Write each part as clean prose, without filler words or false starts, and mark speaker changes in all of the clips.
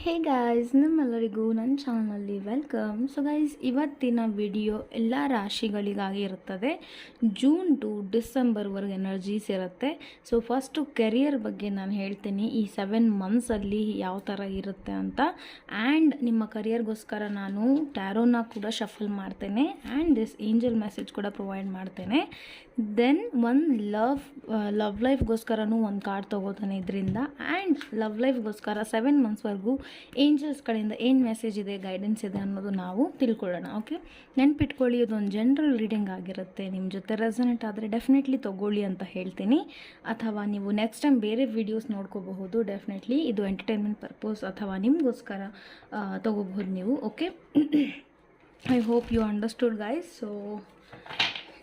Speaker 1: Hey guys, ನಿಮ್ಮೆಲ್ಲರಿಗೂ ನನ್ನ ಚಾನಲ್ನಲ್ಲಿ ವೆಲ್ಕಮ್. ಸೊ ಗೈಸ್, ಇವತ್ತಿನ ವಿಡಿಯೋ ಎಲ್ಲ ರಾಶಿಗಳಿಗಾಗಿ ಇರುತ್ತದೆ. ಜೂನ್ ಟು ಡಿಸೆಂಬರ್ವರೆಗೆ ಎನರ್ಜೀಸ್ ಇರುತ್ತೆ. ಸೊ ಫಸ್ಟು ಕೆರಿಯರ್ ಬಗ್ಗೆ ನಾನು ಹೇಳ್ತೀನಿ, ಈ 7 ಮಂತ್ಸಲ್ಲಿ ಯಾವ ಥರ ಇರುತ್ತೆ ಅಂತ. ಆ್ಯಂಡ್ ನಿಮ್ಮ ಕರಿಯರ್ಗೋಸ್ಕರ ನಾನು ಟ್ಯಾರೋನ ಕೂಡ ಶಫಲ್ ಮಾಡ್ತೇನೆ ಆ್ಯಂಡ್ ದಿಸ್ ಏಂಜಲ್ ಮೆಸೇಜ್ ಕೂಡ ಪ್ರೊವೈಡ್ ಮಾಡ್ತೇನೆ. ದೆನ್ ಒಂದು ಲವ್ ಲೈಫ್ಗೋಸ್ಕರನೂ ಒಂದು ಕಾರ್ಡ್ ತೊಗೋತಾನೆ ಇದರಿಂದ. ಆ್ಯಂಡ್ ಲವ್ ಲೈಫ್ಗೋಸ್ಕರ 7 ಮಂತ್ಸ್ವರೆಗೂ ಏಂಜಲ್ಸ್ ಕಡೆಯಿಂದ ಏನು ಮೆಸೇಜ್ ಇದೆ, ಗೈಡೆನ್ಸ್ ಇದೆ ಅನ್ನೋದು ನಾವು ತಿಳ್ಕೊಳ್ಳೋಣ. ಓಕೆ, ನೆನ್ಪಿಟ್ಕೊಳ್ಳಿ, ಇದೊಂದು ಜನರಲ್ ರೀಡಿಂಗ್ ಆಗಿರುತ್ತೆ. ನಿಮ್ಮ ಜೊತೆ ರೆಸನೇಟ್ ಆದರೆ ಡೆಫಿನೆಟ್ಲಿ ತೊಗೊಳ್ಳಿ ಅಂತ ಹೇಳ್ತೀನಿ. ಅಥವಾ ನೀವು ನೆಕ್ಸ್ಟ್ ಟೈಮ್ ಬೇರೆ ವೀಡಿಯೋಸ್ ನೋಡ್ಕೋಬಹುದು. ಡೆಫಿನೆಟ್ಲಿ ಇದು ಎಂಟರ್ಟೈನ್ಮೆಂಟ್ ಪರ್ಪಸ್ ಅಥವಾ ನಿಮಗೋಸ್ಕರ ತೊಗೋಬಹುದು ನೀವು. Okay, I hope you understood guys. So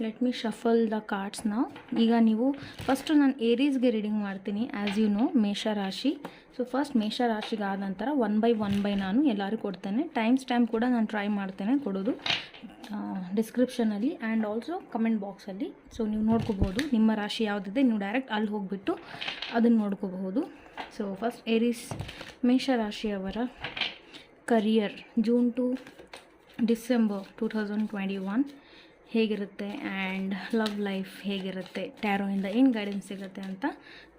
Speaker 1: let me shuffle the cards ನಾವು. ಈಗ ನೀವು ಫಸ್ಟು ನಾನು ಏರೀಸ್ಗೆ ರೀಡಿಂಗ್ ಮಾಡ್ತೀನಿ. ಆ್ಯಸ್ ಯು ನೋ, ಮೇಷರಾಶಿ. ಸೊ ಫಸ್ಟ್ ಮೇಷರಾಶಿಗೆ ಆದ ನಂತರ ಒನ್ ಬೈ ನಾನು ಎಲ್ಲರಿಗೂ ಕೊಡ್ತೇನೆ. ಟೈಮ್ ಸ್ಟ್ಯಾಂಪ್ ಕೂಡ ನಾನು ಟ್ರೈ ಮಾಡ್ತೇನೆ ಕೊಡೋದು ಡಿಸ್ಕ್ರಿಪ್ಷನಲ್ಲಿ ಆ್ಯಂಡ್ ಆಲ್ಸೋ ಕಮೆಂಟ್ ಬಾಕ್ಸಲ್ಲಿ. ಸೊ ನೀವು ನೋಡ್ಕೋಬೋದು ನಿಮ್ಮ ರಾಶಿ ಯಾವುದಿದೆ, ನೀವು ಡೈರೆಕ್ಟ್ ಅಲ್ಲಿ ಹೋಗಿಬಿಟ್ಟು ಅದನ್ನು ನೋಡ್ಕೋಬಹುದು. ಸೊ ಫಸ್ಟ್ ಏರೀಸ್ ಮೇಷರಾಶಿಯವರ ಕರಿಯರ್ ಜೂನ್ ಟು ಡಿಸೆಂಬರ್ 2021 ಹೇಗಿರುತ್ತೆ ಆ್ಯಂಡ್ ಲವ್ ಲೈಫ್ ಹೇಗಿರುತ್ತೆ, ಟ್ಯಾರೋಯಿಂದ ಏನು ಗೈಡೆನ್ಸ್ ಸಿಗುತ್ತೆ ಅಂತ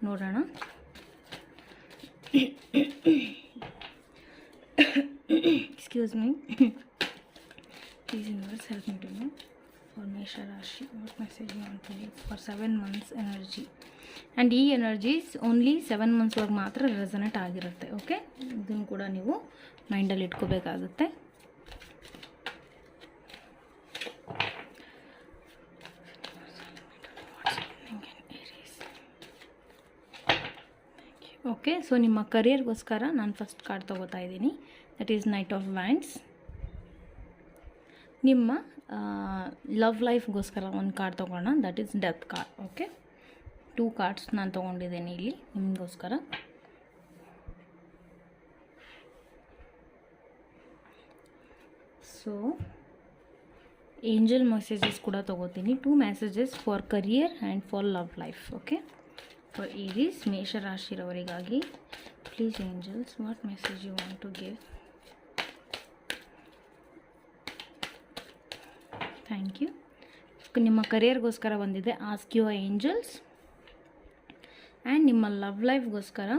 Speaker 1: ನೋಡೋಣ. Excuse me, please universe help me to know for Mesharashi what message you want to give for 7 months energy. And ಈ ಎನರ್ಜೀಸ್ ಓನ್ಲಿ 7 ಮಂತ್ಸ್ವರೆಗೆ ಮಾತ್ರ ರೆಸನೇಟ್ ಆಗಿರುತ್ತೆ. ಓಕೆ, ಇದನ್ನು ಕೂಡ ನೀವು ಮೈಂಡಲ್ಲಿ ಇಟ್ಕೋಬೇಕಾಗುತ್ತೆ. ಓಕೆ, ಸೊ ನಿಮ್ಮ ಕರಿಯರ್ಗೋಸ್ಕರ ನಾನು ಫಸ್ಟ್ ಕಾರ್ಡ್ ತೊಗೋತಾ ಇದ್ದೀನಿ. That is knight of wands. ನಿಮ್ಮ ಲವ್ ಲೈಫ್ಗೋಸ್ಕರ ಒಂದು ಕಾರ್ಡ್ ತೊಗೊಳ್ಳೋಣ. That is death card. Okay, 2 cards ನಾನು ತೊಗೊಂಡಿದ್ದೀನಿ ಇಲ್ಲಿ ನಿಮಗೋಸ್ಕರ. ಸೊ ಏಂಜಲ್ ಮೆಸೇಜಸ್ ಕೂಡ ತೊಗೋತೀನಿ. 2 messages for career and for love life. Okay, for Aries ಮೇಷರಾಶಿರವರಿಗಾಗಿ please angels what message you want to give. Thank you. ನಿಮ್ಮ ಕರಿಯರ್ಗೋಸ್ಕರ ಬಂದಿದೆ ಆಸ್ಕ್ ಯುವರ್ ಏಂಜಲ್ಸ್. ಆ್ಯಂಡ್ ನಿಮ್ಮ ಲವ್ ಲೈಫ್ಗೋಸ್ಕರ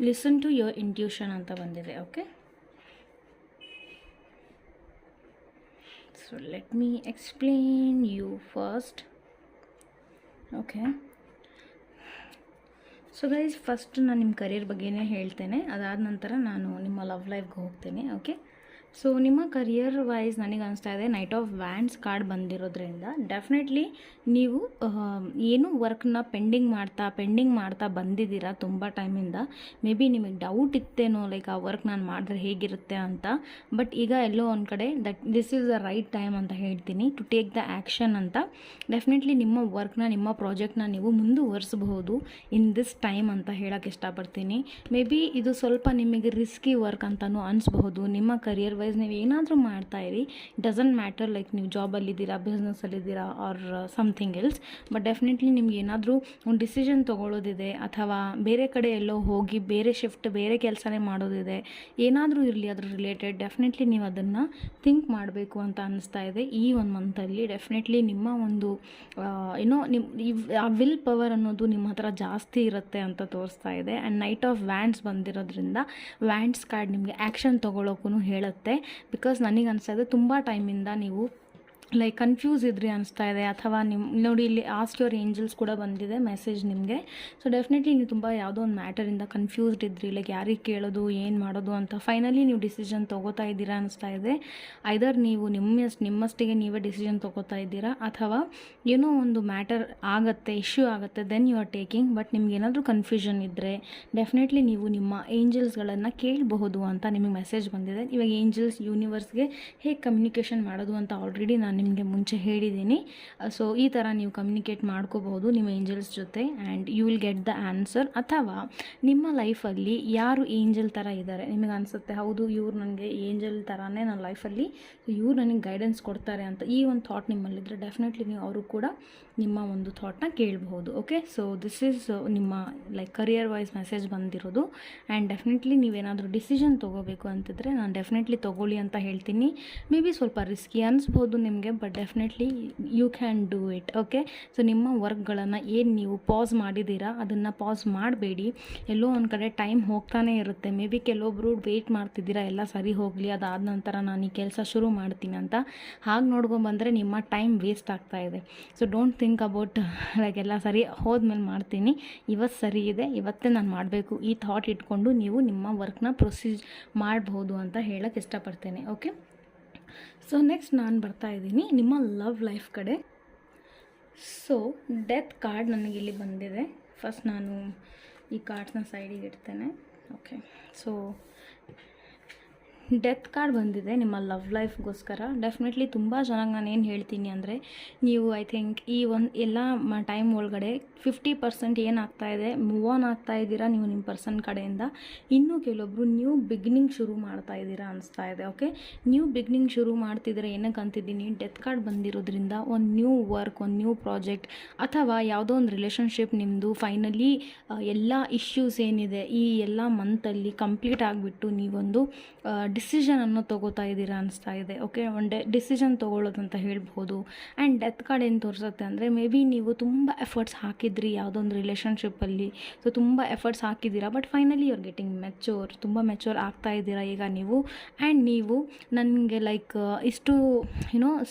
Speaker 1: ಲಿಸನ್ ಟು ಯುವರ್ ಇಂಟ್ಯೂಷನ್ ಅಂತ ಬಂದಿದೆ. Okay, so let me explain you first. Okay, so guys, first ನಾನು ನಿಮ್ಮ ಕರಿಯರ್ ಬಗ್ಗೆನೇ ಹೇಳ್ತೇನೆ. ಅದಾದ ನಂತರ ನಾನು ನಿಮ್ಮ ಲವ್ ಲೈಫ್ಗೆ ಹೋಗ್ತೇನೆ. ಓಕೆ, ಸೊ ನಿಮ್ಮ ಕರಿಯರ್ ವೈಸ್ ನನಗೆ ಅನಿಸ್ತಾ ಇದೆ ನೈಟ್ ಆಫ್ ವ್ಯಾಂಡ್ಸ್ ಕಾರ್ಡ್ ಬಂದಿರೋದ್ರಿಂದ ಡೆಫಿನೆಟ್ಲಿ ನೀವು ಏನು ವರ್ಕ್ನ ಪೆಂಡಿಂಗ್ ಮಾಡ್ತಾ ಬಂದಿದ್ದೀರಾ ತುಂಬ ಟೈಮಿಂದ. ಮೇ ಬಿ ನಿಮಗೆ ಡೌಟ್ ಇತ್ತೇನೋ, ಲೈಕ್ ಆ ವರ್ಕ್ ನಾನು ಮಾಡಿದ್ರೆ ಹೇಗಿರುತ್ತೆ ಅಂತ. ಬಟ್ ಈಗ ಎಲ್ಲೋ ಒಂದು ಕಡೆ this is the right time ಅಂತ ಹೇಳ್ತೀನಿ ಟು ಟೇಕ್ ದ ಆ್ಯಕ್ಷನ್ ಅಂತ. ಡೆಫಿನೆಟ್ಲಿ ನಿಮ್ಮ ವರ್ಕ್ನ, ನಿಮ್ಮ ಪ್ರಾಜೆಕ್ಟ್ನ ನೀವು ಮುಂದುವರಿಸಬಹುದು ಇನ್ ದಿಸ್ ಟೈಮ್ ಅಂತ ಹೇಳೋಕ್ಕೆ ಇಷ್ಟಪಡ್ತೀನಿ. ಮೇ ಬಿ ಇದು ಸ್ವಲ್ಪ ನಿಮಗೆ ರಿಸ್ಕಿ ವರ್ಕ್ ಅಂತಲೂ ಅನಿಸ್ಬಹುದು. ನಿಮ್ಮ ಕರಿಯರ್ ವೈಸ್ ನೀವು ಏನಾದರೂ ಮಾಡ್ತಾಯಿರಿ, ಡಸಂಟ್ ಮ್ಯಾಟರ್ ಲೈಕ್ ನೀವು ಜಾಬಲ್ಲಿದ್ದೀರಾ, ಬಿಸ್ನೆಸ್ಸಲ್ಲಿದ್ದೀರಾ or something else. But definitely ನಿಮ್ಗೆ ಏನಾದರೂ ಒಂದು ಡಿಸಿಷನ್ ತೊಗೊಳ್ಳೋದಿದೆ ಅಥವಾ ಬೇರೆ ಕಡೆ ಎಲ್ಲೋ ಹೋಗಿ ಬೇರೆ ಶಿಫ್ಟ್, ಬೇರೆ ಕೆಲಸನೇ ಮಾಡೋದಿದೆ, ಏನಾದರೂ ಇರಲಿ ಅದ್ರ ರಿಲೇಟೆಡ್, ಡೆಫಿನೆಟ್ಲಿ ನೀವು ಅದನ್ನು ಥಿಂಕ್ ಮಾಡಬೇಕು ಅಂತ ಅನ್ನಿಸ್ತಾ ಇದೆ. ಈ ಒಂದು ಮಂತಲ್ಲಿ ಡೆಫಿನೆಟ್ಲಿ ನಿಮ್ಮ ಒಂದು ಏನೋ ಆ ವಿಲ್ ಪವರ್ ಅನ್ನೋದು ನಿಮ್ಮ ಹತ್ರ ಜಾಸ್ತಿ ಇರುತ್ತೆ ಅಂತ ತೋರಿಸ್ತಾ ಇದೆ. ಆ್ಯಂಡ್ ನೈಟ್ ಆಫ್ ವ್ಯಾಂಡ್ಸ್ ಬಂದಿರೋದ್ರಿಂದ ವ್ಯಾಂಡ್ಸ್ ಕಾರ್ಡ್ ನಿಮಗೆ ಆ್ಯಕ್ಷನ್ ತೊಗೊಳೋಕ್ಕೂ ಹೇಳುತ್ತೆ. ಬಿಕಾಸ್ ನನಗೆ ಅನಿಸ್ತಾ ಇದೆ ತುಂಬ ಟೈಮಿಂದ ನೀವು ಲೈಕ್ ಕನ್ಫ್ಯೂಸ್ ಇದ್ರಿ ಅನಿಸ್ತಾ ಇದೆ. ಅಥವಾ ನಿಮ್ಮ ನೋಡಿ ಇಲ್ಲಿ ಆಸ್ಕ್ ಯುವರ್ ಏಂಜಲ್ಸ್ ಕೂಡ ಬಂದಿದೆ ಮೆಸೇಜ್ ನಿಮಗೆ. ಸೊ ಡೆಫಿನೆಟ್ಲಿ ನೀವು ತುಂಬ ಯಾವುದೋ ಒಂದು ಮ್ಯಾಟರಿಂದ ಕನ್ಫ್ಯೂಸ್ಡ್ ಇದ್ರಿ, ಲೈಕ್ ಯಾರಿಗೆ ಕೇಳೋದು, ಏನು ಮಾಡೋದು ಅಂತ. ಫೈನಲಿ ನೀವು ಡಿಸಿಷನ್ ತೊಗೋತಾ ಇದ್ದೀರಾ ಅನಿಸ್ತಾ ಇದೆ. ಐದರ್ ನೀವು ನಿಮ್ಮಷ್ಟಿಗೆ ನೀವೇ ಡಿಸಿಷನ್ ತೊಗೋತಾ ಇದ್ದೀರಾ ಅಥವಾ ಏನೋ ಒಂದು ಮ್ಯಾಟರ್ ಆಗುತ್ತೆ, ಇಶ್ಯೂ ಆಗುತ್ತೆ, then you are taking. But ನಿಮ್ಗೆ ಏನಾದರೂ ಕನ್ಫ್ಯೂಷನ್ ಇದ್ದರೆ ಡೆಫಿನೆಟ್ಲಿ ನೀವು ನಿಮ್ಮ ಏಂಜಲ್ಸ್ಗಳನ್ನು ಕೇಳಬಹುದು ಅಂತ ನಿಮಗೆ ಮೆಸೇಜ್ ಬಂದಿದೆ. ಇವಾಗ ಏಂಜಲ್ಸ್ ಯೂನಿವರ್ಸ್ಗೆ ಹೇಗೆ ಕಮ್ಯುನಿಕೇಷನ್ ಮಾಡೋದು ಅಂತ ಆಲ್ರೆಡಿ ನಾನು ನಾನು ನಿಮಗೆ ಮುಂಚೆ ಹೇಳಿದ್ದೀನಿ. ಸೊ ಈ ಥರ ನೀವು ಕಮ್ಯುನಿಕೇಟ್ ಮಾಡ್ಕೋಬಹುದು ನಿಮ್ಮ ಏಂಜಲ್ಸ್ ಜೊತೆ and you will get the answer. ಅಥವಾ ನಿಮ್ಮ ಲೈಫಲ್ಲಿ ಯಾರು ಏಂಜಲ್ ಥರ ಇದ್ದಾರೆ, ನಿಮಗೆ ಅನಿಸುತ್ತೆ ಹೌದು ಇವ್ರು ನನಗೆ ಏಂಜಲ್ ಥರನೇ ನನ್ನ ಲೈಫಲ್ಲಿ ಇವ್ರು ನನಗೆ ಗೈಡೆನ್ಸ್ ಕೊಡ್ತಾರೆ ಅಂತ ಈ ಒಂದು ಥಾಟ್ ನಿಮ್ಮಲ್ಲಿದ್ದರೆ ಡೆಫಿನೆಟ್ಲಿ ನೀವು ಅವರು ಕೂಡ ನಿಮ್ಮ ಒಂದು ಥಾಟ್ನ ಕೇಳಬಹುದು. ಓಕೆ, ಸೊ ದಿಸ್ ಈಸ್ ನಿಮ್ಮ ಲೈಕ್ ಕರಿಯರ್ ವೈಸ್ ಮೆಸೇಜ್ ಬಂದಿರೋದು. ಆ್ಯಂಡ್ ಡೆಫಿನೆಟ್ಲಿ ನೀವೇನಾದರೂ ಡಿಸಿಷನ್ ತೊಗೋಬೇಕು ಅಂತಿದ್ರೆ ನಾನು ಡೆಫಿನೆಟ್ಲಿ ತೊಗೊಳ್ಳಿ ಅಂತ ಹೇಳ್ತೀನಿ. ಮೇ ಬಿ ಸ್ವಲ್ಪ ರಿಸ್ಕಿ ಅನಿಸ್ಬೋದು ನಿಮಗೆ, but definitely you can do it. Okay, so ನಿಮ್ಮ ವರ್ಕ್ಗಳನ್ನು ಏನು ನೀವು ಪಾಸ್ ಮಾಡಿದ್ದೀರಾ ಅದನ್ನು ಪಾಸ್ ಮಾಡಬೇಡಿ. ಎಲ್ಲೋ ಒಂದು ಕಡೆ ಟೈಮ್ ಹೋಗ್ತಾನೆ ಇರುತ್ತೆ. ಮೇ ಬಿ ಕೆಲವೊಬ್ಬರು ವೆಯ್ಟ್ ಮಾಡ್ತಿದ್ದೀರಾ ಎಲ್ಲ ಸರಿ ಹೋಗಲಿ, ಅದಾದ ನಂತರ ನಾನು ಈ ಕೆಲಸ ಶುರು ಮಾಡ್ತೀನಿ ಅಂತ. ಹಾಗೆ ನೋಡ್ಕೊಂಬಂದರೆ ನಿಮ್ಮ ಟೈಮ್ ವೇಸ್ಟ್ ಆಗ್ತಾಯಿದೆ. So don't think about like ಎಲ್ಲ ಸರಿ ಹೋದ್ಮೇಲೆ ಮಾಡ್ತೀನಿ, ಇವತ್ತು ಸರಿ ಇದೆ ಇವತ್ತೇ ನಾನು ಮಾಡಬೇಕು, ಈ ಥಾಟ್ ಇಟ್ಕೊಂಡು ನೀವು ನಿಮ್ಮ ವರ್ಕ್ನ ಪ್ರೊಸೀಜ್ ಮಾಡಬಹುದು ಅಂತ ಹೇಳಕ್ಕೆ ಇಷ್ಟಪಡ್ತೇನೆ. ಓಕೆ, ಸೊ ನೆಕ್ಸ್ಟ್ ನಾನು ಬರ್ತಾ ಇದ್ದೀನಿ ನಿಮ್ಮ ಲವ್ ಲೈಫ್ ಕಡೆ. ಸೊ ಡೆತ್ ಕಾರ್ಡ್ ನನಗಿಲ್ಲಿ ಬಂದಿದೆ. ಫಸ್ಟ್ ನಾನು ಈ ಕಾರ್ಡ್ಸ್ನ ಸೈಡಿಗೆ ಇಡ್ತೇನೆ. ಓಕೆ, ಸೊ ಡೆತ್ ಕಾರ್ಡ್ ಬಂದಿದೆ ನಿಮ್ಮ ಲವ್ ಲೈಫ್ಗೋಸ್ಕರ. ಡೆಫಿನೆಟ್ಲಿ ತುಂಬ ಚೆನ್ನಾಗಿ ನಾನು ಏನು ಹೇಳ್ತೀನಿ ಅಂದರೆ, ನೀವು ಐ ಥಿಂಕ್ ಈ ಒಂದು ಎಲ್ಲ ಟೈಮ್ ಒಳಗಡೆ 50% ಏನಾಗ್ತಾಯಿದೆ ಮೂವ್ ಆನ್ ಆಗ್ತಾ ಇದ್ದೀರಾ ನೀವು ನಿಮ್ಮ ಪರ್ಸನ್ ಕಡೆಯಿಂದ. ಇನ್ನೂ ಕೆಲವೊಬ್ಬರು ನ್ಯೂ ಬಿಗಿನಿಂಗ್ ಶುರು ಮಾಡ್ತಾ ಇದ್ದೀರಾ ಅನಿಸ್ತಾ ಇದೆ. ಓಕೆ, ನ್ಯೂ ಬಿಗಿನಿಂಗ್ ಶುರು ಮಾಡ್ತಿದ್ರೆ ಏನಕ್ಕೆ ಅಂತಿದ್ದೀನಿ, ಡೆತ್ ಕಾರ್ಡ್ ಬಂದಿರೋದ್ರಿಂದ ಒಂದು ನ್ಯೂ ವರ್ಕ್, ಒಂದು ನ್ಯೂ ಪ್ರಾಜೆಕ್ಟ್ ಅಥವಾ ಯಾವುದೋ ಒಂದು ರಿಲೇಷನ್ಶಿಪ್ ನಿಮ್ಮದು ಫೈನಲಿ ಎಲ್ಲ ಇಶ್ಯೂಸ್ ಏನಿದೆ ಈ ಎಲ್ಲ ಮಂತಲ್ಲಿ ಕಂಪ್ಲೀಟ್ ಆಗಿಬಿಟ್ಟು ನೀವೊಂದು ಡಿಸಿಷನನ್ನು ತೊಗೋತಾ ಇದ್ದೀರಾ ಅನಿಸ್ತಾ ಇದೆ. ಓಕೆ, ಒಂದು ಡಿಸಿಷನ್ ತೊಗೊಳ್ಳೋದಂತ ಹೇಳ್ಬೋದು. ಆ್ಯಂಡ್ ಡೆತ್ ಕಾರ್ಡ್ ಏನು ತೋರಿಸುತ್ತೆ ಅಂದರೆ, ಮೇ ಬಿ ನೀವು ತುಂಬ ಎಫರ್ಟ್ಸ್ ಹಾಕಿದ್ರಿ ಯಾವುದೋ ಒಂದು ರಿಲೇಷನ್ಶಿಪ್ಪಲ್ಲಿ. ಸೊ ತುಂಬ ಎಫರ್ಟ್ಸ್ ಹಾಕಿದ್ದೀರಾ, but finally you are getting mature, ತುಂಬ ಮೆಚೂರ್ ಆಗ್ತಾ ಇದ್ದೀರಾ ಈಗ ನೀವು. ಆ್ಯಂಡ್ ನೀವು ನನಗೆ ಲೈಕ್ ಇಷ್ಟು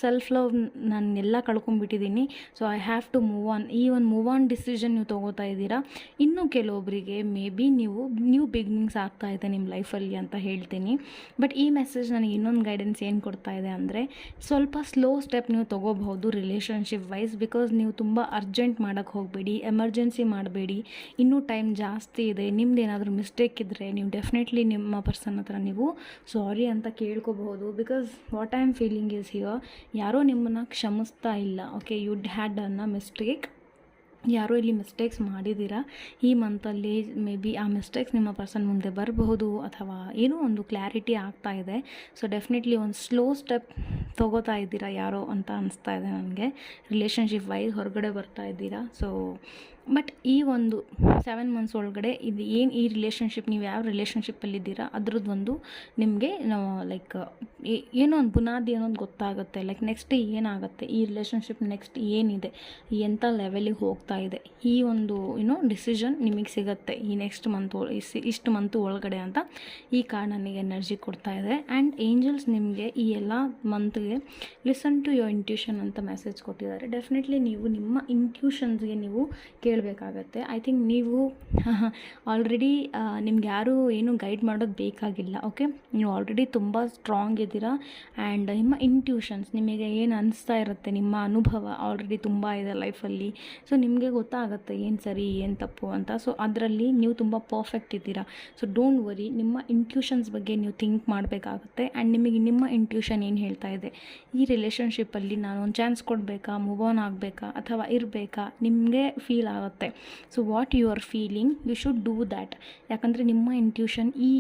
Speaker 1: ಸೆಲ್ಫ್ ಲವ್ ನಾನು ಎಲ್ಲ ಕಳ್ಕೊಂಡ್ಬಿಟ್ಟಿದ್ದೀನಿ, so I have to move on, ಈ ಒಂದು ಮೂವ್ ಆನ್ ಡಿಸಿಷನ್ ನೀವು ತೊಗೋತಾ ಇದ್ದೀರಾ. ಇನ್ನೂ ಕೆಲವೊಬ್ಬರಿಗೆ ಮೇ ಬಿ ನೀವು ನ್ಯೂ ಬಿಗಿನಿಂಗ್ಸ್ ಆಗ್ತಾ ಇದೆ ನಿಮ್ಮ ಲೈಫಲ್ಲಿ ಅಂತ ಹೇಳ್ತೀನಿ. ಬಟ್ ಈ ಮೆಸೇಜ್ ನನಗೆ ಇನ್ನೊಂದು ಗೈಡೆನ್ಸ್ ಏನು ಕೊಡ್ತಾ ಇದೆ ಅಂದರೆ, ಸ್ವಲ್ಪ ಸ್ಲೋ ಸ್ಟೆಪ್ ನೀವು ತೊಗೋಬಹುದು ರಿಲೇಷನ್ಶಿಪ್ ವೈಸ್. ಬಿಕಾಸ್ ನೀವು ತುಂಬ ಅರ್ಜೆಂಟ್ ಮಾಡೋಕ್ಕೆ ಹೋಗಬೇಡಿ, ಎಮರ್ಜೆನ್ಸಿ ಮಾಡಬೇಡಿ, ಇನ್ನೂ ಟೈಮ್ ಜಾಸ್ತಿ ಇದೆ. ನಿಮ್ದು ಏನಾದರೂ ಮಿಸ್ಟೇಕ್ ಇದ್ದರೆ ನೀವು ಡೆಫಿನೆಟ್ಲಿ ನಿಮ್ಮ ಪರ್ಸನ್ ಹತ್ರ ನೀವು ಸಾರಿ ಅಂತ ಕೇಳ್ಕೋಬಹುದು. Because what I am feeling is here, ಯಾರೋ ನಿಮ್ಮನ್ನು ಕ್ಷಮಿಸ್ತಾ ಇಲ್ಲ. Okay, you had done a mistake, ಯಾರೋ ಇಲ್ಲಿ ಮಿಸ್ಟೇಕ್ಸ್ ಮಾಡಿದ್ದೀರಾ ಈ ಮಂತಲ್ಲಿ. ಮೇ ಬಿ ಆ ಮಿಸ್ಟೇಕ್ಸ್ ನಿಮ್ಮ ಪರ್ಸನ್ ಮುಂದೆ ಬರಬಹುದು ಅಥವಾ ಏನೋ ಒಂದು ಕ್ಲಾರಿಟಿ ಆಗ್ತಾ ಇದೆ. ಸೊ ಡೆಫಿನೆಟ್ಲಿ ಒಂದು ಸ್ಲೋ ಸ್ಟೆಪ್ ತೊಗೋತಾ ಇದ್ದೀರಾ ಯಾರೋ ಅಂತ ಅನಿಸ್ತಾ ಇದೆ ನನಗೆ. ರಿಲೇಷನ್ಶಿಪ್ ವೈಸ್ ಹೊರಗಡೆ ಬರ್ತಾ ಇದ್ದೀರಾ. ಸೊ ಬಟ್ ಈ ಒಂದು 7 ಮಂತ್ಸ್ ಒಳಗಡೆ ಇದು ಏನು ಈ ರಿಲೇಷನ್ಶಿಪ್, ನೀವು ಯಾವ ರಿಲೇಷನ್ಶಿಪ್ಪಲ್ಲಿದ್ದೀರಾ ಅದ್ರದ್ದು ಒಂದು ನಿಮಗೆ ಲೈಕ್ ಏನೋ ಒಂದು ಬುನಾದಿ ಅನ್ನೋದು ಗೊತ್ತಾಗುತ್ತೆ. ಲೈಕ್ ನೆಕ್ಸ್ಟ್ ಏನಾಗುತ್ತೆ ಈ ರಿಲೇಷನ್ಶಿಪ್, ನೆಕ್ಸ್ಟ್ ಏನಿದೆ, ಎಂಥ ಲೆವೆಲಿಗೆ ಹೋಗ್ತಾ ಇದೆ, ಈ ಒಂದು ಡಿಸಿಷನ್ ನಿಮಗೆ ಸಿಗುತ್ತೆ ಈ ನೆಕ್ಸ್ಟ್ ಮಂತ್ ಇಷ್ಟು ಮಂತು ಒಳಗಡೆ ಅಂತ ಈ ಕಾರ್ಡ್ ನನಗೆ ಎನರ್ಜಿ ಕೊಡ್ತಾ ಇದೆ. ಆ್ಯಂಡ್ ಏಂಜಲ್ಸ್ ನಿಮಗೆ ಈ ಎಲ್ಲ ಮಂತ್ಗೆ ಲಿಸನ್ ಟು ಯುವರ್ ಇಂಟ್ಯೂಷನ್ ಅಂತ ಮೆಸೇಜ್ ಕೊಟ್ಟಿದ್ದಾರೆ. ಡೆಫಿನೆಟ್ಲಿ ನೀವು ನಿಮ್ಮ ಇಂಟ್ಯೂಷನ್ಸ್ಗೆ ನೀವು ಕೇಳಬೇಕಾಗತ್ತೆ. ಐ ಥಿಂಕ್ ನೀವು ಆಲ್ರೆಡಿ ನಿಮ್ಗೆ ಯಾರೂ ಏನು ಗೈಡ್ ಮಾಡೋದು ಬೇಕಾಗಿಲ್ಲ. ಓಕೆ, ನೀವು ಆಲ್ರೆಡಿ ತುಂಬ ಸ್ಟ್ರಾಂಗ್ ಇದ್ದೀರಾ. ಆ್ಯಂಡ್ ನಿಮ್ಮ ಇಂಟ್ಯೂಷನ್ಸ್, ನಿಮಗೆ ಏನು ಅನಿಸ್ತಾ ಇರುತ್ತೆ, ನಿಮ್ಮ ಅನುಭವ ಆಲ್ರೆಡಿ ತುಂಬ ಇದೆ ಲೈಫಲ್ಲಿ. ಸೊ ನಿಮಗೆ ಗೊತ್ತಾಗುತ್ತೆ ಏನು ಸರಿ ಏನು ತಪ್ಪು ಅಂತ. ಸೊ ಅದರಲ್ಲಿ ನೀವು ತುಂಬ ಪರ್ಫೆಕ್ಟ್ ಇದ್ದೀರಾ. ಸೊ ಡೋಂಟ್ ವರಿ, ನಿಮ್ಮ ಇಂಟ್ಯೂಷನ್ಸ್ ಬಗ್ಗೆ ನೀವು ಥಿಂಕ್ ಮಾಡಬೇಕಾಗುತ್ತೆ. ಆ್ಯಂಡ್ ನಿಮಗೆ ನಿಮ್ಮ ಇಂಟ್ಯೂಷನ್ ಏನು ಹೇಳ್ತಾ ಇದೆ, ಈ ರಿಲೇಷನ್ಶಿಪ್ಪಲ್ಲಿ ನಾನು ಒಂದು ಚಾನ್ಸ್ ಕೊಡಬೇಕಾ, ಮೂವ್ ಆನ್ ಆಗಬೇಕಾ ಅಥವಾ ಇರಬೇಕಾ, ನಿಮಗೆ ಫೀಲ್ ಆಗುತ್ತೆ. So what you are feeling you should do that. ಯಾಕಂದರೆ ನಿಮ್ಮ ಇಂಟ್ಯೂಷನ್ ಈ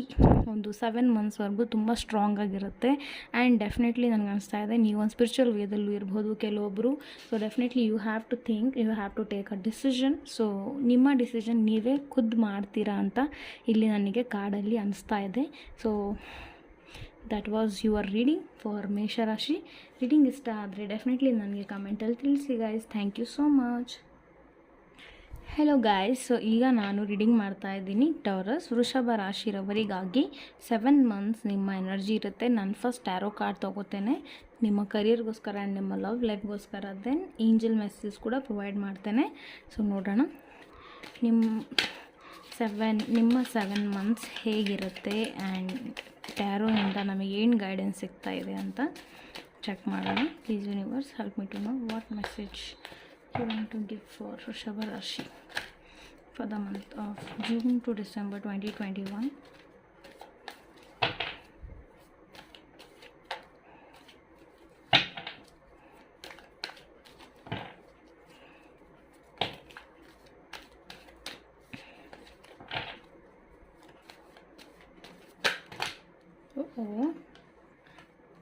Speaker 1: ಒಂದು 7 ಮಂತ್ಸ್ವರೆಗೂ ತುಂಬ ಸ್ಟ್ರಾಂಗ್ ಆಗಿರುತ್ತೆ. ಆ್ಯಂಡ್ ಡೆಫಿನೆಟ್ಲಿ ನನಗೆ ಅನಿಸ್ತಾ ಇದೆ ನೀವು ಒಂದು ಸ್ಪಿರಿಚುವಲ್ ವೇದಲ್ಲೂ ಇರ್ಬೋದು ಕೆಲವೊಬ್ಬರು. So definitely you have to think, you have to take a decision. So ನಿಮ್ಮ ಡಿಸಿಷನ್ ನೀವೇ ಖುದ್ದು ಮಾಡ್ತೀರಾ ಅಂತ ಇಲ್ಲಿ ನನಗೆ ಕಾರ್ಡಲ್ಲಿ ಅನಿಸ್ತಾ ಇದೆ. So that was your reading for ಮೇಷರಾಶಿ. ರೀಡಿಂಗ್ ಇಷ್ಟ ಆದರೆ ಡೆಫಿನೆಟ್ಲಿ ನನಗೆ ಕಮೆಂಟಲ್ಲಿ ತಿಳಿಸಿ guys. Thank you so much. Hello guys, so ಈಗ ನಾನು ರೀಡಿಂಗ್ ಮಾಡ್ತಾ ಇದ್ದೀನಿ ಟೌರಸ್ ವೃಷಭ ರಾಶಿರವರಿಗಾಗಿ 7 ಮಂತ್ಸ್ ನಿಮ್ಮ ಎನರ್ಜಿ ಇರುತ್ತೆ. ನಾನು ಫಸ್ಟ್ ಟ್ಯಾರೋ ಕಾರ್ಡ್ ತೊಗೋತೇನೆ ನಿಮ್ಮ ಕರಿಯರ್ಗೋಸ್ಕರ ಆ್ಯಂಡ್ ನಿಮ್ಮ ಲವ್ ಲೈಫ್ಗೋಸ್ಕರ. ದೆನ್ ಏಂಜಲ್ ಮೆಸೇಜ್ ಕೂಡ ಪ್ರೊವೈಡ್ ಮಾಡ್ತೇನೆ. ಸೊ ನೋಡೋಣ ನಿಮ್ಮ 7 ಮಂತ್ಸ್ ಹೇಗಿರುತ್ತೆ ಆ್ಯಂಡ್ ಟ್ಯಾರೋಯಿಂದ ನಮಗೆ ಏನು ಗೈಡೆನ್ಸ್ ಸಿಗ್ತಾ ಇದೆ ಅಂತ ಚೆಕ್ ಮಾಡೋಣ. Please universe help me to know what message you want to give for Vrishabha Rashi for the month of June to December 2021.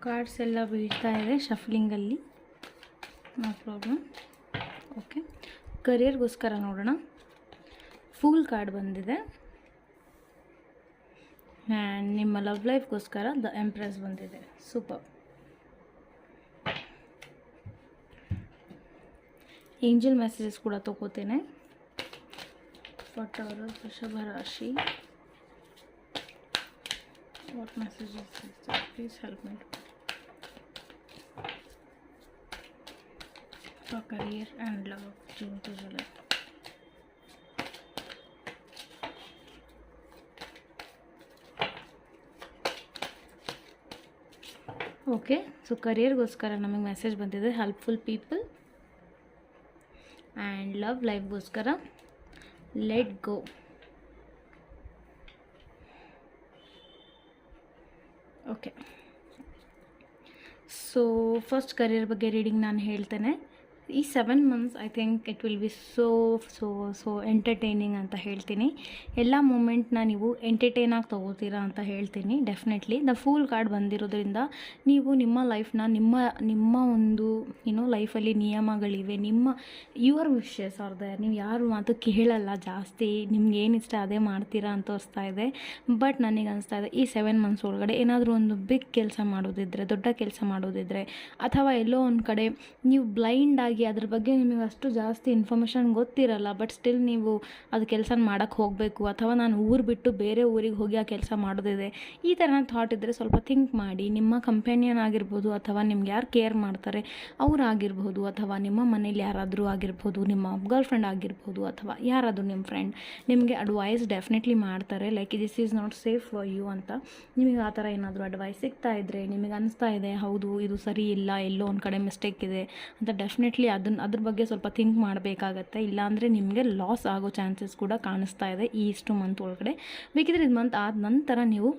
Speaker 1: Cards ಎಲ್ಲ ಬೀಳ್ತಾ ಇದೆ ಶಫ್ಲಿಂಗಲ್ಲಿ, ನೋ ಪ್ರಾಬ್ಲಮ್. ಓಕೆ, ಕರಿಯರ್ಗೋಸ್ಕರ ನೋಡೋಣ. ಫೂಲ್ ಕಾರ್ಡ್ ಬಂದಿದೆ ಆ್ಯಂಡ್ ನಿಮ್ಮ ಲವ್ ಲೈಫ್ಗೋಸ್ಕರ ದ ಎಂಪ್ರೆಸ್ ಬಂದಿದೆ. ಸೂಪರ್. ಏಂಜಲ್ ಮೆಸೇಜಸ್ ಕೂಡ ತಗೋತೇನೆ. For Vrishabha Rashi, what messages please help me for career and love June to July. Okay, so ಕರಿಯರ್ಗೋಸ್ಕರ ನಮಗೆ ಮೆಸೇಜ್ ಬಂದಿದೆ ಹೆಲ್ಪ್ಫುಲ್ ಪೀಪಲ್, ಆ್ಯಂಡ್ ಲವ್ ಲೈಫ್ಗೋಸ್ಕರ let go. Okay, so first career ಬಗ್ಗೆ reading ನಾನು ಹೇಳ್ತೇನೆ. ಈ 7 months I think it will be so entertaining ಅಂತ ಹೇಳ್ತೀನಿ. ಎಲ್ಲ ಮೂಮೆಂಟ್ನ ನೀವು ಎಂಟರ್ಟೈನಾಗಿ ತೊಗೋತೀರಾ ಅಂತ ಹೇಳ್ತೀನಿ. ಡೆಫಿನೆಟ್ಲಿ ದ ಫೂಲ್ ಕಾರ್ಡ್ ಬಂದಿರೋದ್ರಿಂದ ನೀವು ನಿಮ್ಮ ಲೈಫ್ನ ನಿಮ್ಮ ಒಂದು ಲೈಫಲ್ಲಿ ನಿಯಮಗಳಿವೆ, ಯುವರ್ ವಿಶಸ್ ಆರ್ ದೇರ್. ನೀವು ಯಾರು ಮಾತು ಕೇಳಲ್ಲ ಜಾಸ್ತಿ, ನಿಮ್ಗೆ ಏನು ಇಷ್ಟ ಅದೇ ಮಾಡ್ತೀರಾ ಅಂತ ತೋರಿಸ್ತಾ ಇದೆ. ಬಟ್ ನನಗೆ ಅನಿಸ್ತಾ ಇದೆ ಈ 7 months ಒಳಗಡೆ ಏನಾದರೂ ಒಂದು ಬಿಗ್ ಕೆಲಸ ಮಾಡೋದಿದ್ದರೆ, ದೊಡ್ಡ ಕೆಲಸ ಮಾಡೋದಿದ್ದರೆ, ಅಥವಾ ಎಲ್ಲೋ ಒಂದು ಕಡೆ ನೀವು ಬ್ಲೈಂಡಾಗಿ ಅದ್ರ ಬಗ್ಗೆ ನಿಮಗೆ ಅಷ್ಟು ಜಾಸ್ತಿ ಇನ್ಫಾರ್ಮೇಷನ್ ಗೊತ್ತಿರಲ್ಲ, ಬಟ್ ಸ್ಟಿಲ್ ನೀವು ಅದು ಕೆಲಸ ಮಾಡೋಕ್ಕೆ ಹೋಗಬೇಕು, ಅಥವಾ ನಾನು ಊರು ಬಿಟ್ಟು ಬೇರೆ ಊರಿಗೆ ಹೋಗಿ ಆ ಕೆಲಸ ಮಾಡೋದಿದೆ, ಈ ಥರ ಥಾಟ್ ಇದ್ದರೆ ಸ್ವಲ್ಪ ಥಿಂಕ್ ಮಾಡಿ. ನಿಮ್ಮ ಕಂಪೆನಿಯನ್ ಆಗಿರ್ಬೋದು, ಅಥವಾ ನಿಮ್ಗೆ ಯಾರು ಕೇರ್ ಮಾಡ್ತಾರೆ ಅವರಾಗಿರ್ಬೋದು, ಅಥವಾ ನಿಮ್ಮ ಮನೇಲಿ ಯಾರಾದರೂ ಆಗಿರ್ಬೋದು, ನಿಮ್ಮ ಗರ್ಲ್ ಫ್ರೆಂಡ್ ಆಗಿರ್ಬೋದು, ಅಥವಾ ಯಾರಾದರೂ ನಿಮ್ಮ ಫ್ರೆಂಡ್ ನಿಮಗೆ ಅಡ್ವೈಸ್ ಡೆಫಿನೆಟ್ಲಿ ಮಾಡ್ತಾರೆ, like this is not safe for you ಅಂತ. ನಿಮಗೆ ಆ ಥರ ಏನಾದರೂ ಅಡ್ವೈಸ್ ಸಿಗ್ತಾ ಇದ್ದರೆ, ನಿಮಗೆ ಅನಿಸ್ತಾ ಇದೆ ಹೌದು ಇದು ಸರಿ ಇಲ್ಲ, ಎಲ್ಲೋ ಒಂದು ಕಡೆ ಮಿಸ್ಟೇಕ್ ಇದೆ ಅಂತ, ಡೆಫಿನೆಟ್ಲಿ ಅದ್ರ ಬಗ್ಗೆ ಸ್ವಲ್ಪ ಥಿಂಕ್ ಮಾಡಬೇಕಾಗತ್ತೆ. ಇಲ್ಲಾಂದರೆ ನಿಮಗೆ ಲಾಸ್ ಆಗೋ ಚಾನ್ಸಸ್ ಕೂಡ ಕಾಣಿಸ್ತಾ ಇದೆ ಈ ಇಷ್ಟು ಮಂತ್ ಒಳಗಡೆ. ಬೇಕಿದ್ರೆ ಇದು ಮಂತ್ ಆದ ನಂತರ ನೀವು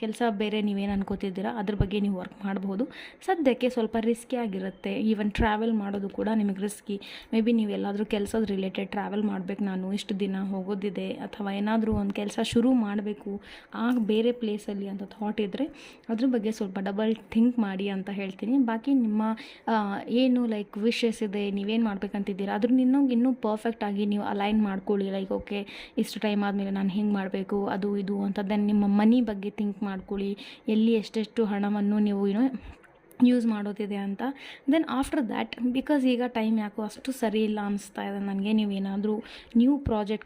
Speaker 1: ಕೆಲಸ ಬೇರೆ ನೀವೇನು ಅನ್ಕೋತಿದ್ದೀರಾ ಅದ್ರ ಬಗ್ಗೆ ನೀವು ವರ್ಕ್ ಮಾಡಬಹುದು. ಸದ್ಯಕ್ಕೆ ಸ್ವಲ್ಪ ರಿಸ್ಕಿ ಆಗಿರುತ್ತೆ. ಈವನ್ ಟ್ರಾವೆಲ್ ಮಾಡೋದು ಕೂಡ ನಿಮಗೆ ರಿಸ್ಕಿ. ಮೇ ಬಿ ನೀವು ಎಲ್ಲಾದರೂ ಕೆಲಸದ ರಿಲೇಟೆಡ್ ಟ್ರಾವೆಲ್ ಮಾಡಬೇಕು, ನಾನು ಇಷ್ಟು ದಿನ ಹೋಗೋದಿದೆ, ಅಥವಾ ಏನಾದರೂ ಒಂದು ಕೆಲಸ ಶುರು ಮಾಡಬೇಕು ಬೇರೆ ಪ್ಲೇಸಲ್ಲಿ ಅಂತ ಥಾಟ್ ಇದ್ದರೆ ಅದ್ರ ಬಗ್ಗೆ ಸ್ವಲ್ಪ ಡಬಲ್ ಥಿಂಕ್ ಮಾಡಿ ಅಂತ ಹೇಳ್ತೀನಿ. ಬಾಕಿ ನಿಮ್ಮ ಏನು ಲೈಕ್ ವಿಶಸ್ ಇದೆ, ನೀವೇನು ಮಾಡ್ಬೇಕಂತಿದ್ದೀರಾ ಅದ್ರ ಇನ್ನೂ ಪರ್ಫೆಕ್ಟಾಗಿ ನೀವು ಅಲೈನ್ ಮಾಡ್ಕೊಳ್ಳಿ. ಲೈಕ್ ಓಕೆ ಇಷ್ಟು ಟೈಮ್ ಆದಮೇಲೆ ನಾನು ಹಿಂಗೆ ಮಾಡಬೇಕು ಅದು ಇದು ಅಂತ. ದೆನ್ ನಿಮ್ಮ ಮನಿ ಬಗ್ಗೆ ಥಿಂಕ್ ಮಾಡ್ಕೊಳ್ಳಿ, ಎಲ್ಲಿ ಎಷ್ಟೆಷ್ಟು ಹಣವನ್ನು ನೀವು ಯೂಸ್ ಮಾಡೋದಿದೆ ಅಂತ. ದೆನ್ ಆಫ್ಟರ್ ದ್ಯಾಟ್, ಬಿಕಾಸ್ ಈಗ ಟೈಮ್ ಯಾಕೋ ಅಷ್ಟು ಸರಿ ಇಲ್ಲ ಅನಿಸ್ತಾ ಇದೆ ನನಗೆ, ನೀವೇನಾದರೂ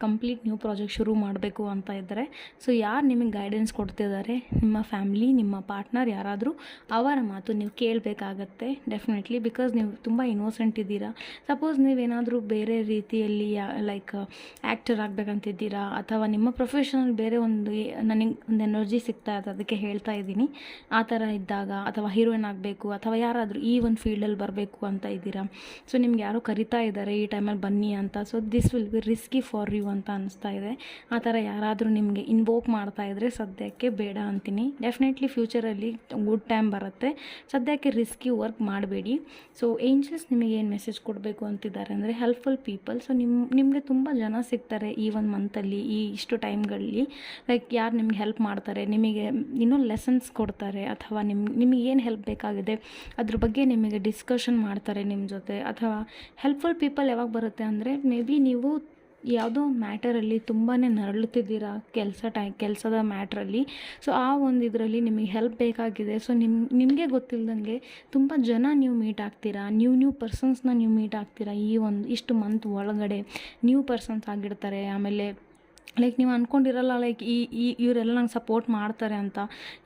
Speaker 1: ಕಂಪ್ಲೀಟ್ ನ್ಯೂ ಪ್ರಾಜೆಕ್ಟ್ ಶುರು ಮಾಡಬೇಕು ಅಂತ ಇದ್ದರೆ, ಸೊ ಯಾರು ನಿಮಗೆ ಗೈಡೆನ್ಸ್ ಕೊಡ್ತಿದ್ದಾರೆ, ನಿಮ್ಮ ಫ್ಯಾಮಿಲಿ, ನಿಮ್ಮ ಪಾರ್ಟ್ನರ್ ಯಾರಾದರೂ, ಅವರ ಮಾತು ನೀವು ಕೇಳಬೇಕಾಗತ್ತೆ ಡೆಫಿನೆಟ್ಲಿ. ಬಿಕಾಸ್ ನೀವು ತುಂಬ ಇನ್ನೋಸೆಂಟ್ ಇದ್ದೀರಾ. ಸಪೋಸ್ ನೀವೇನಾದರೂ ಬೇರೆ ರೀತಿಯಲ್ಲಿ ಲೈಕ್ ಆ್ಯಕ್ಟರ್ ಆಗಬೇಕಂತಿದ್ದೀರಾ, ಅಥವಾ ನಿಮ್ಮ ಪ್ರೊಫೆಷನಲ್ ಬೇರೆ ನನಗೆ ಒಂದು ಎನರ್ಜಿ ಸಿಗ್ತಾ ಇದೆ ಅದಕ್ಕೆ ಹೇಳ್ತಾ ಇದ್ದೀನಿ. ಆ ಥರ ಇದ್ದಾಗ, ಅಥವಾ ಹೀರೋಯಿನ್ ಆಗಬೇಕು, ಅಥವಾ ಯಾರಾದರೂ ಈ ಒಂದು ಫೀಲ್ಡಲ್ಲಿ ಬರಬೇಕು ಅಂತ ಇದ್ದೀರಾ, ಸೊ ನಿಮ್ಗೆ ಯಾರೋ ಕರಿತಾ ಇದ್ದಾರೆ ಈ ಟೈಮಲ್ಲಿ ಬನ್ನಿ ಅಂತ, so this will be risky for you ಅಂತ ಅನಿಸ್ತಾ ಇದೆ. ಆ ಥರ ಯಾರಾದರೂ ನಿಮಗೆ ಇನ್ವೋಕ್ ಮಾಡ್ತಾ ಇದ್ದರೆ ಸದ್ಯಕ್ಕೆ ಬೇಡ ಅಂತೀನಿ. ಡೆಫಿನೆಟ್ಲಿ ಫ್ಯೂಚರಲ್ಲಿ ಗುಡ್ ಟೈಮ್ ಬರುತ್ತೆ, ಸದ್ಯಕ್ಕೆ ರಿಸ್ಕಿ ವರ್ಕ್ ಮಾಡಬೇಡಿ. ಸೊ ಏಂಜಲ್ಸ್ ನಿಮಗೆ ಏನು ಮೆಸೇಜ್ ಕೊಡಬೇಕು ಅಂತಿದ್ದಾರೆ ಅಂದರೆ ಹೆಲ್ಪ್ಫುಲ್ ಪೀಪಲ್. ಸೊ ನಿಮಗೆ ತುಂಬ ಜನ ಸಿಗ್ತಾರೆ ಈ ಒಂದು ಮಂತಲ್ಲಿ, ಈ ಇಷ್ಟು ಟೈಮ್ಗಳಲ್ಲಿ. ಲೈಕ್ ಯಾರು ನಿಮ್ಗೆ ಹೆಲ್ಪ್ ಮಾಡ್ತಾರೆ, ನಿಮಗೆ ಇನ್ನೂ ಲೆಸನ್ಸ್ ಕೊಡ್ತಾರೆ, ಅಥವಾ ನಿಮಗೆ ಏನು ಹೆಲ್ಪ್ ಬೇಕಾಗಿದೆ ಅದ್ರ ಬಗ್ಗೆ ನಿಮಗೆ ಡಿಸ್ಕಷನ್ ಮಾಡ್ತಾರೆ ನಿಮ್ಮ ಜೊತೆ. ಅಥವಾ ಹೆಲ್ಪ್ಫುಲ್ ಪೀಪಲ್ ಯಾವಾಗ ಬರುತ್ತೆ ಅಂದರೆ, ಮೇ ಬಿ ನೀವು ಯಾವುದೋ ಮ್ಯಾಟರಲ್ಲಿ ತುಂಬಾ ನರಳುತ್ತಿದ್ದೀರಾ, ಕೆಲಸದ ಮ್ಯಾಟ್ರಲ್ಲಿ. ಸೊ ಆ ಒಂದು ಇದರಲ್ಲಿ ನಿಮಗೆ ಹೆಲ್ಪ್ ಬೇಕಾಗಿದೆ. ಸೊ ನಿಮಗೆ ಗೊತ್ತಿಲ್ಲದಂಗೆ ತುಂಬ ಜನ ನೀವು ಮೀಟ್ ಆಗ್ತೀರಾ, ನ್ಯೂ ಪರ್ಸನ್ಸ್ನ ನೀವು ಮೀಟ್ ಆಗ್ತೀರಾ. ಈ ಒಂದು ಇಷ್ಟು ಮಂತ್ ಒಳಗಡೆ ನ್ಯೂ ಪರ್ಸನ್ಸ್ ಆಗಿರ್ತಾರೆ. ಆಮೇಲೆ ಲೈಕ್ ನೀವು ಅಂದ್ಕೊಂಡಿರಲ್ಲ ಲೈಕ್ ಇವರೆಲ್ಲ ನಂಗೆ ಸಪೋರ್ಟ್ ಮಾಡ್ತಾರೆ ಅಂತ,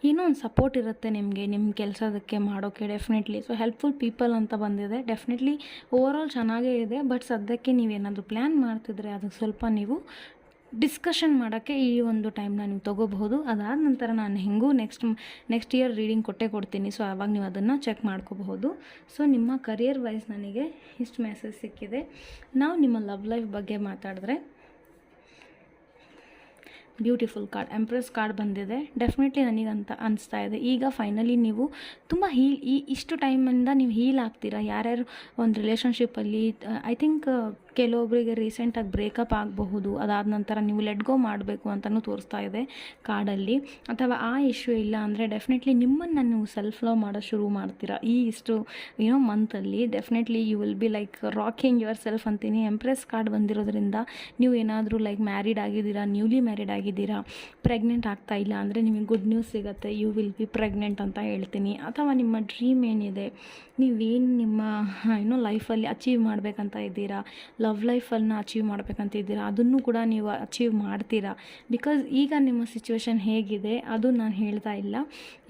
Speaker 1: ಏನೋ ಒಂದು ಸಪೋರ್ಟ್ ಇರುತ್ತೆ ನಿಮಗೆ ನಿಮ್ಮ ಕೆಲಸದಕ್ಕೆ ಮಾಡೋಕ್ಕೆ ಡೆಫಿನೆಟ್ಲಿ. ಸೊ ಹೆಲ್ಪ್ಫುಲ್ ಪೀಪಲ್ ಅಂತ ಬಂದಿದೆ. ಡೆಫಿನೆಟ್ಲಿ ಓವರಾಲ್ ಚೆನ್ನಾಗೇ ಇದೆ. ಬಟ್ ಸದ್ಯಕ್ಕೆ ನೀವೇನಾದರೂ ಪ್ಲ್ಯಾನ್ ಮಾಡ್ತಿದ್ರೆ ಅದಕ್ಕೆ ಸ್ವಲ್ಪ ನೀವು ಡಿಸ್ಕಷನ್ ಮಾಡೋಕ್ಕೆ ಈ ಒಂದು ಟೈಮ್ನ ನೀವು ತೊಗೋಬಹುದು. ಅದಾದ ನಂತರ ನಾನು ಹೆಂಗೂ ನೆಕ್ಸ್ಟ್ ಇಯರ್ ರೀಡಿಂಗ್ ಕೊಡ್ತೀನಿ. ಸೊ ಆವಾಗ ನೀವು ಅದನ್ನು ಚೆಕ್ ಮಾಡ್ಕೋಬಹುದು. ಸೊ ನಿಮ್ಮ ಕರಿಯರ್ ವೈಸ್ ನನಗೆ ಇಷ್ಟು ಮೆಸೇಜ್ ಸಿಕ್ಕಿದೆ. ನಾವು ನಿಮ್ಮ ಲವ್ ಲೈಫ್ ಬಗ್ಗೆ ಮಾತಾಡಿದ್ರೆ ಬ್ಯೂಟಿಫುಲ್ ಕಾರ್ಡ್, ಎಂಪ್ರೆಸ್ ಕಾರ್ಡ್ ಬಂದಿದೆ. ಡೆಫಿನೆಟ್ಲಿ ನನಗಂತ ಅನಿಸ್ತಾ ಇದೆ ಈಗ ಫೈನಲಿ ನೀವು ತುಂಬ ಇಷ್ಟು ಟೈಮಿಂದ ನೀವು ಹೀಲ್ ಆಗ್ತೀರಾ. ಯಾರ್ಯಾರು ಒಂದು ರಿಲೇಷನ್ಶಿಪ್ಪಲ್ಲಿ ಐ ಥಿಂಕ್ ಕೆಲವೊಬ್ಬರಿಗೆ ರೀಸೆಂಟಾಗಿ ಬ್ರೇಕಪ್ ಆಗಬಹುದು, ಅದಾದ ನಂತರ ನೀವು ಲೆಟ್ ಗೋ ಮಾಡಬೇಕು ಅಂತಲೂ ತೋರಿಸ್ತಾ ಇದೆ ಕಾರ್ಡಲ್ಲಿ. ಅಥವಾ ಆ ಇಶ್ಯೂ ಇಲ್ಲ ಅಂದರೆ ಡೆಫಿನೆಟ್ಲಿ ನಿಮ್ಮನ್ನು ನೀವು ಸೆಲ್ಫ್ ಲವ್ ಮಾಡೋ ಶುರು ಮಾಡ್ತೀರಾ ಈ ಇಷ್ಟು ಮಂತಲ್ಲಿ. Definitely you will be like rocking yourself ಅಂತೀನಿ. ಎಂಪ್ರೆಸ್ ಕಾರ್ಡ್ ಬಂದಿರೋದ್ರಿಂದ ನೀವು ಏನಾದರೂ ಲೈಕ್ ಮ್ಯಾರಿಡ್ ಆಗಿದ್ದೀರಾ, ನ್ಯೂಲಿ ಮ್ಯಾರಿಡ್ ಆಗಿದ್ದೀರಾ, ಪ್ರೆಗ್ನೆಂಟ್ ಆಗ್ತಾ ಇಲ್ಲ ಅಂದರೆ ನಿಮಗೆ ಗುಡ್ ನ್ಯೂಸ್ ಸಿಗುತ್ತೆ, ಯು ವಿಲ್ ಬಿ ಪ್ರೆಗ್ನೆಂಟ್ ಅಂತ ಹೇಳ್ತೀನಿ. ಅಥವಾ ನಿಮ್ಮ ಡ್ರೀಮ್ ಏನಿದೆ, ನೀವೇನು ನಿಮ್ಮ ಲೈಫಲ್ಲಿ ಅಚೀವ್ ಮಾಡಬೇಕಂತ ಇದ್ದೀರಾ, ಲವ್ ಲೈಫನ್ನು ಅಚೀವ್ ಮಾಡಬೇಕಂತ ಇದ್ದೀರಾ, ಅದನ್ನು ಕೂಡ ನೀವು ಅಚೀವ್ ಮಾಡ್ತೀರಾ. ಬಿಕಾಸ್ ಈಗ ನಿಮ್ಮ ಸಿಚುವೇಶನ್ ಹೇಗಿದೆ ಅದು ನಾನು ಹೇಳ್ತಾ ಇಲ್ಲ,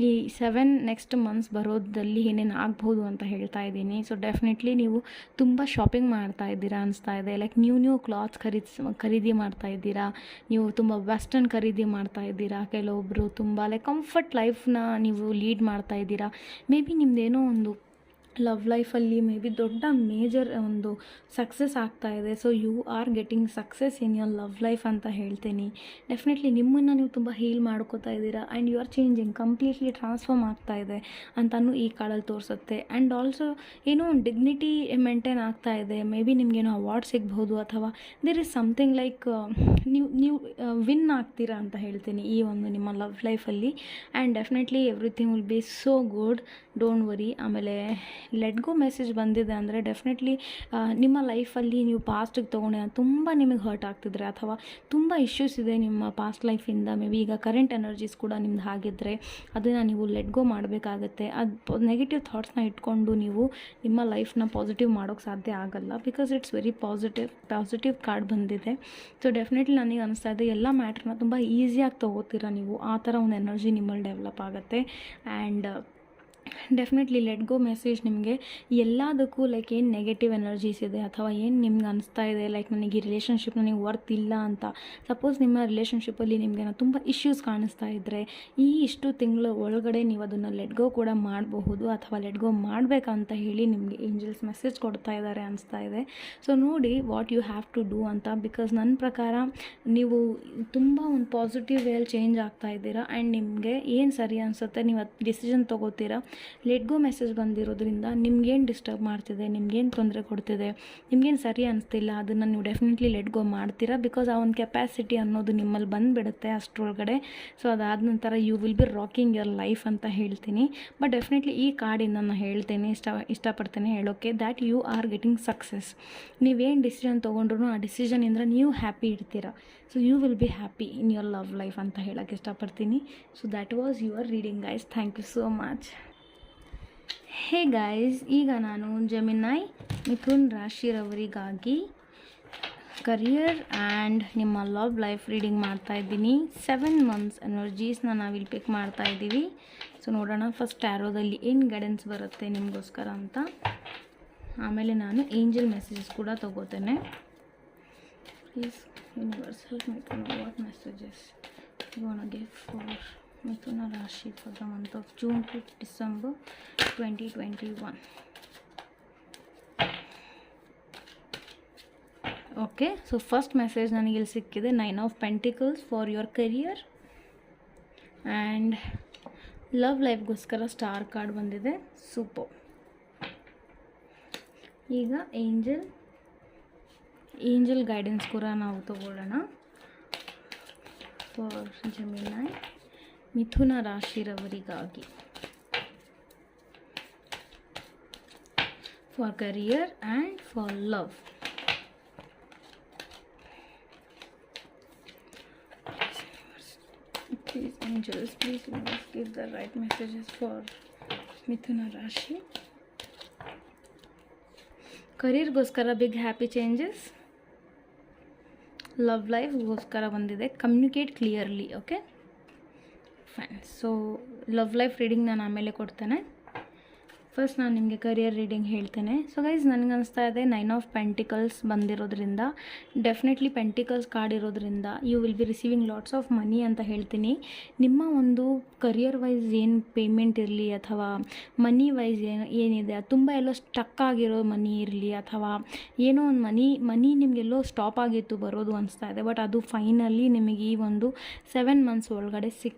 Speaker 1: ಈ 7 ನೆಕ್ಸ್ಟ್ ಮಂತ್ಸ್ ಬರೋದಲ್ಲಿ ಏನೇನು ಆಗ್ಬೋದು ಅಂತ ಹೇಳ್ತಾ ಇದ್ದೀನಿ. ಸೊ ಡೆಫಿನೆಟ್ಲಿ ನೀವು ತುಂಬ ಶಾಪಿಂಗ್ ಮಾಡ್ತಾ ಇದ್ದೀರಾ ಅನಿಸ್ತಾ ಇದೆ. ಲೈಕ್ ನ್ಯೂ ಕ್ಲಾತ್ಸ್ ಖರೀದಿ ಮಾಡ್ತಾ ಇದ್ದೀರಾ, ನೀವು ತುಂಬ ವೆಸ್ಟರ್ನ್ ಖರೀದಿ ಮಾಡ್ತಾ ಇದ್ದೀರಾ, ಕೆಲವೊಬ್ಬರು ತುಂಬ ಲೈಕ್ ಕಂಫರ್ಟ್ ಲೈಫ್ನ ನೀವು ಲೀಡ್ ಮಾಡ್ತಾ ಇದ್ದೀರಾ. ಮೇ ಬಿ ನಿಮ್ಮದೇನೋ ಒಂದು ಲವ್ ಲೈಫಲ್ಲಿ ಮೇ ಬಿ ದೊಡ್ಡ ಮೇಜರ್ ಒಂದು ಸಕ್ಸಸ್ ಆಗ್ತಾ ಇದೆ. So you are getting success in your love life ಅಂತ ಹೇಳ್ತೀನಿ. ಡೆಫಿನೆಟ್ಲಿ ನಿಮ್ಮನ್ನು ನೀವು ತುಂಬ ಹೀಲ್ ಮಾಡ್ಕೋತಾ ಇದ್ದೀರಾ and you are changing, completely transform ಆಗ್ತಾ ಇದೆ ಅಂತಲೂ ಈ ಕಾರ್ಡಲ್ಲಿ ತೋರಿಸುತ್ತೆ. ಆ್ಯಂಡ್ ಆಲ್ಸೋ ಏನೋ ಒಂದು ಡಿಗ್ನಿಟಿ ಮೇಂಟೈನ್ ಆಗ್ತಾ ಇದೆ. ಮೇ ಬಿ ನಿಮಗೇನೋ ಅವಾರ್ಡ್ ಸಿಗ್ಬೋದು, ಅಥವಾ ದೇರ್ ಇಸ್ ಸಮಥಿಂಗ್ ಲೈಕ್ ನೀವು ವಿನ್ ಆಗ್ತೀರಾ ಅಂತ ಹೇಳ್ತೀನಿ ಈ ಒಂದು ನಿಮ್ಮ ಲವ್ ಲೈಫಲ್ಲಿ. And definitely everything will be so good, don't worry. ಆಮೇಲೆ ಲೆಟ್ ಗೋ ಮೆಸೇಜ್ ಬಂದಿದೆ ಅಂದರೆ ಡೆಫಿನೆಟ್ಲಿ ನಿಮ್ಮ ಲೈಫಲ್ಲಿ ನೀವು ಪಾಸ್ಟಿಗೆ ತೊಗೊಂಡೆ ತುಂಬ ನಿಮಗೆ ಹರ್ಟ್ ಆಗ್ತಿದ್ರೆ, ಅಥವಾ ತುಂಬ ಇಶ್ಯೂಸ್ ಇದೆ ನಿಮ್ಮ ಪಾಸ್ಟ್ ಲೈಫಿಂದ, ಮೇ ಬಿ ಈಗ ಕರೆಂಟ್ ಎನರ್ಜೀಸ್ ಕೂಡ ನಿಮ್ದು ಆಗಿದ್ದರೆ ಅದನ್ನು ನೀವು ಲೆಟ್ ಗೋ ಮಾಡಬೇಕಾಗತ್ತೆ. ಅದು ನೆಗೆಟಿವ್ ಥಾಟ್ಸ್ನ ಇಟ್ಕೊಂಡು ನೀವು ನಿಮ್ಮ ಲೈಫ್ನ ಪಾಸಿಟಿವ್ ಮಾಡೋಕ್ಕೆ ಸಾಧ್ಯ ಆಗಲ್ಲ. Because it's very positive card ಬಂದಿದೆ. ಸೊ ಡೆಫಿನೆಟ್ಲಿ ನನಗೆ ಅನಿಸ್ತಾ ಇದೆ ಎಲ್ಲ ಮ್ಯಾಟ್ರನ್ನ ತುಂಬ ಈಸಿಯಾಗಿ ತೊಗೋತೀರಾ ನೀವು, ಆ ಥರ ಒಂದು ಎನರ್ಜಿ ನಿಮ್ಮಲ್ಲಿ ಡೆವಲಪ್ ಆಗುತ್ತೆ. And definitely let go message ನಿಮಗೆ ಎಲ್ಲದಕ್ಕೂ ಲೈಕ್ ಏನು ನೆಗೆಟಿವ್ ಎನರ್ಜೀಸ್ ಇದೆ, ಅಥವಾ ಏನು ನಿಮ್ಗೆ ಅನಿಸ್ತಾ ಇದೆ ಲೈಕ್ ನನಗೆ ಈ ರಿಲೇಷನ್ಶಿಪ್ ನನಗೆ ವರ್ತ್ ಇಲ್ಲ ಅಂತ. ಸಪೋಸ್ ನಿಮ್ಮ ರಿಲೇಷನ್ಶಿಪ್ಪಲ್ಲಿ ನಿಮಗೆ ತುಂಬ ಇಶ್ಯೂಸ್ ಕಾಣಿಸ್ತಾ ಇದ್ದರೆ ಇಷ್ಟು ತಿಂಗಳ ಒಳಗಡೆ ನೀವು ಅದನ್ನು ಲೆಟ್ ಗೋ ಕೂಡ ಮಾಡಬಹುದು, ಅಥವಾ ಲೆಟ್ ಗೋ ಮಾಡಬೇಕಂತ ಹೇಳಿ ನಿಮಗೆ ಏಂಜಲ್ಸ್ ಮೆಸೇಜ್ ಕೊಡ್ತಾ ಇದ್ದಾರೆ ಅನಿಸ್ತಾ ಇದೆ. ಸೊ ನೋಡಿ what you have to do ಅಂತ. ಬಿಕಾಸ್ ನನ್ನ ಪ್ರಕಾರ ನೀವು ತುಂಬ ಒಂದು ಪಾಸಿಟಿವ್ ವೇಯಲ್ಲಿ ಚೇಂಜ್ ಆಗ್ತಾ ಇದ್ದೀರಾ. ಆ್ಯಂಡ್ ನಿಮಗೆ ಏನು ಸರಿ ಅನಿಸುತ್ತೆ ನೀವು ಅದು ಡಿಸಿಷನ್ ತೊಗೋತೀರಾ. ಲೆಟ್ ಗೋ ಮೆಸೇಜ್ ಬಂದಿರೋದ್ರಿಂದ ನಿಮ್ಗೇನು ಡಿಸ್ಟರ್ಬ್ ಮಾಡ್ತಿದೆ, ನಿಮ್ಗೇನು ತೊಂದರೆ ಕೊಡ್ತಿದೆ, ನಿಮ್ಗೇನು ಸರಿ ಅನಿಸ್ತಿಲ್ಲ, ಅದನ್ನು ನೀವು ಡೆಫಿನೆಟ್ಲಿ ಲೆಟ್ ಗೋ ಮಾಡ್ತೀರಾ. ಬಿಕಾಸ್ ಆ ಒಂದು ಕೆಪಾಸಿಟಿ ಅನ್ನೋದು ನಿಮ್ಮಲ್ಲಿ ಬಂದುಬಿಡುತ್ತೆ ಅಷ್ಟರೊಳಗಡೆ. ಸೊ ಅದಾದ ನಂತರ you will be rocking your life ಅಂತ ಹೇಳ್ತೀನಿ. ಬಟ್ ಡೆಫಿನೆಟ್ಲಿ ಈ ಕಾರ್ಡಿಂದ ನಾನು ಹೇಳ್ತೇನೆ, ಇಷ್ಟಪಡ್ತೇನೆ ಹೇಳೋಕ್ಕೆ that you are getting success. ನೀವೇನು ಡಿಸಿಷನ್ ತೊಗೊಂಡ್ರು ಆ ಡಿಸಿಷನಿಂದ ನೀವು ಹ್ಯಾಪಿ ಇರ್ತೀರಾ. So you will be happy in your love life ಅಂತ ಹೇಳೋಕ್ಕೆ ಇಷ್ಟಪಡ್ತೀನಿ. So that was your reading guys. Thank you so much. Hey guys, ಈಗ ನಾನು ಜೆಮಿನೈ ಮಿಥುನ್ ರಾಶಿರವರಿಗಾಗಿ ಕರಿಯರ್ ಆ್ಯಂಡ್ ನಿಮ್ಮ ಲವ್ ಲೈಫ್ ರೀಡಿಂಗ್ ಮಾಡ್ತಾಯಿದ್ದೀನಿ. 7 ಮಂತ್ಸ್ ಎನರ್ಜೀಸ್ನ ನಾವಿಲ್ಲಿ ಪಿಕ್ ಮಾಡ್ತಾಯಿದ್ದೀವಿ. ಸೊ ನೋಡೋಣ ಫಸ್ಟ್ ಟ್ಯಾರೋದಲ್ಲಿ ಏನು ಗೈಡೆನ್ಸ್ ಬರುತ್ತೆ ನಿಮಗೋಸ್ಕರ ಅಂತ. ಆಮೇಲೆ ನಾನು ಏಂಜಲ್ ಮೆಸೇಜಸ್ ಕೂಡ ತೊಗೋತೇನೆ. Please universe help me to know what messages you want to give for Mithuna Rashi for the month of June to December 2021. Okay, so first message ನನಗೆ ಇಲ್ಲಿ ಸಿಕ್ಕಿದೆ 9 of Pentacles for your career and love lifeಗೋಸ್ಕರ star card ಬಂದಿದೆ. Super. ಈಗ angel guidance ಕೂಡ ನಾವು ತಗೊಳ್ಳೋಣ for Gemini Mithuna ರಾಶಿರವರಿಗಾಗಿ for career and for love. Please angels, please universe, give the right messages for ಮಿಥುನ ರಾಶಿ. ಕರಿಯರ್ಗೋಸ್ಕರ ಬಿಗ್ ಹ್ಯಾಪಿ ಚೇಂಜಸ್, ಲವ್ ಲೈಫ್ಗೋಸ್ಕರ ಬಂದಿದೆ communicate clearly. Okay fine. So love life reading ನಾನು ಆಮೇಲೆ ಕೊಡ್ತೇನೆ. ಫಸ್ಟ್ ನಾನು ನಿಮಗೆ ಕರಿಯರ್ ರೀಡಿಂಗ್ ಹೇಳ್ತೇನೆ. ಸೊ ಗೈಸ್ ನನಗೆ ಅನಿಸ್ತಾ ಇದೆ 9 ಆಫ್ ಪೆಂಟಿಕಲ್ಸ್ ಬಂದಿರೋದ್ರಿಂದ, ಡೆಫಿನೆಟ್ಲಿ ಪೆಂಟಿಕಲ್ಸ್ ಕಾರ್ಡ್ ಇರೋದ್ರಿಂದ you will be receiving lots of money ಅಂತ ಹೇಳ್ತೀನಿ. ನಿಮ್ಮ ಒಂದು ಕರಿಯರ್ ವೈಸ್ ಏನು ಪೇಮೆಂಟ್ ಇರಲಿ, ಅಥವಾ ಮನಿ ವೈಸ್ ಏನಿದೆ ಅದು ತುಂಬ ಎಲ್ಲೋ ಸ್ಟಕ್ ಆಗಿರೋ ಮನಿ ಇರಲಿ, ಅಥವಾ ಏನೋ ಒಂದು ಮನಿ ನಿಮಗೆಲ್ಲೋ ಸ್ಟಾಪ್ ಆಗಿತ್ತು ಬರೋದು ಅನಿಸ್ತಾ ಇದೆ. ಬಟ್ ಅದು ಫೈನಲಿ ನಿಮಗೆ ಈ ಒಂದು 7 ಮಂತ್ಸ್ ಒಳಗಡೆ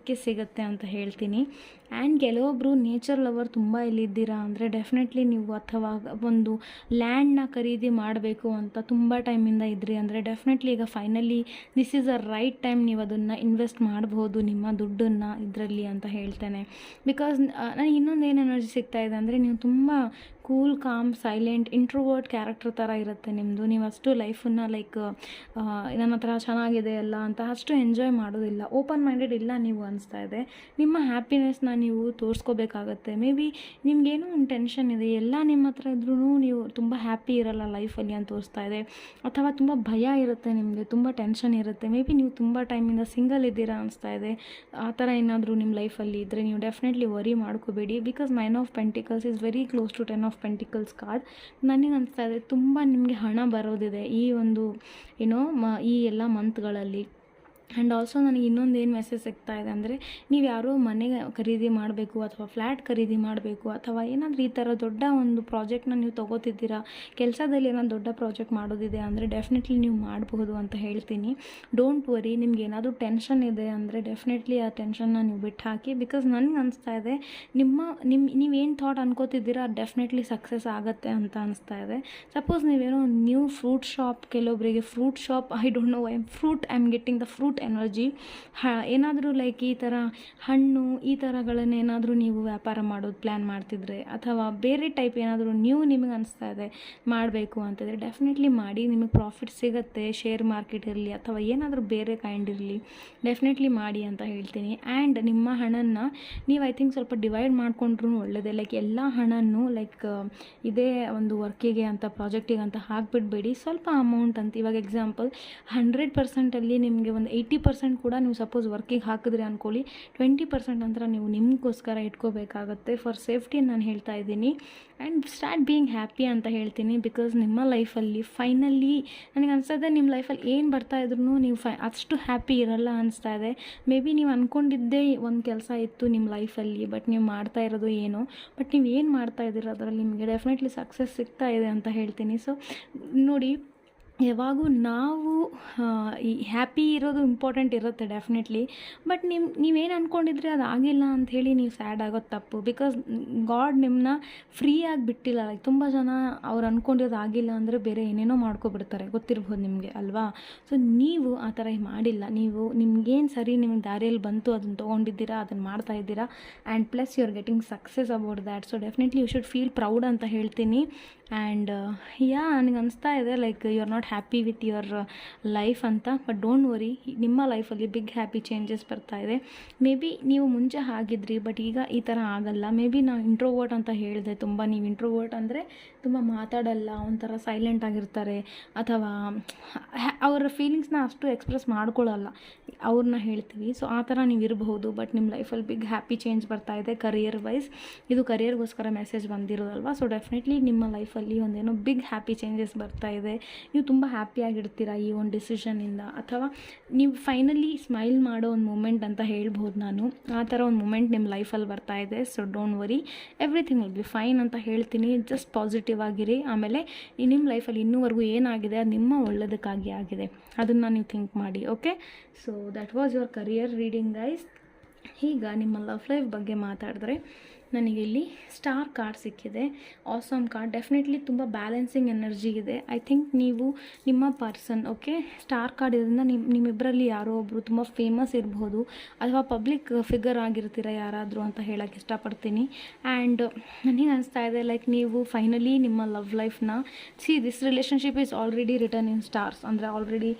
Speaker 1: ಸಿಗುತ್ತೆ ಅಂತ ಹೇಳ್ತೀನಿ. ಆ್ಯಂಡ್ ಕೆಲವೊಬ್ಬರು ನೇಚರ್ ಲವರ್ ತುಂಬ ಇಲ್ಲಿದ್ದೀರಾ ಅಂದರೆ ಡೆಫಿನೆಟ್ಲಿ ನೀವು ಅಥವಾ ಒಂದು ಲ್ಯಾಂಡ್ನ ಖರೀದಿ ಮಾಡಬೇಕು ಅಂತ ತುಂಬ ಟೈಮಿಂದ ಇದ್ರಿ ಅಂದರೆ ಡೆಫಿನೆಟ್ಲಿ ಈಗ finally this is a right time, ನೀವು ಅದನ್ನು ಇನ್ವೆಸ್ಟ್ ಮಾಡ್ಬೋದು ನಿಮ್ಮ ದುಡ್ಡನ್ನು ಇದರಲ್ಲಿ ಅಂತ ಹೇಳ್ತೇನೆ. ಬಿಕಾಸ್ ನನಗೆ ಇನ್ನೊಂದು ಏನು ಎನರ್ಜಿ ಸಿಗ್ತಾ ಇದೆ ಅಂದರೆ ನೀವು ತುಂಬ cool, com, silent, introvert character ಥರ ಇರುತ್ತೆ ನಿಮ್ಮದು. ನೀವು ಅಷ್ಟು ಲೈಫನ್ನು ಲೈಕ್ ನನ್ನ ಹತ್ರ ಚೆನ್ನಾಗಿದೆ ಅಲ್ಲ ಅಂತ ಅಷ್ಟು ಎಂಜಾಯ್ ಮಾಡೋದಿಲ್ಲ, ಓಪನ್ ಮೈಂಡೆಡ್ ಇಲ್ಲ ನೀವು ಅನಿಸ್ತಾ ಇದೆ. ನಿಮ್ಮ ಹ್ಯಾಪಿನೆಸ್ನ ನೀವು ತೋರಿಸ್ಕೋಬೇಕಾಗತ್ತೆ. ಮೇ ಬಿ ನಿಮಗೇನೋ ಒಂದು ಟೆನ್ಷನ್ ಇದೆ, ಎಲ್ಲ ನಿಮ್ಮ ಹತ್ರ ಇದ್ರೂ ನೀವು ತುಂಬ ಹ್ಯಾಪಿ ಇರಲ್ಲ ಲೈಫಲ್ಲಿ ಅಂತ ತೋರಿಸ್ತಾ ಇದೆ. ಅಥವಾ ತುಂಬ ಭಯ ಇರುತ್ತೆ ನಿಮಗೆ, ತುಂಬ ಟೆನ್ಷನ್ ಇರುತ್ತೆ. ಮೇ ಬಿ ನೀವು ತುಂಬ ಟೈಮಿಂದ ಸಿಂಗಲ್ ಇದ್ದೀರಾ ಅನಿಸ್ತಾ ಇದೆ. ಆ ಥರ ಏನಾದರೂ ನಿಮ್ಮ ಲೈಫಲ್ಲಿ ಇದ್ದರೆ ನೀವು ಡೆಫಿನೆಟ್ಲಿ ವರಿ ಮಾಡ್ಕೋಬೇಡಿ. Because 9 of pentacles is very close to 10 of pentacles card. ನನಗೆ ಅನಿಸ್ತಾ ಇದೆ ತುಂಬ ನಿಮಗೆ ಹಣ ಬರೋದಿದೆ ಈ ಒಂದು ಈ ಎಲ್ಲ ಮಂತ್ಗಳಲ್ಲಿ. ಆ್ಯಂಡ್ ಆಲ್ಸೋ ನನಗೆ ಇನ್ನೊಂದು ಏನು ಮೆಸೇಜ್ ಸಿಗ್ತಾ ಇದೆ ಅಂದರೆ ನೀವು ಯಾರೋ ಮನೆ ಖರೀದಿ ಮಾಡಬೇಕು ಅಥವಾ ಫ್ಲ್ಯಾಟ್ ಖರೀದಿ ಮಾಡಬೇಕು ಅಥವಾ ಏನಾದರೂ ಈ ಥರ ದೊಡ್ಡ ಒಂದು ಪ್ರಾಜೆಕ್ಟ್ನ ನೀವು ತೊಗೋತಿದ್ದೀರಾ, ಕೆಲಸದಲ್ಲಿ ಏನಾದ್ರು ದೊಡ್ಡ ಪ್ರಾಜೆಕ್ಟ್ ಮಾಡೋದಿದೆ ಅಂದರೆ ಡೆಫಿನೆಟ್ಲಿ ನೀವು ಮಾಡಬಹುದು ಅಂತ ಹೇಳ್ತೀನಿ. Don't worry. ನಿಮ್ಗೆ ಏನಾದರೂ ಟೆನ್ಷನ್ ಇದೆ ಅಂದರೆ ಡೆಫಿನೆಟ್ಲಿ ಆ ಟೆನ್ಷನ್ನ ನೀವು ಬಿಟ್ಟು ಹಾಕಿ. ಬಿಕಾಸ್ ನನಗೆ ಅನಿಸ್ತಾ ಇದೆ ನೀವೇನು ಥಾಟ್ ಅನ್ಕೋತಿದ್ದೀರಾ ಅದು ಡೆಫಿನೆಟ್ಲಿ ಸಕ್ಸಸ್ ಆಗುತ್ತೆ ಅಂತ ಅನಿಸ್ತಾ ಇದೆ. ಸಪೋಸ್ ನೀವೇನೋ ನ್ಯೂ ಫ್ರೂಟ್ ಶಾಪ್, ಕೆಲವೊಬ್ಬರಿಗೆ fruit shop, I don't no I am getting the fruit energy. ಏನಾದರೂ ಲೈಕ್ ಈ ಥರ ಹಣ್ಣು ಈ ಥರಗಳನ್ನೇನಾದರೂ ನೀವು ವ್ಯಾಪಾರ ಮಾಡೋದು ಪ್ಲ್ಯಾನ್ ಮಾಡ್ತಿದ್ರೆ ಅಥವಾ ಬೇರೆ ಟೈಪ್ ಏನಾದರೂ ನಿಮಗೆ ಅನಿಸ್ತಾ ಇದೆ ಮಾಡಬೇಕು ಅಂತಿದ್ರೆ ಡೆಫಿನೆಟ್ಲಿ ಮಾಡಿ. ನಿಮಗೆ ಪ್ರಾಫಿಟ್ ಸಿಗುತ್ತೆ. ಶೇರ್ ಮಾರ್ಕೆಟ್ ಇರಲಿ ಅಥವಾ ಏನಾದರೂ ಬೇರೆ ಕೈಂಡ್ ಇರಲಿ, ಡೆಫಿನೆಟ್ಲಿ ಮಾಡಿ ಅಂತ ಹೇಳ್ತೀನಿ. ಆ್ಯಂಡ್ ನಿಮ್ಮ ಹಣನ ನೀವು ಐ ಥಿಂಕ್ ಸ್ವಲ್ಪ ಡಿವೈಡ್ ಮಾಡ್ಕೊಂಡ್ರೂ ಒಳ್ಳೆಯದೇ. ಲೈಕ್ ಎಲ್ಲ ಹಣನೂ ಲೈಕ್ ಇದೇ ಒಂದು ವರ್ಕಿಗೆ ಅಂತ ಪ್ರಾಜೆಕ್ಟಿಗೆ ಅಂತ ಹಾಕಿಬಿಡ್ಬೇಡಿ. ಸ್ವಲ್ಪ ಅಮೌಂಟ್ ಅಂತ, ಇವಾಗ ಎಕ್ಸಾಂಪಲ್ 100%ಅಲ್ಲಿ ನಿಮಗೆ ಒಂದು 80% ಕೂಡ ನೀವು ಸಪೋಸ್ ವರ್ಕಿಗೆ ಹಾಕಿದ್ರೆ ಅಂದ್ಕೊಳ್ಳಿ, 20% ಅಂತ ನೀವು ನಿಮಗೋಸ್ಕರ ಇಟ್ಕೋಬೇಕಾಗತ್ತೆ. ಫಾರ್ ಸೇಫ್ಟಿ ನಾನು ಹೇಳ್ತಾ ಇದ್ದೀನಿ. ಆ್ಯಂಡ್ ಸ್ಟಾರ್ಟ್ ಬೀಯಿಂಗ್ ಹ್ಯಾಪಿ ಅಂತ ಹೇಳ್ತೀನಿ. ಬಿಕಾಸ್ ನಿಮ್ಮ ಲೈಫಲ್ಲಿ ಫೈನಲಿ ನನಗೆ ಅನಿಸ್ತದೆ ನಿಮ್ಮ ಲೈಫಲ್ಲಿ ಏನು ಬರ್ತಾ ಇದ್ರೂ ನೀವು ಅಷ್ಟು ಹ್ಯಾಪಿ ಇರಲ್ಲ ಅನಿಸ್ತಾ ಇದೆ. ಮೇ ಬಿ ನೀವು ಅಂದ್ಕೊಂಡಿದ್ದೇ ಒಂದು ಕೆಲಸ ಇತ್ತು ನಿಮ್ಮ ಲೈಫಲ್ಲಿ, ಬಟ್ ನೀವು ಮಾಡ್ತಾ ಇರೋದು ಏನೋ, ಬಟ್ ನೀವು ಏನು ಮಾಡ್ತಾ ಇದ್ದೀರೋ ಅದರಲ್ಲಿ ನಿಮಗೆ ಡೆಫಿನೆಟ್ಲಿ ಸಕ್ಸಸ್ ಸಿಗ್ತಾ ಇದೆ ಅಂತ ಹೇಳ್ತೀನಿ. ಸೊ ನೋಡಿ, ಯಾವಾಗೂ ನಾವು ಈ ಹ್ಯಾಪಿ ಇರೋದು ಇಂಪಾರ್ಟೆಂಟ್ ಇರುತ್ತೆ ಡೆಫಿನೆಟ್ಲಿ. ಬಟ್ ನೀವೇನು ಅಂದ್ಕೊಂಡಿದ್ರೆ ಅದು ಆಗಿಲ್ಲ ಅಂಥೇಳಿ ನೀವು ಸ್ಯಾಡ್ ಆಗೋದು ತಪ್ಪು. ಬಿಕಾಸ್ ಗಾಡ್ ನಿಮ್ಮನ್ನ ಫ್ರೀಯಾಗಿ ಬಿಟ್ಟಿಲ್ಲ. ಲೈಕ್ ತುಂಬ ಜನ ಅವ್ರು ಅಂದ್ಕೊಂಡಿರೋದು ಆಗಿಲ್ಲ ಅಂದರೆ ಬೇರೆ ಏನೇನೋ ಮಾಡ್ಕೊಬಿಡ್ತಾರೆ, ಗೊತ್ತಿರ್ಬೋದು ನಿಮಗೆ ಅಲ್ವಾ. ಸೊ ನೀವು ಆ ಥರ ಮಾಡಿಲ್ಲ. ನೀವು ನಿಮ್ಗೇನು ಸರಿ ನಿಮಗೆ ದಾರಿಯಲ್ಲಿ ಬಂತು ಅದನ್ನು ತೊಗೊಂಡಿದ್ದೀರಾ, ಅದನ್ನು ಮಾಡ್ತಾ ಇದ್ದೀರಾ. And plus you are getting success about that. So definitely you should feel proud ಅಂತ ಹೇಳ್ತೀನಿ. ಆ್ಯಂಡ್ ನನಗೆ ಅನಿಸ್ತಾ ಇದೆ like you are not happy with your life ಅಂತ. ಬಟ್ ಡೋಂಟ್ ವರಿ, ನಿಮ್ಮ ಲೈಫಲ್ಲಿ ಬಿಗ್ ಹ್ಯಾಪಿ ಚೇಂಜಸ್ ಬರ್ತಾ ಇದೆ. ಮೇ ಬಿ ನೀವು ಮುಂಚೆ ಆಗಿದ್ರಿ, ಬಟ್ ಈಗ ಈ ಥರ ಆಗಲ್ಲ. ಮೇ ಬಿ ನಾವು ಇಂಟ್ರೋವರ್ಟ್ ಅಂತ ಹೇಳಿದೆ ತುಂಬ. ನೀವು ಇಂಟ್ರೋವರ್ಟ್ ಅಂದರೆ ತುಂಬ ಮಾತಾಡಲ್ಲ, ಒಂಥರ ಸೈಲೆಂಟ್ ಆಗಿರ್ತಾರೆ ಅಥವಾ ಅವರ ಫೀಲಿಂಗ್ಸ್ನ ಅಷ್ಟು ಎಕ್ಸ್ಪ್ರೆಸ್ ಮಾಡ್ಕೊಳ್ಳಲ್ಲ, ಅವ್ರನ್ನ ಹೇಳ್ತೀವಿ. ಸೊ ಆ ಥರ ನೀವು ಇರಬಹುದು. ಬಟ್ ನಿಮ್ಮ ಲೈಫಲ್ಲಿ ಬಿಗ್ ಹ್ಯಾಪಿ ಚೇಂಜ್ ಬರ್ತಾ ಇದೆ ಕರಿಯರ್ ವೈಸ್. ಇದು ಕರಿಯರ್ಗೋಸ್ಕರ ಮೆಸೇಜ್ ಬಂದಿರೋದಲ್ವಾ. ಸೊ ಡೆಫಿನೆಟ್ಲಿ ನಿಮ್ಮ ಲೈಫಲ್ಲಿ ಒಂದೇನೋ ಬಿಗ್ ಹ್ಯಾಪಿ ಚೇಂಜಸ್ ಬರ್ತಾ ಇದೆ. ನೀವು ತುಂಬ ಹ್ಯಾಪಿಯಾಗಿರ್ತೀರ ಈ ಒಂದು ಡಿಸಿಷನಿಂದ, ಅಥವಾ ನೀವು ಫೈನಲಿ ಸ್ಮೈಲ್ ಮಾಡೋ ಒಂದು ಮೂಮೆಂಟ್ ಅಂತ ಹೇಳ್ಬೋದು ನಾನು. ಆ ಥರ ಒಂದು ಮೂಮೆಂಟ್ ನಿಮ್ಮ ಲೈಫಲ್ಲಿ ಬರ್ತಾ ಇದೆ. So don't worry, everything will be fine ಅಂತ ಹೇಳ್ತೀನಿ. ಜಸ್ಟ್ ಪಾಸಿಟಿವ್ ಆಗಿರಿ. ಆಮೇಲೆ ನಿಮ್ಮ ಲೈಫಲ್ಲಿ ಇನ್ನೂವರೆಗೂ ಏನಾಗಿದೆ ಅದು ನಿಮ್ಮ ಒಳ್ಳೆಯದಕ್ಕಾಗಿ ಆಗಿದೆ, ಅದನ್ನು ನೀವು ಥಿಂಕ್ ಮಾಡಿ. Okay, so that was your career reading guys. ಈಗ ನಿಮ್ಮ ಲವ್ ಲೈಫ್ ಬಗ್ಗೆ ಮಾತಾಡಿದ್ರೆ ನನಗೆ ಇಲ್ಲಿ ಸ್ಟಾರ್ ಕಾರ್ಡ್ ಸಿಕ್ಕಿದೆ. Awesome card. ಡೆಫಿನೆಟ್ಲಿ ತುಂಬ ಬ್ಯಾಲೆನ್ಸಿಂಗ್ ಎನರ್ಜಿ ಇದೆ. ಐ ಥಿಂಕ್ ನೀವು ನಿಮ್ಮ ಪರ್ಸನ್, ಓಕೆ, ಸ್ಟಾರ್ ಕಾರ್ಡ್ ಇದರಿಂದ ನಿಮ್ಮಿಬ್ಬರಲ್ಲಿ ಯಾರೋ ಒಬ್ಬರು ತುಂಬ ಫೇಮಸ್ ಇರ್ಬೋದು ಅಥವಾ ಪಬ್ಲಿಕ್ ಫಿಗರ್ ಆಗಿರ್ತೀರ ಯಾರಾದರೂ ಅಂತ ಹೇಳೋಕ್ಕೆ ಇಷ್ಟಪಡ್ತೀನಿ. ಆ್ಯಂಡ್ ನನಗೆ ಅನಿಸ್ತಾ ಇದೆ ಲೈಕ್ ನೀವು ಫೈನಲಿ ನಿಮ್ಮ ಲವ್ ಲೈಫ್ನ this relationship is already return in stars. ಅಂದರೆ ಆಲ್ರೆಡಿ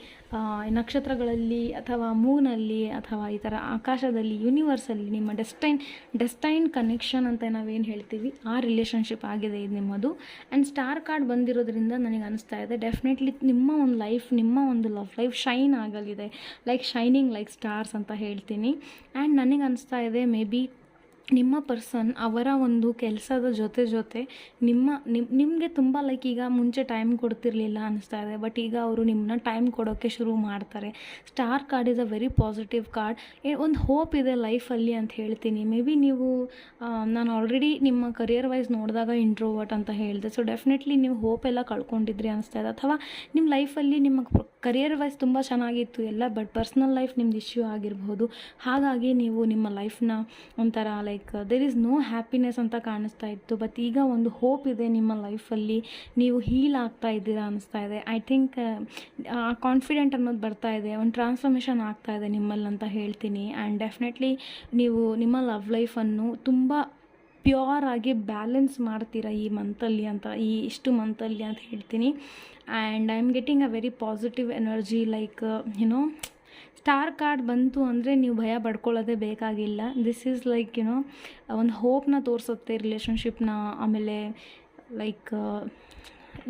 Speaker 1: ನಕ್ಷತ್ರಗಳಲ್ಲಿ ಅಥವಾ ಮೂನಲ್ಲಿ ಅಥವಾ ಈ ಥರ ಆಕಾಶದಲ್ಲಿ ಯೂನಿವರ್ಸಲ್ಲಿ ನಿಮ್ಮ ಡೆಸ್ಟೈನ್ ಕನೆಕ್ಷನ್ ಅಂತ ನಾವೇನು ಹೇಳ್ತೀವಿ ಆ ರಿಲೇಷನ್ಶಿಪ್ ಆಗಿದೆ ಇದು ನಿಮ್ಮದು. ಆ್ಯಂಡ್ ಸ್ಟಾರ್ ಕಾರ್ಡ್ ಬಂದಿರೋದ್ರಿಂದ ನನಗೆ ಅನಿಸ್ತಾ ಇದೆ ಡೆಫಿನೆಟ್ಲಿ ನಿಮ್ಮ ಒಂದು ಲೈಫ್, ನಿಮ್ಮ ಒಂದು ಲವ್ ಲೈಫ್ ಶೈನ್ ಆಗಲಿದೆ. ಲೈಕ್ ಶೈನಿಂಗ್ ಲೈಕ್ ಸ್ಟಾರ್ಸ್ ಅಂತ ಹೇಳ್ತೀನಿ. ಆ್ಯಂಡ್ ನನಗೆ ಅನಿಸ್ತಾ ಇದೆ ಮೇ ಬಿ ನಿಮ್ಮ ಪರ್ಸನ್ ಅವರ ಒಂದು ಕೆಲಸದ ಜೊತೆ ನಿಮಗೆ ತುಂಬ ಲೈಕ್ ಈಗ ಮುಂಚೆ ಟೈಮ್ ಕೊಡ್ತಿರ್ಲಿಲ್ಲ ಅನಿಸ್ತಾ ಇದೆ, ಬಟ್ ಈಗ ಅವರು ನಿಮ್ಮನ್ನ ಟೈಮ್ ಕೊಡೋಕ್ಕೆ ಶುರು ಮಾಡ್ತಾರೆ. Star card is a very positive card. ಒಂದು ಹೋಪ್ ಇದೆ ಲೈಫಲ್ಲಿ ಅಂತ ಹೇಳ್ತೀನಿ. ಮೇ ಬಿ ನೀವು ನಾನು ಆಲ್ರೆಡಿ ನಿಮ್ಮ ಕರಿಯರ್ ವೈಸ್ ನೋಡಿದಾಗ ಇಂಟ್ರೋವರ್ಟ್ ಅಂತ ಹೇಳಿದೆ. ಸೊ ಡೆಫಿನೆಟ್ಲಿ ನೀವು ಹೋಪ್ ಎಲ್ಲ ಕಳ್ಕೊಂಡಿದ್ರಿ ಅನಿಸ್ತಾ ಇದೆ, ಅಥವಾ ನಿಮ್ಮ ಲೈಫಲ್ಲಿ ನಿಮ್ಮ ಕರಿಯರ್ ವೈಸ್ ತುಂಬ ಚೆನ್ನಾಗಿತ್ತು ಎಲ್ಲ, ಬಟ್ ಪರ್ಸ್ನಲ್ ಲೈಫ್ ನಿಮ್ದು ಇಶ್ಯೂ ಆಗಿರ್ಬೋದು. ಹಾಗಾಗಿ ನೀವು ನಿಮ್ಮ ಲೈಫ್ನ ಒಂಥರ like there is no happiness ಅಂತ ಕಾಣಿಸ್ತಾ ಇತ್ತು. ಬಟ್ ಈಗ ಒಂದು ಹೋಪ್ ಇದೆ ನಿಮ್ಮ ಲೈಫಲ್ಲಿ, ನೀವು ಹೀಲ್ ಆಗ್ತಾ ಇದ್ದೀರಾ ಅನ್ನಿಸ್ತಾ ಇದೆ. ಐ ಥಿಂಕ್ ಕಾನ್ಫಿಡೆಂಟ್ ಅನ್ನೋದು ಬರ್ತಾ ಇದೆ, ಒಂದು ಟ್ರಾನ್ಸ್ಫಾರ್ಮೇಷನ್ ಆಗ್ತಾ ಇದೆ ನಿಮ್ಮಲ್ಲಿ ಅಂತ ಹೇಳ್ತೀನಿ. ಆ್ಯಂಡ್ ಡೆಫಿನೆಟ್ಲಿ ನೀವು ನಿಮ್ಮ ಲವ್ ಲೈಫನ್ನು ತುಂಬ ಪ್ಯೂರ್ ಆಗಿ ಬ್ಯಾಲೆನ್ಸ್ ಮಾಡ್ತೀರಾ ಈ ಮಂತಲ್ಲಿ ಅಂತ, ಇಷ್ಟು ಮಂತಲ್ಲಿ ಅಂತ ಹೇಳ್ತೀನಿ. And I am getting a very positive energy. Like you know star card ಬಂತು ಅಂದರೆ ನೀವು ಭಯ ಪಡ್ಕೊಳ್ಳೋದೇ ಬೇಕಾಗಿಲ್ಲ. ದಿಸ್ ಈಸ್ ಲೈಕ್ ಒಂದು ಹೋಪ್ನ ತೋರಿಸುತ್ತೆ ರಿಲೇಷನ್ಶಿಪ್ನ. ಆಮೇಲೆ like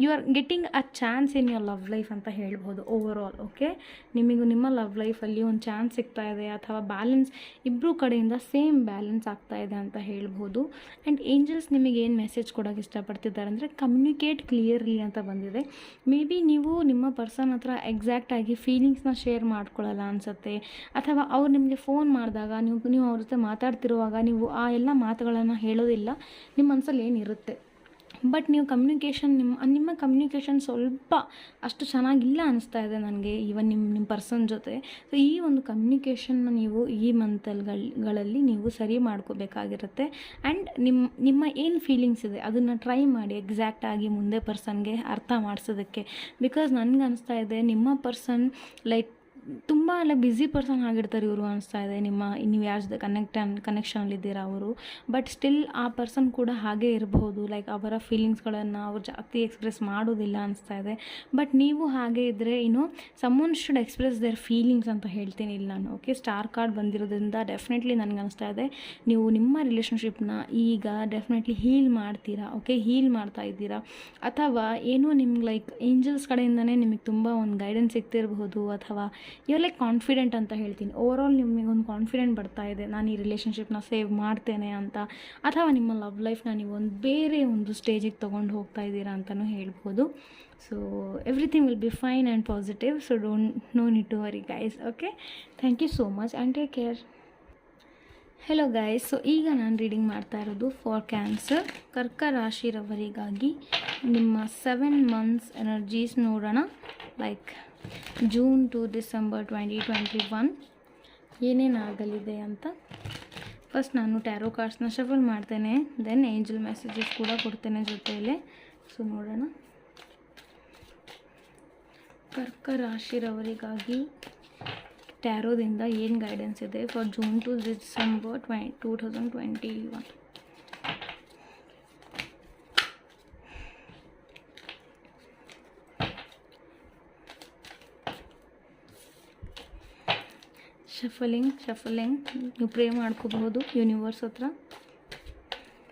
Speaker 1: you are getting a chance in your love life ಅಂತ ಹೇಳ್ಬೋದು ಓವರ್ ಆಲ್. ಓಕೆ, ನಿಮಗೂ ನಿಮ್ಮ ಲವ್ ಲೈಫಲ್ಲಿ ಒಂದು ಚಾನ್ಸ್ ಸಿಗ್ತಾ ಇದೆ, ಅಥವಾ ಬ್ಯಾಲೆನ್ಸ್ ಇಬ್ಬರು ಕಡೆಯಿಂದ ಸೇಮ್ ಬ್ಯಾಲೆನ್ಸ್ ಆಗ್ತಾ ಇದೆ ಅಂತ ಹೇಳ್ಬೋದು. ಆ್ಯಂಡ್ ಏಂಜಲ್ಸ್ ನಿಮಗೆ ಏನು ಮೆಸೇಜ್ ಕೊಡೋಕ್ಕೆ ಇಷ್ಟಪಡ್ತಿದ್ದಾರೆ ಅಂದರೆ ಕಮ್ಯುನಿಕೇಟ್ ಕ್ಲಿಯರ್ಲಿ ಅಂತ ಬಂದಿದೆ. ಮೇ ಬಿ ನೀವು ನಿಮ್ಮ ಪರ್ಸನ್ ಹತ್ರ ಎಕ್ಸಾಕ್ಟಾಗಿ ಫೀಲಿಂಗ್ಸ್ನ ಶೇರ್ ಮಾಡ್ಕೊಳ್ಳಲ್ಲ ಅನಿಸುತ್ತೆ, ಅಥವಾ ಅವ್ರು ನಿಮಗೆ ಫೋನ್ ಮಾಡಿದಾಗ ನೀವು ಅವ್ರ ಜೊತೆ ಮಾತಾಡ್ತಿರುವಾಗ ನೀವು ಆ ಎಲ್ಲ ಮಾತುಗಳನ್ನು ಹೇಳೋದಿಲ್ಲ, ನಿಮ್ಮ ಮನಸ್ಸಲ್ಲಿ ಏನಿರುತ್ತೆ. ಬಟ್ ನೀವು ಕಮ್ಯುನಿಕೇಷನ್ ನಿಮ್ಮ ಕಮ್ಯುನಿಕೇಷನ್ ಸ್ವಲ್ಪ ಅಷ್ಟು ಚೆನ್ನಾಗಿಲ್ಲ ಅನ್ನಿಸ್ತಾ ಇದೆ ನನಗೆ, ಈವನ್ ನಿಮ್ಮ ಪರ್ಸನ್ ಜೊತೆ. ಸೊ ಈ ಒಂದು ಕಮ್ಯುನಿಕೇಷನ್ನ ನೀವು ಈ ಮಂತಲ್ಗಳಲ್ಲಿ ನೀವು ಸರಿ ಮಾಡ್ಕೋಬೇಕಾಗಿರುತ್ತೆ. ಆ್ಯಂಡ್ ನಿಮ್ಮ ಏನು ಫೀಲಿಂಗ್ಸ್ ಇದೆ ಅದನ್ನು ಟ್ರೈ ಮಾಡಿ ಎಕ್ಸಾಕ್ಟಾಗಿ ಮುಂದೆ ಪರ್ಸನ್ಗೆ ಅರ್ಥ ಮಾಡಿಸೋದಕ್ಕೆ. ಬಿಕಾಸ್ ನನಗೆ ಅನಿಸ್ತಾ ಇದೆ ನಿಮ್ಮ ಪರ್ಸನ್ ಲೈಕ್ ತುಂಬ ಬ್ಯುಸಿ ಪರ್ಸನ್ ಆಗಿರ್ತಾರೆ ಇವರು ಅನಿಸ್ತಾ ಇದೆ. ನೀವು ಯಾರ ಜೊತೆ ಕನೆಕ್ಷನಲ್ಲಿದ್ದೀರಾ ಅವರು, ಬಟ್ ಸ್ಟಿಲ್ ಆ ಪರ್ಸನ್ ಕೂಡ ಹಾಗೇ ಇರಬಹುದು. ಲೈಕ್ ಅವರ ಫೀಲಿಂಗ್ಸ್ಗಳನ್ನು ಅವ್ರು ಜಾಸ್ತಿ ಎಕ್ಸ್ಪ್ರೆಸ್ ಮಾಡೋದಿಲ್ಲ ಅನಿಸ್ತಾ ಇದೆ. ಬಟ್ ನೀವು ಹಾಗೆ ಇದ್ದರೆ summon should express their feelings ಅಂತ ಹೇಳ್ತೀನಿ ಇಲ್ಲಿ ನಾನು. ಓಕೆ, ಸ್ಟಾರ್ ಕಾರ್ಡ್ ಬಂದಿರೋದ್ರಿಂದ ಡೆಫಿನೆಟ್ಲಿ ನನಗೆ ಅನಿಸ್ತಾ ಇದೆ ನೀವು ನಿಮ್ಮ ರಿಲೇಷನ್ಶಿಪ್ನ ಈಗ ಡೆಫಿನೆಟ್ಲಿ ಹೀಲ್ ಮಾಡ್ತೀರಾ. ಓಕೆ, ಹೀಲ್ ಮಾಡ್ತಾ ಇದ್ದೀರಾ, ಅಥವಾ ಏನೋ ನಿಮ್ಗೆ ಲೈಕ್ ಏಂಜಲ್ಸ್ ಕಡೆಯಿಂದನೇ ನಿಮಗೆ ತುಂಬ ಒಂದು ಗೈಡೆನ್ಸ್ ಸಿಗ್ತಿರಬಹುದು, ಅಥವಾ you're like ಕಾನ್ಫಿಡೆಂಟ್ ಅಂತ ಹೇಳ್ತೀನಿ. ಓವರಾಲ್ ನಿಮಗೊಂದು ಕಾನ್ಫಿಡೆಂಟ್ ಬರ್ತಾ ಇದೆ, ನಾನು ಈ ರಿಲೇಷನ್ಶಿಪ್ನ ಸೇವ್ ಮಾಡ್ತೇನೆ ಅಂತ, ಅಥವಾ ನಿಮ್ಮ ಲವ್ ಲೈಫ್ನ ನೀವು ಬೇರೆ ಒಂದು ಸ್ಟೇಜಿಗೆ ತೊಗೊಂಡು ಹೋಗ್ತಾ ಇದ್ದೀರಾ ಅಂತಲೂ ಹೇಳ್ಬೋದು. So everything will be fine and positive. So no need to worry guys. Okay, thank you so much and take care. Hello guys, so ಈಗ ನಾನು ರೀಡಿಂಗ್ ಮಾಡ್ತಾ ಇರೋದು ಫಾರ್ ಕ್ಯಾನ್ಸರ್, ಕರ್ಕ ರಾಶಿರವರಿಗಾಗಿ ನಿಮ್ಮ 7 months ಎನರ್ಜೀಸ್ ನೋಡೋಣ. ಲೈಕ್ ಜೂನ್ ಟು ಡಿಸೆಂಬರ್ 2021 ಏನೇನಾಗಲಿದೆ ಅಂತ. First ನಾನು taro ಕಾರ್ಡ್ಸ್ನ shuffle ಮಾಡ್ತೇನೆ, then angel messages ಕೂಡ ಕೊಡ್ತೇನೆ ಜೊತೆಯಲ್ಲೇ. ಸೊ ನೋಡೋಣ, ಕರ್ಕ ರಾಶಿರವರಿಗಾಗಿ ಟ್ಯಾರೋದಿಂದ ಏನು ಗೈಡೆನ್ಸ್ ಇದೆ for June to December 2021. Shuffling ನೀವು ಪ್ರೇ ಮಾಡ್ಕೋಬಹುದು ಯೂನಿವರ್ಸ್ ಹತ್ರ,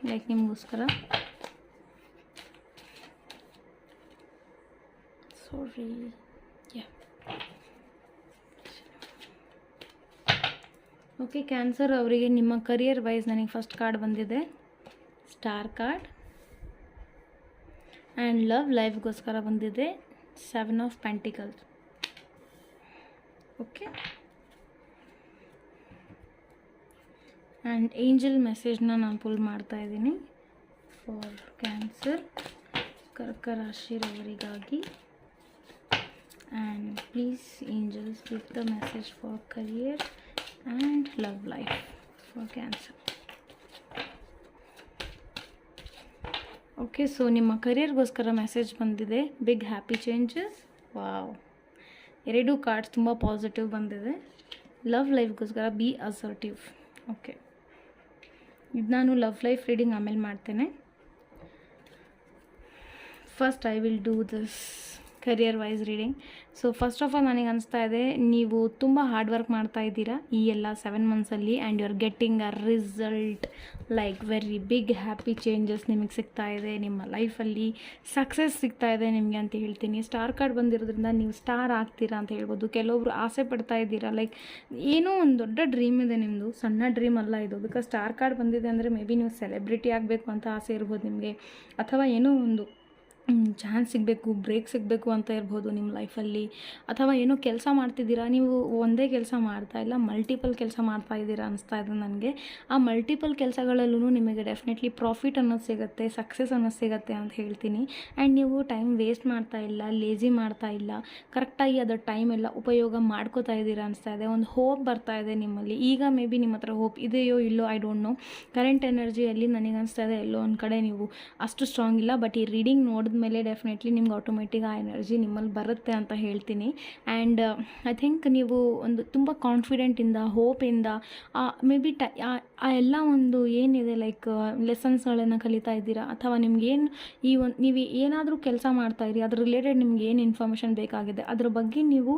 Speaker 1: ಲೈಕ್ ನಿಮಗೋಸ್ಕರ. ಸಾರಿ, ಓಕೆ ಕ್ಯಾನ್ಸರ್ ಅವರಿಗೆ ನಿಮ್ಮ ಕರಿಯರ್ ವೈಸ್ ನನಗೆ ಫಸ್ಟ್ ಕಾರ್ಡ್ ಬಂದಿದೆ ಸ್ಟಾರ್ ಕಾರ್ಡ್, ಆ್ಯಂಡ್ ಲವ್ ಲೈಫ್ಗೋಸ್ಕರ ಬಂದಿದೆ 7 of Pentacles. Okay, and angel ಮೆಸೇಜ್ನ ನಾನು ಪುಲ್ ಮಾಡ್ತಾ ಇದ್ದೀನಿ ಫಾರ್ ಕ್ಯಾನ್ಸರ್, ಕರ್ಕ ರಾಶಿರವರಿಗಾಗಿ. And please angels give the message for career and love life for Cancer. Okay, so ನಿಮ್ಮ ಕರಿಯರ್ಗೋಸ್ಕರ ಮೆಸೇಜ್ ಬಂದಿದೆ, big happy changes. Wow, 2 cards ತುಂಬ ಪಾಸಿಟಿವ್ ಬಂದಿದೆ. ಲವ್ ಲೈಫ್ಗೋಸ್ಕರ ಬಿ ಅಸರ್ಟಿವ್. ಓಕೆ, ಇದು ನಾನು ಲವ್ ಲೈಫ್ ರೀಡಿಂಗ್ ಆಮೇಲೆ ಮಾಡ್ತೇನೆ. First I will do this career wise reading. So first of all ನನಗೆ ಅನಿಸ್ತಾ ಇದೆ ನೀವು ತುಂಬ ಹಾರ್ಡ್ ವರ್ಕ್ ಮಾಡ್ತಾ ಇದ್ದೀರಾ ಈ ಎಲ್ಲ 7 monthsಲ್ಲಿ, and you are getting a result, like very big happy changes ನಿಮಗೆ ಸಿಗ್ತಾ ಇದೆ, ನಿಮ್ಮ ಲೈಫಲ್ಲಿ ಸಕ್ಸಸ್ ಸಿಗ್ತಾ ಇದೆ ನಿಮಗೆ ಅಂತ ಹೇಳ್ತೀನಿ. ಸ್ಟಾರ್ ಕಾರ್ಡ್ ಬಂದಿರೋದ್ರಿಂದ ನೀವು ಸ್ಟಾರ್ ಆಗ್ತೀರಾ ಅಂತ ಹೇಳ್ಬೋದು. ಕೆಲವೊಬ್ರು ಆಸೆ ಪಡ್ತಾ ಇದ್ದೀರಾ, ಲೈಕ್ ಏನೋ ಒಂದು ದೊಡ್ಡ ಡ್ರೀಮ್ ಇದೆ ನಿಮ್ಮದು, ಸಣ್ಣ ಡ್ರೀಮ್ ಅಲ್ಲ ಇದು. ಬಿಕಾಸ್ ಸ್ಟಾರ್ ಕಾರ್ಡ್ ಬಂದಿದೆ ಅಂದರೆ ಮೇ ಬಿ ನೀವು ಸೆಲೆಬ್ರಿಟಿ ಆಗಬೇಕು ಅಂತ ಆಸೆ ಇರ್ಬೋದು ನಿಮಗೆ, ಅಥವಾ ಏನೋ ಒಂದು ಚಾನ್ಸ್ ಸಿಗಬೇಕು, ಬ್ರೇಕ್ ಸಿಗಬೇಕು ಅಂತ ಇರ್ಬೋದು ನಿಮ್ಮ ಲೈಫಲ್ಲಿ. ಅಥವಾ ಏನೋ ಕೆಲಸ ಮಾಡ್ತಿದ್ದೀರಾ, ನೀವು ಒಂದೇ ಕೆಲಸ ಮಾಡ್ತಾ ಇಲ್ಲ, ಮಲ್ಟಿಪಲ್ ಕೆಲಸ ಮಾಡ್ತಾ ಇದ್ದೀರಾ ಅನಿಸ್ತಾ ಇದೆ ನನಗೆ. ಆ ಮಲ್ಟಿಪಲ್ ಕೆಲಸಗಳಲ್ಲೂ ನಿಮಗೆ ಡೆಫಿನೆಟ್ಲಿ ಪ್ರಾಫಿಟ್ ಅನ್ನೋದು ಸಿಗುತ್ತೆ, ಸಕ್ಸಸ್ ಅನ್ನೋದು ಸಿಗುತ್ತೆ ಅಂತ ಹೇಳ್ತೀನಿ. ಆ್ಯಂಡ್ ನೀವು ಟೈಮ್ ವೇಸ್ಟ್ ಮಾಡ್ತಾ ಇಲ್ಲ, ಲೇಜಿ ಮಾಡ್ತಾ ಇಲ್ಲ, ಕರೆಕ್ಟಾಗಿ ಅದರ ಟೈಮ್ ಎಲ್ಲ ಉಪಯೋಗ ಮಾಡ್ಕೋತಾ ಇದ್ದೀರಾ ಅನಿಸ್ತಾ ಇದೆ. ಒಂದು ಹೋಪ್ ಬರ್ತಾ ಇದೆ ನಿಮ್ಮಲ್ಲಿ. ಈಗ ಮೇ ಬಿ ನಿಮ್ಮ ಹತ್ರ ಹೋಪ್ ಇದೆಯೋ ಇಲ್ಲೋ ಐ ಡೋಂಟ್ ನೋ. ಕರೆಂಟ್ ಎನರ್ಜಿಯಲ್ಲಿ ನನಗೆ ಅನಿಸ್ತಾ ಇದೆ ಎಲ್ಲೋ ಒಂದು ಕಡೆ ನೀವು ಅಷ್ಟು ಸ್ಟ್ರಾಂಗ್ ಇಲ್ಲ. ಬಟ್ ಈ ರೀಡಿಂಗ್ ನೋಡಿದ ಮೇಲೆ ಡೆಫಿನೆಟ್ಲಿ ನಿಮ್ಗೆ ಆಟೋಮೆಟಿಕ್ ಆ ಎನರ್ಜಿ ನಿಮ್ಮಲ್ಲಿ ಬರುತ್ತೆ ಅಂತ ಹೇಳ್ತೀನಿ. ಆ್ಯಂಡ್ ಐ ಥಿಂಕ್ ನೀವು ಒಂದು ತುಂಬ ಕಾನ್ಫಿಡೆಂಟಿಂದ, ಹೋಪಿಂದ ಮೇ ಬಿ ಆ ಎಲ್ಲ ಒಂದು ಏನಿದೆ ಲೈಕ್ ಲೆಸನ್ಸ್ಗಳನ್ನು ಕಲಿತಾ ಇದ್ದೀರಾ, ಅಥವಾ ನಿಮ್ಗೇನು ನೀವು ಏನಾದರೂ ಕೆಲಸ ಮಾಡ್ತಾಯಿರಿ ಅದ್ರ ರಿಲೇಟೆಡ್ ನಿಮ್ಗೆ ಏನು ಇನ್ಫಾರ್ಮೇಷನ್ ಬೇಕಾಗಿದೆ ಅದ್ರ ಬಗ್ಗೆ ನೀವು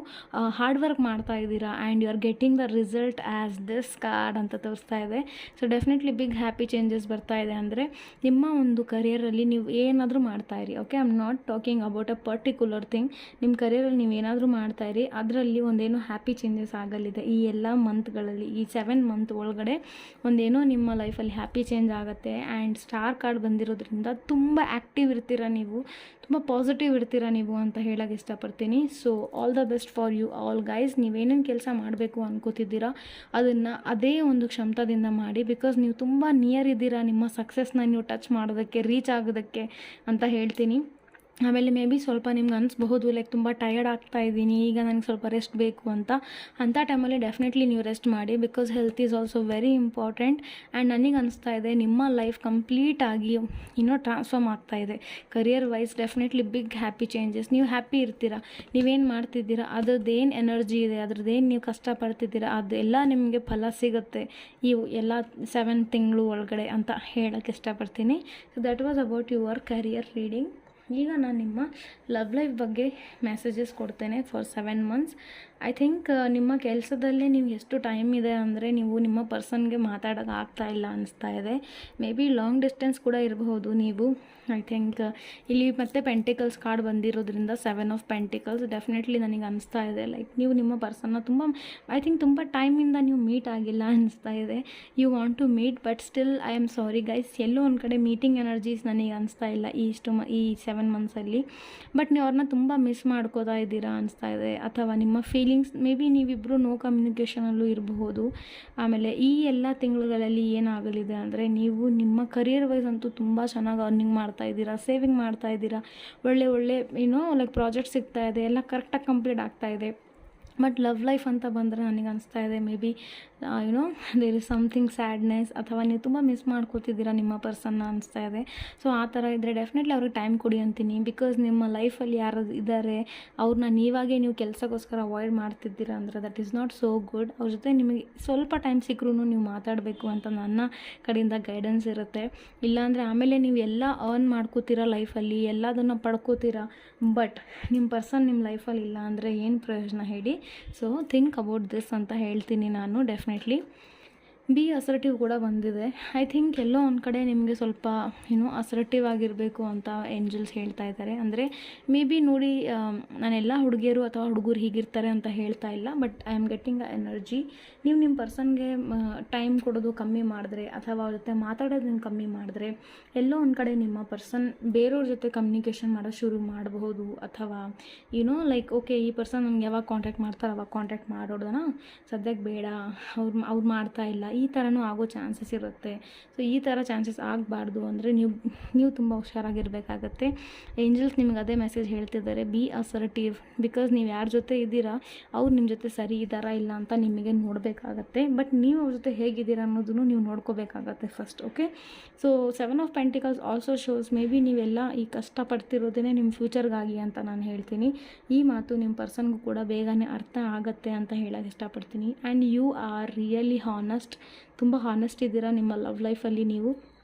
Speaker 1: ಹಾರ್ಡ್ ವರ್ಕ್ ಮಾಡ್ತಾ ಇದ್ದೀರಾ. And you are getting the result as this card ಅಂತ ತೋರಿಸ್ತಾ ಇದೆ. So definitely big happy changes ಬರ್ತಾ ಇದೆ. ಅಂದರೆ ನಿಮ್ಮ ಒಂದು ಕರಿಯರಲ್ಲಿ ನೀವು ಏನಾದರೂ ಮಾಡ್ತಾಯಿರಿ, okay, I am not talking about a particular thing. ನಿಮ್ಮ ಕರಿಯರಲ್ಲಿ ನೀವು ಏನಾದರೂ ಮಾಡ್ತಾಯಿರಿ, ಅದರಲ್ಲಿ ಒಂದೇನೋ ಹ್ಯಾಪಿ ಚೇಂಜಸ್ ಆಗಲಿದೆ ಈ ಎಲ್ಲ ಮಂತ್ಗಳಲ್ಲಿ. ಈ 7 ಮಂತ್ ಒಳಗಡೆ ಒಂದೇನೋ ನಿಮ್ಮ ಲೈಫಲ್ಲಿ ಹ್ಯಾಪಿ ಚೇಂಜ್ ಆಗುತ್ತೆ. ಆ್ಯಂಡ್ ಸ್ಟಾರ್ ಕಾರ್ಡ್ ಬಂದಿರೋದ್ರಿಂದ ತುಂಬ ಆ್ಯಕ್ಟಿವ್ ಇರ್ತೀರ ನೀವು, ತುಂಬ ಪಾಸಿಟಿವ್ ಇರ್ತೀರ ನೀವು ಅಂತ ಹೇಳೋಕ್ಕೆ ಇಷ್ಟಪಡ್ತೀನಿ. So all the best for you all guys. ನೀವೇನೇನು ಕೆಲಸ ಮಾಡಬೇಕು ಅನ್ಕೋತಿದ್ದೀರಾ ಅದನ್ನು ಅದೇ ಒಂದು ಕ್ಷಮತಾದಿಂದ ಮಾಡಿ. ಬಿಕಾಸ್ ನೀವು ತುಂಬ ನಿಯರ್ ಇದ್ದೀರಾ ನಿಮ್ಮ ಸಕ್ಸಸ್ನ ನೀವು ಟಚ್ ಮಾಡೋದಕ್ಕೆ, ರೀಚ್ ಆಗೋದಕ್ಕೆ ಅಂತ ಹೇಳ್ತೀನಿ. ಆಮೇಲೆ ಮೇ ಬಿ ಸ್ವಲ್ಪ ನಿಮ್ಗೆ ಅನಿಸ್ಬಹುದು ಲೈಕ್ ತುಂಬ ಟಯರ್ಡ್ ಆಗ್ತಾ ಇದ್ದೀನಿ, ಈಗ ನನಗೆ ಸ್ವಲ್ಪ ರೆಸ್ಟ್ ಬೇಕು ಅಂತ. ಅಂಥ ಟೈಮಲ್ಲಿ ಡೆಫಿನೆಟ್ಲಿ ನೀವು ರೆಸ್ಟ್ ಮಾಡಿ. Because health is also very important. And ನನಗೆ ಅನಿಸ್ತಾ ಇದೆ ನಿಮ್ಮ ಲೈಫ್ ಕಂಪ್ಲೀಟಾಗಿ ಟ್ರಾನ್ಸ್ಫಾರ್ಮ್ ಆಗ್ತಾ ಇದೆ career wise. Definitely big happy changes. ನೀವು ಹ್ಯಾಪಿ ಇರ್ತೀರಾ, ನೀವೇನು ಮಾಡ್ತಿದ್ದೀರಾ ಅದ್ರದ್ದೇನು ಎನರ್ಜಿ ಇದೆ, ಅದ್ರದ್ದೇನು ನೀವು ಕಷ್ಟಪಡ್ತಿದ್ದೀರಾ ಅದೆಲ್ಲ ನಿಮಗೆ ಫಲ ಸಿಗುತ್ತೆ ಈ ಎಲ್ಲ 7 ತಿಂಗಳು ಒಳಗಡೆ ಅಂತ ಹೇಳೋಕ್ಕೆ ಇಷ್ಟಪಡ್ತೀನಿ. So that was about your career reading. ಈಗ ನಾನು ನಿಮ್ಮ ಲವ್ ಲೈಫ್ ಬಗ್ಗೆ ಮೆಸೇಜಸ್ ಕೊಡ್ತೇನೆ ಫಾರ್ 7 ಮಂತ್ಸ್. ಐ ಥಿಂಕ್ ನಿಮ್ಮ ಕೆಲಸದಲ್ಲೇ ನೀವು ಎಷ್ಟು ಟೈಮ್ ಇದೆ ಅಂದರೆ ನೀವು ನಿಮ್ಮ ಪರ್ಸನ್ಗೆ ಮಾತಾಡೋಕೆ ಆಗ್ತಾ ಇಲ್ಲ ಅನಿಸ್ತಾ ಇದೆ. ಮೇ ಬಿ ಲಾಂಗ್ ಡಿಸ್ಟೆನ್ಸ್ ಕೂಡ ಇರಬಹುದು ನೀವು. ಐ ಥಿಂಕ್ ಇಲ್ಲಿ ಮತ್ತೆ ಪೆಂಟಿಕಲ್ಸ್ ಕಾರ್ಡ್ ಬಂದಿರೋದ್ರಿಂದ 7 ಆಫ್ ಪೆಂಟಿಕಲ್ಸ್ ಡೆಫಿನೆಟ್ಲಿ ನನಗೆ ಅನಿಸ್ತಾ ಇದೆ ಲೈಕ್ ನೀವು ನಿಮ್ಮ ಪರ್ಸನ್ನ ತುಂಬ ಐ ಥಿಂಕ್ ತುಂಬ ಟೈಮಿಂದ ನೀವು ಮೀಟ್ ಆಗಿಲ್ಲ ಅನಿಸ್ತಾ ಇದೆ. You want to meet but still I am sorry guys, ಎಲ್ಲೋ ಒಂದು ಕಡೆ ಮೀಟಿಂಗ್ ಎನರ್ಜೀಸ್ ನನಗೆ ಅನಿಸ್ತಾ ಇಲ್ಲ ಈ 7 ಮಂತ್ಸಲ್ಲಿ. ಬಟ್ ನೀವು ಅವ್ರನ್ನ ತುಂಬ ಮಿಸ್ ಮಾಡ್ಕೋತಾ ಇದ್ದೀರಾ ಅನಿಸ್ತಾ ಇದೆ. ಅಥವಾ ನಿಮ್ಮ ಫೀಲಿಂಗ್ಸ್ ಮೇ ಬಿ ನೀವಿಬ್ಬರು ನೋ ಕಮ್ಯುನಿಕೇಷನಲ್ಲೂ ಇರಬಹುದು. ಆಮೇಲೆ ಈ ಎಲ್ಲ ತಿಂಗಳುಗಳಲ್ಲಿ ಏನಾಗಲಿದೆ ಅಂದರೆ ನೀವು ನಿಮ್ಮ ಕರಿಯರ್ ವೈಸ್ ಅಂತೂ ತುಂಬ ಚೆನ್ನಾಗಿ ಅರ್ನಿಂಗ್ ಮಾಡ್ತಾ ಇದ್ದೀರಾ, ಸೇವಿಂಗ್ ಮಾಡ್ತಾ ಇದ್ದೀರಾ, ಒಳ್ಳೆ ಲೈಕ್ ಪ್ರಾಜೆಕ್ಟ್ ಸಿಗ್ತಾ ಇದೆ, ಎಲ್ಲ ಕರೆಕ್ಟಾಗಿ ಕಂಪ್ಲೀಟ್ ಆಗ್ತಾ ಇದೆ. ಬಟ್ ಲವ್ ಲೈಫ್ ಅಂತ ಬಂದರೆ ನನಗೆ ಅನಿಸ್ತಾ ಇದೆ maybe there is something sadness, ಅಥವಾ ನೀವು ತುಂಬ ಮಿಸ್ ಮಾಡ್ಕೋತಿದ್ದೀರಾ ನಿಮ್ಮ ಪರ್ಸನ್ನ ಅನಿಸ್ತಾ ಇದೆ. ಸೊ ಆ ಥರ ಇದ್ದರೆ ಡೆಫಿನೆಟ್ಲಿ ಅವ್ರಿಗೆ ಟೈಮ್ ಕೊಡಿ ಅಂತೀನಿ. ಬಿಕಾಸ್ ನಿಮ್ಮ ಲೈಫಲ್ಲಿ ಯಾರು ಇದ್ದಾರೆ ಅವ್ರನ್ನ ನೀವಾಗೇ ನೀವು ಕೆಲಸಕ್ಕೋಸ್ಕರ ಅವಾಯ್ಡ್ ಮಾಡ್ತಿದ್ದೀರಾ ಅಂದರೆ that is not so good. ಅವ್ರ ಜೊತೆ ನಿಮಗೆ ಸ್ವಲ್ಪ ಟೈಮ್ ಸಿಕ್ಕರೂ ನೀವು ಮಾತಾಡಬೇಕು ಅಂತ ನನ್ನ ಕಡೆಯಿಂದ ಗೈಡೆನ್ಸ್ ಇರುತ್ತೆ. ಇಲ್ಲಾಂದರೆ ಆಮೇಲೆ ನೀವು ಎಲ್ಲ ಅರ್ನ್ ಮಾಡ್ಕೋತೀರಾ ಲೈಫಲ್ಲಿ, ಎಲ್ಲದನ್ನು ಪಡ್ಕೋತೀರಾ, ಬಟ್ ನಿಮ್ಮ ಪರ್ಸನ್ ನಿಮ್ಮ ಲೈಫಲ್ಲಿ ಇಲ್ಲ ಅಂದರೆ ಏನು ಪ್ರಯೋಜನ ಹೇಳಿ. ಸೊ ಥಿಂಕ್ ಅಬೌಟ್ ದಿಸ್ ಅಂತ ಹೇಳ್ತೀನಿ ನಾನು. ಡೆಫಿನೆಟ್ಲಿ ಬಿ ಅಸರ್ಟಿವ್ ಕೂಡ ಬಂದಿದೆ. ಐ ಥಿಂಕ್ ಎಲ್ಲೋ ಒಂದು ಕಡೆ ನಿಮಗೆ ಸ್ವಲ್ಪ ಅಸರ್ಟಿವ್ ಆಗಿರಬೇಕು ಅಂತ ಏಂಜಲ್ಸ್ ಹೇಳ್ತಾ ಇದ್ದಾರೆ. ಅಂದರೆ ಮೇ ಬಿ ನೋಡಿ ನಾನೆಲ್ಲ ಹುಡುಗಿಯರು ಅಥವಾ ಹುಡುಗರು ಹೀಗಿರ್ತಾರೆ ಅಂತ ಹೇಳ್ತಾ ಇಲ್ಲ, but I am getting a energy. ನೀವು ನಿಮ್ಮ ಪರ್ಸನ್ಗೆ ಟೈಮ್ ಕೊಡೋದು ಕಮ್ಮಿ ಮಾಡಿದ್ರೆ ಅಥವಾ ಅವ್ರ ಜೊತೆ ಮಾತಾಡೋದನ್ನು ಕಮ್ಮಿ ಮಾಡಿದ್ರೆ ಎಲ್ಲೋ ಒಂದು ಕಡೆ ನಿಮ್ಮ ಪರ್ಸನ್ ಬೇರೆಯವ್ರ ಜೊತೆ ಕಮ್ಯುನಿಕೇಷನ್ ಮಾಡೋದು ಶುರು ಮಾಡಬಹುದು. ಅಥವಾ ಲೈಕ್ ಓಕೆ ಈ ಪರ್ಸನ್ ನಮ್ಗೆ ಯಾವಾಗ ಕಾಂಟ್ಯಾಕ್ಟ್ ಮಾಡ್ತಾರೆ ಅವಾಗ ಕಾಂಟ್ಯಾಕ್ಟ್ ಮಾಡೋದನ್ನ ಸದ್ಯಕ್ಕೆ ಬೇಡ, ಅವ್ರು ಮಾಡ್ತಾ ಇಲ್ಲ, ಈ ಥರನೂ ಆಗೋ ಚಾನ್ಸಸ್ ಇರುತ್ತೆ. ಸೊ ಈ ಥರ ಚಾನ್ಸಸ್ ಆಗಬಾರ್ದು ಅಂದರೆ ನೀವು ತುಂಬ ಹುಷಾರಾಗಿರಬೇಕಾಗತ್ತೆ. ಏಂಜಲ್ಸ್ ನಿಮ್ಗೆ ಅದೇ ಮೆಸೇಜ್ ಹೇಳ್ತಿದ್ದಾರೆ, ಬಿ ಅಸರ್ಟಿವ್. ಬಿಕಾಸ್ ನೀವು ಯಾರ ಜೊತೆ ಇದ್ದೀರಾ ಅವ್ರು ನಿಮ್ಮ ಜೊತೆ ಸರಿ ಇದ್ದಾರಾ ಇಲ್ಲ ಅಂತ ನಿಮಗೆ ನೋಡಬೇಕಾಗತ್ತೆ. ಬಟ್ ನೀವು ಅವ್ರ ಜೊತೆ ಹೇಗಿದ್ದೀರಾ ಅನ್ನೋದನ್ನು ನೀವು ನೋಡ್ಕೋಬೇಕಾಗತ್ತೆ first. Okay, so 7 of pentacles also shows maybe ನೀವೆಲ್ಲ ಈ ಕಷ್ಟಪಡ್ತಿರೋದೇ ನಿಮ್ಮ ಫ್ಯೂಚರ್ಗಾಗಿ ಅಂತ ನಾನು ಹೇಳ್ತೀನಿ. ಈ ಮಾತು ನಿಮ್ಮ ಪರ್ಸನ್ಗೂ ಕೂಡ ಬೇಗನೆ ಅರ್ಥ ಆಗುತ್ತೆ ಅಂತ ಹೇಳೋಕ್ಕೆ ಇಷ್ಟಪಡ್ತೀನಿ. And you are really honest, ತುಂಬ ಹಾನೆಸ್ಟ್ ಇದ್ದೀರಾ ನಿಮ್ಮ ಲವ್ ಲೈಫಲ್ಲಿ. ನೀವು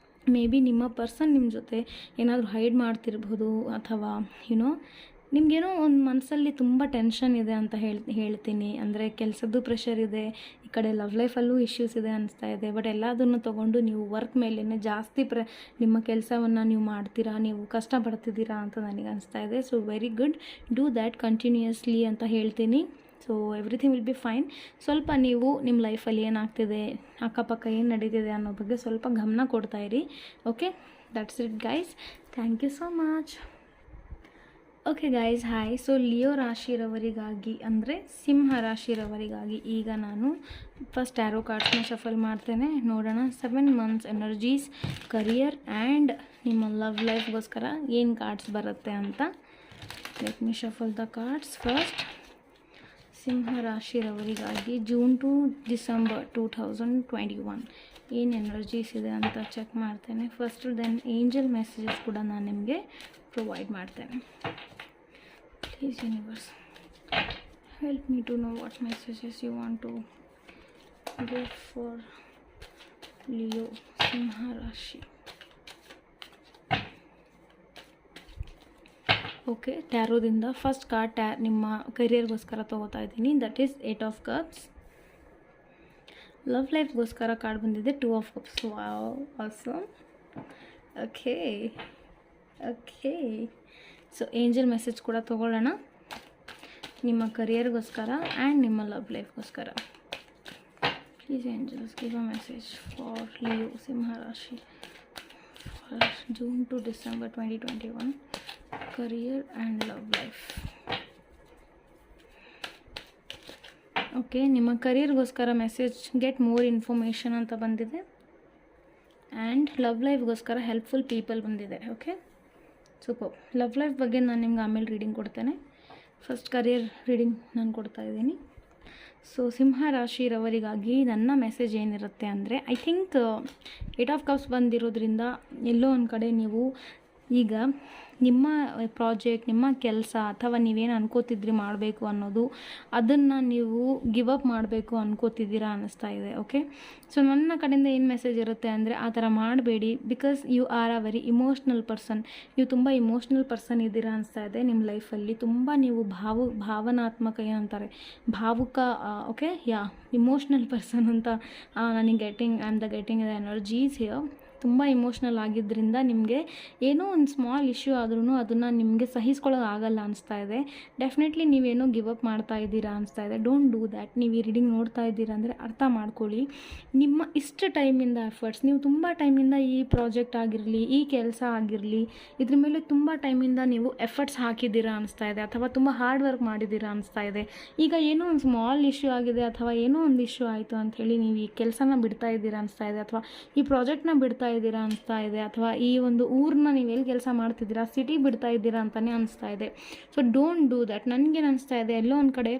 Speaker 1: ಮೇ ಬಿ ನಿಮ್ಮ ಪರ್ಸನ್ ನಿಮ್ಮ ಜೊತೆ ಏನಾದರೂ ಹೈಡ್ ಮಾಡ್ತಿರ್ಬೋದು, ಅಥವಾ ನಿಮಗೇನೋ ಒಂದು ಮನಸ್ಸಲ್ಲಿ ತುಂಬ ಟೆನ್ಷನ್ ಇದೆ ಅಂತ ಹೇಳ್ತೀನಿ. ಅಂದರೆ ಕೆಲಸದ್ದು ಪ್ರೆಷರ್ ಇದೆ, ಈ ಕಡೆ ಲವ್ ಲೈಫಲ್ಲೂ ಇಶ್ಯೂಸ್ ಇದೆ ಅನಿಸ್ತಾ ಇದೆ. ಬಟ್ ಎಲ್ಲದನ್ನು ತೊಗೊಂಡು ನೀವು ವರ್ಕ್ ಮೇಲೇ ಜಾಸ್ತಿ ನಿಮ್ಮ ಕೆಲಸವನ್ನು ನೀವು ಮಾಡ್ತೀರಾ, ನೀವು ಕಷ್ಟಪಡ್ತಿದ್ದೀರಾ ಅಂತ ನನಗೆ ಅನಿಸ್ತಾ ಇದೆ. So very good, do that continuously ಅಂತ ಹೇಳ್ತೀನಿ. So everything will be fine. ಸ್ವಲ್ಪ ನೀವು ನಿಮ್ಮ ಲೈಫಲ್ಲಿ ಏನಾಗ್ತಿದೆ, ಅಕ್ಕಪಕ್ಕ ಏನು ನಡೀತಿದೆ ಅನ್ನೋ ಬಗ್ಗೆ ಸ್ವಲ್ಪ ಗಮನ ಕೊಡ್ತಾಯಿರಿ. Okay, that's it guys. Thank you so much. Okay guys hi. So Leo ರಾಶಿರವರಿಗಾಗಿ ಅಂದರೆ ಸಿಂಹ ರಾಶಿರವರಿಗಾಗಿ ಈಗ ನಾನು ಫಸ್ಟ್ ಆ್ಯರೋ ಕಾರ್ಡ್ಸ್ನ ಶಫಲ್ ಮಾಡ್ತೇನೆ. ನೋಡೋಣ 7 ಮಂತ್ಸ್ ಎನರ್ಜೀಸ್, ಕರಿಯರ್ ಆ್ಯಂಡ್ ನಿಮ್ಮ ಲವ್ ಲೈಫ್ಗೋಸ್ಕರ ಏನು ಕಾರ್ಡ್ಸ್ ಬರುತ್ತೆ ಅಂತ. Let me shuffle the cards first. Simha ರಾಶಿರವರಿಗಾಗಿ ಜೂನ್ ಟು ಡಿಸೆಂಬರ್ 2021 ಏನು ಎನರ್ಜೀಸ್ ಇದೆ ಅಂತ ಚೆಕ್ ಮಾಡ್ತೇನೆ ಫಸ್ಟ್. ದೆನ್ ಏಂಜಲ್ ಮೆಸೇಜಸ್ ಕೂಡ ನಾನು ನಿಮಗೆ ಪ್ರೊವೈಡ್ ಮಾಡ್ತೇನೆ. Please universe help me to know what messages you want to give for Leo Simha Rashi. Okay, ಟ್ಯಾರೋದಿಂದ ಫಸ್ಟ್ ಕಾರ್ಡ್ ನಿಮ್ಮ ಕರಿಯರ್ಗೋಸ್ಕರ ತೊಗೋತಾ ಇದ್ದೀನಿ. That is 8 of cups. Love ಲೈಫ್ಗೋಸ್ಕರ ಕಾರ್ಡ್ ಬಂದಿದೆ 2 of cups. Wow, awesome. Okay okay, so angel message ಕೂಡ ತೊಗೊಳ್ಳೋಣ ನಿಮ್ಮ ಕರಿಯರ್ಗೋಸ್ಕರ ಆ್ಯಂಡ್ ನಿಮ್ಮ ಲವ್ ಲೈಫ್ಗೋಸ್ಕರ. Please angels give a message for Leo Simha Rashi for June to December 2021 career and love life. Okay, ನಿಮ್ಮ ಕರಿಯರ್ಗೋಸ್ಕರ ಮೆಸೇಜ್ ಗೆಟ್ ಮೋರ್ ಇನ್ಫಾರ್ಮೇಷನ್ ಅಂತ ಬಂದಿದೆ ಆ್ಯಂಡ್ ಲವ್ ಲೈಫ್ಗೋಸ್ಕರ ಹೆಲ್ಪ್ಫುಲ್ ಪೀಪಲ್ ಬಂದಿದೆ. Okay, super. ಲವ್ ಲೈಫ್ ಬಗ್ಗೆ ನಾನು ನಿಮ್ಗೆ ಆಮೇಲೆ ರೀಡಿಂಗ್ ಕೊಡ್ತೇನೆ. ಫಸ್ಟ್ ಕರಿಯರ್ ರೀಡಿಂಗ್ ನಾನು ಕೊಡ್ತಾ ಇದ್ದೀನಿ. ಸೊ ಸಿಂಹ ರಾಶಿರವರಿಗಾಗಿ ನನ್ನ ಮೆಸೇಜ್ ಏನಿರುತ್ತೆ ಅಂದರೆ, ಐ ಥಿಂಕ್ 8 ಆಫ್ ಕಪ್ಸ್ ಬಂದಿರೋದ್ರಿಂದ ಎಲ್ಲೋ ಒಂದು ಕಡೆ ನೀವು ಈಗ ನಿಮ್ಮ ಪ್ರಾಜೆಕ್ಟ್, ನಿಮ್ಮ ಕೆಲಸ ಅಥವಾ ನೀವೇನು ಅನ್ಕೋತಿದ್ರಿ ಮಾಡಬೇಕು ಅನ್ನೋದು, ಅದನ್ನು ನೀವು ಗಿವ್ ಅಪ್ ಮಾಡಬೇಕು ಅನ್ಕೋತಿದ್ದೀರಾ ಅನ್ನಿಸ್ತಾ ಇದೆ. ಓಕೆ, ಸೊ ನನ್ನ ಕಡೆಯಿಂದ ಏನು ಮೆಸೇಜ್ ಇರುತ್ತೆ ಅಂದರೆ, ಆ ಥರ ಮಾಡಬೇಡಿ. Because you are a very emotional person. ನೀವು ತುಂಬ ಇಮೋಷ್ನಲ್ ಪರ್ಸನ್ ಇದ್ದೀರಾ ಅನಿಸ್ತಾ ಇದೆ ನಿಮ್ಮ ಲೈಫಲ್ಲಿ. ತುಂಬ ನೀವು ಭಾವನಾತ್ಮಕ ಏನಂತಾರೆ, ಭಾವುಕ. ಓಕೆ, ಯಾ, ಇಮೋಷ್ನಲ್ ಪರ್ಸನ್ ಅಂತ ನನಗೆ I am getting the energies here. ತುಂಬ ಇಮೋಷ್ನಲ್ ಆಗಿದ್ದರಿಂದ ನಿಮಗೆ ಏನೋ ಒಂದು ಸ್ಮಾಲ್ ಇಶ್ಯೂ ಆದ್ರೂ ಅದನ್ನು ನಿಮಗೆ ಸಹಿಸ್ಕೊಳ್ಳೋಕೆ ಆಗಲ್ಲ ಅನಿಸ್ತಾ ಇದೆ. ಡೆಫಿನೆಟ್ಲಿ ನೀವೇನೋ ಗಿವ್ ಅಪ್ ಮಾಡ್ತಾ ಇದ್ದೀರಾ ಅನಿಸ್ತಾ ಇದೆ. Don't do that. ನೀವು ಈ ರೀಡಿಂಗ್ ನೋಡ್ತಾ ಇದ್ದೀರಾ ಅಂದರೆ ಅರ್ಥ ಮಾಡ್ಕೊಳ್ಳಿ. ನಿಮ್ಮ ಇಷ್ಟು ಟೈಮಿಂದ ಎಫರ್ಟ್ಸ್, ನೀವು ತುಂಬ ಟೈಮಿಂದ ಈ ಪ್ರಾಜೆಕ್ಟ್ ಆಗಿರಲಿ, ಈ ಕೆಲಸ ಆಗಿರಲಿ, ಇದ್ರ ಮೇಲೆ ತುಂಬ ಟೈಮಿಂದ ನೀವು ಎಫರ್ಟ್ಸ್ ಹಾಕಿದ್ದೀರಾ ಅನಿಸ್ತಾ ಇದೆ, ಅಥವಾ ತುಂಬ ಹಾರ್ಡ್ ವರ್ಕ್ ಮಾಡಿದ್ದೀರಾ ಅನಿಸ್ತಾ ಇದೆ. ಈಗ ಏನೋ ಒಂದು ಸ್ಮಾಲ್ ಇಶ್ಯೂ ಆಗಿದೆ ಅಥವಾ ಏನೋ ಒಂದು ಇಶ್ಯೂ ಆಯಿತು ಅಂಥೇಳಿ ನೀವು ಈ ಕೆಲಸನ ಬಿಡ್ತಾ ಇದ್ದೀರಾ ಅನಿಸ್ತಾ ಇದೆ, ಅಥವಾ ಈ ಪ್ರಾಜೆಕ್ಟ್ನ ಬಿಡ್ತಾ ಇದ್ದೀರಾ ಅನಿಸ್ತಾ ಇದೆ, ಅಥವಾ ಈ ಒಂದು ಊರನ್ನ ನೀವು ಎಲ್ಲಿ ಕೆಲಸ ಮಾಡ್ತಿದ್ದೀರಾ, ಸಿಟಿ ಬಿಡ್ತಾ ಇದ್ದೀರಾ ಅಂತಲೇ ಅನಿಸ್ತಾ ಇದೆ. So don't do that. ನನಗೇನು ಅನಿಸ್ತಾ ಇದೆ, ಎಲ್ಲೋ ಒಂದು ಕಡೆ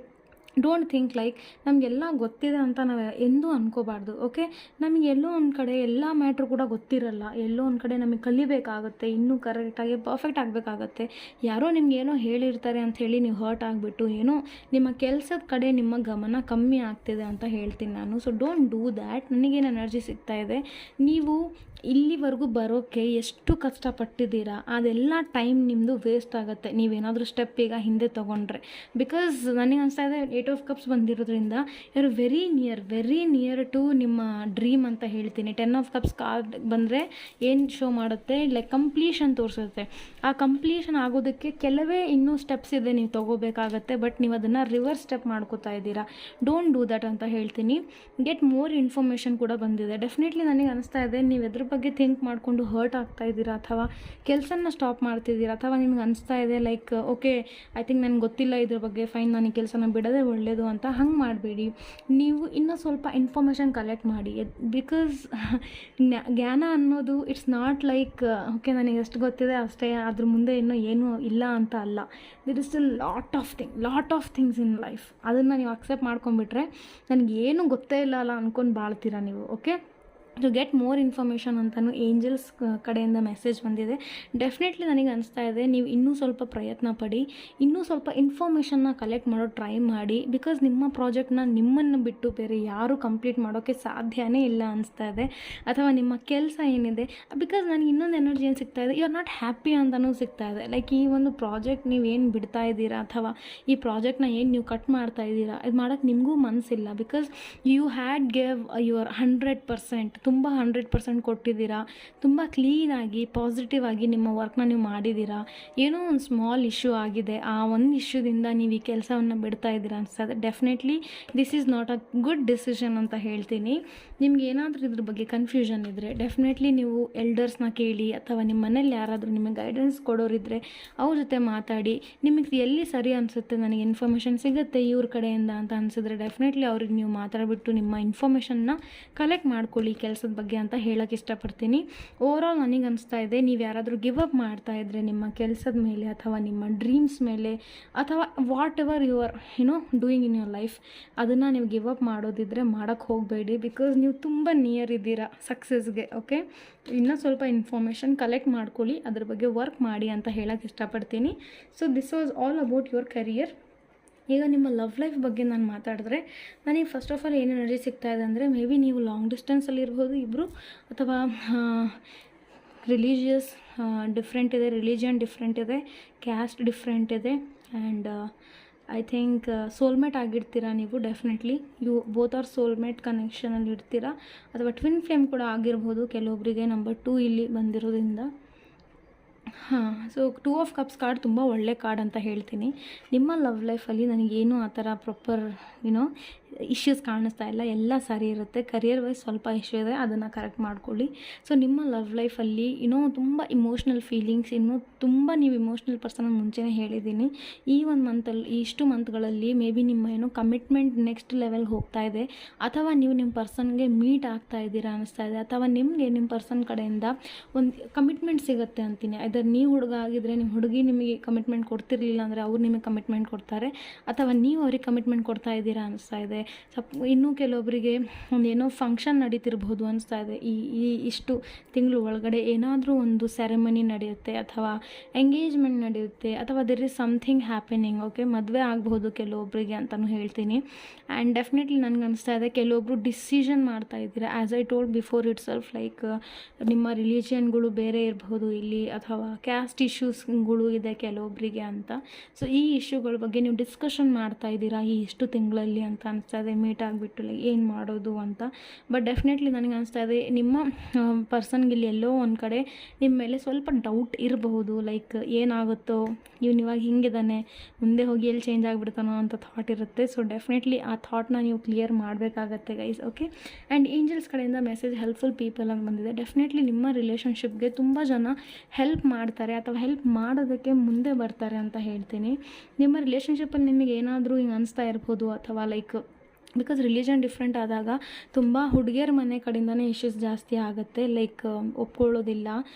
Speaker 1: ಡೋಂಟ್ ಥಿಂಕ್ ಲೈಕ್ ನಮಗೆಲ್ಲ ಗೊತ್ತಿದೆ ಅಂತ ನಾವು ಎಂದೂ ಅನ್ಕೋಬಾರ್ದು. ಓಕೆ, ನಮಗೆ ಎಲ್ಲೋ ಒಂದು ಕಡೆ ಎಲ್ಲ ಮ್ಯಾಟ್ರು ಕೂಡ ಗೊತ್ತಿರಲ್ಲ. ಎಲ್ಲೋ ಒಂದು ಕಡೆ ನಮಗೆ ಕಲಿಬೇಕಾಗುತ್ತೆ, ಇನ್ನೂ ಕರೆಕ್ಟಾಗಿ ಪರ್ಫೆಕ್ಟ್ ಆಗಬೇಕಾಗತ್ತೆ. ಯಾರೋ ನಿಮ್ಗೆ ಏನೋ ಹೇಳಿರ್ತಾರೆ ಅಂಥೇಳಿ ನೀವು ಹರ್ಟ್ ಆಗಿಬಿಟ್ಟು ಏನೋ ನಿಮ್ಮ ಕೆಲಸದ ಕಡೆ ನಿಮ್ಮ ಗಮನ ಕಮ್ಮಿ ಆಗ್ತಿದೆ ಅಂತ ಹೇಳ್ತೀನಿ ನಾನು. So don't do that. ನನಗೇನು ಎನರ್ಜಿ ಸಿಗ್ತಾ ಇದೆ, ನೀವು ಇಲ್ಲಿವರೆಗೂ ಬರೋಕ್ಕೆ ಎಷ್ಟು ಕಷ್ಟಪಟ್ಟಿದ್ದೀರಾ, ಅದೆಲ್ಲ ಟೈಮ್ ನಿಮ್ಮದು ವೇಸ್ಟ್ ಆಗುತ್ತೆ ನೀವೇನಾದರೂ ಸ್ಟೆಪ್ ಈಗ ಹಿಂದೆ ತೊಗೊಂಡ್ರೆ. ಬಿಕಾಸ್ ನನಗೆ ಅನಿಸ್ತಾ ಇದೆ 8 ಆಫ್ ಕಪ್ಸ್ ಬಂದಿರೋದ್ರಿಂದ ಯಾರು ವೆರಿ ನಿಯರ್ ಟು ನಿಮ್ಮ ಡ್ರೀಮ್ ಅಂತ ಹೇಳ್ತೀನಿ. 10 ಆಫ್ ಕಪ್ಸ್ ಕಾರ್ಡ್ ಬಂದರೆ ಏನು ಶೋ ಮಾಡುತ್ತೆ, ಲೈಕ್ ಕಂಪ್ಲೀಷನ್ ತೋರಿಸುತ್ತೆ. ಆ ಕಂಪ್ಲೀಷನ್ ಆಗೋದಕ್ಕೆ ಕೆಲವೇ ಇನ್ನೂ ಸ್ಟೆಪ್ಸ್ ಇದೆ ನೀವು ತೊಗೋಬೇಕಾಗತ್ತೆ, ಬಟ್ ನೀವು ಅದನ್ನು ರಿವರ್ಸ್ ಸ್ಟೆಪ್ ಮಾಡ್ಕೋತಾ ಇದ್ದೀರಾ. ಡೋಂಟ್ ಡೂ ದ್ಯಾಟ್ ಅಂತ ಹೇಳ್ತೀನಿ. ಗೆಟ್ ಮೋರ್ ಇನ್ಫಾರ್ಮೇಷನ್ ಕೂಡ ಬಂದಿದೆ. ಡೆಫಿನೆಟ್ಲಿ ನನಗೆ ಅನಿಸ್ತಾ ಇದೆ ನೀವು ಎದ್ರ ಬಗ್ಗೆ ಥಿಂಕ್ ಮಾಡಿಕೊಂಡು ಹರ್ಟ್ ಆಗ್ತಾ ಇದ್ದೀರಾ, ಅಥವಾ ಕೆಲಸನ ಸ್ಟಾಪ್ ಮಾಡ್ತಿದ್ದೀರಾ, ಅಥವಾ ನಿಮ್ಗೆ ಅನಿಸ್ತಾ ಇದೆ ಲೈಕ್ ಓಕೆ ಐ ಥಿಂಕ್ ನನಗೆ ಗೊತ್ತಿಲ್ಲ ಇದ್ರ ಬಗ್ಗೆ, ಫೈನ್ ನಾನು ಈ ಕೆಲಸನ ಬಿಡೋದೇ ಒಳ್ಳೆಯದು ಅಂತ. ಹಂಗೆ ಮಾಡಬೇಡಿ. ನೀವು ಇನ್ನೂ ಸ್ವಲ್ಪ ಇನ್ಫಾರ್ಮೇಷನ್ ಕಲೆಕ್ಟ್ ಮಾಡಿ. ಬಿಕಾಸ್ ಜ್ಞಾನ ಅನ್ನೋದು ಇಟ್ಸ್ ನಾಟ್ ಲೈಕ್ ಓಕೆ ನನಗೆ ಎಷ್ಟು ಗೊತ್ತಿದೆ ಅಷ್ಟೇ, ಅದ್ರ ಮುಂದೆ ಇನ್ನೂ ಏನೂ ಇಲ್ಲ ಅಂತ ಅಲ್ಲ. There is still lot of things in life. ಅದನ್ನು ನೀವು ಅಕ್ಸೆಪ್ಟ್ ಮಾಡ್ಕೊಂಡ್ಬಿಟ್ರೆ ನನಗೇನು ಗೊತ್ತೇ ಇಲ್ಲ ಅಲ್ಲ ಅಂದ್ಕೊಂಡು ಬಾಳ್ತೀರಾ ನೀವು. Okay, to get more information ಅಂತಲೂ ಏಂಜಲ್ಸ್ ಕಡೆಯಿಂದ ಮೆಸೇಜ್ ಬಂದಿದೆ. ಡೆಫಿನೆಟ್ಲಿ ನನಗೆ ಅನಿಸ್ತಾ ಇದೆ ನೀವು ಇನ್ನೂ ಸ್ವಲ್ಪ ಪ್ರಯತ್ನ ಪಡಿ, ಇನ್ನೂ ಸ್ವಲ್ಪ ಇನ್ಫಾರ್ಮೇಷನ್ನ ಕಲೆಕ್ಟ್ ಮಾಡೋ ಟ್ರೈ ಮಾಡಿ. ಬಿಕಾಸ್ ನಿಮ್ಮ ಪ್ರಾಜೆಕ್ಟ್ನ ನಿಮ್ಮನ್ನು ಬಿಟ್ಟು ಬೇರೆ ಯಾರೂ ಕಂಪ್ಲೀಟ್ ಮಾಡೋಕ್ಕೆ ಸಾಧ್ಯನೇ ಇಲ್ಲ ಅನಿಸ್ತಾ ಇದೆ. ಅಥವಾ ನಿಮ್ಮ ಕೆಲಸ ಏನಿದೆ, ಬಿಕಾಸ್ ನನಗೆ ಇನ್ನೊಂದು ಎನರ್ಜಿ ಏನು ಸಿಗ್ತಾ ಇದೆ, ಯು ಆರ್ ನಾಟ್ ಹ್ಯಾಪಿ ಅಂತಲೂ ಸಿಗ್ತಾ ಇದೆ. ಲೈಕ್ ಈ ಒಂದು ಪ್ರಾಜೆಕ್ಟ್ ನೀವೇನು ಬಿಡ್ತಾ ಇದ್ದೀರಾ, ಅಥವಾ ಈ ಪ್ರಾಜೆಕ್ಟ್ನ ಏನು ನೀವು ಕಟ್ ಮಾಡ್ತಾ ಇದ್ದೀರಾ, ಇದು ಮಾಡೋಕ್ಕೆ ನಿಮಗೂ ಮನಸ್ಸಿಲ್ಲ. Because you had gave your 100%. ತುಂಬ 100% ಕೊಟ್ಟಿದ್ದೀರಾ, ತುಂಬ ಕ್ಲೀನಾಗಿ ಪಾಸಿಟಿವ್ ಆಗಿ ನಿಮ್ಮ ವರ್ಕ್ನ ನೀವು ಮಾಡಿದ್ದೀರಾ. ಏನೋ ಒಂದು ಸ್ಮಾಲ್ ಇಶ್ಯೂ ಆಗಿದೆ, ಆ ಒಂದು ಇಶ್ಯೂದಿಂದ ನೀವು ಈ ಕೆಲಸವನ್ನು ಬಿಡ್ತಾ ಇದ್ದೀರಾ ಅನಿಸ್ತದೆ. Definitely this is not a good decision ಅಂತ ಹೇಳ್ತೀನಿ. ನಿಮ್ಗೆ ಏನಾದರೂ ಇದ್ರ ಬಗ್ಗೆ ಕನ್ಫ್ಯೂಷನ್ ಇದ್ದರೆ ಡೆಫಿನೆಟ್ಲಿ ನೀವು ಎಲ್ಡರ್ಸ್ನ ಕೇಳಿ, ಅಥವಾ ನಿಮ್ಮ ಮನೇಲಿ ಯಾರಾದರೂ ನಿಮಗೆ ಗೈಡೆನ್ಸ್ ಕೊಡೋರಿದ್ದರೆ ಅವ್ರ ಜೊತೆ ಮಾತಾಡಿ. ನಿಮಗೆ ಎಲ್ಲಿ ಸರಿ ಅನಿಸುತ್ತೆ, ನನಗೆ ಇನ್ಫಾರ್ಮೇಷನ್ ಸಿಗುತ್ತೆ ಇವ್ರ ಕಡೆಯಿಂದ ಅಂತ ಅನಿಸಿದ್ರೆ ಡೆಫಿನೆಟ್ಲಿ ಅವ್ರಿಗೆ ನೀವು ಮಾತಾಡಿಬಿಟ್ಟು ನಿಮ್ಮ ಇನ್ಫಾರ್ಮೇಷನ್ನ ಕಲೆಕ್ಟ್ ಮಾಡ್ಕೊಳ್ಳಿ ಕೆಲಸದ ಬಗ್ಗೆ ಅಂತ ಹೇಳೋಕ್ಕೆ ಇಷ್ಟಪಡ್ತೀನಿ. ಓವರಾಲ್ ನನಗೆ ಅನಿಸ್ತಾ ಇದೆ, ನೀವು ಯಾರಾದರೂ ಗಿವ್ ಅಪ್ ಮಾಡ್ತಾ ಇದ್ದರೆ ನಿಮ್ಮ ಕೆಲಸದ ಮೇಲೆ, ಅಥವಾ ನಿಮ್ಮ ಡ್ರೀಮ್ಸ್ ಮೇಲೆ, ಅಥವಾ whatever you are doing in your life, ಅದನ್ನು ನೀವು ಗಿವ್ ಅಪ್ ಮಾಡೋದಿದ್ದರೆ ಮಾಡೋಕ್ಕೆ ಹೋಗಬೇಡಿ. ಬಿಕಾಸ್ ನೀವು ತುಂಬ ನಿಯರ್ ಇದ್ದೀರಾ ಸಕ್ಸಸ್ಗೆ. ಓಕೆ, ಇನ್ನೂ ಸ್ವಲ್ಪ ಇನ್ಫಾರ್ಮೇಷನ್ ಕಲೆಕ್ಟ್ ಮಾಡ್ಕೊಳ್ಳಿ, ಅದ್ರ ಬಗ್ಗೆ ವರ್ಕ್ ಮಾಡಿ ಅಂತ ಹೇಳೋಕ್ಕೆ ಇಷ್ಟಪಡ್ತೀನಿ. So this was all about your career. ಈಗ ನಿಮ್ಮ ಲವ್ ಲೈಫ್ ಬಗ್ಗೆ ನಾನು ಮಾತಾಡಿದ್ರೆ, ನನಗೆ ಫಸ್ಟ್ ಆಫ್ ಆಲ್ ಏನು ಎನರ್ಜಿ ಸಿಗ್ತಾ ಇದೆ ಅಂದರೆ, ಮೇ ಬಿ ನೀವು ಲಾಂಗ್ ಡಿಸ್ಟೆನ್ಸಲ್ಲಿರ್ಬೋದು ಇಬ್ಬರು, ಅಥವಾ ರಿಲಿಜಿಯಸ್ ಡಿಫ್ರೆಂಟ್ ಇದೆ, ರಿಲಿಜಿಯನ್ ಡಿಫ್ರೆಂಟ್ ಇದೆ, ಕ್ಯಾಸ್ಟ್ ಡಿಫ್ರೆಂಟ್ ಇದೆ, ಆ್ಯಂಡ್ ಐ ಥಿಂಕ್ ಸೋಲ್ಮೇಟ್ ಆಗಿರ್ತೀರಾ ನೀವು. Definitely you both are soulmate ಕನೆಕ್ಷನಲ್ಲಿ ಇರ್ತೀರಾ, ಅಥವಾ ಟ್ವಿನ್ ಫ್ಲೇಮ್ ಕೂಡ ಆಗಿರ್ಬೋದು ಕೆಲವೊಬ್ಬರಿಗೆ. ನಂಬರ್ 2 ಇಲ್ಲಿ ಬಂದಿರೋದ್ರಿಂದ ಸೊ 2 ಆಫ್ ಕಪ್ಸ್ ಕಾರ್ಡ್ ತುಂಬ ಒಳ್ಳೆ ಕಾರ್ಡ್ ಅಂತ ಹೇಳ್ತೀನಿ. ನಿಮ್ಮ ಲವ್ ಲೈಫಲ್ಲಿ ನನಗೇನು ಆ ಥರ ಪ್ರಾಪರ್ ಇಶ್ಯೂಸ್ ಕಾಣಿಸ್ತಾ ಇಲ್ಲ, ಎಲ್ಲ ಸರಿ ಇರುತ್ತೆ. ಕರಿಯರ್ ವೈಸ್ ಸ್ವಲ್ಪ ಇಶ್ಯೂ ಇದೆ, ಅದನ್ನು ಕರೆಕ್ಟ್ ಮಾಡ್ಕೊಳ್ಳಿ. ಸೊ ನಿಮ್ಮ ಲವ್ ಲೈಫಲ್ಲಿ ತುಂಬ ಇಮೋಷ್ನಲ್ ಫೀಲಿಂಗ್ಸ್, ತುಂಬ ನೀವು ಇಮೋಷ್ನಲ್ ಪರ್ಸನ್ ಮುಂಚೆನೇ ಹೇಳಿದ್ದೀನಿ. ಈ ಒಂದು ಮಂತಲ್ಲಿ, ಇಷ್ಟು ಮಂತ್ಗಳಲ್ಲಿ ಮೇ ಬಿ ನಿಮ್ಮ ಕಮಿಟ್ಮೆಂಟ್ ನೆಕ್ಸ್ಟ್ ಲೆವೆಲ್ಗೆ ಹೋಗ್ತಾ ಇದೆ, ಅಥವಾ ನೀವು ನಿಮ್ಮ ಪರ್ಸನ್ಗೆ ಮೀಟ್ ಆಗ್ತಾ ಇದ್ದೀರಾ ಅನ್ನಿಸ್ತಾ ಇದೆ, ಅಥವಾ ನಿಮಗೆ ನಿಮ್ಮ ಪರ್ಸನ್ ಕಡೆಯಿಂದ ಒಂದು ಕಮಿಟ್ಮೆಂಟ್ ಸಿಗುತ್ತೆ ಅಂತೀನಿ. ಅದರ ನೀವು ಹುಡುಗ ಆಗಿದ್ದರೆ ನಿಮ್ಮ ಹುಡುಗಿ ನಿಮಗೆ ಕಮಿಟ್ಮೆಂಟ್ ಕೊಡ್ತಿರ್ಲಿಲ್ಲ ಅಂದರೆ ಅವ್ರು ನಿಮಗೆ ಕಮಿಟ್ಮೆಂಟ್ ಕೊಡ್ತಾರೆ, ಅಥವಾ ನೀವು ಅವ್ರಿಗೆ ಕಮಿಟ್ಮೆಂಟ್ ಕೊಡ್ತಾ ಇದ್ದೀರಾ ಅನ್ನಿಸ್ತಾ ಇದೆ. ಇನ್ನೂ ಕೆಲವೊಬ್ಬರಿಗೆ ಒಂದೇನೋ ಫಂಕ್ಷನ್ ನಡೀತಿರ್ಬೋದು ಅನಿಸ್ತಾ ಇದೆ. ಇಷ್ಟು ತಿಂಗಳು ಒಳಗಡೆ ಏನಾದರೂ ಒಂದು ಸೆರೆಮನಿ ನಡೆಯುತ್ತೆ, ಅಥವಾ ಎಂಗೇಜ್ಮೆಂಟ್ ನಡೆಯುತ್ತೆ, ಅಥವಾ there is something happening. Okay, ಮದುವೆ ಆಗಬಹುದು ಕೆಲವೊಬ್ಬರಿಗೆ ಅಂತಲೂ ಹೇಳ್ತೀನಿ. ಆ್ಯಂಡ್ ಡೆಫಿನೆಟ್ಲಿ ನನಗೆ ಅನಿಸ್ತಾ ಇದೆ ಕೆಲವೊಬ್ಬರು ಡಿಸಿಷನ್ ಮಾಡ್ತಾ ಇದ್ದೀರಾ, as I told before it self, like ನಿಮ್ಮ ರಿಲಿಜಿಯನ್ಗಳು ಬೇರೆ ಇರ್ಬೋದು ಇಲ್ಲಿ, ಅಥವಾ ಕ್ಯಾಸ್ಟ್ ಇಶ್ಯೂಸ್ಗಳು ಇದೆ ಕೆಲವೊಬ್ಬರಿಗೆ ಅಂತ. ಸೊ ಈ ಇಶ್ಯೂಗಳ ಬಗ್ಗೆ ನೀವು ಡಿಸ್ಕಷನ್ ಮಾಡ್ತಾ ಇದ್ದೀರಾ ಈ ಇಷ್ಟು ತಿಂಗಳಲ್ಲಿ ಅಂತ ಅನಿಸ್ತಾ ಇದೆ, ಮೀಟ್ ಆಗಿಬಿಟ್ಟು ಲೈಕ್ ಏನು ಮಾಡೋದು ಅಂತ. ಬಟ್ ಡೆಫಿನೆಟ್ಲಿ ನನಗೆ ಅನಿಸ್ತಾ ಇದೆ ನಿಮ್ಮ ಪರ್ಸನ್ಗೆ ಇಲ್ಲಿ ಎಲ್ಲೋ ಒಂದು ಕಡೆ ನಿಮ್ಮ ಮೇಲೆ ಸ್ವಲ್ಪ ಡೌಟ್ ಇರಬಹುದು, ಲೈಕ್ ಏನಾಗುತ್ತೋ, ಇವನು ಇವಾಗ ಹಿಂಗಿದ್ದಾನೆ, ಮುಂದೆ ಹೋಗಿ ಎಲ್ಲಿ ಚೇಂಜ್ ಆಗಿಬಿಡ್ತಾನೋ ಅಂತ ಥಾಟ್ ಇರುತ್ತೆ. ಸೊ ಡೆಫಿನೆಟ್ಲಿ ಆ ಥಾಟ್ನ ನೀವು ಕ್ಲಿಯರ್ ಮಾಡಬೇಕಾಗತ್ತೆ ಗೈಸ್. ಓಕೆ, ಆ್ಯಂಡ್ ಏಂಜಲ್ಸ್ ಕಡೆಯಿಂದ ಮೆಸೇಜ್ ಹೆಲ್ಪ್ಫುಲ್ ಪೀಪಲ್ ಅಂತ ಬಂದಿದೆ. ಡೆಫಿನೆಟ್ಲಿ ನಿಮ್ಮ ರಿಲೇಷನ್ಶಿಪ್ಗೆ ತುಂಬ ಜನ ಹೆಲ್ಪ್ ಮಾಡ್ತಾರೆ, ಅಥವಾ ಹೆಲ್ಪ್ ಮಾಡೋದಕ್ಕೆ ಮುಂದೆ ಬರ್ತಾರೆ ಅಂತ ಹೇಳ್ತೀನಿ. ನಿಮ್ಮ ರಿಲೇಷನ್ಶಿಪ್ಪಲ್ಲಿ ನಿಮಗೆ ಏನಾದರೂ ಹಿಂಗೆ ಅನಿಸ್ತಾ ಇರ್ಬೋದು, ಅಥವಾ ಲೈಕ್ ಬಿಕಾಸ್ ರಿಲಿಜನ್ ಡಿಫ್ರೆಂಟ್ ಆದಾಗ ತುಂಬ ಹುಡುಗಿಯರ ಮನೆ ಕಡೆಯಿಂದನೇ ಇಶ್ಯೂಸ್ ಜಾಸ್ತಿ ಆಗುತ್ತೆ, ಲೈಕ್ ಒಪ್ಕೊಳ್ಳೋದಿಲ್ಲ.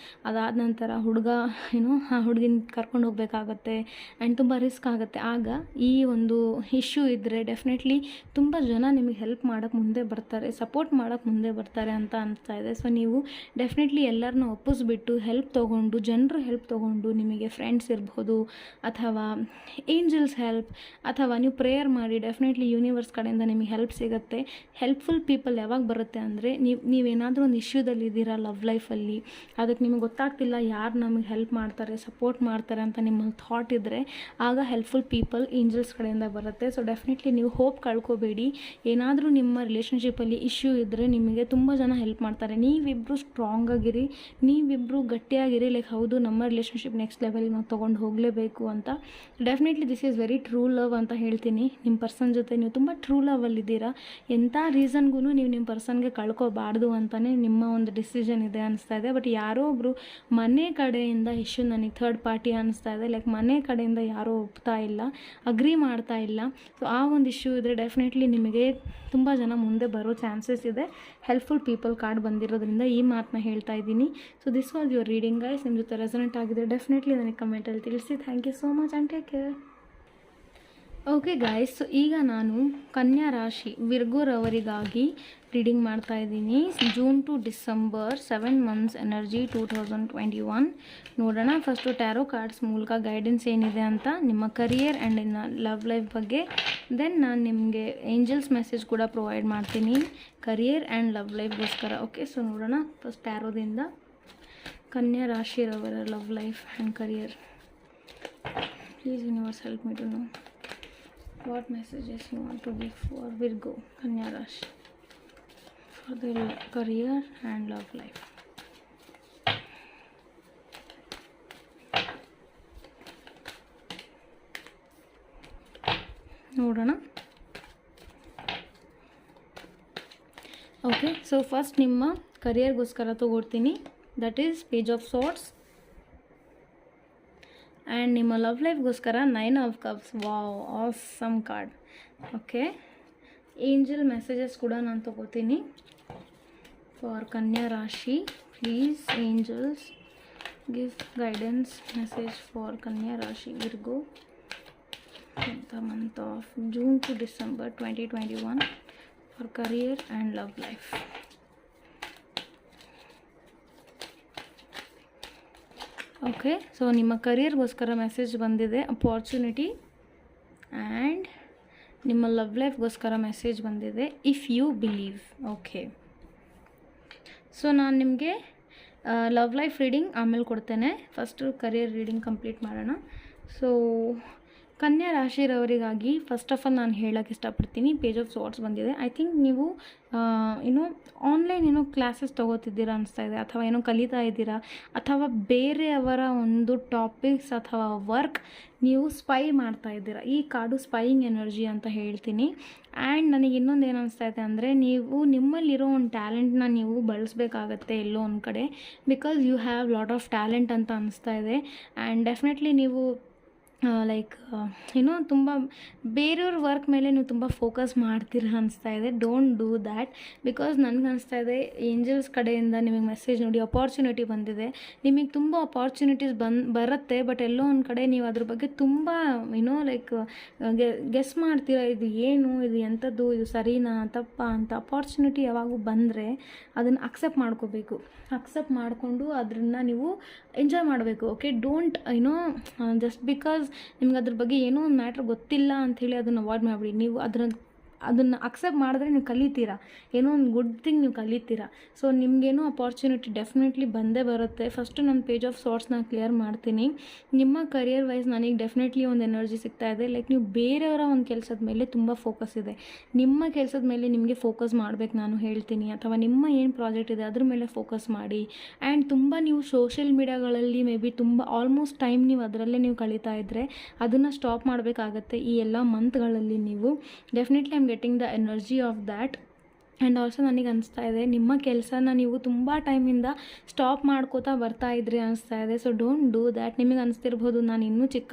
Speaker 1: ಅದಾದ ನಂತರ ಹುಡುಗ ಆ ಹುಡುಗಿನ ಕರ್ಕೊಂಡು ಹೋಗಬೇಕಾಗತ್ತೆ, ಆ್ಯಂಡ್ ತುಂಬ ರಿಸ್ಕ್ ಆಗುತ್ತೆ. ಆಗ ಈ ಒಂದು ಇಶ್ಯೂ ಇದ್ದರೆ ಡೆಫಿನೆಟ್ಲಿ ತುಂಬ ಜನ ನಿಮಗೆ ಹೆಲ್ಪ್ ಮಾಡೋಕ್ಕೆ ಮುಂದೆ ಬರ್ತಾರೆ, ಸಪೋರ್ಟ್ ಮಾಡೋಕ್ಕೆ ಮುಂದೆ ಬರ್ತಾರೆ ಅಂತ ಅನಿಸ್ತಾ ಇದೆ. ಸೊ ನೀವು ಡೆಫಿನೆಟ್ಲಿ ಎಲ್ಲರನ್ನ ಒಪ್ಪಿಸ್ಬಿಟ್ಟು ಹೆಲ್ಪ್ ತೊಗೊಂಡು, ಜನರು ಹೆಲ್ಪ್ ತೊಗೊಂಡು, ನಿಮಗೆ ಫ್ರೆಂಡ್ಸ್ ಇರ್ಬೋದು, ಅಥವಾ ಏಂಜಲ್ಸ್ ಹೆಲ್ಪ್, ಅಥವಾ ನೀವು ಪ್ರೇಯರ್ ಮಾಡಿ, ಡೆಫಿನೆಟ್ಲಿ ಯೂನಿವರ್ಸ್ ಕಡೆಯಿಂದ ನಿಮಗೆ ಹೆಲ್ಪ್ ಸಿಗುತ್ತೆ. ಹೆಲ್ಪ್ಫುಲ್ ಪೀಪಲ್ ಯಾವಾಗ ಬರುತ್ತೆ ಅಂದರೆ, ನೀವೇನಾದರೂ ಒಂದು ಇಶ್ಯೂದಲ್ಲಿ ಇದ್ದೀರಾ ಲವ್ ಲೈಫಲ್ಲಿ, ಅದಕ್ಕೆ ನಿಮಗೆ ಗೊತ್ತಾಗ್ತಿಲ್ಲ ಯಾರು ನಮಗೆ ಹೆಲ್ಪ್ ಮಾಡ್ತಾರೆ, ಸಪೋರ್ಟ್ ಮಾಡ್ತಾರೆ ಅಂತ ನಿಮ್ಮ ಥಾಟ್ ಇದ್ದರೆ, ಆಗ ಹೆಲ್ಪ್ಫುಲ್ ಪೀಪಲ್ ಏಂಜಲ್ಸ್ ಕಡೆಯಿಂದ ಬರುತ್ತೆ. ಸೊ ಡೆಫಿನೆಟ್ಲಿ ನೀವು ಹೋಪ್ ಕಳ್ಕೊಬೇಡಿ. ಏನಾದರೂ ನಿಮ್ಮ ರಿಲೇಷನ್ಶಿಪ್ಪಲ್ಲಿ ಇಶ್ಯೂ ಇದ್ದರೆ ನಿಮಗೆ ತುಂಬ ಜನ ಹೆಲ್ಪ್ ಮಾಡ್ತಾರೆ. ನೀವಿಬ್ಬರು ಸ್ಟ್ರಾಂಗ್ ಆಗಿರಿ, ನೀವಿಬ್ಬರು ಗಟ್ಟಿಯಾಗಿರಿ, ಲೈಕ್ ಹೌದು ನಮ್ಮ ರಿಲೇಷನ್ಶಿಪ್ ನೆಕ್ಸ್ಟ್ ಲೆವೆಲಿಗೆ ನಾವು ತೊಗೊಂಡು ಹೋಗಲೇಬೇಕು ಅಂತ. Definitely this is very true love ಅಂತ ಹೇಳ್ತೀನಿ. ನಿಮ್ಮ ಪರ್ಸನ್ ಜೊತೆ ನೀವು ತುಂಬ ಟ್ರೂ ಲವಲ್ಲಿದ್ದೀರಾ, ಎಂಥ ರೀಸನ್ಗೂ ನೀವು ನಿಮ್ಮ ಪರ್ಸನ್ಗೆ ಕಳ್ಕೊಬಾರ್ದು ಅಂತಲೇ ನಿಮ್ಮ ಒಂದು ಡಿಸಿಷನ್ ಇದೆ ಅನಿಸ್ತಾ ಇದೆ. ಬಟ್ ಯಾರೋ ಒಬ್ಬರು ಮನೆ ಕಡೆಯಿಂದ ಇಶ್ಯೂ, ನನಗೆ ಥರ್ಡ್ ಪಾರ್ಟಿ ಅನಿಸ್ತಾ ಇದೆ, ಲೈಕ್ ಮನೆ ಕಡೆಯಿಂದ ಯಾರೂ ಒಪ್ತಾ ಇಲ್ಲ, ಅಗ್ರಿ ಮಾಡ್ತಾ ಇಲ್ಲ. ಸೊ ಆ ಒಂದು ಇಶ್ಯೂ ಇದ್ದರೆ ಡೆಫಿನೆಟ್ಲಿ ನಿಮಗೆ ತುಂಬ ಜನ ಮುಂದೆ ಬರೋ ಚಾನ್ಸಸ್ ಇದೆ. ಹೆಲ್ಪ್ಫುಲ್ ಪೀಪಲ್ ಕಾರ್ಡ್ ಬಂದಿರೋದ್ರಿಂದ ಈ ಮಾತನ್ನ ಹೇಳ್ತಾ ಇದ್ದೀನಿ. So this was your reading guys. ನಿಮ್ಮ ಜೊತೆ ರೆಸನೆಂಟ್ ಆಗಿದೆ ಡೆಫಿನೆಟ್ಲಿ ನನಗೆ ಕಮೆಂಟಲ್ಲಿ ತಿಳಿಸಿ. Thank you so much and take care. Okay guys, so ಈಗ ನಾನು ಕನ್ಯಾ ರಾಶಿ ವಿರ್ಗೋರವರಿಗಾಗಿ ರೀಡಿಂಗ್ ಮಾಡ್ತಾ ಇದ್ದೀನಿ. June to December 7 months energy 2021 ನೋಡೋಣ. ಫಸ್ಟು ಟ್ಯಾರೋ ಕಾರ್ಡ್ಸ್ ಮೂಲಕ ಗೈಡೆನ್ಸ್ ಏನಿದೆ ಅಂತ ನಿಮ್ಮ ಕರಿಯರ್ ಆ್ಯಂಡ್ ಇನ್ನ ಲವ್ ಲೈಫ್ ಬಗ್ಗೆ. ದೆನ್ ನಾನು ನಿಮಗೆ ಏಂಜಲ್ಸ್ ಮೆಸೇಜ್ ಕೂಡ ಪ್ರೊವೈಡ್ ಮಾಡ್ತೀನಿ ಕರಿಯರ್ ಆ್ಯಂಡ್ ಲವ್ ಲೈಫ್ಗೋಸ್ಕರ. ಓಕೆ, ಸೊ ನೋಡೋಣ ಫಸ್ಟ್ ಟ್ಯಾರೋದಿಂದ ಕನ್ಯಾ ರಾಶಿರವರ love life and career. Please universe help me to know what messages you want to give for Virgo, Kanya Rashi, for for the career and love life. ನೋಡೋಣ. Okay, so first ನಿಮ್ಮ ಕರಿಯರ್ಗೋಸ್ಕರ ತೊಗೊಳ್ತೀನಿ, that is page of swords. And ನಿಮ್ಮ love ಲೈಫ್ಗೋಸ್ಕರ 9 of cups. Wow, awesome card. Okay, angel messages ಕೂಡ ನಾನು ತೊಗೋತೀನಿ for Kanya Rashi. Please angels give guidance message for Kanya Rashi Virgo the month of June to December 2021 for career and love life. Okay, so ನಿಮ್ಮ ಕರಿಯರ್ಗೋಸ್ಕರ message ಬಂದಿದೆ opportunity, and ನಿಮ್ಮ love ಲೈಫ್ಗೋಸ್ಕರ message ಬಂದಿದೆ if you believe. Okay, so ನಾನು ನಿಮಗೆ love life reading ಆಮೇಲೆ ಕೊಡ್ತೇನೆ. ಫಸ್ಟು ಕರಿಯರ್ ರೀಡಿಂಗ್ ಕಂಪ್ಲೀಟ್ ಮಾಡೋಣ. ಸೊ ಕನ್ಯಾ ರಾಶಿರವರಿಗಾಗಿ ಫಸ್ಟ್ ಆಫ್ ಆಲ್ ನಾನು ಹೇಳೋಕ್ಕೆ ಇಷ್ಟಪಡ್ತೀನಿ, ಪೇಜ್ ಆಫ್ ಸಾರ್ಟ್ಸ್ ಬಂದಿದೆ. ಐ ಥಿಂಕ್ ನೀವು ಆನ್ಲೈನ್ ಕ್ಲಾಸಸ್ ತೊಗೋತಿದ್ದೀರಾ ಅನಿಸ್ತಾ ಇದೆ, ಅಥವಾ ಕಲಿತಾ ಇದ್ದೀರಾ, ಅಥವಾ ಬೇರೆಯವರ ಒಂದು ಟಾಪಿಕ್ಸ್ ಅಥವಾ ವರ್ಕ್ ನೀವು ಸ್ಪೈ ಮಾಡ್ತಾ ಇದ್ದೀರಾ. ಈ ಕಾರ್ಡು ಸ್ಪೈಯಿಂಗ್ ಎನರ್ಜಿ ಅಂತ ಹೇಳ್ತೀನಿ. ಆ್ಯಂಡ್ ನನಗೆ ಇನ್ನೊಂದು ಏನು ಅನಿಸ್ತಾ ಇದೆ ಅಂದರೆ, ನೀವು ನಿಮ್ಮಲ್ಲಿರೋ ಒಂದು ಟ್ಯಾಲೆಂಟ್ನ ನೀವು ಬಳಸಬೇಕಾಗತ್ತೆ ಎಲ್ಲೋ ಒಂದು ಕಡೆ, because you have lot of talent ಅಂತ ಅನಿಸ್ತಾ ಇದೆ. ಆ್ಯಂಡ್ ಡೆಫಿನೆಟ್ಲಿ ನೀವು ಲೈಕ್ ತುಂಬ ಬೇರೆಯವ್ರ ವರ್ಕ್ ಮೇಲೆ ನೀವು ತುಂಬ ಫೋಕಸ್ ಮಾಡ್ತೀರ ಅನಿಸ್ತಾ ಇದೆ. ಡೋಂಟ್ ಡೂ ದ್ಯಾಟ್, ಬಿಕಾಸ್ ನನಗೆ ಅನಿಸ್ತಾ ಇದೆ ಏಂಜಲ್ಸ್ ಕಡೆಯಿಂದ ನಿಮಗೆ ಮೆಸೇಜ್ ನೋಡಿ ಅಪಾರ್ಚುನಿಟಿ ಬಂದಿದೆ. ನಿಮಗೆ ತುಂಬ ಅಪಾರ್ಚುನಿಟೀಸ್ ಬರುತ್ತೆ, ಬಟ್ ಎಲ್ಲೋ ಒಂದು ಕಡೆ ನೀವು ಅದ್ರ ಬಗ್ಗೆ ತುಂಬ ಲೈಕ್ ಗೆಸ್ ಮಾಡ್ತೀರಾ, ಇದು ಏನು, ಇದು ಎಂಥದ್ದು, ಇದು ಸರಿನಾ ತಪ್ಪಾ ಅಂತ. ಅಪಾರ್ಚುನಿಟಿ ಯಾವಾಗೂ ಬಂದರೆ ಅದನ್ನು ಅಕ್ಸೆಪ್ಟ್ ಮಾಡ್ಕೋಬೇಕು. ಅಕ್ಸೆಪ್ಟ್ ಮಾಡಿಕೊಂಡು ಅದನ್ನು ನೀವು ಎಂಜಾಯ್ ಮಾಡಬೇಕು. ಓಕೆ, ಡೋಂಟ್ ಜಸ್ಟ್ ಬಿಕಾಸ್ ನಿಮ್ಗೆ ಅದ್ರ ಬಗ್ಗೆ ಏನೋ ಒಂದು ಮ್ಯಾಟ್ರ್ ಗೊತ್ತಿಲ್ಲ ಅಂಥೇಳಿ ಅದನ್ನು ಅವಾಯ್ಡ್ ಮಾಡಿಬಿಡಿ. ನೀವು ಅದನ್ನು ಅಕ್ಸೆಪ್ಟ್ ಮಾಡಿದ್ರೆ ನೀವು ಕಲಿತೀರಾ, ಏನೋ ಒಂದು ಗುಡ್ ಥಿಂಗ್ ನೀವು ಕಲಿತೀರಾ. ಸೊ ನಿಮಗೇನೋ ಅಪಾರ್ಚುನಿಟಿ ಡೆಫಿನೆಟ್ಲಿ ಬಂದೇ ಬರುತ್ತೆ. ಫಸ್ಟು ನಾನು ಪೇಜ್ ಆಫ್ ಸಾರ್ಟ್ಸ್ನ ಕ್ಲಿಯರ್ ಮಾಡ್ತೀನಿ. ನಿಮ್ಮ ಕರಿಯರ್ ವೈಸ್ ನನಗೆ ಡೆಫಿನೆಟ್ಲಿ ಒಂದು ಎನರ್ಜಿ ಸಿಗ್ತಾ ಇದೆ. ಲೈಕ್ ನೀವು ಬೇರೆಯವರ ಒಂದು ಕೆಲಸದ ಮೇಲೆ ತುಂಬ ಫೋಕಸ್ ಇದೆ, ನಿಮ್ಮ ಕೆಲಸದ ಮೇಲೆ ನಿಮಗೆ ಫೋಕಸ್ ಮಾಡಬೇಕು ನಾನು ಹೇಳ್ತೀನಿ. ಅಥವಾ ನಿಮ್ಮ ಏನು ಪ್ರಾಜೆಕ್ಟ್ ಇದೆ ಅದ್ರ ಮೇಲೆ ಫೋಕಸ್ ಮಾಡಿ. ಆ್ಯಂಡ್ ತುಂಬ ನೀವು ಸೋಷಿಯಲ್ ಮೀಡಿಯಾಗಳಲ್ಲಿ ಮೇ ಬಿ ತುಂಬ ಆಲ್ಮೋಸ್ಟ್ ಟೈಮ್ ನೀವು ಅದರಲ್ಲೇ ನೀವು ಕಳೀತಾ ಇದ್ದರೆ ಅದನ್ನು ಸ್ಟಾಪ್ ಮಾಡಬೇಕಾಗತ್ತೆ ಈ ಎಲ್ಲ ಮಂತ್ಗಳಲ್ಲಿ. ನೀವು definitely I am getting the energy of that. And also ನನಗೆ ಅನಿಸ್ತಾ ಇದೆ ನಿಮ್ಮ ಕೆಲಸನ ನೀವು ತುಂಬ ಟೈಮಿಂದ ಸ್ಟಾಪ್ ಮಾಡ್ಕೋತಾ ಬರ್ತಾ ಇದ್ರಿ ಅನಿಸ್ತಾ ಇದೆ. So don't do that. ನಿಮಗೆ ಅನಿಸ್ತಿರ್ಬೋದು ನಾನು ಇನ್ನೂ ಚಿಕ್ಕ,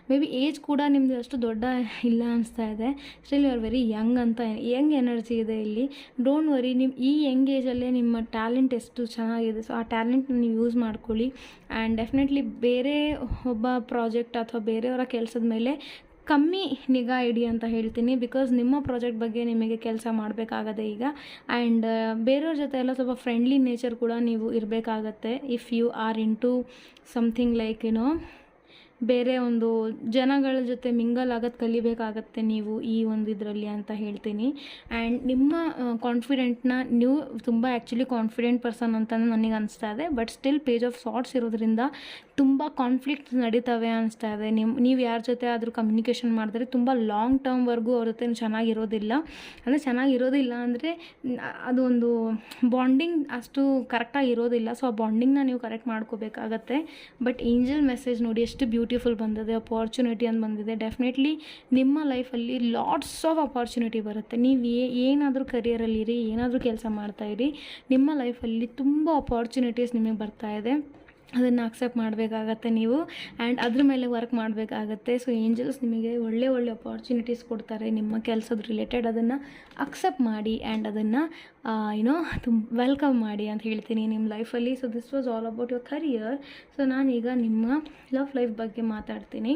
Speaker 1: ಮೇ ಬಿ ಏಜ್ ಕೂಡ ನಿಮ್ಮದು ಅಷ್ಟು ದೊಡ್ಡ ಇಲ್ಲ ಅನಿಸ್ತಾ ಇದೆ. Still you are very young ಅಂತ, ಯಂಗ್ ಎನರ್ಜಿ ಇದೆ ಇಲ್ಲಿ. ಡೋಂಟ್ ವರಿ, ನಿಮ್ಮ ಈ ಯಂಗ್ ಏಜಲ್ಲೇ ನಿಮ್ಮ ಟ್ಯಾಲೆಂಟ್ ಎಷ್ಟು ಚೆನ್ನಾಗಿದೆ. ಸೊ ಆ ಟ್ಯಾಲೆಂಟ್ನ ನೀವು ಯೂಸ್ ಮಾಡ್ಕೊಳ್ಳಿ. ಆ್ಯಂಡ್ ಡೆಫಿನೆಟ್ಲಿ ಬೇರೆ ಒಬ್ಬ ಪ್ರಾಜೆಕ್ಟ್ ಅಥವಾ ಬೇರೆಯವರ ಕೆಲಸದ ಮೇಲೆ ಕಮ್ಮಿ ನಿಗಾ ಇಡಿ ಅಂತ ಹೇಳ್ತೀನಿ. ಬಿಕಾಸ್ ನಿಮ್ಮ ಪ್ರಾಜೆಕ್ಟ್ ಬಗ್ಗೆ ನಿಮಗೆ ಕೆಲಸ ಮಾಡಬೇಕಾಗತ್ತೆ ಈಗ. ಆ್ಯಂಡ್ ಬೇರೆಯವ್ರ ಜೊತೆ ಎಲ್ಲ ಸ್ವಲ್ಪ ಫ್ರೆಂಡ್ಲಿ ನೇಚರ್ ಕೂಡ ನೀವು ಇರಬೇಕಾಗತ್ತೆ. If you are into something like ಬೇರೆ ಒಂದು ಜನಗಳ ಜೊತೆ ಮಿಂಗಲ್ ಆಗೋದು ಕಲಿಬೇಕಾಗತ್ತೆ ನೀವು ಈ ಒಂದು ಇದರಲ್ಲಿ ಅಂತ ಹೇಳ್ತೀನಿ. ಆ್ಯಂಡ್ ನಿಮ್ಮ ಕಾನ್ಫಿಡೆಂಟ್ನ ನೀವು ತುಂಬ ಆ್ಯಕ್ಚುಲಿ ಕಾನ್ಫಿಡೆಂಟ್ ಪರ್ಸನ್ ಅಂತ ನನಗೆ ಅನಿಸ್ತಾ ಇದೆ. But still page of sorts ಇರೋದ್ರಿಂದ ತುಂಬ ಕಾನ್ಫ್ಲಿಕ್ಟ್ ನಡೀತವೆ ಅನಿಸ್ತಾ ಇದೆ. ನೀವು ಯಾರ ಜೊತೆ ಆದರೂ ಕಮ್ಯುನಿಕೇಷನ್ ಮಾಡಿದ್ರೆ ತುಂಬ ಲಾಂಗ್ ಟರ್ಮ್ವರೆಗೂ ಅವ್ರ ಜೊತೆ ಚೆನ್ನಾಗಿರೋದಿಲ್ಲ. ಅಂದರೆ ಅದು ಒಂದು ಬಾಂಡಿಂಗ್ ಅಷ್ಟು ಕರೆಕ್ಟಾಗಿ ಇರೋದಿಲ್ಲ. ಸೊ ಆ ಬಾಂಡಿಂಗ್ನ ನೀವು ಕರೆಕ್ಟ್ ಮಾಡ್ಕೋಬೇಕಾಗತ್ತೆ. ಬಟ್ ಏಂಜಲ್ ಮೆಸೇಜ್ ನೋಡಿ ಎಷ್ಟು ಬ್ಯೂಟಿಫುಲ್ ಬಂದಿದೆ, ಅಪಾರ್ಚುನಿಟಿ ಅಂತ ಬಂದಿದೆ. ಡೆಫಿನೆಟ್ಲಿ ನಿಮ್ಮ ಲೈಫಲ್ಲಿ ಲಾಟ್ಸ್ ಆಫ್ ಅಪಾರ್ಚುನಿಟಿ ಬರುತ್ತೆ. ನೀವು ಏನಾದರೂ ಕರಿಯರಲ್ಲಿರಿ, ಏನಾದರೂ ಕೆಲಸ ಮಾಡ್ತಾಯಿರಿ, ನಿಮ್ಮ ಲೈಫಲ್ಲಿ ತುಂಬ ಅಪಾರ್ಚುನಿಟೀಸ್ ನಿಮಗೆ ಬರ್ತಾ ಇದೆ. ಅದನ್ನು ಅಕ್ಸೆಪ್ಟ್ ಮಾಡಬೇಕಾಗತ್ತೆ ನೀವು. ಆ್ಯಂಡ್ ಅದ್ರ ಮೇಲೆ ವರ್ಕ್ ಮಾಡಬೇಕಾಗತ್ತೆ. ಸೊ ಏಂಜಲ್ಸ್ ನಿಮಗೆ ಒಳ್ಳೆ ಅಪಾರ್ಚುನಿಟೀಸ್ ಕೊಡ್ತಾರೆ ನಿಮ್ಮ ಕೆಲಸದ ರಿಲೇಟೆಡ್. ಅದನ್ನು ಅಕ್ಸೆಪ್ಟ್ ಮಾಡಿ ಆ್ಯಂಡ್ ಅದನ್ನು ವೆಲ್ಕಮ್ ಮಾಡಿ ಅಂತ ಹೇಳ್ತೀನಿ ನಿಮ್ಮ ಲೈಫಲ್ಲಿ. So this was all about your career. So ನಾನೀಗ ನಿಮ್ಮ ಲವ್ ಲೈಫ್ ಬಗ್ಗೆ ಮಾತಾಡ್ತೀನಿ.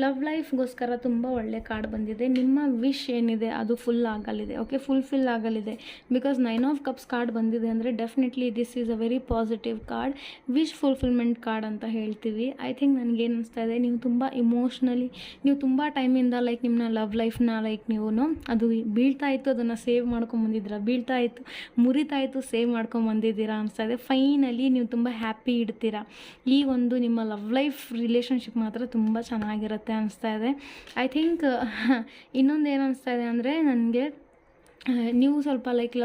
Speaker 1: ಲವ್ ಲೈಫ್ಗೋಸ್ಕರ ತುಂಬ ಒಳ್ಳೆ ಕಾರ್ಡ್ ಬಂದಿದೆ. ನಿಮ್ಮ ವಿಶ್ ಏನಿದೆ ಅದು ಫುಲ್ ಆಗಲಿದೆ. ಓಕೆ, ಫುಲ್ಫಿಲ್ ಆಗಲಿದೆ. ಬಿಕಾಸ್ 9 ಆಫ್ ಕಪ್ಸ್ ಕಾರ್ಡ್ ಬಂದಿದೆ ಅಂದರೆ definitely this is a very positive card, wish fulfilment card ಅಂತ ಹೇಳ್ತೀವಿ. ಐ ಥಿಂಕ್ ನನಗೇನು ಅನಿಸ್ತಾ ಇದೆ, ನೀವು ತುಂಬ ಇಮೋಷ್ನಲಿ, ನೀವು ತುಂಬ ಟೈಮಿಂದ ಲೈಕ್ ನಿಮ್ಮ ಲವ್ ಲೈಫ್ನ ಲೈಕ್ ನೀವು ಅದು ಬೀಳ್ತಾ ಇತ್ತು, ಅದನ್ನು ಸೇವ್ ಮಾಡ್ಕೊಂಬಂದಿದ್ದೀರಾ, ಬೀಳ್ತಾ ಇತ್ತು, ಮುರಿತಾ ಇತ್ತು, ಸೇವ್ ಮಾಡ್ಕೊಂಬಂದಿದ್ದೀರಾ ಅನಿಸ್ತಾ ಇದೆ. ಫೈನಲಿ ನೀವು ತುಂಬ ಹ್ಯಾಪಿ ಇಡ್ತೀರಾ. ಈ ಒಂದು ನಿಮ್ಮ ಲವ್ ಲೈಫ್ ರಿಲೇಷನ್ಶಿಪ್ ಮಾತ್ರ ತುಂಬ ಚೆನ್ನಾಗಿರುತ್ತೆ ಅನಿಸ್ತಾ ಇದೆ. ಐ ಥಿಂಕ್ ಇನ್ನೊಂದು ಏನು ಅನಿಸ್ತಾ ಇದೆ ಅಂದರೆ, ನನಗೆ ನೀವು ಸ್ವಲ್ಪ ಲೈಕ್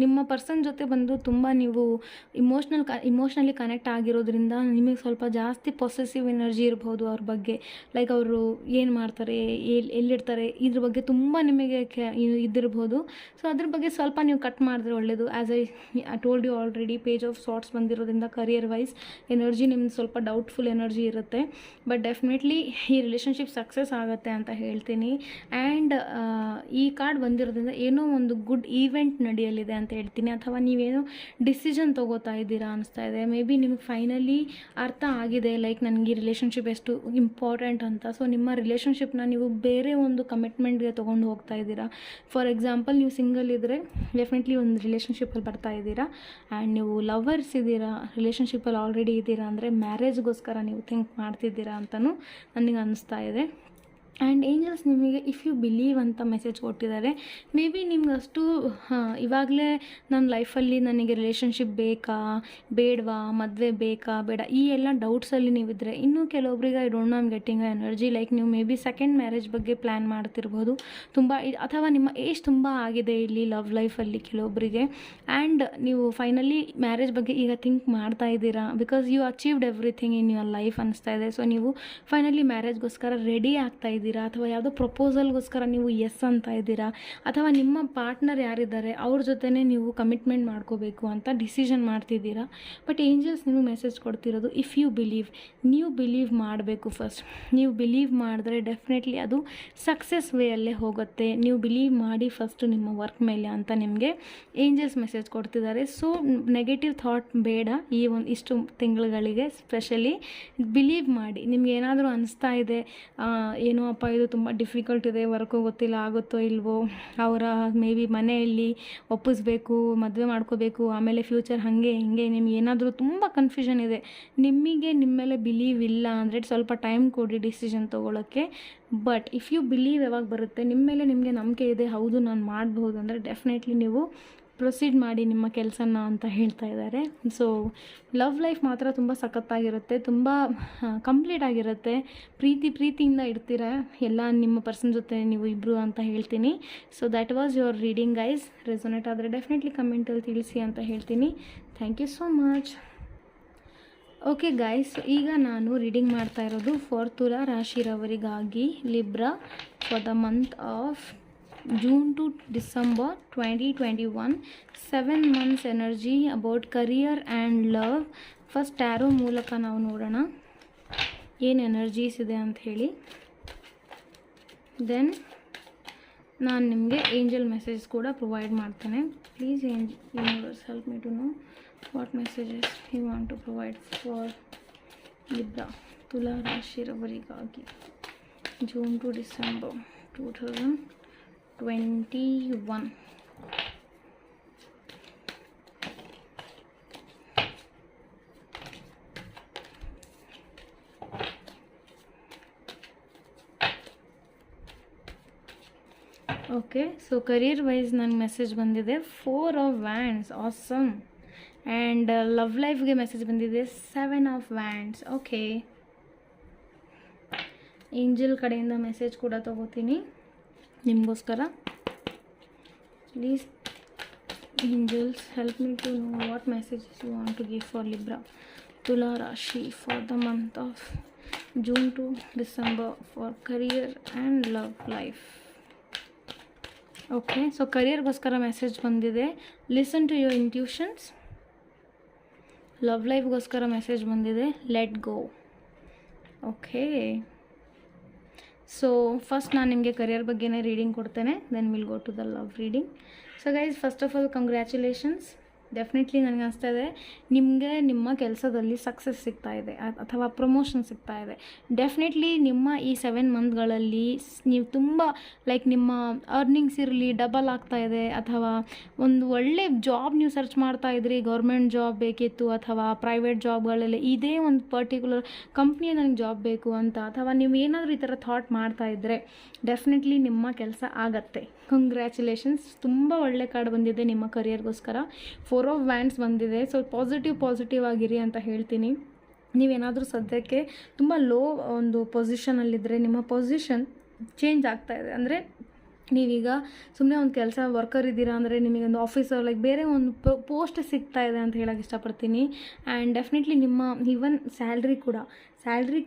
Speaker 1: ನಿಮ್ಮ ಪರ್ಸನ್ ಜೊತೆ ಬಂದು ತುಂಬ ನೀವು ಇಮೋಷ್ನಲಿ ಕನೆಕ್ಟ್ ಆಗಿರೋದ್ರಿಂದ ನಿಮಗೆ ಸ್ವಲ್ಪ ಜಾಸ್ತಿ ಪೊಸೆಸಿವ್ ಎನರ್ಜಿ ಇರ್ಬೋದು ಅವ್ರ ಬಗ್ಗೆ. ಲೈಕ್ ಅವರು ಏನು ಮಾಡ್ತಾರೆ, ಎಲ್ಲಿರ್ತಾರೆ, ಇದ್ರ ಬಗ್ಗೆ ತುಂಬ ನಿಮಗೆ ಇದಿರ್ಬೋದು. ಸೊ ಅದ್ರ ಬಗ್ಗೆ ಸ್ವಲ್ಪ ನೀವು ಕಟ್ ಮಾಡಿದ್ರೆ ಒಳ್ಳೆಯದು. As I told you already, page of swords ಬಂದಿರೋದ್ರಿಂದ ಕರಿಯರ್ ವೈಸ್ ಎನರ್ಜಿ ನಿಮ್ದು ಸ್ವಲ್ಪ ಡೌಟ್ಫುಲ್ ಎನರ್ಜಿ ಇರುತ್ತೆ. ಬಟ್ ಡೆಫಿನೆಟ್ಲಿ ಈ ರಿಲೇಷನ್ಶಿಪ್ ಸಕ್ಸಸ್ ಆಗುತ್ತೆ ಅಂತ ಹೇಳ್ತೀನಿ. ಆ್ಯಂಡ್ ಈ ಕಾರ್ಡ್ ಬಂದಿರೋದ್ರಿಂದ ಏನೋ ಒಂದು ಗುಡ್ ಈವೆಂಟ್ ನಡೆಯಲಿದೆ ಅಂತ ಹೇಳ್ತೀನಿ. ಅಥವಾ ನೀವೇನೋ ಡಿಸಿಷನ್ ತೊಗೋತಾ ಇದ್ದೀರಾ ಅನಿಸ್ತಾ ಇದೆ. ಮೇ ಬಿ ನಿಮಗೆ ಫೈನಲಿ ಅರ್ಥ ಆಗಿದೆ ಲೈಕ್ ನನಗೆ ಈ ರಿಲೇಷನ್ಶಿಪ್ ಎಷ್ಟು ಇಂಪಾರ್ಟೆಂಟ್ ಅಂತ. ಸೊ ನಿಮ್ಮ ರಿಲೇಷನ್ಶಿಪ್ನ ನೀವು ಬೇರೆ ಒಂದು ಕಮಿಟ್ಮೆಂಟ್ಗೆ ತೊಗೊಂಡು ಹೋಗ್ತಾ ಇದ್ದೀರಾ. ಫಾರ್ ಎಕ್ಸಾಂಪಲ್, ನೀವು ಸಿಂಗಲ್ ಇದ್ದರೆ ಡೆಫಿನೆಟ್ಲಿ ಒಂದು ರಿಲೇಷನ್ಶಿಪ್ಪಲ್ಲಿ ಬರ್ತಾ ಇದ್ದೀರಾ. ಆ್ಯಂಡ್ ನೀವು ಲವರ್ಸ್ ಇದ್ದೀರಾ, ರಿಲೇಷನ್ಶಿಪ್ಪಲ್ಲಿ ಆಲ್ರೆಡಿ ಇದ್ದೀರಾ ಅಂದರೆ ಮ್ಯಾರೇಜ್ಗೋಸ್ಕರ ನೀವು ಥಿಂಕ್ ಮಾಡ್ತಿದ್ದೀರಾ ಅಂತಲೂ ನನಗೆ ಅನ್ನಿಸ್ತಾ ಇದೆ. ಆ್ಯಂಡ್ ಏಂಜಲ್ಸ್ ನಿಮಗೆ ಇಫ್ ಯು ಬಿಲೀವ್ ಅಂತ ಮೆಸೇಜ್ ಕೊಟ್ಟಿದ್ದಾರೆ. ಮೇ ಬಿ ನಿಮ್ಗೆ ಅಷ್ಟು ಇವಾಗಲೇ ನನ್ನ ಲೈಫಲ್ಲಿ ನನಗೆ ರಿಲೇಷನ್ಶಿಪ್ ಬೇಕಾ ಬೇಡವಾ, ಮದುವೆ ಬೇಕಾ ಬೇಡ, ಈ ಎಲ್ಲ ಡೌಟ್ಸಲ್ಲಿ ನೀವಿದ್ದರೆ. ಇನ್ನೂ ಕೆಲವೊಬ್ರಿಗೆ I don't know I'm getting energy like ನೀವು ಮೇ ಬಿ ಸೆಕೆಂಡ್ ಮ್ಯಾರೇಜ್ ಬಗ್ಗೆ ಪ್ಲ್ಯಾನ್ ಮಾಡ್ತಿರ್ಬೋದು ತುಂಬ, ಅಥವಾ ನಿಮ್ಮ ಏಜ್ ತುಂಬ ಆಗಿದೆ ಇಲ್ಲಿ ಲವ್ ಲೈಫಲ್ಲಿ ಕೆಲವೊಬ್ಬರಿಗೆ. ಆ್ಯಂಡ್ ನೀವು ಫೈನಲಿ ಮ್ಯಾರೇಜ್ ಬಗ್ಗೆ ಈಗ ಥಿಂಕ್ ಮಾಡ್ತಾ ಇದ್ದೀರಾ because you achieved everything in your life ಅನಿಸ್ತಾ ಇದೆ. ಸೊ ನೀವು ಫೈನಲಿ ಮ್ಯಾರೇಜ್ಗೋಸ್ಕರ ರೆಡಿ ಆಗ್ತಾ ಇದ್ದೀರಾ, ಅಥವಾ ಯಾವುದೋ ಪ್ರಪೋಸಲ್ಗೋಸ್ಕರ ನೀವು ಎಸ್ ಅಂತ ಇದ್ದೀರಾ, ಅಥವಾ ನಿಮ್ಮ ಪಾರ್ಟ್ನರ್ ಯಾರಿದ್ದಾರೆ ಅವ್ರ ಜೊತೆನೇ ನೀವು ಕಮಿಟ್ಮೆಂಟ್ ಮಾಡ್ಕೋಬೇಕು ಅಂತ ಡಿಸಿಷನ್ ಮಾಡ್ತಿದ್ದೀರಾ. ಬಟ್ ಏಂಜಲ್ಸ್ ನಿಮಗೆ ಮೆಸೇಜ್ ಕೊಡ್ತಿರೋದು ಇಫ್ ಯು ಬಿಲೀವ್, ನೀವು ಬಿಲೀವ್ ಮಾಡಬೇಕು. ಫಸ್ಟ್ ನೀವು ಬಿಲೀವ್ ಮಾಡಿದ್ರೆ ಡೆಫಿನೆಟ್ಲಿ ಅದು ಸಕ್ಸಸ್ ವೇಯಲ್ಲೇ ಹೋಗುತ್ತೆ. ನೀವು ಬಿಲೀವ್ ಮಾಡಿ ಫಸ್ಟು ನಿಮ್ಮ ವರ್ಕ್ ಮೇಲೆ ಅಂತ ನಿಮಗೆ ಏಂಜಲ್ಸ್ ಮೆಸೇಜ್ ಕೊಡ್ತಿದ್ದಾರೆ. ಸೊ ನೆಗೆಟಿವ್ ಥಾಟ್ ಬೇಡ ಈ ಇಷ್ಟು ತಿಂಗಳುಗಳಿಗೆ. ಸ್ಪೆಷಲಿ ಬಿಲೀವ್ ಮಾಡಿ. ನಿಮ್ಗೆ ಏನಾದರೂ ಅನಿಸ್ತಾ ಇದೆ ಏನೋ ಅಪ್ಪ ಇದು ತುಂಬ ಡಿಫಿಕಲ್ಟ್ ಇದೆ, ವರ್ಕೋ ಗೊತ್ತಿಲ್ಲ ಆಗುತ್ತೋ ಇಲ್ವೋ, ಅವರ ಮೇ ಬಿ ಮನೆಯಲ್ಲಿ ಒಪ್ಪಿಸ್ಬೇಕು, ಮದುವೆ ಮಾಡ್ಕೋಬೇಕು, ಆಮೇಲೆ ಫ್ಯೂಚರ್ ಹಾಗೆ ಹಿಂಗೆ, ನಿಮ್ಗೆ ಏನಾದರೂ ತುಂಬ ಕನ್ಫ್ಯೂಷನ್ ಇದೆ, ನಿಮಗೆ ನಿಮ್ಮ ಮೇಲೆ ಬಿಲೀವ್ ಇಲ್ಲ ಅಂದರೆ ಸ್ವಲ್ಪ ಟೈಮ್ ಕೊಡಿ ಡಿಸಿಷನ್ ತೊಗೊಳಕ್ಕೆ. ಬಟ್ ಇಫ್ ಯು ಬಿಲೀವ್ ಯಾವಾಗ ಬರುತ್ತೆ, ನಿಮ್ಮ ಮೇಲೆ ನಿಮಗೆ ನಂಬಿಕೆ ಇದೆ, ಹೌದು ನಾನು ಮಾಡ್ಬೋದು ಅಂದರೆ ಡೆಫಿನೆಟ್ಲಿ ನೀವು ಪ್ರೊಸೀಡ್ ಮಾಡಿ ನಿಮ್ಮ ಕೆಲಸನ ಅಂತ ಹೇಳ್ತಾ ಇದ್ದಾರೆ. ಸೊ ಲವ್ ಲೈಫ್ ಮಾತ್ರ ತುಂಬ ಸಖತ್ತಾಗಿರುತ್ತೆ, ತುಂಬ ಕಂಪ್ಲೀಟ್ ಆಗಿರುತ್ತೆ. ಪ್ರೀತಿಯಿಂದ ಇರ್ತೀರ ಎಲ್ಲ ನಿಮ್ಮ ಪರ್ಸನ್ ಜೊತೆ ನೀವು ಇಬ್ಬರು ಅಂತ ಹೇಳ್ತೀನಿ. So that was your reading guys. Resonate ಆದರೆ ಡೆಫಿನೆಟ್ಲಿ ಕಮೆಂಟಲ್ಲಿ ತಿಳಿಸಿ ಅಂತ ಹೇಳ್ತೀನಿ. Thank you so much. Okay guys, ಈಗ ನಾನು ರೀಡಿಂಗ್ ಮಾಡ್ತಾ ಇರೋದು ಫಾರ್ ತುಲಾ ರಾಶಿರವರಿಗಾಗಿ Libra for the month of June to December 2021. 7 months energy about career and love. First tarot ಮೂಲಕ ನಾವು ನೋಡೋಣ ಏನು ಎನರ್ಜೀಸ್ ಇದೆ ಅಂತ ಹೇಳಿ. ದೆನ್ ನಾನು ನಿಮಗೆ ಏಂಜಲ್ ಮೆಸೇಜ್ ಕೂಡ ಪ್ರೊವೈಡ್ ಮಾಡ್ತೇನೆ. Please universe help me to know what messages you want to provide for Libra Tula ರಾಶಿರವರಿಗಾಗಿ June to December 2021. Okay, so career wise ನನಗೆ ಮೆಸೇಜ್ ಬಂದಿದೆ 4 of Wands, awesome. And love ಲೈಫ್ಗೆ message ಬಂದಿದೆ 7 of Wands. Okay, angel ಕಡೆಯಿಂದ message ಕೂಡ ತೊಗೋತೀನಿ ನಿಮಗೋಸ್ಕರ. Please angels help me to know what messages you want to give for Libra ತುಲಾ ರಾಶಿ for the month of June to December for career and love life. Okay, so ಕರಿಯರ್ಗೋಸ್ಕರ message ಬಂದಿದೆ listen to your intuitions. Love ಲೈಫ್ಗೋಸ್ಕರ message ಬಂದಿದೆ let go. Okay, so first ನಾನು ನಿಮಗೆ career ಬಗ್ಗೆನೇ reading ಕೊಡ್ತೇನೆ, then will go to the love reading. So guys, first of all congratulations. Definitely ನನಗೆ ಅನಿಸ್ತಾ ಇದೆ ನಿಮಗೆ ನಿಮ್ಮ ಕೆಲಸದಲ್ಲಿ ಸಕ್ಸಸ್ ಸಿಗ್ತಾ ಇದೆ ಅಥವಾ ಪ್ರಮೋಷನ್ ಸಿಗ್ತಾ ಇದೆ. ಡೆಫಿನೆಟ್ಲಿ ನಿಮ್ಮ ಈ 7 ಮಂತ್ಗಳಲ್ಲಿ ನೀವು ತುಂಬ ಲೈಕ್ ನಿಮ್ಮ ಅರ್ನಿಂಗ್ಸ್ ಇರಲಿ ಡಬಲ್ ಆಗ್ತಾ ಇದೆ, ಅಥವಾ ಒಂದು ಒಳ್ಳೆ ಜಾಬ್ ನೀವು ಸರ್ಚ್ ಮಾಡ್ತಾ ಇದ್ರಿ, ಗೌರ್ಮೆಂಟ್ ಜಾಬ್ ಬೇಕಿತ್ತು ಅಥವಾ ಪ್ರೈವೇಟ್ ಜಾಬ್ಗಳಲ್ಲಿ ಇದೇ ಒಂದು ಪರ್ಟಿಕ್ಯುಲರ್ ಕಂಪ್ನಿಯ ನನಗೆ ಜಾಬ್ ಬೇಕು ಅಂತ, ಅಥವಾ ನೀವು ಏನಾದರೂ ಈ ಥರ ಥಾಟ್ ಮಾಡ್ತಾ ಇದ್ದರೆ ಡೆಫಿನೆಟ್ಲಿ ನಿಮ್ಮ ಕೆಲಸ ಆಗತ್ತೆ. ಕಂಗ್ರ್ಯಾಚುಲೇಷನ್ಸ್. ತುಂಬ ಒಳ್ಳೆ ಕಾರ್ಡ್ ಬಂದಿದೆ ನಿಮ್ಮ ಕರಿಯರ್ಗೋಸ್ಕರ. 4 of Wands ಬಂದಿದೆ. ಸೊ ಪಾಸಿಟಿವ್ ಆಗಿರಿ ಅಂತ ಹೇಳ್ತೀನಿ. ನೀವೇನಾದರೂ ಸದ್ಯಕ್ಕೆ ತುಂಬ ಲೋ ಒಂದು ಪೊಸಿಷನಲ್ಲಿದ್ದರೆ ನಿಮ್ಮ ಪೊಸಿಷನ್ ಚೇಂಜ್ ಆಗ್ತಾ ಇದೆ, ಅಂದರೆ ನೀವೀಗ ಸುಮ್ಮನೆ ಒಂದು ಕೆಲಸ ವರ್ಕರ್ ಇದ್ದೀರಾ ಅಂದರೆ ನಿಮಗೊಂದು ಆಫೀಸರ್ ಲೈಕ್ ಬೇರೆ ಒಂದು ಪೋಸ್ಟ್ ಸಿಗ್ತಾ ಇದೆ ಅಂತ ಹೇಳೋಕ್ಕೆ ಇಷ್ಟಪಡ್ತೀನಿ. ಆ್ಯಂಡ್ ಡೆಫಿನೆಟ್ಲಿ ನಿಮ್ಮ ಈವನ್ ಸ್ಯಾಲ್ರಿ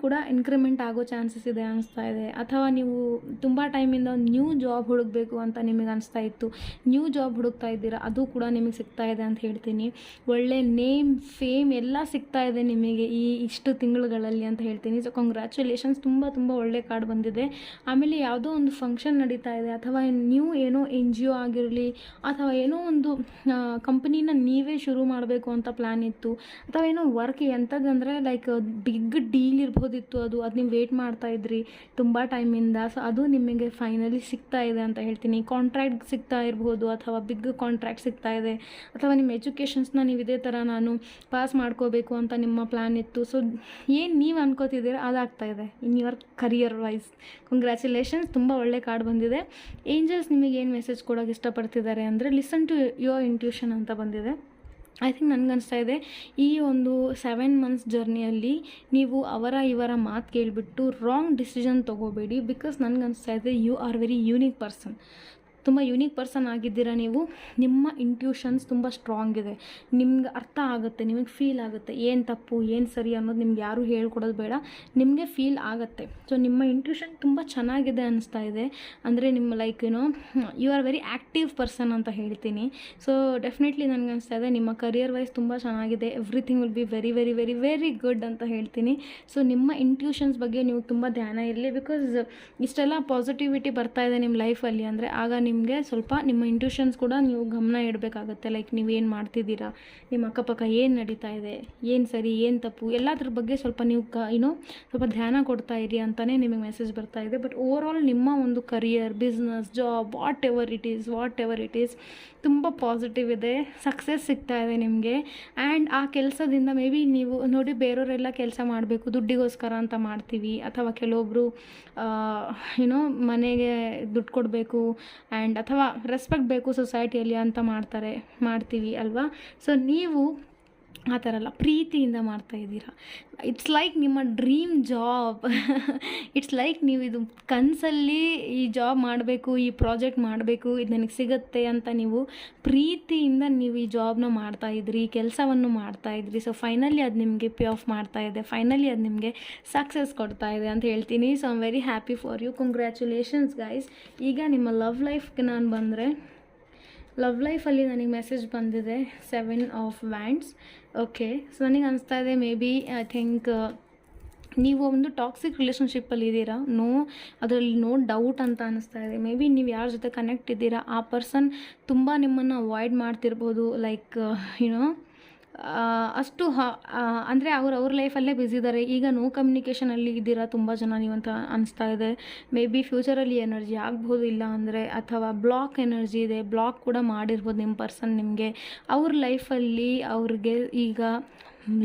Speaker 1: ಕೂಡ ಇನ್ಕ್ರಿಮೆಂಟ್ ಆಗೋ ಚಾನ್ಸಸ್ ಇದೆ ಅನಿಸ್ತಾ ಇದೆ. ಅಥವಾ ನೀವು ತುಂಬ ಟೈಮಿಂದ ಒಂದು ನ್ಯೂ ಜಾಬ್ ಹುಡುಕಬೇಕು ಅಂತ ನಿಮಗೆ ಅನಿಸ್ತಾ ಇತ್ತು, ನ್ಯೂ ಜಾಬ್ ಹುಡುಕ್ತಾ ಇದ್ದೀರಾ, ಅದು ಕೂಡ ನಿಮಗೆ ಸಿಗ್ತಾ ಇದೆ ಅಂತ ಹೇಳ್ತೀನಿ. ಒಳ್ಳೆ ನೇಮ್ ಫೇಮ್ ಎಲ್ಲ ಸಿಗ್ತಾ ಇದೆ ನಿಮಗೆ ಇಷ್ಟು ತಿಂಗಳುಗಳಲ್ಲಿ ಅಂತ ಹೇಳ್ತೀನಿ. ಸೊ ಕಂಗ್ರ್ಯಾಚುಲೇಷನ್ಸ್, ತುಂಬ ಒಳ್ಳೆ ಕಾರ್ಡ್ ಬಂದಿದೆ. ಆಮೇಲೆ ಯಾವುದೋ ಒಂದು ಫಂಕ್ಷನ್ ನಡೀತಾ ಇದೆ, ಅಥವಾ ನೀವು ಏನೋ NGO ಆಗಿರಲಿ, ಅಥವಾ ಏನೋ ಒಂದು ಕಂಪನಿನ ನೀವೇ ಶುರು ಮಾಡಬೇಕು ಅಂತ ಪ್ಲ್ಯಾನ್ ಇತ್ತು, ಅಥವಾ ಏನೋ ವರ್ಕ್ ಎಂಥದ್ದಂದರೆ ಲೈಕ್ ಬಿಗ್ ಡೀಲ್ ಇರ್ಬೋದಿತ್ತು, ಅದು ನೀವು ವೇಟ್ ಮಾಡ್ತಾ ಇದ್ರಿ ತುಂಬ ಟೈಮಿಂದ. ಸೊ ಅದು ನಿಮಗೆ ಫೈನಲಿ ಸಿಗ್ತಾ ಇದೆ ಅಂತ ಹೇಳ್ತೀನಿ. ಕಾಂಟ್ರಾಕ್ಟ್ ಸಿಗ್ತಾ ಇರ್ಬೋದು, ಅಥವಾ ಬಿಗ್ ಕಾಂಟ್ರಾಕ್ಟ್ ಸಿಗ್ತಾ ಇದೆ, ಅಥವಾ ನಿಮ್ಮ ಎಜುಕೇಷನ್ಸ್ನ ನೀವು ಇದೇ ಥರ ನಾನು ಪಾಸ್ ಮಾಡ್ಕೋಬೇಕು ಅಂತ ನಿಮ್ಮ ಪ್ಲ್ಯಾನ್ ಇತ್ತು. ಸೊ ಏನು ನೀವು ಅನ್ಕೋತಿದ್ದೀರ ಅದಾಗ್ತಾ ಇದೆ in your career wise. Congratulations, ತುಂಬ ಒಳ್ಳೆ ಕಾರ್ಡ್ ಬಂದಿದೆ. ಏಂಜಲ್ಸ್ ನಿಮಗೆ ಏನು ಮೆಸೇಜ್ ಕೊಡೋಕೆ ಇಷ್ಟಪಡ್ತಿದ್ದಾರೆ ಅಂದರೆ ಲಿಸನ್ ಟು ಯುವರ್ ಇಂಟ್ಯೂಷನ್ ಅಂತ ಬಂದಿದೆ. ಐ ಥಿಂಕ್ ನನಗನ್ನಿಸ್ತಾ ಇದೆ ಈ ಒಂದು 7 ಮಂತ್ಸ್ ಜರ್ನಿಯಲ್ಲಿ ನೀವು ಇವರ ಮಾತು ಕೇಳಿಬಿಟ್ಟು ರಾಂಗ್ ಡಿಸಿಷನ್ ತೊಗೋಬೇಡಿ. ಬಿಕಾಸ್ ನನಗನ್ನಿಸ್ತಾ ಇದೆ you are very unique person, ತುಂಬ ಯೂನಿಕ್ ಪರ್ಸನ್ ಆಗಿದ್ದೀರಾ ನೀವು. ನಿಮ್ಮ ಇಂಟ್ಯೂಷನ್ಸ್ ತುಂಬ ಸ್ಟ್ರಾಂಗ್ ಇದೆ, ನಿಮ್ಗೆ ಅರ್ಥ ಆಗುತ್ತೆ, ನಿಮಗೆ ಫೀಲ್ ಆಗುತ್ತೆ ಏನು ತಪ್ಪು ಏನು ಸರಿ ಅನ್ನೋದು ನಿಮ್ಗೆ ಯಾರೂ ಹೇಳ್ಕೊಡೋದು ಬೇಡ, ನಿಮಗೆ ಫೀಲ್ ಆಗುತ್ತೆ. ಸೊ ನಿಮ್ಮ ಇಂಟ್ಯೂಷನ್ ತುಂಬ ಚೆನ್ನಾಗಿದೆ ಅನ್ನಿಸ್ತಾ ಇದೆ. ಅಂದರೆ ನಿಮ್ಮ like you are very active person ಅಂತ ಹೇಳ್ತೀನಿ. ಸೊ ಡೆಫಿನೆಟ್ಲಿ ನನಗೆ ಅನಿಸ್ತಾ ಇದೆ ನಿಮ್ಮ ಕರಿಯರ್ ವೈಸ್ ತುಂಬ ಚೆನ್ನಾಗಿದೆ. Everything will be very very very very good ಅಂತ ಹೇಳ್ತೀನಿ. ಸೊ ನಿಮ್ಮ ಇಂಟ್ಯೂಷನ್ಸ್ ಬಗ್ಗೆ ನೀವು ತುಂಬ ಧ್ಯಾನ ಇರಲಿ. ಬಿಕಾಸ್ ಇಷ್ಟೆಲ್ಲ ಪಾಸಿಟಿವಿಟಿ ಬರ್ತಾ ಇದೆ ನಿಮ್ಮ ಲೈಫಲ್ಲಿ ಅಂದರೆ ಆಗ ನಿಮಗೆ ಸ್ವಲ್ಪ ನಿಮ್ಮ ಇಂಟ್ಯೂಷನ್ಸ್ ಕೂಡ ನೀವು ಗಮನ ಇಡಬೇಕಾಗುತ್ತೆ. ಲೈಕ್ ನೀವೇನು ಮಾಡ್ತಿದ್ದೀರಾ, ನಿಮ್ಮ ಅಕ್ಕಪಕ್ಕ ಏನು ನಡೀತಾ ಇದೆ, ಏನು ಸರಿ ಏನು ತಪ್ಪು, ಎಲ್ಲದ್ರ ಬಗ್ಗೆ ಸ್ವಲ್ಪ ನೀವು ಸ್ವಲ್ಪ ಧ್ಯಾನ ಕೊಡ್ತಾ ಇರಿ ಅಂತಲೇ ನಿಮಗೆ ಮೆಸೇಜ್ ಬರ್ತಾ ಇದೆ. ಬಟ್ ಓವರಾಲ್ ನಿಮ್ಮ ಒಂದು career, business, job, what ever it is ತುಂಬ ಪಾಸಿಟಿವ್ ಇದೆ. ಸಕ್ಸಸ್ ಸಿಗ್ತಾ ಇದೆ ನಿಮಗೆ. ಆ್ಯಂಡ್ ಆ ಕೆಲಸದಿಂದ ಮೇ ಬಿ ನೀವು ನೋಡಿ ಬೇರೆಯವರೆಲ್ಲ ಕೆಲಸ ಮಾಡಬೇಕು ದುಡ್ಡಿಗೋಸ್ಕರ ಅಂತ ಮಾಡ್ತೀವಿ, ಅಥವಾ ಕೆಲವೊಬ್ಬರು ಮನೆಗೆ ದುಡ್ಡು ಕೊಡಬೇಕು ಆ್ಯಂಡ್ ಅಥವಾ ರೆಸ್ಪೆಕ್ಟ್ ಬೇಕು ಸೊಸೈಟಿಯಲ್ಲಿ ಅಂತ ಮಾಡ್ತೀವಿ ಅಲ್ವಾ. ಸೊ ನೀವು ಆ ಥರ ಅಲ್ಲ, ಪ್ರೀತಿಯಿಂದ ಮಾಡ್ತಾಯಿದ್ದೀರಾ. ಇಟ್ಸ್ ಲೈಕ್ ನಿಮ್ಮ ಡ್ರೀಮ್ ಜಾಬ್. ಇಟ್ಸ್ ಲೈಕ್ ನೀವು ಇದು ಕನಸಲ್ಲಿ ಈ ಜಾಬ್ ಮಾಡಬೇಕು, ಈ ಪ್ರಾಜೆಕ್ಟ್ ಮಾಡಬೇಕು, ಇದು ನನಗೆ ಸಿಗುತ್ತೆ ಅಂತ ನೀವು ಪ್ರೀತಿಯಿಂದ ನೀವು ಈ ಜಾಬ್ನ ಮಾಡ್ತಾಯಿದ್ರಿ, ಕೆಲಸವನ್ನು ಮಾಡ್ತಾಯಿದ್ರಿ. ಸೊ ಫೈನಲಿ ಅದು ನಿಮಗೆ ಪೇ ಆಫ್ ಮಾಡ್ತಾಯಿದೆ, ಫೈನಲಿ ಅದು ನಿಮಗೆ ಸಕ್ಸಸ್ ಕೊಡ್ತಾ ಇದೆ ಅಂತ ಹೇಳ್ತೀನಿ. So I am very happy for you. Congratulations guys. ಈಗ ನಿಮ್ಮ ಲವ್ ಲೈಫ್ಗೆ ನಾನು ಬಂದರೆ, ಲವ್ ಲೈಫಲ್ಲಿ ನನಗೆ ಮೆಸೇಜ್ ಬಂದಿದೆ 7 ಆಫ್ ವ್ಯಾಂಡ್ಸ್. ಓಕೆ, ಸೊ ನನಗೆ ಅನಿಸ್ತಾ ಇದೆ ಮೇ ಬಿ ಐ ಥಿಂಕ್ ನೀವು ಒಂದು ಟಾಕ್ಸಿಕ್ ರಿಲೇಷನ್ಶಿಪ್ಪಲ್ಲಿ ಇದ್ದೀರಾ. ಅದರಲ್ಲಿ ನೋ ಡೌಟ್ ಅಂತ ಅನಿಸ್ತಾ ಇದೆ. ಮೇ ಬಿ ನೀವು ಯಾರ ಜೊತೆ ಕನೆಕ್ಟ್ ಇದ್ದೀರಾ ಆ ಪರ್ಸನ್ ತುಂಬ ನಿಮ್ಮನ್ನು ಅವಾಯ್ಡ್ ಮಾಡ್ತಿರ್ಬೋದು. ಲೈಕ್ ಅಷ್ಟು ಅಂದರೆ ಅವ್ರ ಲೈಫಲ್ಲೇ ಬ್ಯುಸಿ ಇದ್ದಾರೆ. ಈಗ ನೋ ಕಮ್ಯುನಿಕೇಷನಲ್ಲಿ ಇದ್ದೀರಾ ತುಂಬ ಜನ ನೀವು ಅಂತ ಅನಿಸ್ತಾ ಇದೆ. ಮೇ ಬಿ ಫ್ಯೂಚರಲ್ಲಿ ಎನರ್ಜಿ ಆಗ್ಬೋದು, ಇಲ್ಲ ಅಂದರೆ ಅಥವಾ ಬ್ಲಾಕ್ ಎನರ್ಜಿ ಇದೆ, ಬ್ಲಾಕ್ ಕೂಡ ಮಾಡಿರ್ಬೋದು ನಿಮ್ಮ ಪರ್ಸನ್ ನಿಮಗೆ. ಅವ್ರ ಲೈಫಲ್ಲಿ ಅವ್ರಿಗೆ ಈಗ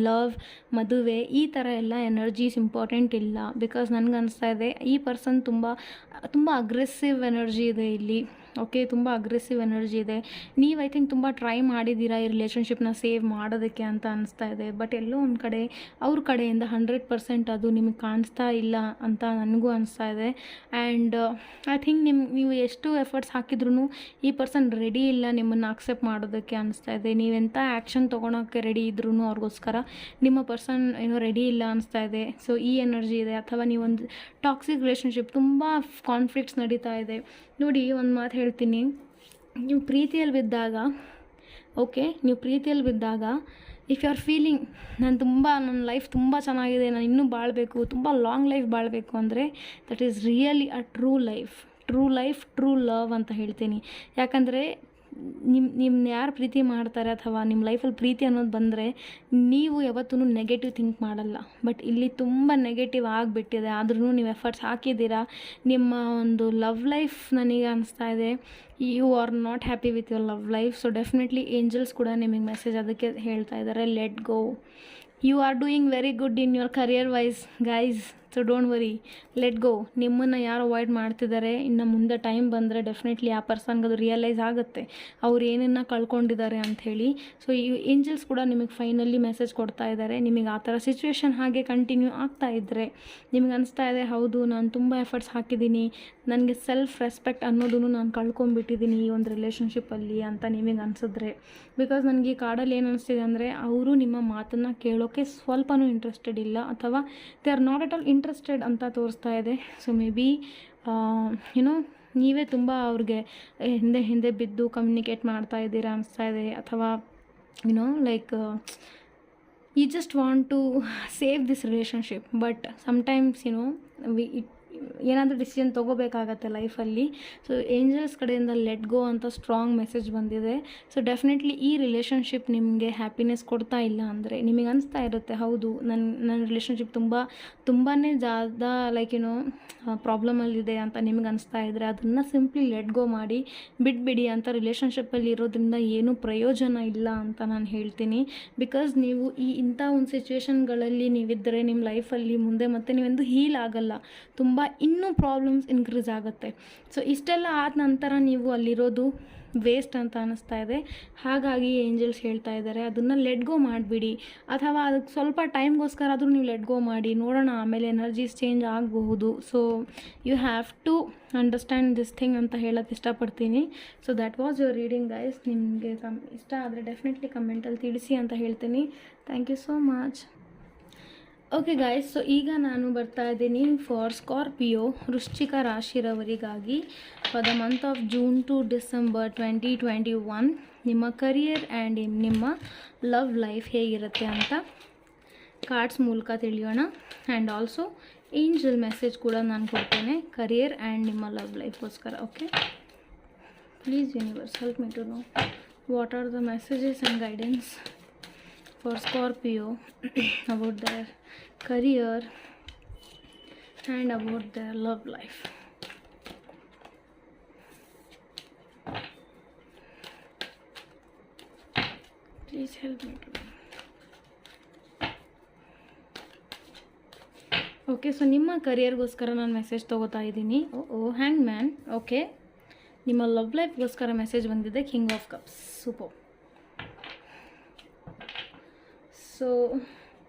Speaker 1: ಲವ್, ಮದುವೆ ಈ ಥರ ಎಲ್ಲ ಎನರ್ಜೀಸ್ ಇಂಪಾರ್ಟೆಂಟ್ ಇಲ್ಲ. ಬಿಕಾಸ್ ನನಗನ್ನಿಸ್ತಾ ಇದೆ ಈ ಪರ್ಸನ್ ತುಂಬ ಅಗ್ರೆಸಿವ್ ಎನರ್ಜಿ ಇದೆ ಇಲ್ಲಿ. ಓಕೆ, ತುಂಬ ಅಗ್ರೆಸಿವ್ ಎನರ್ಜಿ ಇದೆ. ನೀವು ಐ ಥಿಂಕ್ ತುಂಬ ಟ್ರೈ ಮಾಡಿದ್ದೀರಾ ಈ ರಿಲೇಷನ್ಶಿಪ್ನ ಸೇವ್ ಮಾಡೋದಕ್ಕೆ ಅಂತ ಅನಿಸ್ತಾ ಇದೆ. ಬಟ್ ಎಲ್ಲೋ ಒಂದು ಕಡೆ ಅವ್ರ ಕಡೆಯಿಂದ 100% ಅದು ನಿಮಗೆ ಕಾಣಿಸ್ತಾ ಇಲ್ಲ ಅಂತ ನನಗೂ ಅನಿಸ್ತಾ ಇದೆ. ಆ್ಯಂಡ್ ಐ ಥಿಂಕ್ ನೀವು ಎಷ್ಟು ಎಫರ್ಟ್ಸ್ ಹಾಕಿದ್ರೂ ಈ ಪರ್ಸನ್ ರೆಡಿ ಇಲ್ಲ ನಿಮ್ಮನ್ನು ಅಕ್ಸೆಪ್ಟ್ ಮಾಡೋದಕ್ಕೆ ಅನಿಸ್ತಾ ಇದೆ. ನೀವೆಂಥ ಆ್ಯಕ್ಷನ್ ತೊಗೊಳೋಕ್ಕೆ ರೆಡಿ ಇದ್ರೂ ಅವ್ರಿಗೋಸ್ಕರ ನಿಮ್ಮ ಪರ್ಸನ್ ರೆಡಿ ಇಲ್ಲ ಅನಿಸ್ತಾ ಇದೆ. ಸೊ ಈ ಎನರ್ಜಿ ಇದೆ. ಅಥವಾ ನೀವೊಂದು ಟಾಕ್ಸಿಕ್ ರಿಲೇಷನ್ಶಿಪ್, ತುಂಬ ಕಾನ್ಫ್ಲಿಕ್ಟ್ಸ್ ನಡೀತಾ ಇದೆ. ನೋಡಿ, ಒಂದು ಮಾತು ಹೇಳ್ತೀನಿ, ನೀವು ಪ್ರೀತಿಯಲ್ಲಿ ಬಿದ್ದಾಗ ಇಫ್ ಯು ಆರ್ ಫೀಲಿಂಗ್ ನನ್ನ ಲೈಫ್ ತುಂಬ ಚೆನ್ನಾಗಿದೆ, ನಾನು ಇನ್ನೂ ಬಾಳಬೇಕು, ತುಂಬ ಲಾಂಗ್ ಲೈಫ್ ಬಾಳಬೇಕು ಅಂದರೆ that is really a true life, true love ಅಂತ ಹೇಳ್ತೀನಿ. ಯಾಕಂದರೆ ನಿಮ್ಮನ್ನ ಯಾರು ಪ್ರೀತಿ ಮಾಡ್ತಾರೆ ಅಥವಾ ನಿಮ್ಮ ಲೈಫಲ್ಲಿ ಪ್ರೀತಿ ಅನ್ನೋದು ಬಂದರೆ ನೀವು ಯಾವತ್ತೂ ನೆಗೆಟಿವ್ ಥಿಂಕ್ ಮಾಡಲ್ಲ. ಬಟ್ ಇಲ್ಲಿ ತುಂಬ ನೆಗೆಟಿವ್ ಆಗಿಬಿಟ್ಟಿದೆ. ಆದ್ರೂ ನೀವು ಎಫರ್ಟ್ಸ್ ಹಾಕಿದ್ದೀರಾ. ನಿಮ್ಮ ಒಂದು ಲವ್ ಲೈಫ್ ನನಗೆ ಅನಿಸ್ತಾ ಇದೆ you are not happy with your love life. So definitely angels ಕೂಡ ನಿಮಗೆ ಮೆಸೇಜ್ ಅದಕ್ಕೆ ಹೇಳ್ತಾ ಇದ್ದಾರೆ, let go. You are doing very good in your career wise guys. So don't worry, let go. ನಿಮ್ಮನ್ನು ಯಾರು ಅವಾಯ್ಡ್ ಮಾಡ್ತಿದ್ದಾರೆ, ಇನ್ನು ಮುಂದೆ ಟೈಮ್ ಬಂದರೆ ಡೆಫಿನೆಟ್ಲಿ ಆ ಪರ್ಸನ್ಗೆ ಅದು ರಿಯಲೈಸ್ ಆಗುತ್ತೆ ಅವ್ರು ಏನನ್ನು ಕಳ್ಕೊಂಡಿದ್ದಾರೆ ಅಂಥೇಳಿ. ಸೊ ಈ ಏಂಜಲ್ಸ್ ಕೂಡ ನಿಮಗೆ ಫೈನಲಿ ಮೆಸೇಜ್ ಕೊಡ್ತಾ ಇದ್ದಾರೆ. ನಿಮಗೆ ಆ ಥರ ಸಿಚುವೇಶನ್ ಹಾಗೆ ಕಂಟಿನ್ಯೂ ಆಗ್ತಾ ಇದ್ದರೆ, ನಿಮಗೆ ಅನಿಸ್ತಾ ಇದೆ ಹೌದು ನಾನು ತುಂಬ ಎಫರ್ಟ್ಸ್ ಹಾಕಿದ್ದೀನಿ, ನನಗೆ ಸೆಲ್ಫ್ ರೆಸ್ಪೆಕ್ಟ್ ಅನ್ನೋದನ್ನು ನಾನು ಕಳ್ಕೊಂಡ್ಬಿಟ್ಟಿದ್ದೀನಿ ಈ ಒಂದು ರಿಲೇಷನ್ಶಿಪ್ಪಲ್ಲಿ ಅಂತ ನಿಮಗೆ ಅನಿಸಿದ್ರೆ, ಬಿಕಾಸ್ ನನಗೆ ಈ ಕಾರ್ಡಲ್ಲಿ ಏನು ಅನಿಸ್ತಿದೆ ಅಂದರೆ ಅವರು ನಿಮ್ಮ ಮಾತನ್ನು ಕೇಳೋಕ್ಕೆ ಸ್ವಲ್ಪನೂ ಇಂಟ್ರೆಸ್ಟೆಡ್ ಇಲ್ಲ, ಅಥವಾ they are not at all interested ಅಂತ ತೋರಿಸ್ತಾ ಇದೆ. ಸೊ ಮೇ ಬಿ ಯುನೋ ನೀವೇ ತುಂಬ ಅವ್ರಿಗೆ ಹಿಂದೆ ಬಿದ್ದು ಕಮ್ಯುನಿಕೇಟ್ ಮಾಡ್ತಾ ಇದ್ದೀರಾ ಅನಿಸ್ತಾ ಇದೆ, ಅಥವಾ you know like you just want to save this relationship, but sometimes ಏನಾದರೂ ಡಿಸಿಷನ್ ತೊಗೋಬೇಕಾಗತ್ತೆ ಲೈಫಲ್ಲಿ. ಸೊ ಏಂಜಲ್ಸ್ ಕಡೆಯಿಂದ ಲೆಟ್ ಗೋ ಅಂತ ಸ್ಟ್ರಾಂಗ್ ಮೆಸೇಜ್ ಬಂದಿದೆ. ಸೊ ಡೆಫಿನೆಟ್ಲಿ ಈ ರಿಲೇಷನ್ಶಿಪ್ ನಿಮಗೆ ಹ್ಯಾಪಿನೆಸ್ ಕೊಡ್ತಾ ಇಲ್ಲ ಅಂದರೆ, ನಿಮಗೆ ಅನಿಸ್ತಾ ಇರುತ್ತೆ ಹೌದು ನನ್ನ ರಿಲೇಷನ್ಶಿಪ್ ತುಂಬಾ ಲೈಕ್ ಪ್ರಾಬ್ಲಮಲ್ಲಿದೆ ಅಂತ ನಿಮಗೆ ಅನಿಸ್ತಾ ಇದ್ದರೆ, ಅದನ್ನು ಸಿಂಪ್ಲಿ ಲೆಟ್ ಗೋ ಮಾಡಿ ಬಿಟ್ಬಿಡಿ. ಅಂತ ರಿಲೇಷನ್ಶಿಪ್ಪಲ್ಲಿ ಇರೋದ್ರಿಂದ ಏನೂ ಪ್ರಯೋಜನ ಇಲ್ಲ ಅಂತ ನಾನು ಹೇಳ್ತೀನಿ. ಬಿಕಾಸ್ ನೀವು ಇಂಥ ಒಂದು ಸಿಚುವೇಶನ್ಗಳಲ್ಲಿ ನೀವಿದ್ದರೆ ನಿಮ್ಮ ಲೈಫಲ್ಲಿ ಮುಂದೆ ಮತ್ತೆ ನೀವೆಂದು ಹೀಲ್ ಆಗಲ್ಲ, ತುಂಬ ಇನ್ನೂ ಪ್ರಾಬ್ಲಮ್ಸ್ ಇನ್ಕ್ರೀಸ್ ಆಗುತ್ತೆ. ಸೊ ಇಷ್ಟೆಲ್ಲ ಆದ ನಂತರ ನೀವು ಅಲ್ಲಿರೋದು ವೇಸ್ಟ್ ಅಂತ ಅನ್ನಿಸ್ತಾ ಇದೆ. ಹಾಗಾಗಿ ಏಂಜಲ್ಸ್ ಹೇಳ್ತಾ ಇದ್ದಾರೆ ಅದನ್ನು ಲೆಟ್ ಗೋ ಮಾಡಿಬಿಡಿ, ಅಥವಾ ಅದಕ್ಕೆ ಸ್ವಲ್ಪ ಟೈಮ್ಗೋಸ್ಕರ ಆದರೂ ನೀವು ಲೆಟ್ ಗೋ ಮಾಡಿ ನೋಡೋಣ, ಆಮೇಲೆ ಎನರ್ಜೀಸ್ ಚೇಂಜ್ ಆಗಬಹುದು. So you have to understand this thing ಅಂತ ಹೇಳೋಕ್ಕೆ ಇಷ್ಟಪಡ್ತೀನಿ. So that was your reading guys. ನಿಮಗೆ ಇಷ್ಟ ಆದರೆ ಡೆಫಿನೆಟ್ಲಿ ಕಮೆಂಟಲ್ಲಿ ತಿಳಿಸಿ ಅಂತ ಹೇಳ್ತೀನಿ. Thank you so much. Okay guys, so ಈಗ ನಾನು ಬರ್ತಾ ಇದ್ದೀನಿ ಫಾರ್ ಸ್ಕಾರ್ಪಿಯೋ ವೃಶ್ಚಿಕ ರಾಶಿರವರಿಗಾಗಿ for the month of June to December 2021 ನಿಮ್ಮ ಕರಿಯರ್ ಆ್ಯಂಡ್ ನಿಮ್ಮ ಲವ್ ಲೈಫ್ ಹೇಗಿರುತ್ತೆ ಅಂತ ಕಾರ್ಡ್ಸ್ ಮೂಲಕ ತಿಳಿಯೋಣ. ಆ್ಯಂಡ್ ಆಲ್ಸೋ ಏಂಜಲ್ ಮೆಸೇಜ್ ಕೂಡ ನಾನು ಕೊಡ್ತೇನೆ ಕರಿಯರ್ ಆ್ಯಂಡ್ ನಿಮ್ಮ ಲವ್ ಲೈಫ್ಗೋಸ್ಕರ. Okay, please universe help me to know what are the messages and guidance for Scorpio about their career and about their love life. Please help me to. Okay, so ನಿಮ್ಮ ಕರಿಯರ್ಗೋಸ್ಕರ ನಾನು message ತೊಗೋತಾ ಇದ್ದೀನಿ. Hangman. Okay, ನಿಮ್ಮ love ಲೈಫ್ಗೋಸ್ಕರ message ಬಂದಿದೆ king of cups. Super. So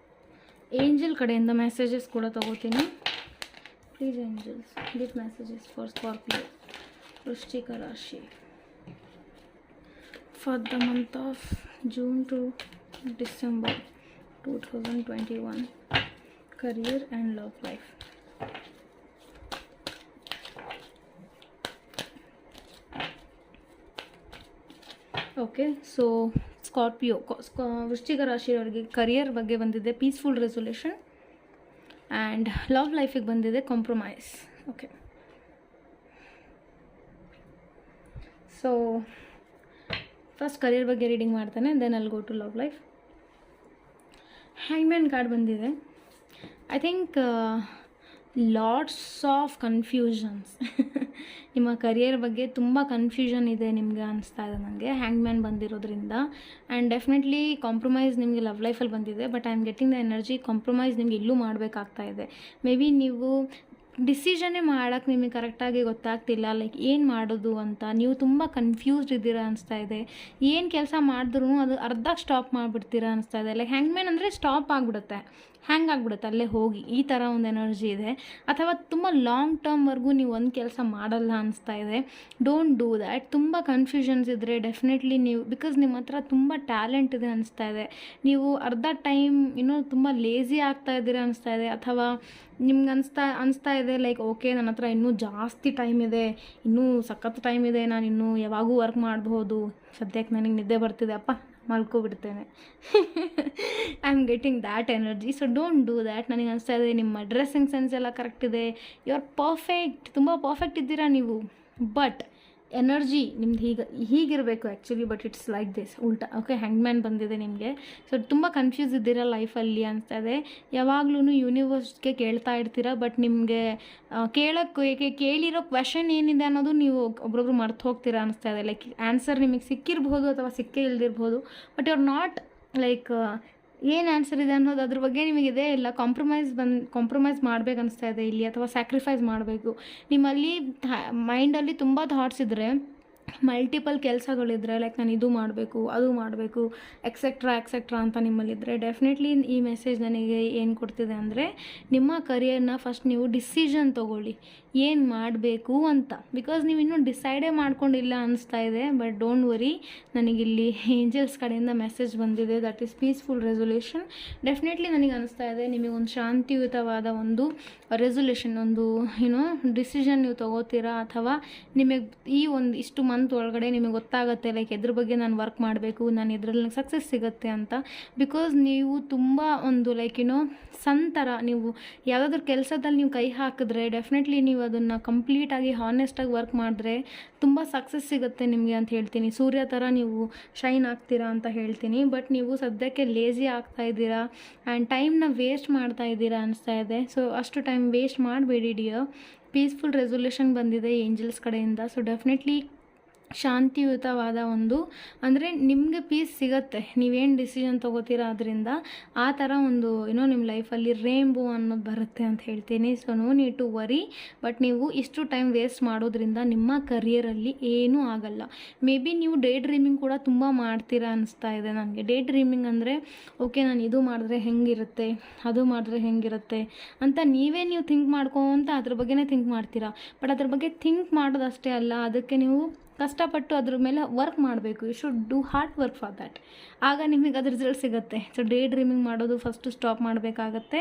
Speaker 1: angel ಕಡೆಯಿಂದ messages ಕೂಡ ತೊಗೋತೀನಿ. Please angels give messages for Scorpio Vrishchika rashi for the month of June to December 2021 career and love life. Okay, so Scorpio Vrishchika ರಾಶಿಯವರಿಗೆ career ಬಗ್ಗೆ ಬಂದಿದೆ peaceful resolution, and love ಲೈಫಿಗೆ ಬಂದಿದೆ compromise. Okay, so first career ಬಗ್ಗೆ reading ಮಾಡ್ತಾನೆ, then I'll go to love life. Hangman card ಬಂದಿದೆ. I think lots of confusions ನಿಮ್ಮ career ಬಗ್ಗೆ ತುಂಬ ಕನ್ಫ್ಯೂಷನ್ ಇದೆ ನಿಮಗೆ ಅನಿಸ್ತಾ ಇದೆ ನನಗೆ ಹ್ಯಾಂಗ್ಮ್ಯಾನ್ ಬಂದಿರೋದ್ರಿಂದ. ಆ್ಯಂಡ್ ಡೆಫಿನೆಟ್ಲಿ ಕಾಂಪ್ರಮೈಸ್ ನಿಮಗೆ ಲವ್ ಲೈಫಲ್ಲಿ ಬಂದಿದೆ, but I am getting the energy compromise ನಿಮಗೆ ಇಲ್ಲೂ ಮಾಡಬೇಕಾಗ್ತಾ ಇದೆ. ಮೇ ಬಿ ನೀವು ಡಿಸಿಷನ್ನೇ ಮಾಡೋಕ್ಕೆ ನಿಮಗೆ ಕರೆಕ್ಟಾಗಿ ಗೊತ್ತಾಗ್ತಿಲ್ಲ, ಲೈಕ್ ಏನು ಮಾಡೋದು ಅಂತ ನೀವು ತುಂಬ ಕನ್ಫ್ಯೂಸ್ಡ್ ಇದ್ದೀರಾ ಅನಿಸ್ತಾ ಇದೆ. ಏನು ಕೆಲಸ ಮಾಡಿದ್ರೂ ಅದು ಅರ್ಧಕ್ಕೆ ಸ್ಟಾಪ್ ಮಾಡಿಬಿಡ್ತೀರಾ ಅನಿಸ್ತಾ ಇದೆ. ಲೈಕ್ ಹ್ಯಾಂಗ್ಮ್ಯಾನ್ ಅಂದರೆ ಸ್ಟಾಪ್ ಆಗಿಬಿಡುತ್ತೆ, ಹ್ಯಾಂಗ್ ಆಗಿಬಿಡುತ್ತೆ ಅಲ್ಲೇ ಹೋಗಿ, ಈ ಥರ ಒಂದು ಎನರ್ಜಿ ಇದೆ. ಅಥವಾ ತುಂಬ ಲಾಂಗ್ ಟರ್ಮ್ವರೆಗೂ ನೀವು ಒಂದು ಕೆಲಸ ಮಾಡಲ್ಲ ಅನಿಸ್ತಾ ಇದೆ. Don't do that. ತುಂಬ ಕನ್ಫ್ಯೂಷನ್ಸ್ ಇದ್ದರೆ ಡೆಫಿನೆಟ್ಲಿ ನೀವು, ಬಿಕಾಸ್ ನಿಮ್ಮ ಹತ್ರ ತುಂಬ ಟ್ಯಾಲೆಂಟ್ ಇದೆ ಅನಿಸ್ತಾ ಇದೆ, ನೀವು ಅರ್ಧ ಟೈಮ್ ಇನ್ನೂ ತುಂಬ ಲೇಝಿ ಆಗ್ತಾ ಇದ್ದೀರಾ ಅನಿಸ್ತಾ ಇದೆ. ಅಥವಾ ನಿಮ್ಗೆ ಅನಿಸ್ತಾ ಇದೆ ಲೈಕ್ ಓಕೆ ನನ್ನ ಹತ್ರ ಇನ್ನೂ ಜಾಸ್ತಿ ಟೈಮ್ ಇದೆ, ಇನ್ನೂ ಸಖತ್ತು ಟೈಮ್ ಇದೆ, ನಾನು ಇನ್ನೂ ಯಾವಾಗೂ ವರ್ಕ್ ಮಾಡ್ಬೋದು, ಸದ್ಯಕ್ಕೆ ನನಗೆ ನಿದ್ದೆ ಬರ್ತಿದೆ ಅಪ್ಪ ಮಲ್ಕೊಬಿಡ್ತೇನೆ. I am getting that energy. So don't do that. ನನಗೆ ಅನಿಸ್ತಾ ಇದೆ ನಿಮ್ಮ ಡ್ರೆಸ್ಸಿಂಗ್ ಸೆನ್ಸ್ ಎಲ್ಲ ಕರೆಕ್ಟ್ ಇದೆ, ಯು ಆರ್ ಪರ್ಫೆಕ್ಟ್, ತುಂಬ ಪರ್ಫೆಕ್ಟ್ ಇದ್ದೀರಾ ನೀವು. ಬಟ್ ಎನರ್ಜಿ ನಿಮ್ದು ಹೀಗಿರಬೇಕು actually, but it's like this ಉಲ್ಟಾ. ಓಕೆ, ಹ್ಯಾಂಗ್ಮ್ಯಾನ್ ಬಂದಿದೆ ನಿಮಗೆ. ಸೊ ತುಂಬ ಕನ್ಫ್ಯೂಸ್ ಇದ್ದೀರಾ ಲೈಫಲ್ಲಿ ಅನಿಸ್ತಾ ಇದೆ. ಯಾವಾಗ್ಲೂ ಯೂನಿವರ್ಸ್ಗೆ ಕೇಳ್ತಾ ಇರ್ತೀರ, ಬಟ್ ನಿಮಗೆ ಕೇಳಿರೋ ಕ್ವೆಶನ್ ಏನಿದೆ ಅನ್ನೋದು ನೀವು ಒಬ್ರೊಬ್ರು ಮರ್ತು ಹೋಗ್ತೀರಾ ಅನಿಸ್ತಾ ಇದೆ. ಲೈಕ್ ಆನ್ಸರ್ ನಿಮಗೆ ಸಿಕ್ಕಿರ್ಬೋದು ಅಥವಾ ಸಿಕ್ಕೇ ಇಲ್ದಿರ್ಬೋದು, but you are not like ಏನು ಆನ್ಸರ್ ಇದೆ ಅನ್ನೋದು ಅದ್ರ ಬಗ್ಗೆ ನಿಮಗಿದೆ ಇಲ್ಲ. ಕಾಂಪ್ರಮೈಸ್ ಮಾಡ್ಬೇಕು ಅನಿಸ್ತಾ ಇದೆ ಇಲ್ಲಿ, ಅಥವಾ ಸ್ಯಾಕ್ರಿಫೈಸ್ ಮಾಡಬೇಕು. ನಿಮ್ಮಲ್ಲಿ ಮೈಂಡಲ್ಲಿ ತುಂಬ ಥಾಟ್ಸ್ ಇದ್ದರೆ, ಮಲ್ಟಿಪಲ್ ಕೆಲಸಗಳಿದ್ರೆ, ಲೈಕ್ ನಾನು ಇದು ಮಾಡಬೇಕು, ಅದು ಮಾಡಬೇಕು, ಎಕ್ಸೆಟ್ರಾ ಅಂತ ನಿಮ್ಮಲ್ಲಿದ್ದರೆ, ಡೆಫಿನೆಟ್ಲಿ ಈ ಮೆಸೇಜ್ ನನಗೆ ಏನು ಕೊಡ್ತಿದೆ ಅಂದರೆ, ನಿಮ್ಮ ಕರಿಯರ್ನ ಫಸ್ಟ್ ನೀವು ಡಿಸಿಷನ್ ತೊಗೊಳ್ಳಿ ಏನು ಮಾಡಬೇಕು ಅಂತ. ಬಿಕಾಸ್ ನೀವು ಇನ್ನೂ ಡಿಸೈಡೇ ಮಾಡ್ಕೊಂಡಿಲ್ಲ ಅನಿಸ್ತಾ ಇದೆ. ಬಟ್ ಡೋಂಟ್ ವರಿ, ನನಗಿಲ್ಲಿ ಏಂಜಲ್ಸ್ ಕಡೆಯಿಂದ ಮೆಸೇಜ್ ಬಂದಿದೆ, that is peaceful resolution. Definitely ನನಗೆ ಅನಿಸ್ತಾ ಇದೆ ನಿಮಗೊಂದು ಶಾಂತಿಯುತವಾದ ಒಂದು ರೆಸೊಲ್ಯೂಷನ್, ಒಂದು ಡಿಸಿಷನ್ ನೀವು ತೊಗೋತೀರಾ. ಅಥವಾ ನಿಮಗೆ ಈ ಒಂದು ಇಷ್ಟು ಮಂತ್ ಒಳಗಡೆ ನಿಮಗೆ ಗೊತ್ತಾಗುತ್ತೆ ಲೈಕ್ ಎದ್ರ ಬಗ್ಗೆ ನಾನು ವರ್ಕ್ ಮಾಡಬೇಕು, ನಾನು ಇದರಲ್ಲಿ ನನಗೆ ಸಕ್ಸಸ್ ಸಿಗುತ್ತೆ ಅಂತ. ಬಿಕಾಸ್ ನೀವು ತುಂಬ ಒಂದು ಲೈಕ್ ಸಂತರ, ನೀವು ಯಾವುದಾದ್ರೂ ಕೆಲಸದಲ್ಲಿ ನೀವು ಕೈ ಹಾಕಿದ್ರೆ ಡೆಫಿನೆಟ್ಲಿ ನೀವು ಅದನ್ನು ಕಂಪ್ಲೀಟಾಗಿ ಹಾನೆಸ್ಟಾಗಿ ವರ್ಕ್ ಮಾಡಿದ್ರೆ ತುಂಬ ಸಕ್ಸಸ್ ಸಿಗುತ್ತೆ ನಿಮಗೆ ಅಂತ ಹೇಳ್ತೀನಿ. ಸೂರ್ಯ ಥರ ನೀವು ಶೈನ್ ಆಗ್ತೀರಾ ಅಂತ ಹೇಳ್ತೀನಿ. ಬಟ್ ನೀವು ಸದ್ಯಕ್ಕೆ ಲೇಜಿ ಆಗ್ತಾ ಇದ್ದೀರಾ ಆ್ಯಂಡ್ ಟೈಮ್ನ ವೇಸ್ಟ್ ಮಾಡ್ತಾ ಇದ್ದೀರಾ ಅನಿಸ್ತಾ ಇದೆ. ಸೊ ಅಷ್ಟು ಟೈಮ್ ವೇಸ್ಟ್ ಮಾಡಬೇಡಿ ಡಿಯರ್. ಪೀಸ್ಫುಲ್ ರೆಸೊಲ್ಯೂಷನ್ ಬಂದಿದೆ ಏಂಜಲ್ಸ್ ಕಡೆಯಿಂದ. ಸೊ ಡೆಫಿನೆಟ್ಲಿ ಶಾಂತಿಯುತವಾದ ಒಂದು, ಅಂದರೆ ನಿಮಗೆ ಪೀಸ್ ಸಿಗುತ್ತೆ ನೀವೇನು ಡಿಸಿಷನ್ ತೊಗೋತೀರಾ ಅದರಿಂದ. ಆ ಥರ ಒಂದು ನಿಮ್ಮ ಲೈಫಲ್ಲಿ ರೇಂಬೋ ಅನ್ನೋದು ಬರುತ್ತೆ ಅಂತ ಹೇಳ್ತೀನಿ. So no need to worry. But ನೀವು ಇಷ್ಟು ಟೈಮ್ ವೇಸ್ಟ್ ಮಾಡೋದ್ರಿಂದ ನಿಮ್ಮ ಕರಿಯರಲ್ಲಿ ಏನೂ ಆಗಲ್ಲ. ಮೇ ಬಿ ನೀವು ಡೇ ಡ್ರೀಮಿಂಗ್ ಕೂಡ ತುಂಬ ಮಾಡ್ತೀರಾ ಅನಿಸ್ತಾ ಇದೆ ನನಗೆ. ಡೇ ಡ್ರೀಮಿಂಗ್ ಅಂದರೆ ಓಕೆ ನಾನು ಇದು ಮಾಡಿದ್ರೆ ಹೆಂಗಿರುತ್ತೆ, ಅದು ಮಾಡಿದ್ರೆ ಹೆಂಗಿರುತ್ತೆ ಅಂತ ನೀವು ಥಿಂಕ್ ಮಾಡ್ಕೊತ ಅದ್ರ ಬಗ್ಗೆನೇ ಥಿಂಕ್ ಮಾಡ್ತೀರಾ. ಬಟ್ ಅದ್ರ ಬಗ್ಗೆ ಥಿಂಕ್ ಮಾಡೋದಷ್ಟೇ ಅಲ್ಲ, ಅದಕ್ಕೆ ನೀವು ಕಷ್ಟಪಟ್ಟು ಅದ್ರ ಮೇಲೆ ವರ್ಕ್ ಮಾಡಬೇಕು. You should do hard work for that. ಆಗ ನಿಮಗೆ ಅದ್ರ ರಿಸಲ್ಟ್ ಸಿಗುತ್ತೆ. ಸೊ ಡೇ ಡ್ರೀಮಿಂಗ್ ಮಾಡೋದು ಫಸ್ಟು ಸ್ಟಾಪ್ ಮಾಡಬೇಕಾಗತ್ತೆ.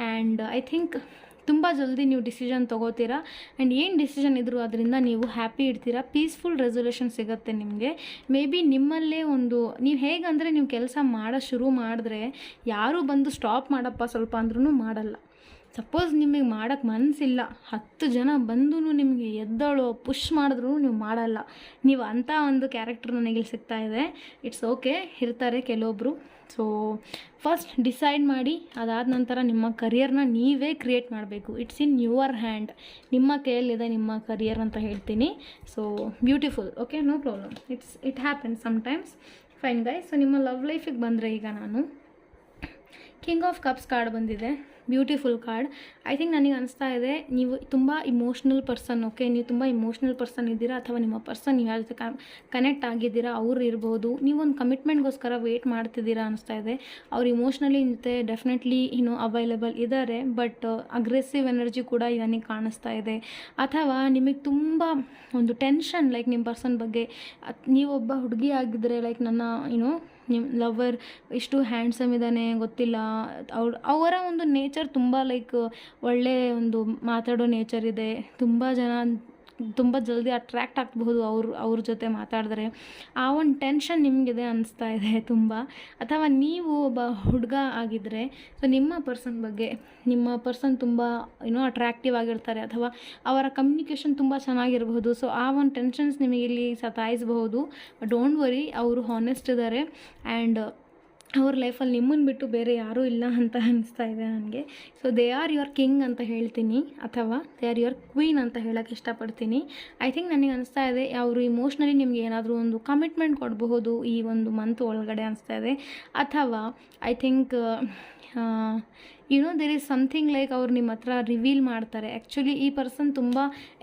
Speaker 1: ಆ್ಯಂಡ್ ಐ ಥಿಂಕ್ ತುಂಬ ಜಲ್ದಿ ನೀವು ಡಿಸಿಷನ್ ತೊಗೋತೀರಾ. ಆ್ಯಂಡ್ ಏನು ಡಿಸಿಷನ್ ಇದ್ದರೂ ಅದರಿಂದ ನೀವು ಹ್ಯಾಪಿ ಇರ್ತೀರಾ. ಪೀಸ್ಫುಲ್ ರೆಸೊಲ್ಯೂಷನ್ ಸಿಗುತ್ತೆ ನಿಮಗೆ. ಮೇ ಬಿ ನಿಮ್ಮಲ್ಲೇ ಒಂದು, ನೀವು ಹೇಗಂದರೆ ನೀವು ಕೆಲಸ ಮಾಡೋ ಶುರು ಮಾಡಿದ್ರೆ ಯಾರೂ ಬಂದು ಸ್ಟಾಪ್ ಮಾಡಪ್ಪ ಸ್ವಲ್ಪ ಅಂದ್ರೂ ಮಾಡಲ್ಲ. ಸಪೋಸ್ ನಿಮಗೆ ಮಾಡೋಕ್ಕೆ ಮನಸ್ಸಿಲ್ಲ, 10 ಜನ ಬಂದು ನಿಮಗೆ ಎದ್ದಳು ಪುಷ್ ಮಾಡಿದ್ರು ನೀವು ಮಾಡಲ್ಲ. ನೀವು ಅಂಥ ಒಂದು ಕ್ಯಾರೆಕ್ಟರ್ ನನಗಿಲ್ಲಿ ಸಿಗ್ತಾ ಇದೆ. ಇಟ್ಸ್ ಓಕೆ, ಇರ್ತಾರೆ ಕೆಲವೊಬ್ಬರು. ಸೊ ಫಸ್ಟ್ ಡಿಸೈಡ್ ಮಾಡಿ, ಅದಾದ ನಂತರ ನಿಮ್ಮ ಕರಿಯರ್ನ ನೀವೇ ಕ್ರಿಯೇಟ್ ಮಾಡಬೇಕು. It's in your hand. ನಿಮ್ಮ ಕೈಯಲ್ಲಿದೆ ನಿಮ್ಮ ಕರಿಯರ್ ಅಂತ ಹೇಳ್ತೀನಿ. So beautiful. Okay, no problem. It happens sometimes. Fine guys. So ನಿಮ್ಮ ಲವ್ ಲೈಫಿಗೆ ಬಂದರೆ ಈಗ ನಾನು ಕಿಂಗ್ ಆಫ್ ಕಪ್ಸ್ ಕಾರ್ಡ್ ಬಂದಿದೆ. Beautiful card. ಐ ಥಿಂಕ್ ನನಗೆ ಅನಿಸ್ತಾ ಇದೆ ನೀವು ತುಂಬ ಇಮೋಷ್ನಲ್ ಪರ್ಸನ್. ಓಕೆ, ನೀವು ತುಂಬ ಇಮೋಷ್ನಲ್ ಪರ್ಸನ್ ಇದ್ದೀರಾ, ಅಥವಾ ನಿಮ್ಮ ಪರ್ಸನ್ ನೀವು ಯಾರ ಜೊತೆ ಕನೆಕ್ಟ್ ಆಗಿದ್ದೀರಾ ಅವ್ರು ಇರ್ಬೋದು. ನೀವೊಂದು ಕಮಿಟ್ಮೆಂಟ್ಗೋಸ್ಕರ ವೆಯ್ಟ್ ಮಾಡ್ತಿದ್ದೀರಾ ಅನಿಸ್ತಾ ಇದೆ. ಅವ್ರು ಇಮೋಷ್ನಲಿ ಜೊತೆ ಡೆಫಿನೆಟ್ಲಿ ಅವೈಲೇಬಲ್ ಇದ್ದಾರೆ. ಬಟ್ ಅಗ್ರೆಸಿವ್ ಎನರ್ಜಿ ಕೂಡ ನನಗೆ ಕಾಣಿಸ್ತಾ ಇದೆ. ಅಥವಾ ನಿಮಗೆ ತುಂಬ ಒಂದು ಟೆನ್ಷನ್ ಲೈಕ್ ನಿಮ್ಮ ಪರ್ಸನ್ ಬಗ್ಗೆ. ನೀವೊಬ್ಬ ಹುಡುಗಿ ಆಗಿದ್ದರೆ ಲೈಕ್ ನನ್ನ ನಿಮ್ಮ ಲವರ್ ಇಷ್ಟು ಹ್ಯಾಂಡ್ಸಮ್ ಇದ್ದಾನೆ ಗೊತ್ತಿಲ್ಲ, ಅವರ ಒಂದು ನೇಚರ್ ತುಂಬ ಲೈಕ್ ಒಳ್ಳೆ ಒಂದು ಮಾತಾಡೋ ನೇಚರ್ ಇದೆ. ತುಂಬ ಜನ ತುಂಬ ಜಲ್ದಿ ಅಟ್ರ್ಯಾಕ್ಟ್ ಆಗಬಹುದು ಅವ್ರ ಜೊತೆ ಮಾತಾಡಿದ್ರೆ. ಆ ಒಂದು ಟೆನ್ಷನ್ ನಿಮಗಿದೆ ಅನಿಸ್ತಾ ಇದೆ ತುಂಬ. ಅಥವಾ ನೀವು ಒಬ್ಬ ಹುಡುಗ ಆಗಿದ್ದರೆ ಸೊ ನಿಮ್ಮ ಪರ್ಸನ್ ತುಂಬ ಅಟ್ರ್ಯಾಕ್ಟಿವ್ ಆಗಿರ್ತಾರೆ, ಅಥವಾ ಅವರ ಕಮ್ಯುನಿಕೇಷನ್ ತುಂಬ ಚೆನ್ನಾಗಿರಬಹುದು. ಸೊ ಆ ಒಂದು ಟೆನ್ಷನ್ಸ್ ನಿಮಗೆ ಇಲ್ಲಿ ಸತಾಯಿಸಬಹುದು. ಡೋಂಟ್ ವರಿ, ಅವರು ಹಾನೆಸ್ಟ್ ಇದ್ದಾರೆ ಆ್ಯಂಡ್ ಅವ್ರ ಲೈಫಲ್ಲಿ ನಿಮ್ಮನ್ನು ಬಿಟ್ಟು ಬೇರೆ ಯಾರೂ ಇಲ್ಲ ಅಂತ ಅನಿಸ್ತಾ ಇದೆ ನನಗೆ. So they are your king ಅಂತ ಹೇಳ್ತೀನಿ, ಅಥವಾ ದೇ ಆರ್ ಯುವರ್ ಕ್ವೀನ್ ಅಂತ ಹೇಳೋಕ್ಕೆ ಇಷ್ಟಪಡ್ತೀನಿ. ಐ ಥಿಂಕ್ ನನಗೆ ಅನಿಸ್ತಾ ಇದೆ ಅವರು ಇಮೋಷ್ನಲಿ ನಿಮಗೆ ಏನಾದರೂ ಒಂದು ಕಮಿಟ್ಮೆಂಟ್ ಕೊಡಬಹುದು ಈ ಒಂದು ಮಂತ್ ಒಳಗಡೆ ಅನಿಸ್ತಾ ಇದೆ. ಅಥವಾ I think there is something like ಅವ್ರು ನಿಮ್ಮ ಹತ್ರ ರಿವೀಲ್ ಮಾಡ್ತಾರೆ. ಆ್ಯಕ್ಚುಲಿ ಈ ಪರ್ಸನ್ ತುಂಬ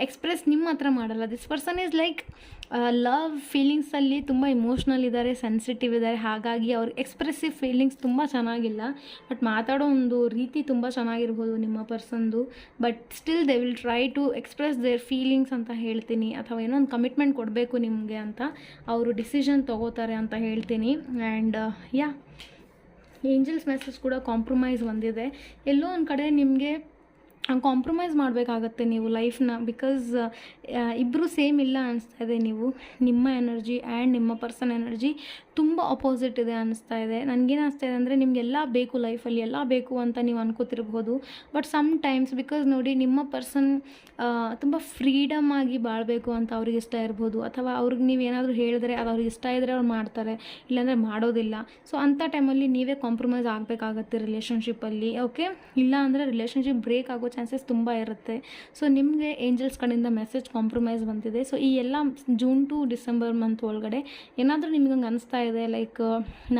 Speaker 1: ಎಕ್ಸ್ಪ್ರೆಸ್ ನಿಮ್ಮ ಹತ್ರ ಮಾಡಲ್ಲ. This person is like love ಫೀಲಿಂಗ್ಸಲ್ಲಿ ತುಂಬ ಇಮೋಷ್ನಲ್ ಇದ್ದಾರೆ, ಸೆನ್ಸಿಟಿವ್ ಇದ್ದಾರೆ. ಹಾಗಾಗಿ ಅವ್ರ ಎಕ್ಸ್ಪ್ರೆಸಿವ್ ಫೀಲಿಂಗ್ಸ್ ತುಂಬ ಚೆನ್ನಾಗಿಲ್ಲ. ಬಟ್ ಮಾತಾಡೋ ಒಂದು ರೀತಿ ತುಂಬ ಚೆನ್ನಾಗಿರ್ಬೋದು ನಿಮ್ಮ ಪರ್ಸನ್ದು. But still they will try to express their feelings ಅಂತ ಹೇಳ್ತೀನಿ. ಅಥವಾ ಏನೋ ಒಂದು ಕಮಿಟ್ಮೆಂಟ್ ಕೊಡಬೇಕು ನಿಮಗೆ ಅಂತ ಅವರು ಡಿಸಿಷನ್ ತೊಗೋತಾರೆ ಅಂತ ಹೇಳ್ತೀನಿ. ಆ್ಯಂಡ್ ಏಂಜಲ್ಸ್ ಮೆಸೇಜ್ ಕೂಡ ಕಾಂಪ್ರಮೈಸ್ ಬಂದಿದೆ. ಎಲ್ಲೋ ಒಂದು ಕಡೆ ನಿಮಗೆ ಕಾಂಪ್ರಮೈಸ್ ಮಾಡಬೇಕಾಗತ್ತೆ ನೀವು ಲೈಫ್ನ. ಬಿಕಾಸ್ ಇಬ್ಬರು ಸೇಮ್ ಇಲ್ಲ ಅನಿಸ್ತಾ ಇದೆ. ನಿಮ್ಮ ಎನರ್ಜಿ ಆ್ಯಂಡ್ ನಿಮ್ಮ ಪರ್ಸನ್ ಎನರ್ಜಿ ತುಂಬ ಅಪೋಸಿಟ್ ಇದೆ ಅನಿಸ್ತಾ ಇದೆ. ನನಗೇನು ಅನಿಸ್ತಾ ಇದೆ ಅಂದರೆ ನಿಮಗೆಲ್ಲ ಬೇಕು ಲೈಫಲ್ಲಿ, ಎಲ್ಲ ಬೇಕು ಅಂತ ನೀವು ಅನ್ಕೋತಿರ್ಬೋದು. ಬಟ್ ಸಮ್ ಟೈಮ್ಸ್ ಬಿಕಾಸ್ ನೋಡಿ ನಿಮ್ಮ ಪರ್ಸನ್ ತುಂಬ ಫ್ರೀಡಮ್ ಆಗಿ ಬಾಳಬೇಕು ಅಂತ ಅವ್ರಿಗೆ ಇಷ್ಟ ಇರ್ಬೋದು. ಅಥವಾ ಅವ್ರಿಗೆ ನೀವು ಏನಾದರೂ ಹೇಳಿದ್ರೆ ಅದು ಅವ್ರಿಗೆ ಇಷ್ಟ ಇದ್ದರೆ ಅವ್ರು ಮಾಡ್ತಾರೆ, ಇಲ್ಲಾಂದರೆ ಮಾಡೋದಿಲ್ಲ. ಸೊ ಅಂಥ ಟೈಮಲ್ಲಿ ನೀವೇ ಕಾಂಪ್ರಮೈಸ್ ಆಗಬೇಕಾಗತ್ತೆ ರಿಲೇಷನ್ಶಿಪ್ಪಲ್ಲಿ. ಓಕೆ, ಇಲ್ಲ ಅಂದರೆ ರಿಲೇಷನ್ಶಿಪ್ ಬ್ರೇಕ್ ಆಗೋ ಚಾನ್ಸಸ್ ತುಂಬ ಇರುತ್ತೆ. ಸೊ ನಿಮಗೆ ಏಂಜಲ್ಸ್ ಕಡೆಯಿಂದ ಮೆಸೇಜ್ ಕಾಂಪ್ರಮೈಸ್ ಬಂದಿದೆ. ಸೊ ಈ ಎಲ್ಲ ಜೂನ್ ಟು ಡಿಸೆಂಬರ್ ಮಂತ್ ಒಳಗಡೆ ಏನಾದರೂ ನಿಮಗೆ ಹಂಗೆ ಅನಿಸ್ತಾ ಇದೆ ಲೈಕ್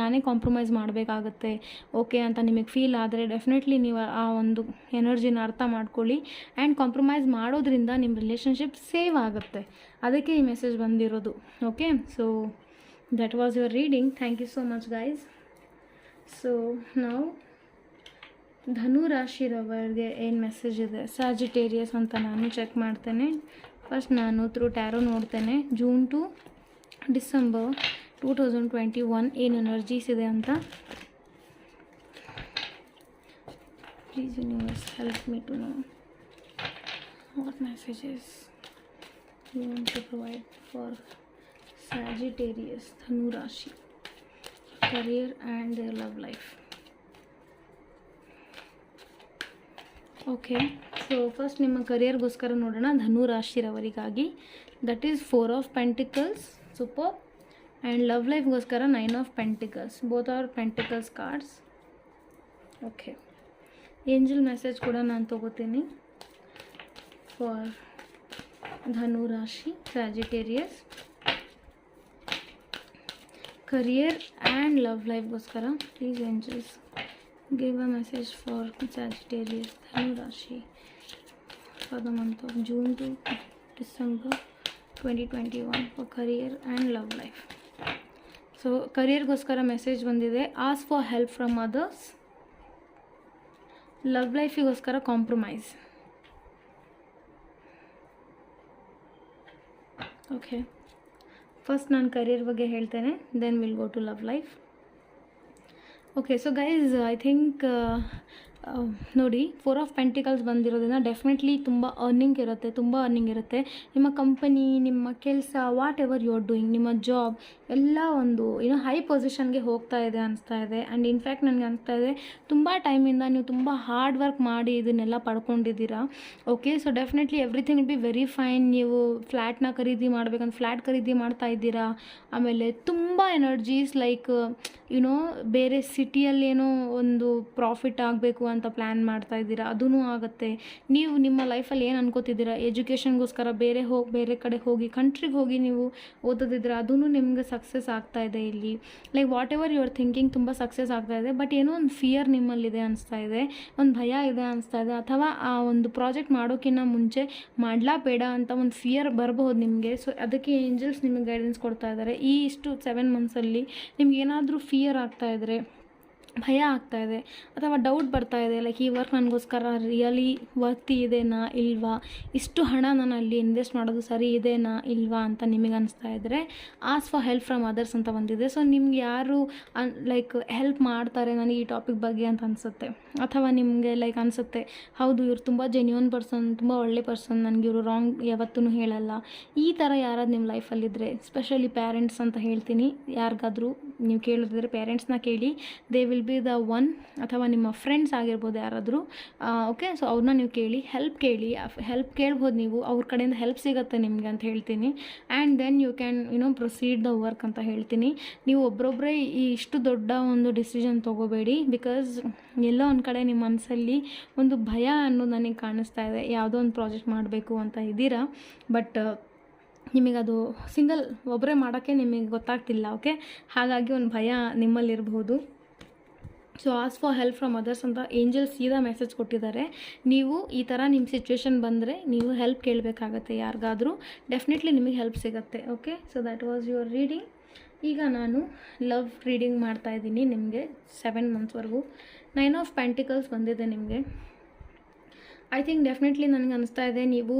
Speaker 1: ನಾನೇ ಕಾಂಪ್ರಮೈಸ್ ಮಾಡಬೇಕಾಗತ್ತೆ ಓಕೆ ಅಂತ ನಿಮಗೆ ಫೀಲ್ ಆದರೆ ಡೆಫಿನೆಟ್ಲಿ ನೀವು ಆ ಒಂದು ಎನರ್ಜಿನ ಅರ್ಥ ಮಾಡ್ಕೊಳ್ಳಿ. ಆ್ಯಂಡ್ ಕಾಂಪ್ರಮೈಸ್ ಮಾಡೋದ್ರಿಂದ ನಿಮ್ಮ ರಿಲೇಷನ್ಶಿಪ್ ಸೇವ್ ಆಗುತ್ತೆ. ಅದಕ್ಕೆ ಈ ಮೆಸೇಜ್ ಬಂದಿರೋದು. Okay, so that was your reading. Thank you so much guys. So now ಧನು ರಾಶಿರವರಿಗೆ ಏನು ಮೆಸೇಜ್ ಇದೆ ಸ್ಯಾಜಿಟೇರಿಯಸ್ ಅಂತ ನಾನು ಚೆಕ್ ಮಾಡ್ತೇನೆ. ಫಸ್ಟ್ ನಾನು ಥ್ರೂ ಟ್ಯಾರೋ ನೋಡ್ತೇನೆ ಜೂನ್ ಟು ಡಿಸೆಂಬರ್ 2021 ಏನು ಎನರ್ಜೀಸ್ ಇದೆ ಅಂತ. Please universe help me to know what messages you want to provide for Sagittarius, Dhanu Rashi, career and their love life. Okay, so first ನಿಮ್ಮ ಕರಿಯರ್ಗೋಸ್ಕರ ನೋಡೋಣ ಧನು ರಾಶಿರವರಿಗಾಗಿ. That is 4 of pentacles, super. And love ಲೈಫ್ಗೋಸ್ಕರ 9 of pentacles, both are pentacles cards. Okay, angel message ಕೂಡ ನಾನು ತೊಗೋತೀನಿ for Dhanu rashi ಸ್ಯಾಜಿಟೇರಿಯಸ್ career and love ಲೈಫ್ಗೋಸ್ಕರ. Please angels give a message for Sagittarius Dhanu rashi for the month of June to December 2021 for career and love life. So ಕರಿಯರ್ಗೋಸ್ಕರ message ಬಂದಿದೆ ask for help from others. Love ಲೈಫಿಗೋಸ್ಕರ compromise. Okay, first ನಾನು career ಬಗ್ಗೆ ಹೇಳ್ತೇನೆ, then will go to love life. Okay, so guys I think ನೋಡಿ 4 of pentacles ಬಂದಿರೋದ್ರಿಂದ definitely ತುಂಬ earning ಇರುತ್ತೆ. ನಿಮ್ಮ ಕಂಪನಿ, ನಿಮ್ಮ ಕೆಲಸ, whatever you are doing, ನಿಮ್ಮ ಜಾಬ್ ಎಲ್ಲ ಒಂದು ಹೈ ಪೊಸಿಷನ್ಗೆ ಹೋಗ್ತಾ ಇದೆ ಅನಿಸ್ತಾ ಇದೆ. ಆ್ಯಂಡ್ ಇನ್ಫ್ಯಾಕ್ಟ್ ನನಗೆ ಅನಿಸ್ತಾ ಇದೆ ತುಂಬ ಟೈಮಿಂದ ನೀವು ತುಂಬ ಹಾರ್ಡ್ ವರ್ಕ್ ಮಾಡಿ ಇದನ್ನೆಲ್ಲ ಪಡ್ಕೊಂಡಿದ್ದೀರಾ. Okay, so definitely everything will be very fine. ನೀವು ಫ್ಲ್ಯಾಟ್ನ ಖರೀದಿ ಮಾಡಬೇಕಂತ ಫ್ಲ್ಯಾಟ್ ಖರೀದಿ ಮಾಡ್ತಾ ಇದ್ದೀರಾ. ಆಮೇಲೆ ತುಂಬ ಎನರ್ಜೀಸ್ ಲೈಕ್ ಬೇರೆ ಸಿಟಿಯಲ್ಲೇನೋ ಒಂದು ಪ್ರಾಫಿಟ್ ಆಗಬೇಕು ಅಂತ ಪ್ಲ್ಯಾನ್ ಮಾಡ್ತಾ ಇದ್ದೀರಾ, ಅದೂ ಆಗುತ್ತೆ. ನೀವು ನಿಮ್ಮ ಲೈಫಲ್ಲಿ ಏನು ಅನ್ಕೋತಿದ್ದೀರಾ, ಎಜುಕೇಷನ್ಗೋಸ್ಕರ ಬೇರೆ ಕಡೆ ಹೋಗಿ ಕಂಟ್ರಿಗೆ ಹೋಗಿ ನೀವು ಓದೋದಿದ್ರೆ ಅದೂ ನಿಮಗೆ ಸಕ್ಸಸ್ ಆಗ್ತಾ ಇದೆ ಇಲ್ಲಿ. Like whatever you are thinking ತುಂಬ ಸಕ್ಸಸ್ ಆಗ್ತಾ ಇದೆ. ಬಟ್ ಏನೋ ಒಂದು ಫಿಯರ್ ನಿಮ್ಮಲ್ಲಿದೆ ಅನಿಸ್ತಾ ಇದೆ, ಒಂದು ಭಯ ಇದೆ ಅನಿಸ್ತಾ ಇದೆ. ಅಥವಾ ಆ ಒಂದು ಪ್ರಾಜೆಕ್ಟ್ ಮಾಡೋಕ್ಕಿಂತ ಮುಂಚೆ ಮಾಡಲಾ ಬೇಡ ಅಂತ ಒಂದು ಫಿಯರ್ ಬರಬಹುದು ನಿಮಗೆ. ಸೊ ಅದಕ್ಕೆ ಏಂಜಲ್ಸ್ ನಿಮಗೆ ಗೈಡೆನ್ಸ್ ಕೊಡ್ತಾ ಇದ್ದಾರೆ. ಈ 7 ಮಂತ್ಸಲ್ಲಿ ನಿಮ್ಗೆ ಏನಾದರೂ ಫಿಯರ್ ಆಗ್ತಾ ಇದ್ದರೆ, ಭಯ ಆಗ್ತಾ ಇದೆ ಅಥವಾ ಡೌಟ್ ಬರ್ತಾ ಇದೆ ಲೈಕ್ ಈ ವರ್ಕ್ ನನಗೋಸ್ಕರ ರಿಯಲಿ ವರ್ತಿ ಇದೆನಾ ಇಲ್ವಾ, ಇಷ್ಟು ಹಣ ನಾನು ಅಲ್ಲಿ ಇನ್ವೆಸ್ಟ್ ಮಾಡೋದು ಸರಿ ಇದೆನಾ ಇಲ್ವಾ ಅಂತ ನಿಮಗೆ ಅನಿಸ್ತಾ ಇದ್ದರೆ ask for help from others ಅಂತ ಬಂದಿದೆ. ಸೊ ನಿಮ್ಗೆ ಯಾರು ಲೈಕ್ ಹೆಲ್ಪ್ ಮಾಡ್ತಾರೆ ನನಗೆ ಈ ಟಾಪಿಕ್ ಬಗ್ಗೆ ಅಂತ ಅನಿಸುತ್ತೆ. ಅಥವಾ ನಿಮಗೆ ಲೈಕ್ ಅನಿಸುತ್ತೆ ಹೌದು ಇವ್ರು ತುಂಬ ಜೆನ್ಯೂನ್ ಪರ್ಸನ್, ತುಂಬ ಒಳ್ಳೆ ಪರ್ಸನ್, ನನಗೆ ಇವರು ರಾಂಗ್ ಯಾವತ್ತೂ ಹೇಳಲ್ಲ. ಈ ಥರ ಯಾರಾದ್ರು ನಿಮ್ಮ ಲೈಫಲ್ಲಿದ್ದರೆ, ಸ್ಪೆಷಲಿ ಪೇರೆಂಟ್ಸ್ ಅಂತ ಹೇಳ್ತೀನಿ, ಯಾರಿಗಾದರೂ ನೀವು ಕೇಳಿದ್ರೆ ಪೇರೆಂಟ್ಸ್ನ ಕೇಳಿ, they will be the one. ಅಥವಾ ನಿಮ್ಮ ಫ್ರೆಂಡ್ಸ್ ಆಗಿರ್ಬೋದು ಯಾರಾದರೂ. ಓಕೆ, ಸೊ ಅವ್ರನ್ನ ನೀವು ಕೇಳಿ, ಹೆಲ್ಪ್ ಕೇಳ್ಬೋದು ನೀವು, ಅವ್ರ ಕಡೆಯಿಂದ ಹೆಲ್ಪ್ ಸಿಗುತ್ತೆ ನಿಮಗೆ ಅಂತ ಹೇಳ್ತೀನಿ. And then you can proceed the work ಅಂತ ಹೇಳ್ತೀನಿ. ನೀವು ಒಬ್ಬರೊಬ್ಬರೇ ಇಷ್ಟು ದೊಡ್ಡ ಒಂದು ಡಿಸಿಷನ್ ತೊಗೋಬೇಡಿ. ಬಿಕಾಸ್ ಎಲ್ಲೋ ಒಂದು ಕಡೆ ನಿಮ್ಮ ಮನಸ್ಸಲ್ಲಿ ಒಂದು ಭಯ ಅನ್ನೋದು ನನಗೆ ಕಾಣಿಸ್ತಾ ಇದೆ. ಯಾವುದೋ ಒಂದು ಪ್ರಾಜೆಕ್ಟ್ ಮಾಡಬೇಕು ಅಂತ ಇದ್ದೀರಾ, ಬಟ್ ನಿಮಗದು ಸಿಂಗಲ್ ಒಬ್ಬರೇ ಮಾಡೋಕ್ಕೆ ನಿಮಗೆ ಗೊತ್ತಾಗ್ತಿಲ್ಲ. ಓಕೆ, ಹಾಗಾಗಿ ಒಂದು ಭಯ ನಿಮ್ಮಲ್ಲಿರ್ಬೋದು. So ask for help from others ಅಂತ ಏಂಜಲ್ಸ್ ಸೀದಾ ಮೆಸೇಜ್ ಕೊಟ್ಟಿದ್ದಾರೆ. ನೀವು ಈ ಥರ ನಿಮ್ಮ ಸಿಚುವೇಶನ್ ಬಂದರೆ ನೀವು ಹೆಲ್ಪ್ ಕೇಳಬೇಕಾಗತ್ತೆ ಯಾರಿಗಾದರೂ, ಡೆಫಿನೆಟ್ಲಿ ನಿಮಗೆ ಹೆಲ್ಪ್ ಸಿಗುತ್ತೆ. Okay, so that was your reading. ಈಗ ನಾನು ಲವ್ ರೀಡಿಂಗ್ ಮಾಡ್ತಾಯಿದ್ದೀನಿ ನಿಮಗೆ 7 ಮಂತ್ಸ್ವರೆಗೂ. 9 ಆಫ್ ಪೆಂಟಿಕಲ್ಸ್ ಬಂದಿದೆ ನಿಮಗೆ. ಐ ಥಿಂಕ್ ಡೆಫಿನೆಟ್ಲಿ ನನಗೆ ಅನಿಸ್ತಾ ಇದೆ ನೀವು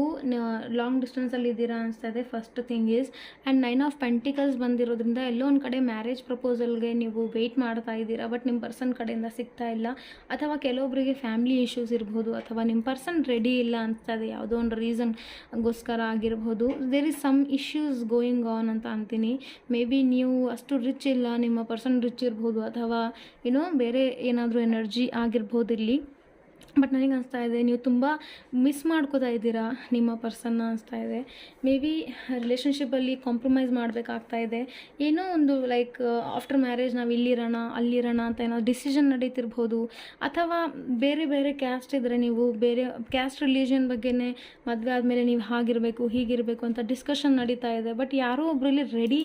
Speaker 1: ಲಾಂಗ್ ಡಿಸ್ಟೆನ್ಸಲ್ಲಿ ಇದ್ದೀರಾ ಅನಿಸ್ತಾ ಇದೆ, first thing is. And 9 of pentacles ಬಂದಿರೋದ್ರಿಂದ ಎಲ್ಲೋ ಒಂದು ಕಡೆ ಮ್ಯಾರೇಜ್ ಪ್ರಪೋಸಲ್ಗೆ ನೀವು ವೆಯ್ಟ್ ಮಾಡ್ತಾ ಇದ್ದೀರಾ, ಬಟ್ ನಿಮ್ಮ ಪರ್ಸನ್ ಕಡೆಯಿಂದ ಸಿಗ್ತಾ ಇಲ್ಲ. ಅಥವಾ ಕೆಲವೊಬ್ಬರಿಗೆ ಫ್ಯಾಮಿಲಿ ಇಶ್ಯೂಸ್ ಇರ್ಬೋದು, ಅಥವಾ ನಿಮ್ಮ ಪರ್ಸನ್ ರೆಡಿ ಇಲ್ಲ ಅನಿಸ್ತಾ ಇದೆ, ಯಾವುದೋ ಒಂದು ರೀಸನ್ಗೋಸ್ಕರ ಆಗಿರ್ಬೋದು. There is some issues going on ಅಂತ ಅಂತೀನಿ. ಮೇ ಬಿ ನೀವು ಅಷ್ಟು ರಿಚ್ ಇಲ್ಲ, ನಿಮ್ಮ ಪರ್ಸನ್ ರಿಚ್ ಇರ್ಬೋದು, ಅಥವಾ ಬೇರೆ ಏನಾದರೂ ಎನರ್ಜಿ ಆಗಿರ್ಬೋದು ಇಲ್ಲಿ. ಬಟ್ ನನಗೆ ಅನಿಸ್ತಾ ಇದೆ ನೀವು ತುಂಬ ಮಿಸ್ ಮಾಡ್ಕೋತಾ ಇದ್ದೀರಾ ನಿಮ್ಮ ಪರ್ಸನ್ನ ಅನಿಸ್ತಾ ಇದೆ. ಮೇ ಬಿ ರಿಲೇಷನ್ಶಿಪ್ಪಲ್ಲಿ ಕಾಂಪ್ರಮೈಸ್ ಮಾಡಬೇಕಾಗ್ತಾ ಇದೆ. ಏನೋ ಒಂದು ಲೈಕ್ ಆಫ್ಟರ್ ಮ್ಯಾರೇಜ್ ನಾವು ಇಲ್ಲಿರೋಣ ಅಲ್ಲಿರೋಣ ಅಂತ ಏನೋ ಡಿಸಿಷನ್ ನಡೀತಿರ್ಬೋದು, ಅಥವಾ ಬೇರೆ ಬೇರೆ ಕ್ಯಾಸ್ಟ್ ಇದ್ದರೆ ನೀವು ಬೇರೆ ಕ್ಯಾಸ್ಟ್ ರಿಲಿಜನ್ ಬಗ್ಗೆನೇ ಮದುವೆ ಆದಮೇಲೆ ನೀವು ಹಾಗಿರಬೇಕು ಹೀಗಿರಬೇಕು ಅಂತ ಡಿಸ್ಕಷನ್ ನಡೀತಾ ಇದೆ. ಬಟ್ ಯಾರೋ ಒಬ್ಬರಲ್ಲಿ ರೆಡಿ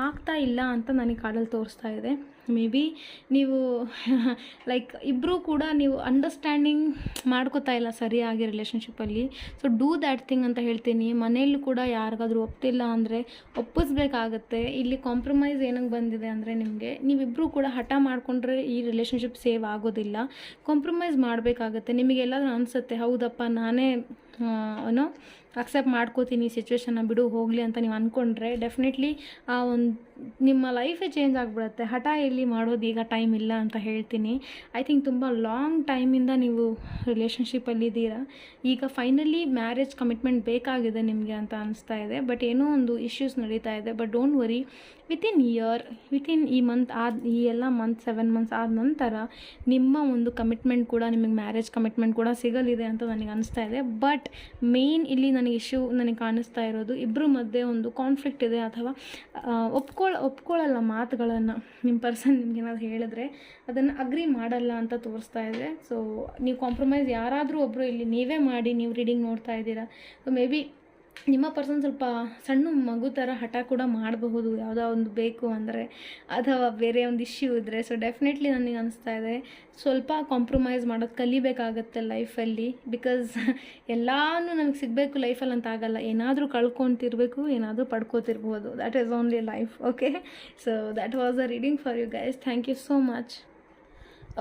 Speaker 1: ಆಗ್ತಾ ಇಲ್ಲ ಅಂತ ನನಗೆ ಕಾಡಲ್ಲಿ ತೋರಿಸ್ತಾ ಇದೆ. ಮೇ ಬಿ ನೀವು ಲೈಕ್ ಇಬ್ಬರೂ ಕೂಡ ನೀವು ಅಂಡರ್ಸ್ಟ್ಯಾಂಡಿಂಗ್ ಮಾಡ್ಕೋತಾ ಇಲ್ಲ ಸರಿಯಾಗಿ ರಿಲೇಷನ್ಶಿಪ್ಪಲ್ಲಿ. ಸೊ ಡೂ ದ್ಯಾಟ್ ಥಿಂಗ್ ಅಂತ ಹೇಳ್ತೀನಿ. ಮನೆಯಲ್ಲೂ ಕೂಡ ಯಾರಿಗಾದ್ರೂ ಒಪ್ತಿಲ್ಲ ಅಂದರೆ ಒಪ್ಪಿಸ್ಬೇಕಾಗತ್ತೆ. ಇಲ್ಲಿ ಕಾಂಪ್ರಮೈಸ್ ಏನಕ್ಕೆ ಬಂದಿದೆ ಅಂದರೆ ನಿಮಗೆ ನೀವಿಬ್ಬರೂ ಕೂಡ ಹಠ ಮಾಡಿಕೊಂಡ್ರೆ ಈ ರಿಲೇಷನ್ಶಿಪ್ ಸೇವ್ ಆಗೋದಿಲ್ಲ. ಕಾಂಪ್ರಮೈಸ್ ಮಾಡಬೇಕಾಗತ್ತೆ. ನಿಮಗೆಲ್ಲಾದ್ರೂ ಅನಿಸುತ್ತೆ ಹೌದಪ್ಪ ನಾನೇ ಏನೋ ಅಕ್ಸೆಪ್ಟ್ ಮಾಡ್ಕೋತೀನಿ ಸಿಚುವೇಶನ್ನ ಬಿಡು ಹೋಗಲಿ ಅಂತ ನೀವು ಅಂದ್ಕೊಂಡ್ರೆ ಡೆಫಿನೆಟ್ಲಿ ಆ ಒಂದು ನಿಮ್ಮ ಲೈಫೇ ಚೇಂಜ್ ಆಗಿಬಿಡುತ್ತೆ. ಹಠ ಎಲ್ಲಿ ಮಾಡೋದು ಈಗ ಟೈಮ್ ಇಲ್ಲ ಅಂತ ಹೇಳ್ತೀನಿ. ಐ ಥಿಂಕ್ ತುಂಬ ಲಾಂಗ್ ಟೈಮಿಂದ ನೀವು ರಿಲೇಷನ್ಶಿಪ್ಪಲ್ಲಿದ್ದೀರಾ. ಈಗ ಫೈನಲಿ ಮ್ಯಾರೇಜ್ ಕಮಿಟ್ಮೆಂಟ್ ಬೇಕಾಗಿದೆ ನಿಮಗೆ ಅಂತ ಅನಿಸ್ತಾ ಇದೆ. ಬಟ್ ಏನೋ ಒಂದು ಇಶ್ಯೂಸ್ ನಡೀತಾ ಇದೆ. ಬಟ್ ಡೋಂಟ್ ವರಿ, ವಿತಿನ್ ಈ ಮಂತ್ ಈ ಎಲ್ಲ 7 ಮಂತ್ಸ್ ಆದ ನಂತರ ನಿಮ್ಮ ಒಂದು ಕಮಿಟ್ಮೆಂಟ್ ಕೂಡ ನಿಮಗೆ ಮ್ಯಾರೇಜ್ ಕಮಿಟ್ಮೆಂಟ್ ಕೂಡ ಸಿಗಲಿದೆ ಅಂತ ನನಗೆ ಅನಿಸ್ತಾ ಇದೆ. ಬಟ್ ಮೇನ್ ಇಲ್ಲಿ ನನಗೆ ಕಾಣಿಸ್ತಾ ಇರೋದು ಇಬ್ಬರ ಮಧ್ಯೆ ಒಂದು ಕಾನ್ಫ್ಲಿಕ್ಟ್ ಇದೆ, ಅಥವಾ ಒಪ್ಕೊಳ್ಳಲ್ಲ ಮಾತುಗಳನ್ನು. ನಿಮ್ಮ ಪರ್ಸನ್ ನಿಮ್ಗೆ ಏನಾದ್ರು ಹೇಳಿದ್ರೆ ಅದನ್ನು ಅಗ್ರಿ ಮಾಡಲ್ಲ ಅಂತ ತೋರಿಸ್ತಾ ಇದೆ. ಸೊ ನೀವು ಕಾಂಪ್ರಮೈಸ್ ಯಾರಾದರೂ ಒಬ್ಬರು ಇಲ್ಲಿ ನೀವೇ ಮಾಡಿ, ನೀವು ರೀಡಿಂಗ್ ನೋಡ್ತಾ ಇದ್ದೀರಾ. ಸೊ ಮೇ ಬಿ ನಿಮ್ಮ ಪರ್ಸನ್ ಸ್ವಲ್ಪ ಸಣ್ಣ ಮಗು ಥರ ಹಠ ಕೂಡ ಮಾಡಬಹುದು, ಯಾವುದೋ ಒಂದು ಬೇಕು ಅಂದರೆ, ಅಥವಾ ಬೇರೆ ಒಂದು ಇಶ್ಯೂ ಇದ್ದರೆ. ಸೊ ಡೆಫಿನೆಟ್ಲಿ ನನಗೆ ಅನಿಸ್ತಾ ಇದೆ ಸ್ವಲ್ಪ ಕಾಂಪ್ರಮೈಸ್ ಮಾಡೋದು ಕಲಿಬೇಕಾಗತ್ತೆ ಲೈಫಲ್ಲಿ. ಬಿಕಾಸ್ ಎಲ್ಲನೂ ನಮಗೆ ಸಿಗಬೇಕು ಲೈಫಲ್ಲಿ ಅಂತ ಆಗಲ್ಲ. ಏನಾದರೂ ಕಳ್ಕೊತಿರ್ಬೇಕು, ಏನಾದರೂ ಪಡ್ಕೋತಿರ್ಬೋದು. That is only life. Okay, so that was a reading for you guys. Thank you so much.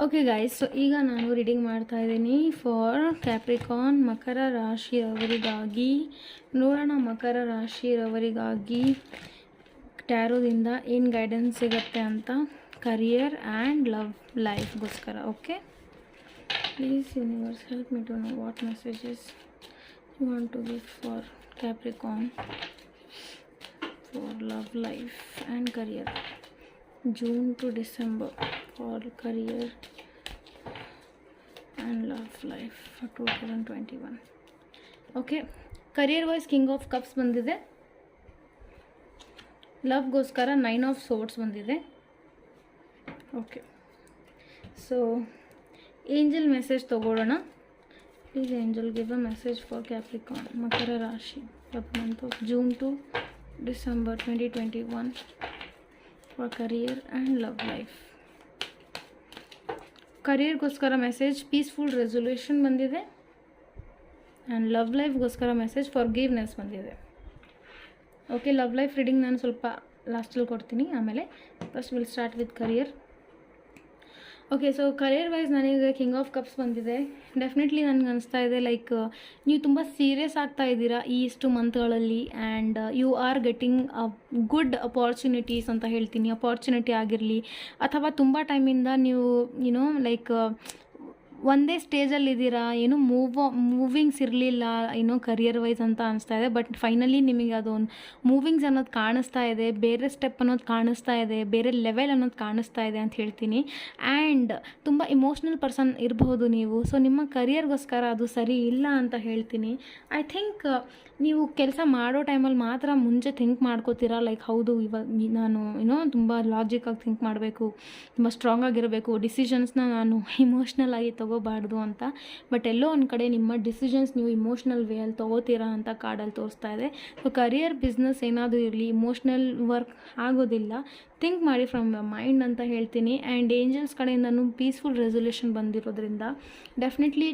Speaker 1: Okay guys, so ಈಗ ನಾನು ರೀಡಿಂಗ್ ಮಾಡ್ತಾ ಇದ್ದೀನಿ ಫಾರ್ ಕ್ಯಾಪ್ರಿಕಾನ್ ಮಕರ ರಾಶಿಯವರಿಗಾಗಿ. ನೋಡೋಣ ಮಕರ ರಾಶಿಯವರಿಗಾಗಿ ಟ್ಯಾರೋದಿಂದ ಏನು ಗೈಡೆನ್ಸ್ ಸಿಗುತ್ತೆ ಅಂತ ಕರಿಯರ್ ಆ್ಯಂಡ್ ಲೈಫ್ಗೋಸ್ಕರ. Okay, please universe help me to know what messages you want to give for Capricorn for love, life and career. June to December for career and love life for 2021. Okay, career wise king of cups ಬಂದಿದೆ. ಲವ್ಗೋಸ್ಕರ 9 of swords ಬಂದಿದೆ. Okay, so angel message ತಗೊಳ್ಳೋಣ. Please angel give a message for Capricorn Makara rashi for the month of June to December 2021 for career and love life. ಕರಿಯರ್ಗೋಸ್ಕರ message peaceful resolution ಬಂದಿದೆ. And love ಲೈಫ್ಗೋಸ್ಕರ message forgiveness ಬಂದಿದೆ. Okay, love life reading ನಾನು ಸ್ವಲ್ಪ ಲಾಸ್ಟಲ್ಲಿ ಕೊಡ್ತೀನಿ. ಆಮೇಲೆ first will start with career. Okay, so career wise ನನಗೆ ಕಿಂಗ್ ಆಫ್ ಕಪ್ಸ್ ಬಂದಿದೆ. ಡೆಫಿನೆಟ್ಲಿ ನನಗೆ ಅನಿಸ್ತಾ ಇದೆ ಲೈಕ್ ನೀವು ತುಂಬ ಸೀರಿಯಸ್ ಆಗ್ತಾ ಇದ್ದೀರಾ ಈ ಇಷ್ಟು ಮಂತ್ಗಳಲ್ಲಿ. And you are getting good opportunities ಅಂತ ಹೇಳ್ತೀನಿ. ಅಪಾರ್ಚುನಿಟಿ ಆಗಿರಲಿ, ಅಥವಾ ತುಂಬ ಟೈಮಿಂದ ನೀವು ಲೈಕ್ ಒಂದೇ ಸ್ಟೇಜಲ್ಲಿದ್ದೀರಾ, ಏನೂ ಮೂವಿಂಗ್ಸ್ ಇರಲಿಲ್ಲ ಕರಿಯರ್ ವೈಸ್ ಅಂತ ಅನಿಸ್ತಾ ಇದೆ. ಬಟ್ ಫೈನಲಿ ನಿಮಗೆ ಅದೊಂದು ಮೂವಿಂಗ್ಸ್ ಅನ್ನೋದು ಕಾಣಿಸ್ತಾ ಇದೆ, ಬೇರೆ ಸ್ಟೆಪ್ ಅನ್ನೋದು ಕಾಣಿಸ್ತಾ ಇದೆ, ಬೇರೆ ಲೆವೆಲ್ ಅನ್ನೋದು ಕಾಣಿಸ್ತಾ ಇದೆ ಅಂತ ಹೇಳ್ತೀನಿ. ಆ್ಯಂಡ್ ತುಂಬ ಇಮೋಷ್ನಲ್ ಪರ್ಸನ್ ಇರಬಹುದು ನೀವು. ಸೊ ನಿಮ್ಮ ಕರಿಯರ್ಗೋಸ್ಕರ ಅದು ಸರಿ ಇಲ್ಲ ಅಂತ ಹೇಳ್ತೀನಿ. ಐ ಥಿಂಕ್ ನೀವು ಕೆಲಸ ಮಾಡೋ ಟೈಮಲ್ಲಿ ಮಾತ್ರ ಮುಂಚೆ ಥಿಂಕ್ ಮಾಡ್ಕೋತೀರಾ ಲೈಕ್ ಹೌದು ನಾನು ತುಂಬ ಲಾಜಿಕಾಗಿ ಥಿಂಕ್ ಮಾಡಬೇಕು, ತುಂಬ ಸ್ಟ್ರಾಂಗ್ ಆಗಿರಬೇಕು, ಡಿಸಿಷನ್ಸ್ನ ನಾನು ಇಮೋಷ್ನಲ್ ಆಗಿ ತೊಗೋಬಾರ್ದು ಅಂತ. ಬಟ್ ಎಲ್ಲೋ ಒಂದು ಕಡೆ ನಿಮ್ಮ ಡಿಸಿಷನ್ಸ್ ನೀವು ಇಮೋಷ್ನಲ್ ವೇಯಲ್ಲಿ ತೊಗೋತೀರಾ ಅಂತ ಕಾರ್ಡಲ್ಲಿ ತೋರಿಸ್ತಾ ಇದೆ. ಸೊ ಕರಿಯರ್ ಬಿಸ್ನೆಸ್ ಏನಾದರೂ ಇರಲಿ, ಇಮೋಷ್ನಲ್ ವರ್ಕ್ ಆಗೋದಿಲ್ಲ. ಥಿಂಕ್ ಮಾಡಿ ಫ್ರಮ್ ದ ಮೈಂಡ್ ಅಂತ ಹೇಳ್ತೀನಿ. ಆ್ಯಂಡ್ ಏಂಜಲ್ಸ್ ಕಡೆಯಿಂದನೂ ಪೀಸ್ಫುಲ್ ರೆಸೊಲ್ಯೂಷನ್ ಬಂದಿರೋದ್ರಿಂದ ಡೆಫಿನೆಟ್ಲಿ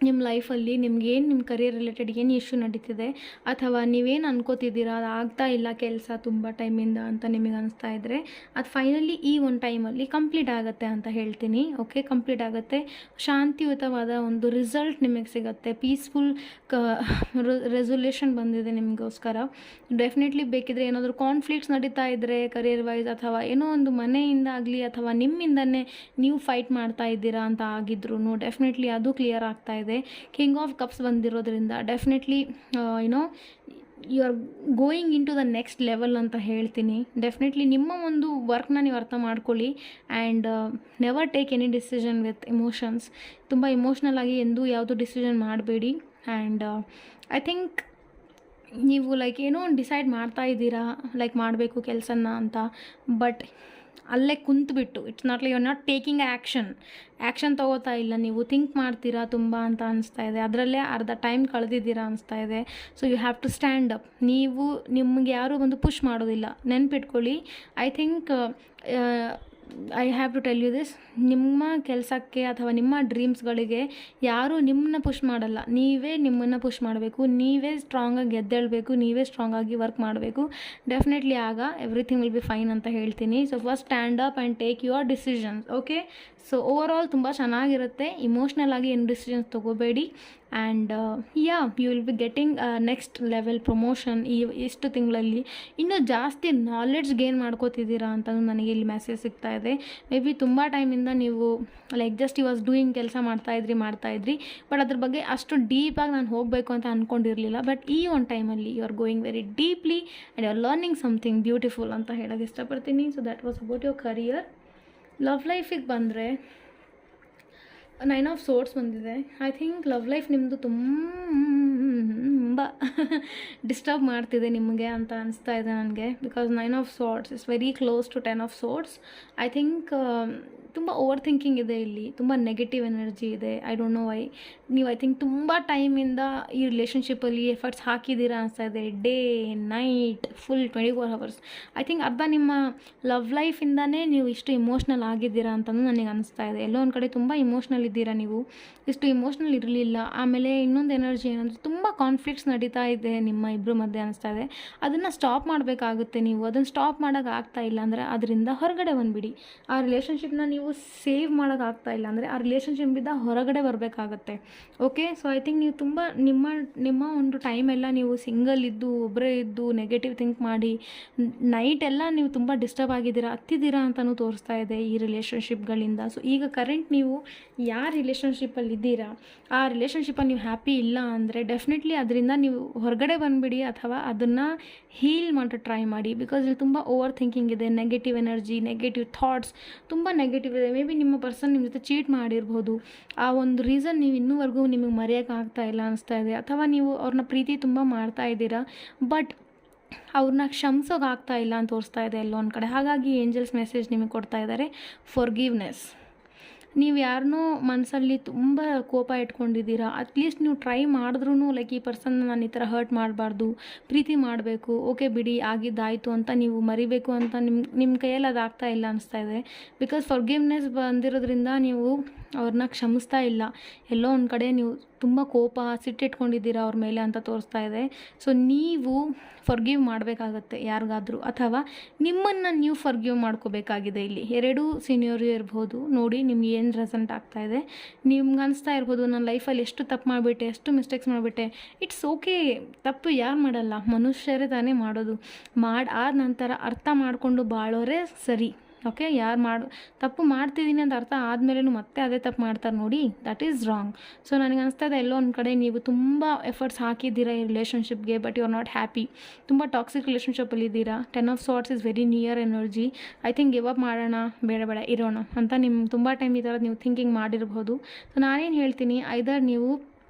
Speaker 1: ನಿಮ್ಮ ಲೈಫಲ್ಲಿ ನಿಮ್ಗೇನು ನಿಮ್ಮ ಕರಿಯರ್ ರಿಲೇಟೆಡ್ ಏನು ಇಶ್ಯೂ ನಡೀತಿದೆ, ಅಥವಾ ನೀವೇನು ಅನ್ಕೋತಿದ್ದೀರಾ ಅದು ಆಗ್ತಾ ಇಲ್ಲ ಕೆಲಸ ತುಂಬ ಟೈಮಿಂದ ಅಂತ ನಿಮಗೆ ಅನಿಸ್ತಾ ಇದ್ದರೆ ಅದು ಫೈನಲಿ ಈ ಒಂದು ಟೈಮಲ್ಲಿ ಕಂಪ್ಲೀಟ್ ಆಗುತ್ತೆ ಅಂತ ಹೇಳ್ತೀನಿ. ಓಕೆ, ಕಂಪ್ಲೀಟ್ ಆಗುತ್ತೆ. ಶಾಂತಿಯುತವಾದ ಒಂದು ರಿಸಲ್ಟ್ ನಿಮಗೆ ಸಿಗುತ್ತೆ. ಪೀಸ್ಫುಲ್ ರೆಸೊಲ್ಯೂಷನ್ ಬಂದಿದೆ ನಿಮಗೋಸ್ಕರ. ಡೆಫಿನೆಟ್ಲಿ ಬೇಕಿದ್ರೆ ಏನಾದರೂ ಕಾನ್ಫ್ಲಿಕ್ಟ್ಸ್ ನಡೀತಾ ಇದ್ದರೆ ಕರಿಯರ್ ವೈಸ್, ಅಥವಾ ಏನೋ ಒಂದು ಮನೆಯಿಂದ ಆಗಲಿ ಅಥವಾ ನಿಮ್ಮಿಂದನೇ ನೀವು ಫೈಟ್ ಮಾಡ್ತಾ ಇದ್ದೀರಾ ಅಂತ ಆಗಿದ್ರು ಡೆಫಿನೆಟ್ಲಿ ಅದು ಕ್ಲಿಯರ್ ಆಗ್ತಾ ಇದೆ. ಇದೆ. ಕಿಂಗ್ ಆಫ್ ಕಪ್ಸ್ ಬಂದಿರೋದ್ರಿಂದ definitely you know you are going into the next level ಅಂತ ಹೇಳ್ತೀನಿ. ಡೆಫಿನೆಟ್ಲಿ ನಿಮ್ಮ ಒಂದು ವರ್ಕ್ನ ನೀವು ಅರ್ಥ ಮಾಡ್ಕೊಳ್ಳಿ and never take any decision with emotions. ತುಂಬ ಇಮೋಷ್ನಲ್ ಆಗಿ ಎಂದೂ ಯಾವುದು ಡಿಸಿಷನ್ ಮಾಡಬೇಡಿ. ಆ್ಯಂಡ್ ಐ ಥಿಂಕ್ ನೀವು ಲೈಕ್ ಏನೋ ಒಂದು ಡಿಸೈಡ್ ಮಾಡ್ತಾ ಇದ್ದೀರಾ ಲೈಕ್ ಮಾಡಬೇಕು ಕೆಲಸನ ಅಂತ, ಬಟ್ ಅಲ್ಲೇ ಕುಂತ್ಬಿಟ್ಟು it's not like you are not taking action ತೊಗೋತಾ ಇಲ್ಲ, ನೀವು ಥಿಂಕ್ ಮಾಡ್ತೀರಾ ತುಂಬ ಅಂತ ಅನಿಸ್ತಾ ಇದೆ, ಅದರಲ್ಲೇ ಅರ್ಧ ಟೈಮ್ ಕಳೆದಿದ್ದೀರಾ ಅನಿಸ್ತಾ ಇದೆ. So you have to stand up. ನೀವು ನಿಮಗೆ ಯಾರೂ ಬಂದು ಪುಷ್ ಮಾಡೋದಿಲ್ಲ, ನೆನ್ಪಿಟ್ಕೊಳ್ಳಿ. I think I have to tell you this, ನಿಮ್ಮ ಕೆಲಸಕ್ಕೆ ಅಥವಾ ನಿಮ್ಮ ಡ್ರೀಮ್ಸ್ಗಳಿಗೆ ಯಾರೂ ನಿಮ್ಮನ್ನ ಪುಷ್ ಮಾಡಲ್ಲ, ನೀವೇ ನಿಮ್ಮನ್ನು ಪುಷ್ ಮಾಡಬೇಕು, ನೀವೇ ಸ್ಟ್ರಾಂಗಾಗಿ ಎದ್ದೇಳಬೇಕು, ನೀವೇ ಸ್ಟ್ರಾಂಗಾಗಿ ವರ್ಕ್ ಮಾಡಬೇಕು. ಡೆಫಿನೆಟ್ಲಿ ಆಗ ಎವ್ರಿಥಿಂಗ್ ವಿಲ್ ಬಿ ಫೈನ್ ಅಂತ ಹೇಳ್ತೀನಿ. So first stand up and take your decisions. Okay, so over all ತುಂಬ ಚೆನ್ನಾಗಿರುತ್ತೆ. ಇಮೋಷ್ನಲ್ ಆಗಿ ಏನು ಡಿಸಿಷನ್ಸ್ ತೊಗೋಬೇಡಿ. And you will be getting next level promotion ಇಷ್ಟು ತಿಂಗಳಲ್ಲಿ. ಇನ್ನೂ ಜಾಸ್ತಿ ನಾಲೆಡ್ಜ್ ಗೇನ್ ಮಾಡ್ಕೋತಿದ್ದೀರಾ ಅಂತ ನನಗೆ ಇಲ್ಲಿ ಮೆಸೇಜ್ ಸಿಗ್ತಾ ಇದೆ. ಮೇ ಬಿ ತುಂಬ ಟೈಮಿಂದ ನೀವು ಲೈಕ್ ಜಸ್ಟ್ ವಾಸ್ ಡೂಯಿಂಗ್ ಕೆಲಸ ಮಾಡ್ತಾಯಿದ್ರಿ, ಬಟ್ ಅದ್ರ ಬಗ್ಗೆ ಅಷ್ಟು ಡೀಪಾಗಿ ನಾನು ಹೋಗಬೇಕು ಅಂತ ಅಂದ್ಕೊಂಡಿರಲಿಲ್ಲ. ಬಟ್ ಈ ಒಂದು ಟೈಮಲ್ಲಿ you are going very deeply and you are learning something beautiful ಅಂತ ಹೇಳೋಕ್ಕೆ ಇಷ್ಟಪಡ್ತೀನಿ. So that was about your career. Love ಲೈಫಿಗೆ ಬಂದರೆ 9 ಆಫ್ ಸೋರ್ಟ್ಸ್ ಬಂದಿದೆ. ಐ ಥಿಂಕ್ ಲವ್ ಲೈಫ್ ನಿಮ್ಮದು ತುಂಬ ಡಿಸ್ಟರ್ಬ್ ಮಾಡ್ತಿದೆ ನಿಮಗೆ ಅಂತ ಅನಿಸ್ತಾ ಇದೆ ನನಗೆ. Because 9 of swords is very close to 10 of swords. I think ತುಂಬ ಓವರ್ ಥಿಂಕಿಂಗ್ ಇದೆ ಇಲ್ಲಿ, ತುಂಬ ನೆಗೆಟಿವ್ ಎನರ್ಜಿ ಇದೆ. I don't know Y. ನೀವು ಐ ಥಿಂಕ್ ತುಂಬ ಟೈಮಿಂದ ಈ ರಿಲೇಷನ್ಶಿಪ್ಪಲ್ಲಿ ಎಫರ್ಟ್ಸ್ ಹಾಕಿದ್ದೀರಾ ಅನಿಸ್ತಾ ಇದೆ. Day night full 24 hours. I think ಅರ್ಧ ನಿಮ್ಮ ಲವ್ ಲೈಫಿಂದನೇ ನೀವು ಇಷ್ಟು ಇಮೋಷ್ನಲ್ ಆಗಿದ್ದೀರಾ ಅಂತಲೂ ನನಗೆ ಅನಿಸ್ತಾ ಇದೆ. ಎಲ್ಲೋ ಒಂದು ಕಡೆ ತುಂಬ ಇಮೋಷ್ನಲ್ ಇದ್ದೀರಾ ನೀವು, ಇಷ್ಟು ಇಮೋಷ್ನಲ್ ಇರಲಿಲ್ಲ. ಆಮೇಲೆ ಇನ್ನೊಂದು ಎನರ್ಜಿ ಏನಂದರೆ ತುಂಬ ಕಾನ್ಫ್ಲಿಕ್ಟ್ಸ್ ನಡೀತಾ ಇದೆ ನಿಮ್ಮ ಇಬ್ಬರ ಮಧ್ಯೆ ಅನಿಸ್ತಾ ಇದೆ. ಅದನ್ನು ಸ್ಟಾಪ್ ಮಾಡಬೇಕಾಗುತ್ತೆ ನೀವು. ಅದನ್ನು ಸ್ಟಾಪ್ ಮಾಡೋಕ್ಕಾಗ್ತಾ ಇಲ್ಲ ಅಂದರೆ ಅದರಿಂದ ಹೊರಗಡೆ ಬಂದುಬಿಡಿ. ಆ ರಿಲೇಷನ್ಶಿಪ್ನ ನೀವು ಸೇವ್ ಮಾಡೋಕ್ಕಾಗ್ತಾ ಇಲ್ಲ ಅಂದರೆ ಆ ರಿಲೇಷನ್ಶಿಪ್ಪಿಂದ ಹೊರಗಡೆ ಬರಬೇಕಾಗತ್ತೆ. ಓಕೆ, ಸೊ ಐ ಥಿಂಕ್ ನೀವು ತುಂಬ ನಿಮ್ಮ ಒಂದು ಟೈಮೆಲ್ಲ ನೀವು ಸಿಂಗಲ್ ಇದ್ದು ಒಬ್ಬರೇ ಇದ್ದು ನೆಗೆಟಿವ್ ಥಿಂಕ್ ಮಾಡಿ ನೈಟೆಲ್ಲ ನೀವು ತುಂಬ ಡಿಸ್ಟರ್ಬ್ ಆಗಿದ್ದೀರಾ, ಹತ್ತಿದ್ದೀರಾ ಅಂತಲೂ ತೋರಿಸ್ತಾ ಇದೆ ಈ ರಿಲೇಷನ್ಶಿಪ್ಗಳಿಂದ. ಸೊ ಈಗ ಕರೆಂಟ್ ನೀವು ಯಾರು ರಿಲೇಷನ್ಶಿಪ್ಪಲ್ಲಿ ಇದ್ದೀರಾ ಆ ರಿಲೇಷನ್ಶಿಪ್ಪಲ್ಲಿ ನೀವು ಹ್ಯಾಪಿ ಇಲ್ಲ ಅಂದರೆ ಡೆಫಿನೆಟ್ಲಿ ಅದರಿಂದ ನೀವು ಹೊರಗಡೆ ಬಂದುಬಿಡಿ ಅಥವಾ ಅದನ್ನು ಹೀಲ್ ಮಾಡೋಕ್ಕೆ ಟ್ರೈ ಮಾಡಿ. ಬಿಕಾಸ್ ಇಲ್ಲಿ ತುಂಬ ಓವರ್ ಥಿಂಕಿಂಗ್ ಇದೆ, ನೆಗೆಟಿವ್ ಎನರ್ಜಿ, ನೆಗೆಟಿವ್ ಥಾಟ್ಸ್ ತುಂಬ ನೆಗೆಟಿವ್ ಇದೆ. ಮೇ ಬಿ ನಿಮ್ಮ ಪರ್ಸನ್ ನಿಮ್ಮ ಜೊತೆ ಚೀಟ್ ಮಾಡಿರ್ಬೋದು. ಆ ಒಂದು ರೀಸನ್ ನೀವು ಇನ್ನೂವರೆಗೂ ನಿಮಗೆ ಮರೆಯೋಕ್ಕಾಗ್ತಾ ಇಲ್ಲ ಅನಿಸ್ತಾ ಇದೆ. ಅಥವಾ ನೀವು ಅವ್ರನ್ನ ಪ್ರೀತಿ ತುಂಬ ಮಾಡ್ತಾ ಇದ್ದೀರಾ, ಬಟ್ ಅವ್ರನ್ನ ಕ್ಷಮಿಸೋಕ್ಕಾಗ್ತಾ ಇಲ್ಲ ಅಂತ ತೋರಿಸ್ತಾ ಇದೆ ಎಲ್ಲೋ ಒಂದು ಕಡೆ. ಹಾಗಾಗಿ ಏಂಜಲ್ಸ್ ಮೆಸೇಜ್ ನಿಮಗೆ ಕೊಡ್ತಾ ಇದ್ದಾರೆ, ಫಾರ್ಗಿವ್ನೆಸ್. ನೀವು ಯಾರನ್ನೋ ಮನಸ್ಸಲ್ಲಿ ತುಂಬ ಕೋಪ ಇಟ್ಕೊಂಡಿದ್ದೀರಾ, ಅಟ್ಲೀಸ್ಟ್ ನೀವು ಟ್ರೈ ಮಾಡಿದ್ರೂ ಲೈಕ್ ಈ ಪರ್ಸನ್ನ ನಾನು ಈ ಥರ ಹರ್ಟ್ ಮಾಡಬಾರ್ದು, ಪ್ರೀತಿ ಮಾಡಬೇಕು, ಓಕೆ ಬಿಡಿ ಆಗಿದ್ದಾಯಿತು ಅಂತ ನೀವು ಮರಿಬೇಕು ಅಂತ ನಿಮ್ಮ ಕೈಯಲ್ಲಿ ಅದಾಗ್ತಾ ಇಲ್ಲ ಅನಿಸ್ತಾ ಇದೆ. ಬಿಕಾಸ್ ಫಾರ್ಗಿವ್ನೆಸ್ ಬಂದಿರೋದ್ರಿಂದ ನೀವು ಅವ್ರನ್ನ ಕ್ಷಮಿಸ್ತಾ ಇಲ್ಲ. ಎಲ್ಲೋ ಒಂದು ಕಡೆ ನೀವು ತುಂಬ ಕೋಪ ಸಿಟ್ಟಿಟ್ಕೊಂಡಿದ್ದೀರಾ ಅವ್ರ ಮೇಲೆ ಅಂತ ತೋರಿಸ್ತಾ ಇದೆ. ಸೊ ನೀವು ಫಾರ್ಗಿವ್ ಮಾಡಬೇಕಾಗತ್ತೆ ಯಾರಿಗಾದರೂ, ಅಥವಾ ನಿಮ್ಮನ್ನು ನೀವು ಫಾರ್ಗಿವ್ ಮಾಡ್ಕೋಬೇಕಾಗಿದೆ. ಇಲ್ಲಿ ಎರಡೂ ಸಿನಿಯೋರಿಯೋ ಇರ್ಬೋದು. ನೋಡಿ ನಿಮ್ಗೆ ಏನು ರೆಸೆಂಟ್ ಆಗ್ತಾ ಇದೆ. ನಿಮ್ಗೆ ಅನಿಸ್ತಾ ಇರ್ಬೋದು ನನ್ನ ಲೈಫಲ್ಲಿ ಎಷ್ಟು ತಪ್ಪು ಮಾಡಿಬಿಟ್ಟೆ, ಎಷ್ಟು ಮಿಸ್ಟೇಕ್ಸ್ ಮಾಡಿಬಿಟ್ಟೆ. ಇಟ್ಸ್ ಓಕೆ, ತಪ್ಪು ಯಾರು ಮಾಡಲ್ಲ, ಮನುಷ್ಯರೇ ತಾನೇ ಮಾಡೋದು. ಆದ ನಂತರ ಅರ್ಥ ಮಾಡಿಕೊಂಡು ಬಾಳೋರೇ ಸರಿ. ಓಕೆ, ತಪ್ಪು ಮಾಡ್ತಿದ್ದೀನಿ ಅಂತ ಅರ್ಥ ಆದಮೇಲೂ ಮತ್ತೆ ಅದೇ ತಪ್ಪು ಮಾಡ್ತಾರೆ ನೋಡಿ, ದಟ್ ಈಸ್ ರಾಂಗ್. ಸೊ ನನಗೆ ಅನಿಸ್ತಾ ಇದೆ ಎಲ್ಲೋ ಒಂದು ಕಡೆ ನೀವು ತುಂಬ ಎಫರ್ಟ್ಸ್ ಹಾಕಿದ್ದೀರಾ ಈ ರಿಲೇಷನ್ಶಿಪ್ಗೆ, but you are not happy. ತುಂಬ ಟಾಕ್ಸಿಕ್ ರಿಲೇಷನ್ಶಿಪ್ಪಲ್ಲಿ ಇದ್ದೀರಾ. 10 of swords is very near energy. I think give up ಮಾಡೋಣ, ಬೇಡ ಇರೋಣ ಅಂತ ನಿಮ್ಮ ತುಂಬ ಟೈಮ್ ಈ ಥರ ನೀವು ಥಿಂಕಿಂಗ್ ಮಾಡಿರ್ಬೋದು. ಸೊ ನಾನೇನು ಹೇಳ್ತೀನಿ, ಐದರ್ ನೀವು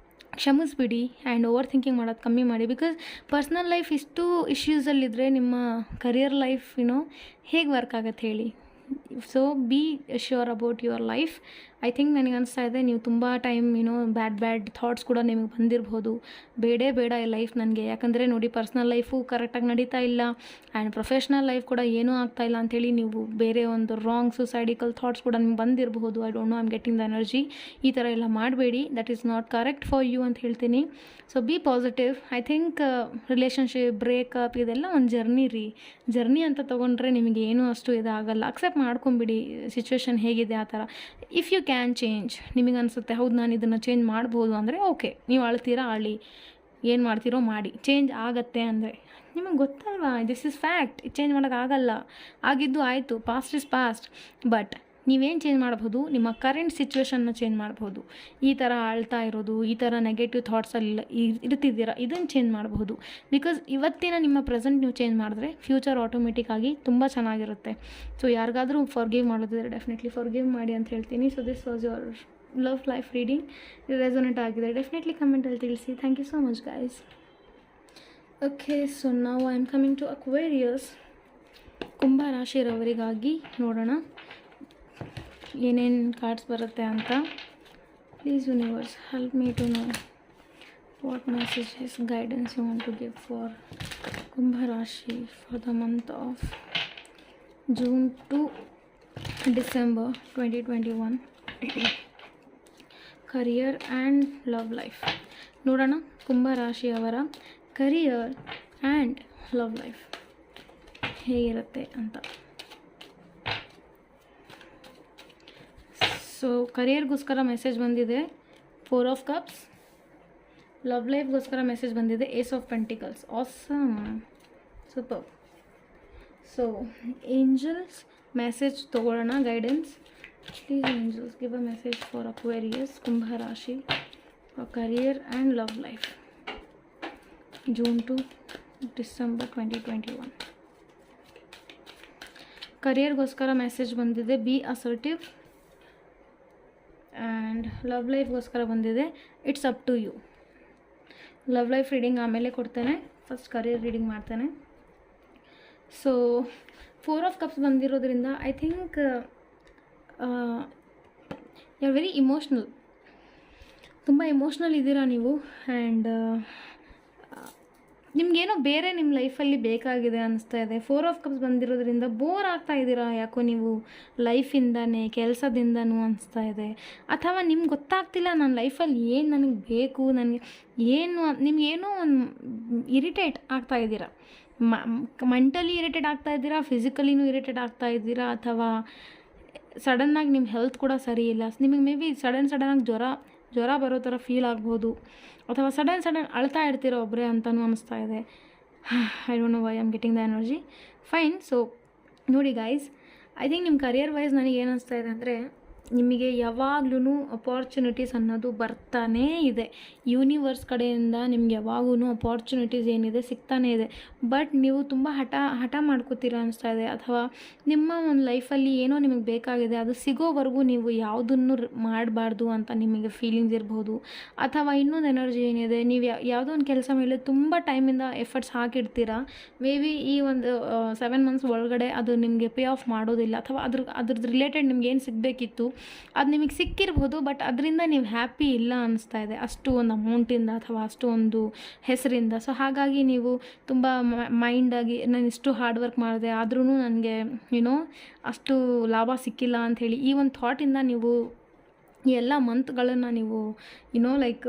Speaker 1: ಕ್ಷಮಿಸ್ಬಿಡಿ ಆ್ಯಂಡ್ ಓವರ್ ಥಿಂಕಿಂಗ್ ಮಾಡೋದು ಕಮ್ಮಿ ಮಾಡಿ. ಬಿಕಾಸ್ ಪರ್ಸ್ನಲ್ ಲೈಫ್ ಇಷ್ಟು ಇಶ್ಯೂಸಲ್ಲಿದ್ದರೆ ನಿಮ್ಮ ಕರಿಯರ್ ಲೈಫ್ ಹೇಗೆ ವರ್ಕ್ ಆಗುತ್ತೆ ಹೇಳಿ. So B sure about your life. I think ನನಗೆ ಅನಿಸ್ತಾ ಇದೆ ನೀವು ತುಂಬ ಟೈಮ್ ಬ್ಯಾಡ್ ಥಾಟ್ಸ್ ಕೂಡ ನಿಮಗೆ ಬಂದಿರ್ಬೋದು. ಬೇಡ ಈ ಲೈಫ್ ನನಗೆ, ಯಾಕಂದರೆ ನೋಡಿ ಪರ್ಸ್ನಲ್ ಲೈಫು ಕರೆಕ್ಟಾಗಿ ನಡೀತಾ ಇಲ್ಲ ಆ್ಯಂಡ್ ಪ್ರೊಫೆಷ್ನಲ್ ಲೈಫ್ ಕೂಡ ಏನೂ ಆಗ್ತಾ ಇಲ್ಲ ಅಂಥೇಳಿ ನೀವು ಬೇರೆ ಒಂದು ರಾಂಗ್ ಸುಸೈಡಿಕಲ್ ಥಾಟ್ಸ್ ಕೂಡ ನಿಮ್ಗೆ ಬಂದಿರಬಹುದು. I don't know, I'm getting the energy. ಈ ಥರ ಎಲ್ಲ ಮಾಡಬೇಡಿ, that is not correct for you ಅಂತ ಹೇಳ್ತೀನಿ. So be positive. I think relationship, breakup ಇದೆಲ್ಲ ಒಂದು ಜರ್ನಿ ಅಂತ ತೊಗೊಂಡ್ರೆ ನಿಮಗೆ ಏನೂ ಅಷ್ಟು ಇದಾಗಲ್ಲ. ಅಕ್ಸೆಪ್ಟ್ ಮಾಡ್ಕೊಂಬಿಡಿ ಸಿಚುವೇಶನ್ ಹೇಗಿದೆ ಆ ಥರ. ಇಫ್ ಯು ಕ್ಯಾನ್ ಚೇಂಜ್, ನಿಮಗೆ ಅನಿಸುತ್ತೆ ಹೌದು ನಾನು ಇದನ್ನು ಚೇಂಜ್ ಮಾಡ್ಬೋದು ಅಂದರೆ ಓಕೆ, ನೀವು ಅಳ್ತೀರಾ ಅಳಿ, ಏನು ಮಾಡ್ತೀರೋ ಮಾಡಿ. ಚೇಂಜ್ ಆಗತ್ತೆ ಅಂದರೆ ನಿಮಗೆ ಗೊತ್ತಲ್ವಾ, ದಿಸ್ ಇಸ್ ಫ್ಯಾಕ್ಟ್. ಚೇಂಜ್ ಮಾಡೋಕ್ಕಾಗಲ್ಲ, ಆಗಿದ್ದು ಆಯಿತು, ಪಾಸ್ಟ್ ಇಸ್ ಪಾಸ್ಟ್. ಬಟ್ ನೀವೇನು ಚೇಂಜ್ ಮಾಡ್ಬೋದು, ನಿಮ್ಮ ಕರೆಂಟ್ ಸಿಚುವೇಶನ್ನ ಚೇಂಜ್ ಮಾಡ್ಬೋದು. ಈ ಥರ ಆಳ್ತಾ ಇರೋದು, ಈ ಥರ ನೆಗೆಟಿವ್ ಥಾಟ್ಸಲ್ಲಿ ಇರ್ತಿದ್ದೀರಾ, ಇದನ್ನು ಚೇಂಜ್ ಮಾಡಬಹುದು. ಬಿಕಾಸ್ ಇವತ್ತಿನ ನಿಮ್ಮ ಪ್ರೆಸೆಂಟ್ ನೀವು ಚೇಂಜ್ ಮಾಡಿದ್ರೆ ಫ್ಯೂಚರ್ ಆಟೋಮೆಟಿಕ್ಕಾಗಿ ತುಂಬ ಚೆನ್ನಾಗಿರುತ್ತೆ. ಸೊ ಯಾರಿಗಾದರೂ ಫಾರ್ಗಿವ್ ಮಾಡೋದಿದ್ರೆ ಡೆಫಿನೆಟ್ಲಿ ಫಾರ್ಗಿವ್ ಮಾಡಿ ಅಂತ ಹೇಳ್ತೀನಿ. So this was your love life reading. Resonate ಆಗಿದೆ ಡೆಫಿನೆಟ್ಲಿ ಕಮೆಂಟಲ್ಲಿ ತಿಳಿಸಿ. Thank you so much guys. Okay, so ನಾವು I am coming to Aquarius. Kumbha ರಾಶಿಯವರಿಗಾಗಿ ನೋಡೋಣ ಏನೇನು ಕಾರ್ಡ್ಸ್ ಬರುತ್ತೆ ಅಂತ. Please universe help me to know what messages guidance you want to give for Kumbha rashi for the month of June to December 2021. Career and love life ನೋಡೋಣ. ಕುಂಭ ರಾಶಿಯವರ career and love life ಹೇಗಿರುತ್ತೆ ಅಂತ. So ಕರಿಯರ್ಗೋಸ್ಕರ message ಬಂದಿದೆ 4 of cups. Love ಲೈಫ್ಗೋಸ್ಕರ message ಬಂದಿದೆ ace of pentacles. Awesome, super. So angels message ತೊಗೊಳ್ಳೋಣ, guidance. Please angels give a message for Aquarius, Kumbha Rashi, for career and love life, June to December 2021. ಕರಿಯರ್ಗೋಸ್ಕರ message ಬಂದಿದೆ be assertive. And love ಲೈಫ್ಗೋಸ್ಕರ ಬಂದಿದೆ it's up to you. Love life reading ಆಮೇಲೆ ಕೊಡ್ತೇನೆ, first career reading ಮಾಡ್ತೇನೆ. So 4 of cups ಬಂದಿರೋದ್ರಿಂದ I think you are very emotional. ತುಂಬ emotional ಇದ್ದೀರಾ ನೀವು. ಆ್ಯಂಡ್ ನಿಮಗೇನೋ ಬೇರೆ ನಿಮ್ಮ ಲೈಫಲ್ಲಿ ಬೇಕಾಗಿದೆ ಅನ್ನಿಸ್ತಾ ಇದೆ. 4 ಆಫ್ ಕಪ್ಸ್ ಬಂದಿರೋದ್ರಿಂದ ಬೋರ್ ಆಗ್ತಾ ಇದ್ದೀರಾ ಯಾಕೋ ನೀವು ಲೈಫಿಂದನೇ, ಕೆಲಸದಿಂದನೂ ಅನಿಸ್ತಾ ಇದೆ. ಅಥವಾ ನಿಮ್ಗೆ ಗೊತ್ತಾಗ್ತಿಲ್ಲ ನನ್ನ ಲೈಫಲ್ಲಿ ಏನು ನನಗೆ ಬೇಕು, ನನಗೆ ಏನು, ನಿಮಗೇನೋ ಒಂದು ಇರಿಟೇಟ್ ಆಗ್ತಾ ಇದ್ದೀರಾ. ಮೆಂಟಲಿ ಇರಿಟೇಟ್ ಆಗ್ತಾ ಇದ್ದೀರಾ, ಫಿಸಿಕಲಿನೂ ಇರಿಟೇಟ್ ಆಗ್ತಾ ಇದ್ದೀರಾ, ಅಥವಾ ಸಡನ್ನಾಗಿ ನಿಮ್ಮ ಹೆಲ್ತ್ ಕೂಡ ಸರಿ ಇಲ್ಲ. ನಿಮಗೆ ಮೇ ಬಿ ಸಡನ್ನಾಗಿ ಜ್ವರ ಬರೋ ಥರ ಫೀಲ್ ಆಗ್ಬೋದು, ಅಥವಾ ಸಡನ್ ಅಳ್ತಾ ಇರ್ತೀರೋ ಒಬ್ಬರೇ ಅಂತಲೂ ಅನ್ನಿಸ್ತಾ ಇದೆ. I don't know why I am getting the energy. Fine. So ನೋಡಿ ಗೈಸ್, ಐ ಥಿಂಕ್ ನಿಮ್ಮ ಕರಿಯರ್ ವೈಸ್ ನನಗೆ ಏನು ಅನ್ನಿಸ್ತಾ ಇದೆ ಅಂದರೆ, ನಿಮಗೆ ಯಾವಾಗ್ಲೂ ಅಪಾರ್ಚುನಿಟೀಸ್ ಅನ್ನೋದು ಬರ್ತಾನೇ ಇದೆ. ಯೂನಿವರ್ಸ್ ಕಡೆಯಿಂದ ನಿಮ್ಗೆ ಯಾವಾಗೂ ಅಪಾರ್ಚುನಿಟೀಸ್ ಏನಿದೆ ಸಿಗ್ತಾನೇ ಇದೆ. ಬಟ್ ನೀವು ತುಂಬ ಹಠ ಮಾಡ್ಕೋತೀರ ಅನಿಸ್ತಾ ಇದೆ. ಅಥವಾ ನಿಮ್ಮ ಒಂದು ಲೈಫಲ್ಲಿ ಏನೋ ನಿಮಗೆ ಬೇಕಾಗಿದೆ, ಅದು ಸಿಗೋವರೆಗೂ ನೀವು ಯಾವುದನ್ನು ಮಾಡಬಾರ್ದು ಅಂತ ನಿಮಗೆ ಫೀಲಿಂಗ್ಸ್ ಇರ್ಬೋದು. ಅಥವಾ ಇನ್ನೊಂದು ಎನರ್ಜಿ ಏನಿದೆ, ನೀವು ಯಾವುದೋ ಒಂದು ಕೆಲಸ ಮೇಲೆ ತುಂಬ ಟೈಮಿಂದ ಎಫರ್ಟ್ಸ್ ಹಾಕಿಡ್ತೀರ. ಮೇ ಬಿ ಈ ಒಂದು 7 ಮಂತ್ಸ್ ಒಳಗಡೆ ಅದು ನಿಮಗೆ ಪೇ ಆಫ್ ಮಾಡೋದಿಲ್ಲ. ಅಥವಾ ಅದ್ರದ್ದು ರಿಲೇಟೆಡ್ ನಿಮ್ಗೆ ಏನು ಸಿಗಬೇಕಿತ್ತು ಅದು ನಿಮಗೆ ಸಿಕ್ಕಿರ್ಬೋದು, ಬಟ್ ಅದರಿಂದ ನೀವು ಹ್ಯಾಪಿ ಇಲ್ಲ ಅನ್ನಿಸ್ತಾ ಇದೆ, ಅಷ್ಟು ಒಂದು ಅಮೌಂಟಿಂದ ಅಥವಾ ಅಷ್ಟು ಒಂದು ಹೆಸರಿಂದ. ಸೊ ಹಾಗಾಗಿ ನೀವು ತುಂಬ ಮೈಂಡಾಗಿ ನಾನು ಇಷ್ಟು ಹಾರ್ಡ್ ವರ್ಕ್ ಮಾಡಿದೆ ಆದ್ರೂ ನನಗೆ ಅಷ್ಟು ಲಾಭ ಸಿಕ್ಕಿಲ್ಲ ಅಂಥೇಳಿ ಈ ಒಂದು ಥಾಟಿಂದ ನೀವು ಈ ಎಲ್ಲ ಮಂತ್ಗಳನ್ನು ನೀವು ಲೈಕ್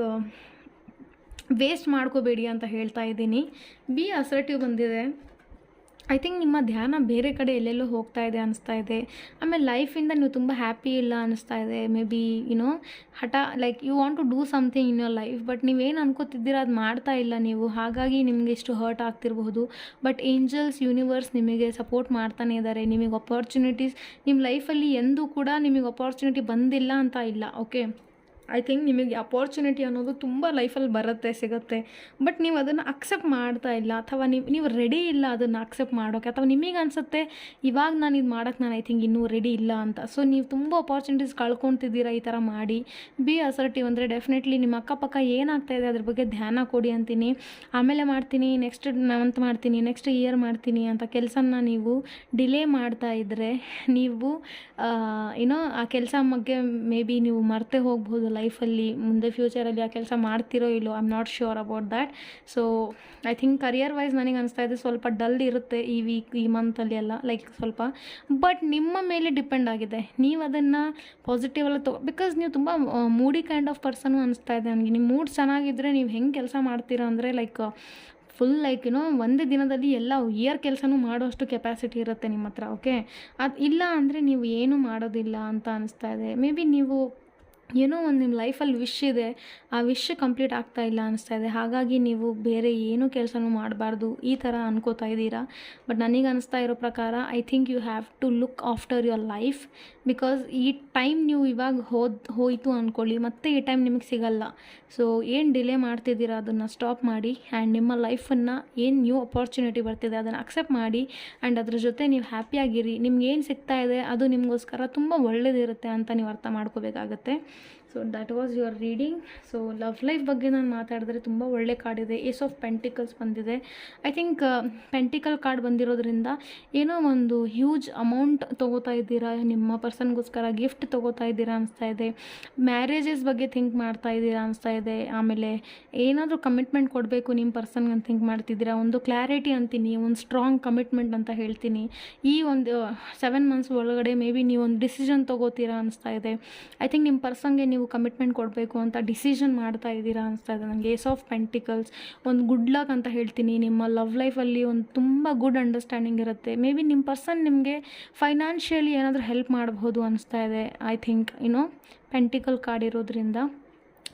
Speaker 1: ವೇಸ್ಟ್ ಮಾಡ್ಕೋಬೇಡಿ ಅಂತ ಹೇಳ್ತಾ ಇದ್ದೀನಿ. ಬಿ ಅಸರ್ಟಿವ್ ಬಂದಿದೆ. ಐ ಥಿಂಕ್ ನಿಮ್ಮ ಧ್ಯಾನ ಬೇರೆ ಕಡೆ ಎಲ್ಲೆಲ್ಲೋ ಹೋಗ್ತಾ ಇದೆ ಅನಿಸ್ತಾ ಇದೆ. ಆಮೇಲೆ ಲೈಫಿಂದ ನೀವು ತುಂಬ ಹ್ಯಾಪಿ ಇಲ್ಲ ಅನ್ನಿಸ್ತಾ ಇದೆ. ಮೇ ಬಿ ಹಠ, like you want to do something in your life, but ನೀವೇನು ಅನ್ಕೋತಿದ್ದೀರಾ ಅದು ಮಾಡ್ತಾ ಇಲ್ಲ ನೀವು. ಹಾಗಾಗಿ ನಿಮಗೆ ಇಷ್ಟು ಹರ್ಟ್ ಆಗ್ತಿರಬಹುದು. ಬಟ್ ಏಂಜಲ್ಸ್, ಯೂನಿವರ್ಸ್ ನಿಮಗೆ ಸಪೋರ್ಟ್ ಮಾಡ್ತಾನೆ ಇದ್ದಾರೆ. ನಿಮಗೆ ಅಪಾರ್ಚುನಿಟೀಸ್ ನಿಮ್ಮ ಲೈಫಲ್ಲಿ ಎಂದೂ ಕೂಡ ನಿಮಗೆ ಅಪಾರ್ಚುನಿಟಿ ಬಂದಿಲ್ಲ ಅಂತ ಇಲ್ಲ. ಓಕೆ, ಐ ಥಿಂಕ್ ನಿಮಗೆ ಅಪಾರ್ಚುನಿಟಿ ಅನ್ನೋದು ತುಂಬ ಲೈಫಲ್ಲಿ ಬರುತ್ತೆ, ಸಿಗುತ್ತೆ. ಬಟ್ ನೀವು ಅದನ್ನು ಅಕ್ಸೆಪ್ಟ್ ಮಾಡ್ತಾ ಇಲ್ಲ, ಅಥವಾ ನೀವು ರೆಡಿ ಇಲ್ಲ ಅದನ್ನು ಅಕ್ಸೆಪ್ಟ್ ಮಾಡೋಕ್ಕೆ. ಅಥವಾ ನಿಮಗೆ ಅನಿಸುತ್ತೆ ಇವಾಗ ನಾನು ಇದು ಮಾಡೋಕ್ಕೆ ನಾನು ಐ ಥಿಂಕ್ ಇನ್ನೂ ರೆಡಿ ಇಲ್ಲ ಅಂತ. ಸೊ ನೀವು ತುಂಬ ಅಪಾರ್ಚುನಿಟೀಸ್ ಕಳ್ಕೊತಿದ್ದೀರಾ ಈ ಥರ ಮಾಡಿ. ಬಿ ಅಸರ್ಟಿವ್ ಅಂದರೆ ಡೆಫಿನೆಟ್ಲಿ ನಿಮ್ಮ ಅಕ್ಕಪಕ್ಕ ಏನಾಗ್ತಾ ಇದೆ ಅದ್ರ ಬಗ್ಗೆ ಧ್ಯಾನ ಕೊಡಿ ಅಂತೀನಿ. ಆಮೇಲೆ ಮಾಡ್ತೀನಿ, ನೆಕ್ಸ್ಟ್ ಮಂತ್ ಮಾಡ್ತೀನಿ, ನೆಕ್ಸ್ಟ್ ಇಯರ್ ಮಾಡ್ತೀನಿ ಅಂತ ಕೆಲಸನ ನೀವು ಡಿಲೇ ಮಾಡ್ತಾ ಇದ್ದರೆ ನೀವು ಆ ಕೆಲಸ ಬಗ್ಗೆ ಮೇ ಬಿ ನೀವು ಮರ್ತೇ ಹೋಗ್ಬೋದು ಲೈಫಲ್ಲಿ. ಮುಂದೆ ಫ್ಯೂಚರಲ್ಲಿ ಆ ಕೆಲಸ ಮಾಡ್ತಿರೋ ಇಲ್ಲೋ, I am not sure about that. So I think career wise ನನಗೆ ಅನಿಸ್ತಾ ಇದೆ ಸ್ವಲ್ಪ ಡಲ್ ಇರುತ್ತೆ ಈ ವೀಕ್, ಈ ಮಂತಲ್ಲಿ ಎಲ್ಲ ಲೈಕ್ ಸ್ವಲ್ಪ. ಬಟ್ ನಿಮ್ಮ ಮೇಲೆ ಡಿಪೆಂಡ್ ಆಗಿದೆ, ನೀವು ಅದನ್ನು ಪಾಸಿಟಿವ್ ಎಲ್ಲ ಬಿಕಾಸ್ ನೀವು ತುಂಬ ಮೂಡಿ ಕೈಂಡ್ ಆಫ್ ಪರ್ಸನು ಅನಿಸ್ತಾ ಇದೆ ನನಗೆ. ನಿಮ್ಮ ಮೂಡ್ ಚೆನ್ನಾಗಿದ್ದರೆ ನೀವು ಹೆಂಗೆ ಕೆಲಸ ಮಾಡ್ತೀರಾ ಅಂದರೆ ಲೈಕ್ ಫುಲ್ ಲೈಕ್ ಒಂದೇ ದಿನದಲ್ಲಿ ಎಲ್ಲ ಇಯರ್ ಕೆಲಸನೂ ಮಾಡೋಷ್ಟು ಕೆಪಾಸಿಟಿ ಇರುತ್ತೆ ನಿಮ್ಮ ಹತ್ರ. ಓಕೆ, ಅದು ಇಲ್ಲ ಅಂದರೆ ನೀವು ಏನೂ ಮಾಡೋದಿಲ್ಲ ಅಂತ ಅನಿಸ್ತಾ ಇದೆ. ಮೇ ಬಿ ನೀವು ಏನೋ ಒಂದು ನಿಮ್ಮ ಲೈಫಲ್ಲಿ ವಿಶ್ ಇದೆ, ಆ ವಿಶ್ ಕಂಪ್ಲೀಟ್ ಆಗ್ತಾ ಇಲ್ಲ ಅನಿಸ್ತಾ ಇದೆ, ಹಾಗಾಗಿ ನೀವು ಬೇರೆ ಏನೂ ಕೆಲಸನೂ ಮಾಡಬಾರ್ದು ಈ ಥರ ಅನ್ಕೋತಾ ಇದ್ದೀರಾ. ಬಟ್ ನನಗೆ ಅನಿಸ್ತಾ ಇರೋ ಪ್ರಕಾರ I think you have to look after your life. Because ಈ ಟೈಮ್ ನೀವು ಇವಾಗ ಹೋಯಿತು ಅಂದ್ಕೊಳ್ಳಿ, ಮತ್ತೆ ಈ ಟೈಮ್ ನಿಮಗೆ ಸಿಗಲ್ಲ. ಸೊ ಏನು ಡಿಲೇ ಮಾಡ್ತಿದ್ದೀರಾ ಅದನ್ನು ಸ್ಟಾಪ್ ಮಾಡಿ, ಆ್ಯಂಡ್ ನಿಮ್ಮ ಲೈಫನ್ನು ಏನು ನ್ಯೂ ಅಪಾರ್ಚುನಿಟಿ ಬರ್ತಿದೆ ಅದನ್ನು ಅಕ್ಸೆಪ್ಟ್ ಮಾಡಿ, ಆ್ಯಂಡ್ ಅದ್ರ ಜೊತೆ ನೀವು ಹ್ಯಾಪಿಯಾಗಿರಿ. ನಿಮ್ಗೆ ಏನು ಸಿಗ್ತಾ ಇದೆ ಅದು ನಿಮಗೋಸ್ಕರ ತುಂಬ ಒಳ್ಳೆಯದಿರುತ್ತೆ ಅಂತ ನೀವು ಅರ್ಥ ಮಾಡ್ಕೋಬೇಕಾಗತ್ತೆ. So that was your reading. So love life ಬಗ್ಗೆ ನಾನು ಮಾತಾಡಿದ್ರೆ ತುಂಬ ಒಳ್ಳೆ ಕಾರ್ಡ್ ಇದೆ. ಏಸ್ ಆಫ್ ಪೆಂಟಿಕಲ್ಸ್ ಬಂದಿದೆ. ಐ ಥಿಂಕ್ ಪೆಂಟಿಕಲ್ ಕಾರ್ಡ್ ಬಂದಿರೋದ್ರಿಂದ ಏನೋ ಒಂದು ಹ್ಯೂಜ್ ಅಮೌಂಟ್ ತೊಗೋತಾ ಇದ್ದೀರಾ, ನಿಮ್ಮ ಪರ್ಸನ್ಗೋಸ್ಕರ ಗಿಫ್ಟ್ ತೊಗೋತಾ ಇದ್ದೀರಾ ಅನಿಸ್ತಾ ಇದೆ. ಮ್ಯಾರೇಜಸ್ ಬಗ್ಗೆ ಥಿಂಕ್ ಮಾಡ್ತಾ ಇದ್ದೀರಾ ಅನಿಸ್ತಾ ಇದೆ. ಆಮೇಲೆ ಏನಾದರೂ ಕಮಿಟ್ಮೆಂಟ್ ಕೊಡಬೇಕು ನಿಮ್ಮ ಪರ್ಸನ್ಗೆ ಅಂತ ಥಿಂಕ್ ಮಾಡ್ತಿದ್ದೀರಾ. ಒಂದು ಕ್ಲಾರಿಟಿ ಅಂತೀನಿ, ಒಂದು ಸ್ಟ್ರಾಂಗ್ ಕಮಿಟ್ಮೆಂಟ್ ಅಂತ ಹೇಳ್ತೀನಿ. ಈ ಒಂದು 7 ಮಂತ್ಸ್ ಒಳಗಡೆ ಮೇ ಬಿ ನೀವು ಒಂದು ಡಿಸಿಷನ್ ತೊಗೋತೀರಾ ಅನಿಸ್ತಾ ಇದೆ. ಐ ಥಿಂಕ್ ನಿಮ್ಮ ಪರ್ಸನ್ಗೆ ನೀವು ಕಮಿಟ್ಮೆಂಟ್ ಕೊಡಬೇಕು ಅಂತ ಡಿಸಿಷನ್ ಮಾಡ್ತಾ ಇದ್ದೀರಾ ಅನಿಸ್ತಾ ಇದೆ ನನಗೆ. ಏಸ್ ಆಫ್ ಪೆಂಟಿಕಲ್ಸ್ ಒಂದು ಗುಡ್ ಲಕ್ ಅಂತ ಹೇಳ್ತೀನಿ. ನಿಮ್ಮ ಲವ್ ಲೈಫಲ್ಲಿ ಒಂದು ತುಂಬ ಗುಡ್ ಅಂಡರ್ಸ್ಟ್ಯಾಂಡಿಂಗ್ ಇರುತ್ತೆ. ಮೇ ಬಿ ನಿಮ್ಮ ಪರ್ಸನ್ ನಿಮಗೆ ಫೈನಾನ್ಷಿಯಲಿ ಏನಾದರೂ ಹೆಲ್ಪ್ ಮಾಡಬಹುದು ಅನಿಸ್ತಾ ಇದೆ. ಐ ಥಿಂಕ್ ಪೆಂಟಿಕಲ್ ಕಾರ್ಡ್ ಇರೋದ್ರಿಂದ,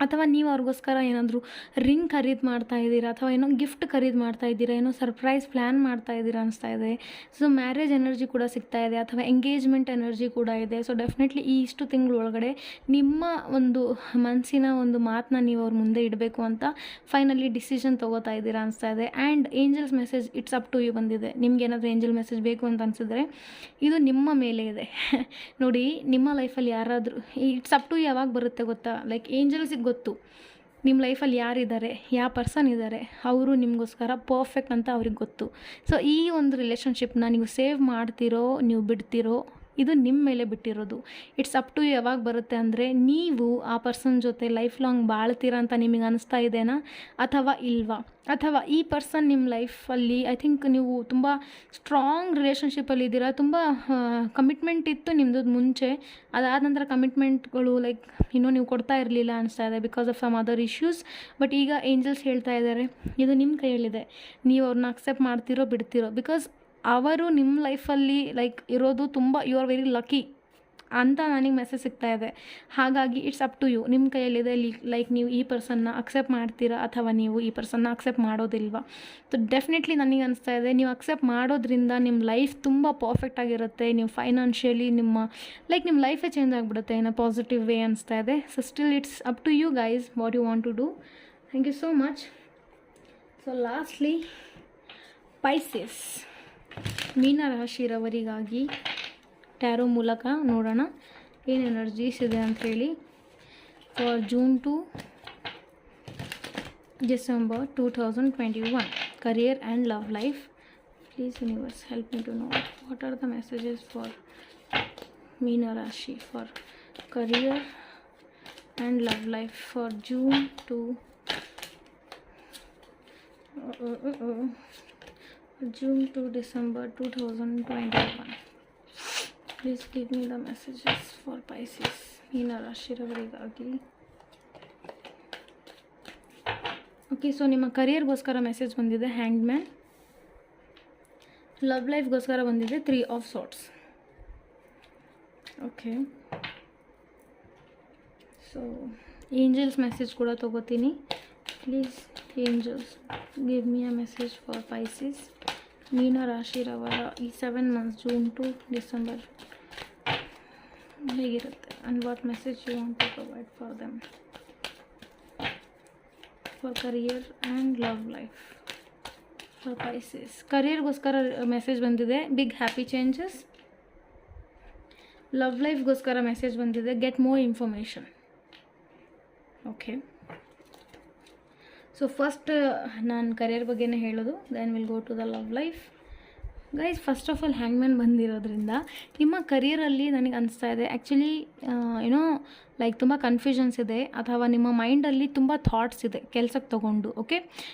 Speaker 1: ಅಥವಾ ನೀವು ಅವ್ರಿಗೋಸ್ಕರ ಏನಾದರೂ ರಿಂಗ್ ಖರೀದಿ ಮಾಡ್ತಾ ಇದ್ದೀರಾ, ಅಥವಾ ಏನೋ ಗಿಫ್ಟ್ ಖರೀದಿ ಮಾಡ್ತಾ ಇದ್ದೀರಾ, ಏನೋ ಸರ್ಪ್ರೈಸ್ ಪ್ಲ್ಯಾನ್ ಮಾಡ್ತಾ ಇದ್ದೀರಾ ಅನಿಸ್ತಾ ಇದೆ. ಸೊ ಮ್ಯಾರೇಜ್ ಎನರ್ಜಿ ಕೂಡ ಸಿಗ್ತಾ ಇದೆ, ಅಥವಾ ಎಂಗೇಜ್ಮೆಂಟ್ ಎನರ್ಜಿ ಕೂಡ ಇದೆ. ಸೊ ಡೆಫಿನೆಟ್ಲಿ ಈ ಇಷ್ಟು ತಿಂಗಳೊಳಗಡೆ ನಿಮ್ಮ ಒಂದು ಮನಸ್ಸಿನ ಒಂದು ಮಾತನ್ನ ನೀವು ಅವ್ರ ಮುಂದೆ ಇಡಬೇಕು ಅಂತ ಫೈನಲಿ ಡಿಸಿಷನ್ ತೊಗೋತಾ ಇದ್ದೀರಾ ಅನಿಸ್ತಾ ಇದೆ. And angels message it's up to you ಬಂದಿದೆ. ನಿಮ್ಗೆ ಏನಾದರೂ ಏಂಜಲ್ ಮೆಸೇಜ್ ಬೇಕು ಅಂತ ಅನಿಸಿದ್ರೆ ಇದು ನಿಮ್ಮ ಮೇಲೆ ಇದೆ. ನೋಡಿ, ನಿಮ್ಮ ಲೈಫಲ್ಲಿ ಯಾರಾದರೂ ಇಟ್ಸ್ ಅಪ್ ಟು ಯಾವಾಗ ಬರುತ್ತೆ ಗೊತ್ತಾ, ಲೈಕ್ ಏಂಜಲ್ಸಿಗೆ ಗೊತ್ತು ನಿಮ್ಮ ಲೈಫಲ್ಲಿ ಯಾರಿದ್ದಾರೆ, ಯಾವ ಪರ್ಸನ್ ಇದ್ದಾರೆ, ಅವರು ನಿಮಗೋಸ್ಕರ ಪರ್ಫೆಕ್ಟ್ ಅಂತ ಅವ್ರಿಗೆ ಗೊತ್ತು. ಸೊ ಈ ಒಂದು ರಿಲೇಷನ್ಶಿಪ್ನ ನೀವು ಸೇವ್ ಮಾಡ್ತಿರೋ ನೀವು ಬಿಡ್ತಿರೋ ಇದು ನಿಮ್ಮ ಮೇಲೆ ಬಿಟ್ಟಿರೋದು. ಇಟ್ಸ್ ಅಪ್ ಟು ಯಾವಾಗ ಬರುತ್ತೆ ಅಂದರೆ, ನೀವು ಆ ಪರ್ಸನ್ ಜೊತೆ ಲೈಫ್ ಲಾಂಗ್ ಬಾಳ್ತೀರಾ ಅಂತ ನಿಮಗೆ ಅನಿಸ್ತಾ ಇದೆನಾ ಅಥವಾ ಇಲ್ವಾ, ಅಥವಾ ಈ ಪರ್ಸನ್ ನಿಮ್ಮ ಲೈಫಲ್ಲಿ ಐ ಥಿಂಕ್ ನೀವು ತುಂಬ ಸ್ಟ್ರಾಂಗ್ ರಿಲೇಷನ್ಶಿಪ್ಪಲ್ಲಿ ಇದ್ದೀರಾ, ತುಂಬ ಕಮಿಟ್ಮೆಂಟ್ ಇತ್ತು ನಿಮ್ಮದು ಮುಂಚೆ, ಅದಾದ ನಂತರ ಕಮಿಟ್ಮೆಂಟ್ಗಳು ಲೈಕ್ ನೀವು ಕೊಡ್ತಾ ಇರಲಿಲ್ಲ ಅನಿಸ್ತಾ ಇದೆ because of some other issues. But ಈಗ ಏಂಜಲ್ಸ್ ಹೇಳ್ತಾ ಇದ್ದಾರೆ ಇದು ನಿಮ್ಮ ಕೈಯಲ್ಲಿದೆ, ನೀವು ಅವ್ರನ್ನ ಅಕ್ಸೆಪ್ಟ್ ಮಾಡ್ತಿರೋ ಬಿಡ್ತಿರೋ. ಬಿಕಾಸ್ ಅವರು ನಿಮ್ಮ ಲೈಫಲ್ಲಿ ಲೈಕ್ ಇರೋದು ತುಂಬ ಯು ಆರ್ ವೆರಿ ಲಕ್ಕಿ ಅಂತ ನನಗೆ ಮೆಸೇಜ್ ಸಿಗ್ತಾ ಇದೆ. ಹಾಗಾಗಿ ಇಟ್ಸ್ ಅಪ್ ಟು ಯು, ನಿಮ್ಮ ಕೈಯಲ್ಲಿದೆ. ಲೈಕ್ ನೀವು ಈ ಪರ್ಸನ್ನ ಅಕ್ಸೆಪ್ಟ್ ಮಾಡ್ತೀರಾ ಅಥವಾ ನೀವು ಈ ಪರ್ಸನ್ನ ಅಕ್ಸೆಪ್ಟ್ ಮಾಡೋದಿಲ್ವಾ. ಸೊ ಡೆಫಿನೆಟ್ಲಿ ನನಗೆ ಅನಿಸ್ತಾ ಇದೆ ನೀವು ಅಕ್ಸೆಪ್ಟ್ ಮಾಡೋದ್ರಿಂದ ನಿಮ್ಮ ಲೈಫ್ ತುಂಬ ಪರ್ಫೆಕ್ಟಾಗಿರುತ್ತೆ. ನೀವು ಫೈನಾನ್ಷಿಯಲಿ ನಿಮ್ಮ ಲೈಫೇ ಚೇಂಜ್ ಆಗಿಬಿಡುತ್ತೆ ಇನ್ ಅ ಪಾಸಿಟಿವ್ ವೇ ಅನಿಸ್ತಾ ಇದೆ. So still it's up to you guys what you want to do. Thank you so much. So lastly Pisces Meena ರಾಶಿರವರಿಗಾಗಿ ಟ್ಯಾರೋ ಮೂಲಕ ನೋಡೋಣ ಏನು ಎನರ್ಜೀಸ್ ಇದೆ ಅಂಥೇಳಿ. For June to December 2021 career and love life. Please universe help me to know what are the messages for Meena Rashi for career and love life for June to June to December 2021. Please give me the messages for Pisces Meena ರಾಶಿರವರಿಗಾಗಿ. Okay, so ನಿಮ್ಮ ಕರಿಯರ್ಗೋಸ್ಕರ message ಬಂದಿದೆ ಹ್ಯಾಂಗ್ man. Love ಲೈಫ್ಗೋಸ್ಕರ ಬಂದಿದೆ 3 of Swords. Okay, so angels message ಕೂಡ ತೊಗೋತೀನಿ. Please angels give me a message for Pisces Meena ರಾಶಿರವರ ಈ 7 months ಜೂನ್ ಟು ಡಿಸೆಂಬರ್ ಹೇಗಿರುತ್ತೆ and what message you want to provide for them for career and love life for Pisces. ಕರಿಯರ್ಗೋಸ್ಕರ message ಬಂದಿದೆ big happy changes. Love ಲೈಫ್ಗೋಸ್ಕರ message ಬಂದಿದೆ get more information. Okay, so first ನಾನು career ಬಗ್ಗೆನೇ ಹೇಳೋದು, then will go to the love life. Guys, first of all hang man ಬಂದಿರೋದ್ರಿಂದ ನಿಮ್ಮ ಕರಿಯರಲ್ಲಿ ನನಗೆ ಅನಿಸ್ತಾ ಇದೆ ಆ್ಯಕ್ಚುಲಿ ಲೈಕ್ ತುಂಬ ಕನ್ಫ್ಯೂಷನ್ಸ್ ಇದೆ, ಅಥವಾ ನಿಮ್ಮ ಮೈಂಡಲ್ಲಿ ತುಂಬ ಥಾಟ್ಸ್ ಇದೆ ಕೆಲಸಕ್ಕೆ ತೊಗೊಂಡು. Okay,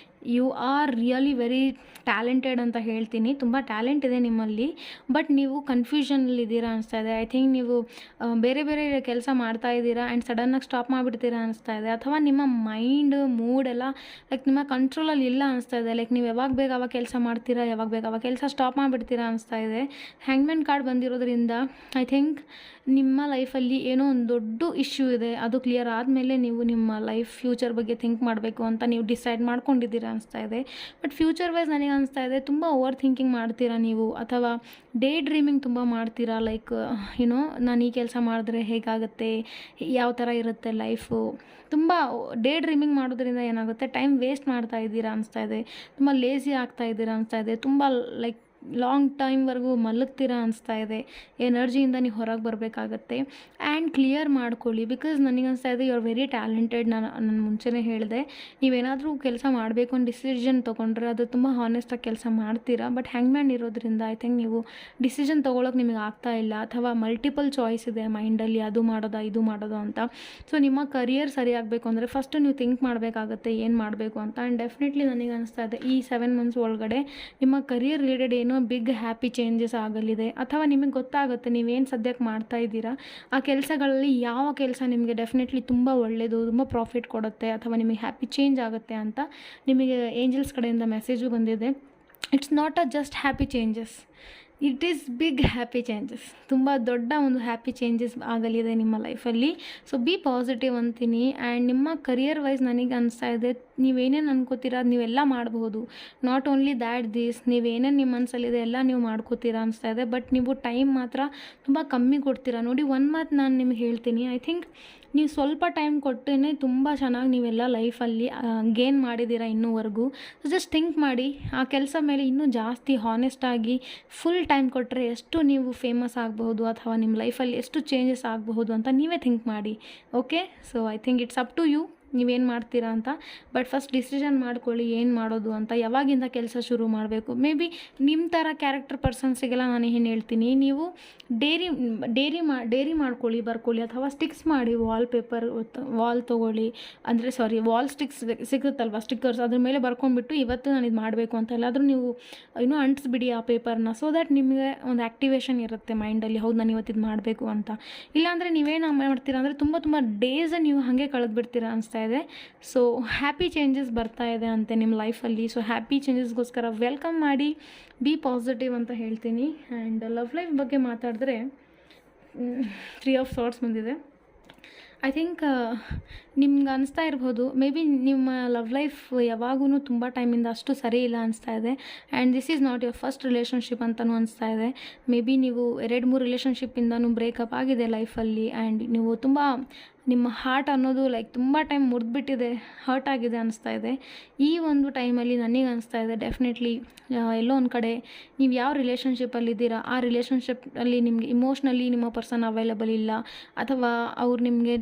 Speaker 1: you are really very talented ಅಂತ ಹೇಳ್ತೀನಿ. ತುಂಬ ಟ್ಯಾಲೆಂಟ್ ಇದೆ ನಿಮ್ಮಲ್ಲಿ, ಬಟ್ ನೀವು ಕನ್ಫ್ಯೂಷನಲ್ಲಿದ್ದೀರಾ ಅನಿಸ್ತಾ ಇದೆ. ಐ ಥಿಂಕ್ ನೀವು ಬೇರೆ ಬೇರೆ ಕೆಲಸ ಮಾಡ್ತಾ ಇದ್ದೀರಾ ಆ್ಯಂಡ್ ಸಡನ್ನಾಗಿ ಸ್ಟಾಪ್ ಮಾಡಿಬಿಡ್ತೀರಾ ಅನಿಸ್ತಾ ಇದೆ. ಅಥವಾ ನಿಮ್ಮ ಮೈಂಡ್ ಮೂಡ್ ಎಲ್ಲ ಲೈಕ್ ನಿಮ್ಮ ಕಂಟ್ರೋಲಲ್ಲಿ ಇಲ್ಲ ಅನಿಸ್ತಾ ಇದೆ. ಲೈಕ್ ನೀವು ಯಾವಾಗ ಬೇಗ ಅವಾಗ ಕೆಲಸ ಮಾಡ್ತೀರಾ, ಯಾವಾಗ ಬೇಗ ಅವಾಗ ಕೆಲಸ ಸ್ಟಾಪ್ ಮಾಡಿಬಿಡ್ತೀರಾ ಅನಿಸ್ತಾ ಇದೆ. ಹ್ಯಾಂಗ್ಮ್ಯಾನ್ ಕಾರ್ಡ್ ಬಂದಿರೋದ್ರಿಂದ ಐ ಥಿಂಕ್ ನಿಮ್ಮ ಲೈಫಲ್ಲಿ ಏನೋ ಒಂದು ದೊಡ್ಡ ಇಶ್ಯೂ ಇದೆ. ಅದು ಕ್ಲಿಯರ್ ಆದಮೇಲೆ ನೀವು ನಿಮ್ಮ ಲೈಫ್ ಫ್ಯೂಚರ್ ಬಗ್ಗೆ ಥಿಂಕ್ ಮಾಡಬೇಕು ಅಂತ ನೀವು ಡಿಸೈಡ್ ಮಾಡ್ಕೊಂಡಿದ್ದೀರಾ ಅನಿಸ್ತಾ ಇದೆ. ಬಟ್ ಫ್ಯೂಚರ್ ವೈಸ್ ನನಗೆ ಅನಿಸ್ತಾ ಇದೆ ತುಂಬ ಓವರ್ ಥಿಂಕಿಂಗ್ ಮಾಡ್ತೀರಾ ನೀವು, ಅಥವಾ ಡೇ ಡ್ರೀಮಿಂಗ್ ತುಂಬ ಮಾಡ್ತೀರಾ. ಲೈಕ್ ಯುನೋ ನಾನು ಈ ಕೆಲಸ ಮಾಡಿದ್ರೆ ಹೇಗಾಗುತ್ತೆ, ಯಾವ ಥರ ಇರುತ್ತೆ ಲೈಫು. ತುಂಬ ಡೇ ಡ್ರೀಮಿಂಗ್ ಮಾಡೋದ್ರಿಂದ ಏನಾಗುತ್ತೆ, ಟೈಮ್ ವೇಸ್ಟ್ ಮಾಡ್ತಾ ಇದ್ದೀರಾ ಅನಿಸ್ತಾ ಇದೆ. ತುಂಬ ಲೇಸಿ ಆಗ್ತಾ ಇದ್ದೀರಾ ಅನಿಸ್ತಾ ಇದೆ. ತುಂಬ ಲೈಕ್ ಲಾಂಗ್ ಟೈಮ್ವರೆಗೂ ಮಲಗ್ತೀರಾ ಅನಿಸ್ತಾ ಇದೆ. ಎನರ್ಜಿಯಿಂದ ನೀವು ಹೊರಗೆ ಬರಬೇಕಾಗತ್ತೆ. ಆ್ಯಂಡ್ ಕ್ಲಿಯರ್ ಮಾಡ್ಕೊಳ್ಳಿ, ಬಿಕಾಸ್ ನನಗೆ ಅನಿಸ್ತಾ ಇದೆ ಯು ಆರ್ ವೆರಿ ಟ್ಯಾಲೆಂಟೆಡ್. ನಾನು ಮುಂಚೆನೇ ಹೇಳಿದೆ, ನೀವೇನಾದರೂ ಕೆಲಸ ಮಾಡಬೇಕು ಅಂತ ಡಿಸಿಷನ್ ತೊಗೊಂಡ್ರೆ ಅದು ತುಂಬ ಹಾನೆಸ್ಟಾಗಿ ಕೆಲಸ ಮಾಡ್ತೀರಾ. ಬಟ್ ಹ್ಯಾಂಗ್ಮ್ಯಾನ್ ಇರೋದ್ರಿಂದ ಐ ಥಿಂಕ್ ನೀವು ಡಿಸಿಷನ್ ತೊಗೊಳಕ್ಕೆ ನಿಮಗೆ ಆಗ್ತಾ ಇಲ್ಲ, ಅಥವಾ ಮಲ್ಟಿಪಲ್ ಚಾಯ್ಸ್ ಇದೆ ಮೈಂಡಲ್ಲಿ, ಅದು ಮಾಡೋದಾ ಇದು ಮಾಡೋದು ಅಂತ. ಸೊ ನಿಮ್ಮ ಕರಿಯರ್ ಸರಿಯಾಗಬೇಕು ಅಂದರೆ ಫಸ್ಟು ನೀವು ಥಿಂಕ್ ಮಾಡಬೇಕಾಗತ್ತೆ ಏನು ಮಾಡಬೇಕು ಅಂತ. ಆ್ಯಂಡ್ ಡೆಫಿನೆಟ್ಲಿ ನನಗೆ ಅನಿಸ್ತಾ ಇದೆ ಈ 7 ಮಂತ್ಸ್ ಒಳಗಡೆ ನಿಮ್ಮ ಕರಿಯರ್ ರಿಲೇಟೆಡ್ ಏನೋ ಬಿಗ್ ಹ್ಯಾಪಿ ಚೇಂಜಸ್ ಆಗಲಿದೆ. ಅಥವಾ ನಿಮಗೆ ಗೊತ್ತಾಗುತ್ತೆ ನೀವೇನು ಸದ್ಯಕ್ಕೆ ಮಾಡ್ತಾ ಇದ್ದೀರಾ ಆ ಕೆಲಸಗಳಲ್ಲಿ ಯಾವ ಕೆಲಸ ನಿಮಗೆ ಡೆಫಿನೆಟ್ಲಿ ತುಂಬ ಒಳ್ಳೆಯದು, ತುಂಬ ಪ್ರಾಫಿಟ್ ಕೊಡುತ್ತೆ, ಅಥವಾ ನಿಮಗೆ ಹ್ಯಾಪಿ ಚೇಂಜ್ ಆಗುತ್ತೆ ಅಂತ ನಿಮಗೆ ಏಂಜಲ್ಸ್ ಕಡೆಯಿಂದ ಮೆಸೇಜು ಬಂದಿದೆ. It's not a just happy changes, it is big happy changes. ತುಂಬ ದೊಡ್ಡ ಒಂದು ಹ್ಯಾಪಿ ಚೇಂಜಸ್ ಆಗಲಿದೆ ನಿಮ್ಮ ಲೈಫಲ್ಲಿ. ಸೊ ಬಿ ಪಾಸಿಟಿವ್ ಅಂತೀನಿ. ಆ್ಯಂಡ್ ನಿಮ್ಮ ಕರಿಯರ್ ವೈಸ್ ನನಗೆ ಅನಿಸ್ತಾ ಇದೆ ನೀವೇನೇನು ಅನ್ಕೋತೀರಾ ನೀವೆಲ್ಲ ಮಾಡಬಹುದು. ನಾಟ್ ಓನ್ಲಿ ದ್ಯಾಟ್ ದಿಸ್, ನೀವೇನೇನು ನಿಮ್ಮ ಮನಸ್ಸಲ್ಲಿದೆ ಎಲ್ಲ ನೀವು ಮಾಡ್ಕೋತೀರಾ ಅನಿಸ್ತಾ ಇದೆ. ಬಟ್ ನೀವು ಟೈಮ್ ಮಾತ್ರ ತುಂಬ ಕಮ್ಮಿ ಕೊಡ್ತೀರಾ. ನೋಡಿ, ಒಂದು ಮಾತು ನಾನು ನಿಮ್ಗೆ ಹೇಳ್ತೀನಿ, ಐ ಥಿಂಕ್ ನೀವು ಸ್ವಲ್ಪ ಟೈಮ್ ಕೊಟ್ಟೇ ತುಂಬ ಚೆನ್ನಾಗಿ ನೀವೆಲ್ಲ ಲೈಫಲ್ಲಿ ಗೇನ್ ಮಾಡಿದ್ದೀರಾ ಇನ್ನೂವರೆಗೂ. ಸೊ ಜಸ್ಟ್ ಥಿಂಕ್ ಮಾಡಿ, ಆ ಕೆಲಸ ಮೇಲೆ ಇನ್ನೂ ಜಾಸ್ತಿ ಹಾನೆಸ್ಟಾಗಿ ಫುಲ್ ಟೈಮ್ ಕೊಟ್ಟರೆ ಎಷ್ಟು ನೀವು ಫೇಮಸ್ ಆಗಬಹುದು, ಅಥವಾ ನಿಮ್ಮ ಲೈಫಲ್ಲಿ ಎಷ್ಟು ಚೇಂಜಸ್ ಆಗಬಹುದು ಅಂತ ನೀವೇ ಥಿಂಕ್ ಮಾಡಿ. Okay, so I think it's up to you ನೀವೇನು ಮಾಡ್ತೀರಾ ಅಂತ. ಬಟ್ ಫಸ್ಟ್ ಡಿಸಿಷನ್ ಮಾಡ್ಕೊಳ್ಳಿ ಏನು ಮಾಡೋದು ಅಂತ, ಯಾವಾಗಿಂದ ಕೆಲಸ ಶುರು ಮಾಡಬೇಕು. ಮೇ ಬಿ ನಿಮ್ಮ ಥರ ಕ್ಯಾರೆಕ್ಟರ್ ಪರ್ಸನ್ಸಿಗೆಲ್ಲ ನಾನು ಏನು ಹೇಳ್ತೀನಿ, ನೀವು ಡೇರಿ ಮಾಡ್ಕೊಳ್ಳಿ, ಬರ್ಕೊಳ್ಳಿ, ಅಥವಾ ಸ್ಟಿಕ್ಸ್ ಮಾಡಿ, ವಾಲ್ ತೊಗೊಳ್ಳಿ, ಅಂದರೆ ವಾಲ್ ಸ್ಟಿಕ್ಸ್ ಸಿಗುತ್ತಲ್ವ ಸ್ಟಿಕ್ಕರ್ಸ್, ಅದ್ರ ಮೇಲೆ ಬರ್ಕೊಂಡ್ಬಿಟ್ಟು ಇವತ್ತು ನಾನು ಇದು ಮಾಡಬೇಕು ಅಂತ ಎಲ್ಲಾದರೂ ನೀವು ಇನ್ನೂ ಅಂಟಿಸ್ಬಿಡಿ ಆ ಪೇಪರ್ನ. ಸೊ ದ್ಯಾಟ್ ನಿಮಗೆ ಒಂದು ಆ್ಯಕ್ಟಿವೇಶನ್ ಇರುತ್ತೆ ಮೈಂಡಲ್ಲಿ, ಹೌದು ನಾನು ಇವತ್ತು ಇದು ಮಾಡಬೇಕು ಅಂತ. ಇಲ್ಲಾಂದರೆ ನೀವೇನು ಮಾಡ್ತೀರಾ ಅಂದರೆ ತುಂಬ ಡೇಸ್ ನೀವು ಹಾಗೆ ಕಳೆದ್ಬಿಡ್ತೀರಾ ಅನಿಸ್ತಾ ಇದೆ. ಸೊ ಹ್ಯಾಪಿ ಚೇಂಜಸ್ ಬರ್ತಾ ಇದೆ ಅಂತೆ ನಿಮ್ಮ ಲೈಫಲ್ಲಿ. ಸೊ ಹ್ಯಾಪಿ ಚೇಂಜಸ್ಗೋಸ್ಕರ ವೆಲ್ಕಮ್ ಮಾಡಿ, ಬಿ ಪಾಸಿಟಿವ್ ಅಂತ ಹೇಳ್ತೀನಿ. ಆ್ಯಂಡ್ ಲವ್ ಲೈಫ್ ಬಗ್ಗೆ ಮಾತಾಡಿದ್ರೆ 3 ಆಫ್ ಸಾರ್ಟ್ಸ್ ಬಂದಿದೆ. ಐ ಥಿಂಕ್ ನಿಮ್ಗೆ ಅನಿಸ್ತಾ ಇರ್ಬೋದು ಮೇ ಬಿ ನಿಮ್ಮ ಲವ್ ಲೈಫ್ ಯಾವಾಗೂ ತುಂಬ ಟೈಮಿಂದ ಅಷ್ಟು ಸರಿ ಇಲ್ಲ ಅನಿಸ್ತಾ ಇದೆ. And this is not your first relationship ಅಂತಲೂ ಅನಿಸ್ತಾ ಇದೆ. ಮೇ ಬಿ ನೀವು 2-3 ರಿಲೇಷನ್ಶಿಪ್ಪಿಂದನೂ ಬ್ರೇಕಪ್ ಆಗಿದೆ ಲೈಫಲ್ಲಿ. ಆ್ಯಂಡ್ ನೀವು ತುಂಬ ನಿಮ್ಮ ಹಾರ್ಟ್ ಅನ್ನೋದು ಲೈಕ್ ತುಂಬ ಟೈಮ್ ಮುರಿದ್ಬಿಟ್ಟಿದೆ, ಹರ್ಟ್ ಆಗಿದೆ ಅನಿಸ್ತಾ ಇದೆ. ಈ ಒಂದು ಟೈಮಲ್ಲಿ ನನಗೆ ಅನಿಸ್ತಾ ಇದೆ ಡೆಫಿನೆಟ್ಲಿ ಎಲ್ಲೋ ಒಂದು ಕಡೆ ನೀವು ಯಾವ ರಿಲೇಷನ್ಶಿಪ್ಪಲ್ಲಿದ್ದೀರಾ ಆ ರಿಲೇಷನ್ಶಿಪ್ಪಲ್ಲಿ ನಿಮಗೆ ಇಮೋಷ್ನಲಿ ನಿಮ್ಮ ಪರ್ಸನ್ ಅವೈಲಬಲ್ ಇಲ್ಲ, ಅಥವಾ ಅವ್ರು ನಿಮಗೆ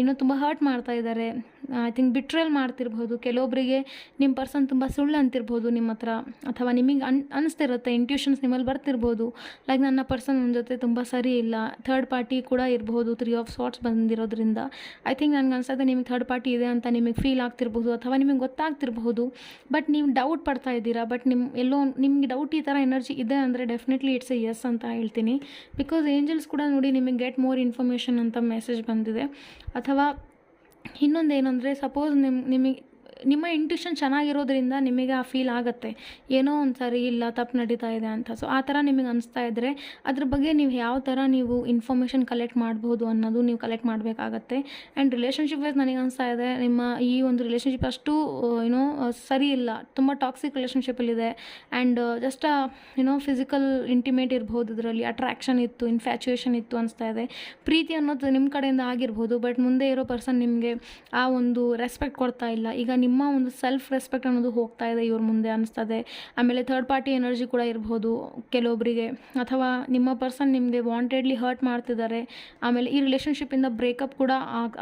Speaker 1: ಇನ್ನೂ ತುಂಬ ಹರ್ಟ್ ಮಾಡ್ತಾ ಇದ್ದಾರೆ. ಐ ಥಿಂಕ್ ಬಿಟ್ರೇಲ್ ಮಾಡ್ತಿರ್ಬೋದು. ಕೆಲವೊಬ್ಬರಿಗೆ ನಿಮ್ಮ ಪರ್ಸನ್ ತುಂಬ ಸುಳ್ಳು ಅಂತಿರ್ಬೋದು ನಿಮ್ಮ ಹತ್ರ, ಅಥವಾ ನಿಮಗೆ ಅನಿಸ್ತಿರುತ್ತೆ, ಇಂಟ್ಯೂಷನ್ಸ್ ನಿಮ್ಮಲ್ಲಿ ಬರ್ತಿರ್ಬೋದು, ಲೈಕ್ ನನ್ನ ಪರ್ಸನ್ ನನ್ನ ಜೊತೆ ತುಂಬ ಸರಿ ಇಲ್ಲ. ಥರ್ಡ್ ಪಾರ್ಟಿ ಕೂಡ ಇರ್ಬೋದು. 3 ಆಫ್ ಸಾರ್ಟ್ಸ್ ಬಂದಿರೋದ್ರಿಂದ ಐ ಥಿಂಕ್ ನನಗೆ ಅನ್ಸುತ್ತೆ ನಿಮಗೆ ಥರ್ಡ್ ಪಾರ್ಟಿ ಇದೆ ಅಂತ ನಿಮಗೆ ಫೀಲ್ ಆಗ್ತಿರ್ಬೋದು, ಅಥವಾ ನಿಮಗೆ ಗೊತ್ತಾಗ್ತಿರ್ಬೋದು. ಬಟ್ ನೀವು ಡೌಟ್ ಪಡ್ತಾ ಇದ್ದೀರಾ. ಬಟ್ ಎಲ್ಲೋ ನಿಮಗೆ ಡೌಟ್ ಈ ಥರ ಎನರ್ಜಿ ಇದೆ ಅಂದರೆ ಡೆಫಿನೆಟ್ಲಿ ಇಟ್ಸ್ ಎ ಯೆಸ್ ಅಂತ ಹೇಳ್ತೀನಿ. ಬಿಕಾಸ್ ಏಂಜಲ್ಸ್ ಕೂಡ ನೋಡಿ ನಿಮಗೆ ಗೆಟ್ ಮೋರ್ ಇನ್ಫಾರ್ಮೇಷನ್ ಅಂತ ಮೆಸೇಜ್ ಬಂದಿದೆ. ಅಥವಾ ಇನ್ನೊಂದೇನೆಂದರೆ ಸಪೋಸ್ ನಿಮ್ಮ ಇಂಟ್ಯೂಷನ್ ಚೆನ್ನಾಗಿರೋದ್ರಿಂದ ನಿಮಗೆ ಆ ಫೀಲ್ ಆಗುತ್ತೆ ಏನೋ ಒಂದು ಸರಿ ಇಲ್ಲ, ತಪ್ಪು ನಡೀತಾ ಇದೆ ಅಂತ. ಸೊ ಆ ಥರ ನಿಮಗೆ ಅನಿಸ್ತಾ ಇದ್ದರೆ ಅದ್ರ ಬಗ್ಗೆ ನೀವು ಯಾವ ಥರ ನೀವು ಇನ್ಫಾರ್ಮೇಷನ್ ಕಲೆಕ್ಟ್ ಮಾಡ್ಬೋದು ಅನ್ನೋದು ನೀವು ಕಲೆಕ್ಟ್ ಮಾಡಬೇಕಾಗತ್ತೆ. ಆ್ಯಂಡ್ ರಿಲೇಷನ್ಶಿಪ್ ವೈಸ್ ನನಗೆ ಅನಿಸ್ತಾ ಇದೆ ನಿಮ್ಮ ಈ ಒಂದು ರಿಲೇಷನ್ಶಿಪ್ ಅಷ್ಟು ಸರಿ ಇಲ್ಲ, ತುಂಬ ಟಾಕ್ಸಿಕ್ ರಿಲೇಷನ್ಶಿಪ್ಪಲ್ಲಿದೆ. ಆ್ಯಂಡ್ ಜಸ್ಟ್ ಫಿಸಿಕಲ್ ಇಂಟಿಮೇಟ್ ಇರ್ಬೋದು, ಇದರಲ್ಲಿ ಅಟ್ರಾಕ್ಷನ್ ಇತ್ತು, ಇನ್ಫ್ಯಾಚುಯೇಷನ್ ಇತ್ತು ಅನಿಸ್ತಾ ಇದೆ. ಪ್ರೀತಿ ಅನ್ನೋದು ನಿಮ್ಮ ಕಡೆಯಿಂದ ಆಗಿರ್ಬೋದು, ಬಟ್ ಮುಂದೆ ಇರೋ ಪರ್ಸನ್ ನಿಮಗೆ ಆ ಒಂದು ರೆಸ್ಪೆಕ್ಟ್ ಕೊಡ್ತಾ ಇಲ್ಲ. ಈಗ ನಿಮ್ಮ ಒಂದು ಸೆಲ್ಫ್ ರೆಸ್ಪೆಕ್ಟ್ ಅನ್ನೋದು ಹೋಗ್ತಾ ಇದೆ ಇವ್ರ ಮುಂದೆ ಅನಿಸ್ತದೆ. ಆಮೇಲೆ ಥರ್ಡ್ ಪಾರ್ಟಿ ಎನರ್ಜಿ ಕೂಡ ಇರ್ಬೋದು ಕೆಲವೊಬ್ಬರಿಗೆ, ಅಥವಾ ನಿಮ್ಮ ಪರ್ಸನ್ ನಿಮಗೆ ವಾಂಟೆಡ್ಲಿ ಹರ್ಟ್ ಮಾಡ್ತಿದ್ದಾರೆ. ಆಮೇಲೆ ಈ ರಿಲೇಷನ್ಶಿಪ್ಪಿಂದ ಬ್ರೇಕಪ್ ಕೂಡ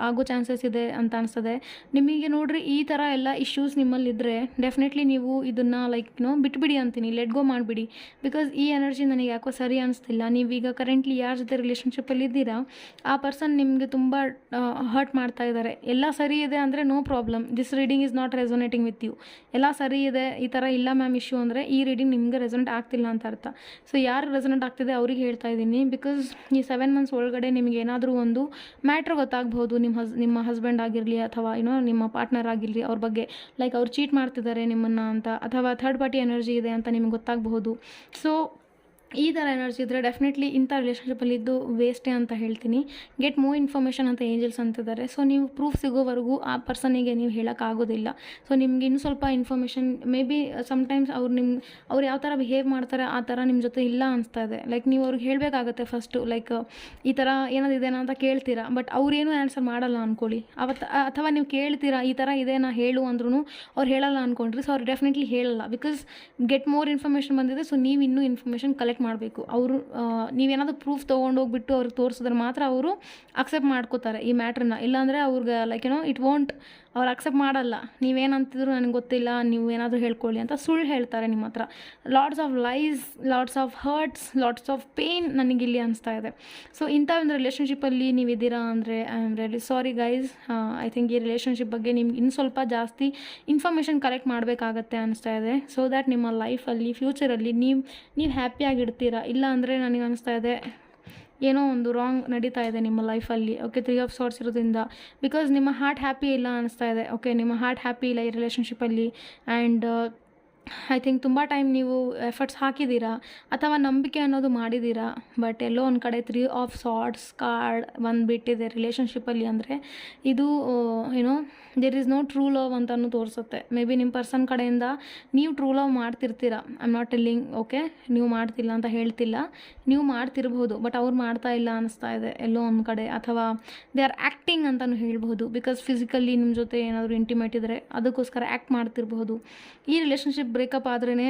Speaker 1: ಆಗೋ ಚಾನ್ಸಸ್ ಇದೆ ಅಂತ ಅನಿಸ್ತದೆ ನಿಮಗೆ. ನೋಡ್ರಿ, ಈ ಥರ ಎಲ್ಲ ಇಶ್ಯೂಸ್ ನಿಮ್ಮಲ್ಲಿದ್ದರೆ ಡೆಫಿನೆಟ್ಲಿ ನೀವು ಇದನ್ನು ಬಿಟ್ಬಿಡಿ ಅಂತೀನಿ, ಲೆಟ್ ಗೋ ಮಾಡಿಬಿಡಿ. ಬಿಕಾಸ್ ಈ ಎನರ್ಜಿ ನನಗೆ ಯಾಕೋ ಸರಿ ಅನಿಸ್ತಿಲ್ಲ. ನೀವೀಗ ಕರೆಂಟ್ಲಿ ಯಾರ ಜೊತೆ ರಿಲೇಷನ್ಶಿಪ್ಪಲ್ಲಿ ಇದ್ದೀರಾ ಆ ಪರ್ಸನ್ ನಿಮಗೆ ತುಂಬ ಹರ್ಟ್ ಮಾಡ್ತಾ ಇದ್ದಾರೆ. ಎಲ್ಲ ಸರಿ ಇದೆ ಅಂದರೆ no problem, this reading is is not resonating with you. ಎಲ್ಲ ಸರಿ ಇದೆ, ಈ ಥರ ಇಲ್ಲ ಮ್ಯಾಮ್ ಇಶ್ಯೂ ಅಂದರೆ ಈ ರೀಡಿಂಗ್ ನಿಮಗೆ ರೆಸೊನೇಟ್ ಆಗ್ತಿಲ್ಲ ಅಂತ ಅರ್ಥ. ಸೊ ಯಾರು ರೆಸೊನೇಟ್ ಆಗ್ತಿದೆ ಅವ್ರಿಗೆ ಹೇಳ್ತಾ ಇದ್ದೀನಿ, ಬಿಕಾಸ್ ಈ 7 ಮಂತ್ಸ್ ಒಳಗಡೆ ನಿಮಗೆ ಏನಾದರೂ ಒಂದು ಮ್ಯಾಟ್ರ್ ಗೊತ್ತಾಗ್ಬೋದು, ನಿಮ್ಮ ಹಸ್ಬೆಂಡ್ ಆಗಿರಲಿ ಅಥವಾ ನಿಮ್ಮ ಪಾರ್ಟ್ನರ್ ಆಗಿರಲಿ, ಅವ್ರ ಬಗ್ಗೆ ಲೈಕ್ ಅವ್ರು ಚೀಟ್ ಮಾಡ್ತಿದ್ದಾರೆ ನಿಮ್ಮನ್ನು ಅಂತ, ಅಥವಾ ಥರ್ಡ್ ಪಾರ್ಟಿ ಎನರ್ಜಿ ಇದೆ ಅಂತ ನಿಮಗೆ ಗೊತ್ತಾಗಬಹುದು. ಸೊ ಈ ಥರ ಎನರ್ಜಿ ಇದ್ದರೆ ಡೆಫಿನೆಟ್ಲಿ ಇಂಥ ರಿಲೇಷನ್ಶಿಪ್ಪಲ್ಲಿ ಇದ್ದು ವೇಸ್ಟೇ ಅಂತ ಹೇಳ್ತೀನಿ. ಗೆಟ್ ಮೋರ್ ಇನ್ಫಾರ್ಮೇಷನ್ ಅಂತ ಏಂಜಲ್ಸ್ ಅಂತಿದ್ದಾರೆ. ಸೊ ನೀವು ಪ್ರೂಫ್ ಸಿಗೋವರೆಗೂ ಆ ಪರ್ಸನಿಗೆ ನೀವು ಹೇಳೋಕ್ಕಾಗೋದಿಲ್ಲ. ಸೊ ನಿಮ್ಗೆ ಇನ್ನೂ ಸ್ವಲ್ಪ ಇನ್ಫಾರ್ಮೇಷನ್ ಮೇ ಬಿ ಸಮ್ಟೈಮ್ಸ್ ಅವ್ರು ಯಾವ ಥರ ಬಿಹೇವ್ ಮಾಡ್ತಾರೆ ಆ ಥರ ನಿಮ್ಮ ಜೊತೆ ಇಲ್ಲ ಅನಿಸ್ತಾ ಇದೆ. ಲೈಕ್ ನೀವು ಅವ್ರಿಗೆ ಹೇಳಬೇಕಾಗತ್ತೆ ಫಸ್ಟು, ಲೈಕ್ ಈ ಥರ ಏನಾದಿದೇನಾ ಅಂತ ಕೇಳ್ತೀರಾ, ಬಟ್ ಅವ್ರೇನು ಆನ್ಸರ್ ಮಾಡಲ್ಲ ಅಂದ್ಕೊಳ್ಳಿ. ಅಥವಾ ನೀವು ಕೇಳ್ತೀರಾ ಈ ಥರ ಇದೇನಾ ಹೇಳು ಅಂದ್ರೂ ಅವ್ರು ಹೇಳಲ್ಲ ಅಂದ್ಕೊಂಡ್ರಿ. ಸೊ ಅವ್ರು ಡೆಫಿನೆಟ್ಲಿ ಹೇಳಲ್ಲ, ಬಿಕಾಸ್ ಗೆಟ್ ಮೋರ್ ಇನ್ಫಾರ್ಮೇಷನ್ ಬಂದಿದೆ. ಸೊ ನೀವು ಇನ್ನೂ ಇನ್ಫಾರ್ಮೇಷನ್ ಕಲೆಕ್ಟ್ ಮಾಡಬೇಕು. ಅವರು ನೀವೇನಾದರೂ ಪ್ರೂಫ್ ತೊಗೊಂಡೋಗ್ಬಿಟ್ಟು ಅವ್ರಿಗೆ ತೋರಿಸಿದ್ರೆ ಮಾತ್ರ ಅವರು ಅಕ್ಸೆಪ್ಟ್ ಮಾಡ್ಕೋತಾರೆ ಈ ಮ್ಯಾಟ್ರನ್ನ. ಇಲ್ಲಾಂದರೆ ಅವ್ರಿಗೆ ಲೈಕ್ ಇಟ್ ವೋಂಟ್, ಅವ್ರು ಅಕ್ಸೆಪ್ಟ್ ಮಾಡಲ್ಲ. ನೀವೇನಂತಿದ್ರು ನನಗೆ ಗೊತ್ತಿಲ್ಲ, ನೀವು ಏನಾದರೂ ಹೇಳ್ಕೊಳ್ಳಿ ಅಂತ ಸುಳ್ಳು ಹೇಳ್ತಾರೆ ನಿಮ್ಮ ಹತ್ರ. Lots of lies, lots of hurts, lots of pain ನನಗಿಲ್ಲಿ ಅನಿಸ್ತಾ ಇದೆ. ಸೊ ಇಂಥ ಒಂದು ರಿಲೇಷನ್ಶಿಪ್ಪಲ್ಲಿ ನೀವಿದ್ದೀರಾ ಅಂದರೆ I am really sorry guys. I think ಈ ರಿಲೇಷನ್ಶಿಪ್ ಬಗ್ಗೆ ನಿಮ್ಗೆ ಇನ್ನು ಸ್ವಲ್ಪ ಜಾಸ್ತಿ ಇನ್ಫಾರ್ಮೇಷನ್ ಕಲೆಕ್ಟ್ ಮಾಡಬೇಕಾಗತ್ತೆ ಅನಿಸ್ತಾ ಇದೆ. ಸೊ ದ್ಯಾಟ್ ನಿಮ್ಮ ಲೈಫಲ್ಲಿ ಫ್ಯೂಚರಲ್ಲಿ ನೀವು ಹ್ಯಾಪಿಯಾಗಿರ್ತೀರಾ. ಇಲ್ಲ ಅಂದರೆ ನನಗೆ ಅನಿಸ್ತಾ ಇದೆ ಏನೋ ಒಂದು ರಾಂಗ್ ನಡೀತಾ ಇದೆ ನಿಮ್ಮ ಲೈಫಲ್ಲಿ. ಓಕೆ, 3 ಆಫ್ ಸಾರ್ಟ್ಸ್ ಇರೋದ್ರಿಂದ ಬಿಕಾಸ್ ನಿಮ್ಮ ಹಾರ್ಟ್ ಹ್ಯಾಪಿ ಇಲ್ಲ ಅನಿಸ್ತಾ ಇದೆ. ಓಕೆ, ನಿಮ್ಮ ಹಾರ್ಟ್ ಹ್ಯಾಪಿ ಇಲ್ಲ ಈ ರಿಲೇಷನ್ಶಿಪ್ಪಲ್ಲಿ. ಆ್ಯಂಡ್ ಐ ಥಿಂಕ್ ತುಂಬ ಟೈಮ್ ನೀವು ಎಫರ್ಟ್ಸ್ ಹಾಕಿದ್ದೀರಾ ಅಥವಾ ನಂಬಿಕೆ ಅನ್ನೋದು ಮಾಡಿದ್ದೀರಾ, ಬಟ್ ಎಲ್ಲೋ ಒಂದು ಕಡೆ 3 ಆಫ್ ಸಾರ್ಟ್ಸ್ ಕಾರ್ಡ್ ಬಂದುಬಿಟ್ಟಿದೆ ರಿಲೇಷನ್ಶಿಪ್ಪಲ್ಲಿ. ಅಂದರೆ ಇದು there is no true love ಅಂತಲೂ ತೋರಿಸುತ್ತೆ. ಮೇ ಬಿ ನಿಮ್ಮ ಪರ್ಸನ್ ಕಡೆಯಿಂದ ನೀವು ಟ್ರೂ ಲವ್ ಮಾಡ್ತಿರ್ತೀರ. I am not telling, okay, ನೀವು ಮಾಡ್ತಿಲ್ಲ ಅಂತ ಹೇಳ್ತಿಲ್ಲ, ನೀವು ಮಾಡ್ತಿರ್ಬೋದು, ಬಟ್ ಅವ್ರು ಮಾಡ್ತಾ ಇಲ್ಲ ಅನ್ನಿಸ್ತಾ ಇದೆ ಎಲ್ಲೋ ಒಂದು ಕಡೆ. ಅಥವಾ ದೇ ಆರ್ ಆ್ಯಕ್ಟಿಂಗ್ ಅಂತಲೂ ಹೇಳ್ಬೋದು, ಬಿಕಾಸ್ ಫಿಸಿಕಲಿ ನಿಮ್ಮ ಜೊತೆ ಏನಾದರೂ ಇಂಟಿಮೇಟ್ ಇದ್ದರೆ ಅದಕ್ಕೋಸ್ಕರ ಆ್ಯಕ್ಟ್ ಮಾಡ್ತಿರ್ಬೋದು. ಈ ರಿಲೇಷನ್ಶಿಪ್ ಬ್ರೇಕಪ್ ಆದ್ರೇ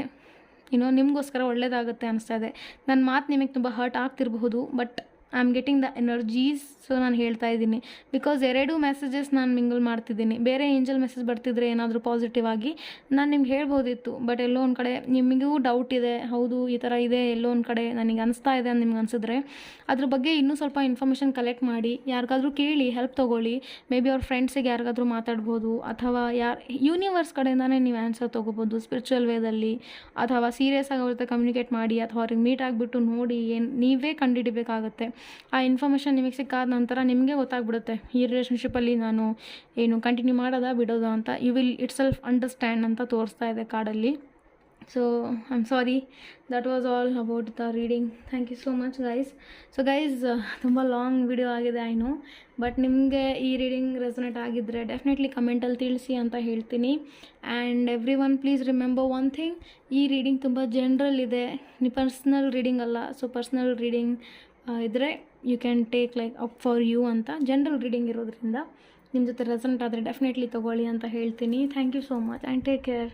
Speaker 1: ನಿಮಗೋಸ್ಕರ ಒಳ್ಳೆಯದಾಗುತ್ತೆ ಅನಿಸ್ತಾ ಇದೆ. ನನ್ನ ಮಾತು ನಿಮಗೆ ತುಂಬ ಹರ್ಟ್ ಆಗ್ತಿರಬಹುದು, but I am getting the energies. So ನಾನು ಹೇಳ್ತಾ ಇದ್ದೀನಿ ಬಿಕಾಸ್ 2 ಮೆಸೇಜಸ್ ನಾನು ಮಿಂಗಲ್ ಮಾಡ್ತಿದ್ದೀನಿ. ಬೇರೆ ಏಂಜಲ್ ಮೆಸೇಜ್ ಬರ್ತಿದ್ರೆ ಏನಾದರೂ ಪಾಸಿಟಿವ್ ಆಗಿ ನಾನು ನಿಮ್ಗೆ ಹೇಳ್ಬೋದಿತ್ತು, ಬಟ್ ಎಲ್ಲೋ ಒಂದು ಕಡೆ ನಿಮಗೂ ಡೌಟ್ ಇದೆ. ಹೌದು ಈ ಥರ ಇದೆ, ಎಲ್ಲೋ ಒಂದು ಕಡೆ ನನಗೆ ಅನಿಸ್ತಾ ಇದೆ ಅಂತ ನಿಮ್ಗೆ ಅನಿಸಿದ್ರೆ ಅದ್ರ ಬಗ್ಗೆ ಇನ್ನೂ ಸ್ವಲ್ಪ ಇನ್ಫಾರ್ಮೇಷನ್ ಕಲೆಕ್ಟ್ ಮಾಡಿ, ಯಾರಿಗಾದ್ರೂ ಕೇಳಿ ಹೆಲ್ಪ್ ತೊಗೊಳ್ಳಿ. ಮೇ ಬಿ ಅವ್ರ ಫ್ರೆಂಡ್ಸಿಗೆ ಯಾರಿಗಾದ್ರೂ ಮಾತಾಡ್ಬೋದು, ಅಥವಾ ಯೂನಿವರ್ಸ್ ಕಡೆಯಿಂದನೇ ನೀವು ಆನ್ಸರ್ ತೊಗೋಬೋದು ಸ್ಪಿರಿಚುವಲ್ ವೇದಲ್ಲಿ, ಅಥವಾ ಸೀರಿಯಸ್ ಆಗಿ ಅವ್ರ ಜೊತೆ ಕಮ್ಯುನಿಕೇಟ್ ಮಾಡಿ, ಅಥವಾ ಅವ್ರಿಗೆ ಮೀಟ್ ಆಗಿಬಿಟ್ಟು ನೋಡಿ ನೀವೇ ಕಂಡುಹಿಡಿಬೇಕಾಗತ್ತೆ. ಆ ಇನ್ಫಾರ್ಮೇಷನ್ ನಿಮಗೆ ಸಿಕ್ಕಾದ ನಂತರ ನಿಮಗೆ ಗೊತ್ತಾಗ್ಬಿಡುತ್ತೆ ಈ ರಿಲೇಷನ್ಶಿಪ್ಪಲ್ಲಿ ನಾನು ಕಂಟಿನ್ಯೂ ಮಾಡೋದಾ ಬಿಡೋದಾ ಅಂತ. You will itself understand ಅಂತ ತೋರಿಸ್ತಾ ಇದೆ ಕಾರ್ಡಲ್ಲಿ. So I am sorry, that was all about the reading. Thank you so much guys. So guys, ತುಂಬ ಲಾಂಗ್ ವಿಡಿಯೋ ಆಗಿದೆ ಐ ನೋ, ಬಟ್ ನಿಮಗೆ ಈ ರೀಡಿಂಗ್ ರೆಸೊನೇಟ್ ಆಗಿದ್ದರೆ ಡೆಫಿನೆಟ್ಲಿ ಕಮೆಂಟಲ್ಲಿ ತಿಳಿಸಿ ಅಂತ ಹೇಳ್ತೀನಿ. And everyone please remember one thing, ಈ ರೀಡಿಂಗ್ ತುಂಬ ಜನರಲ್ ಇದೆ, ಪರ್ಸ್ನಲ್ ರೀಡಿಂಗ್ ಅಲ್ಲ. ಸೊ ಪರ್ಸ್ನಲ್ ರೀಡಿಂಗ್ ಇದ್ದರೆ you can take like up for you ಅಂತ. ಜನರಲ್ ರೀಡಿಂಗ್ ಇರೋದ್ರಿಂದ ನಿಮ್ಮ ಜೊತೆ ರೆಸೊನೇಟ್ ಆದರೆ ಡೆಫಿನೆಟ್ಲಿ ತೊಗೊಳ್ಳಿ ಅಂತ ಹೇಳ್ತೀನಿ. Thank you so much and take care.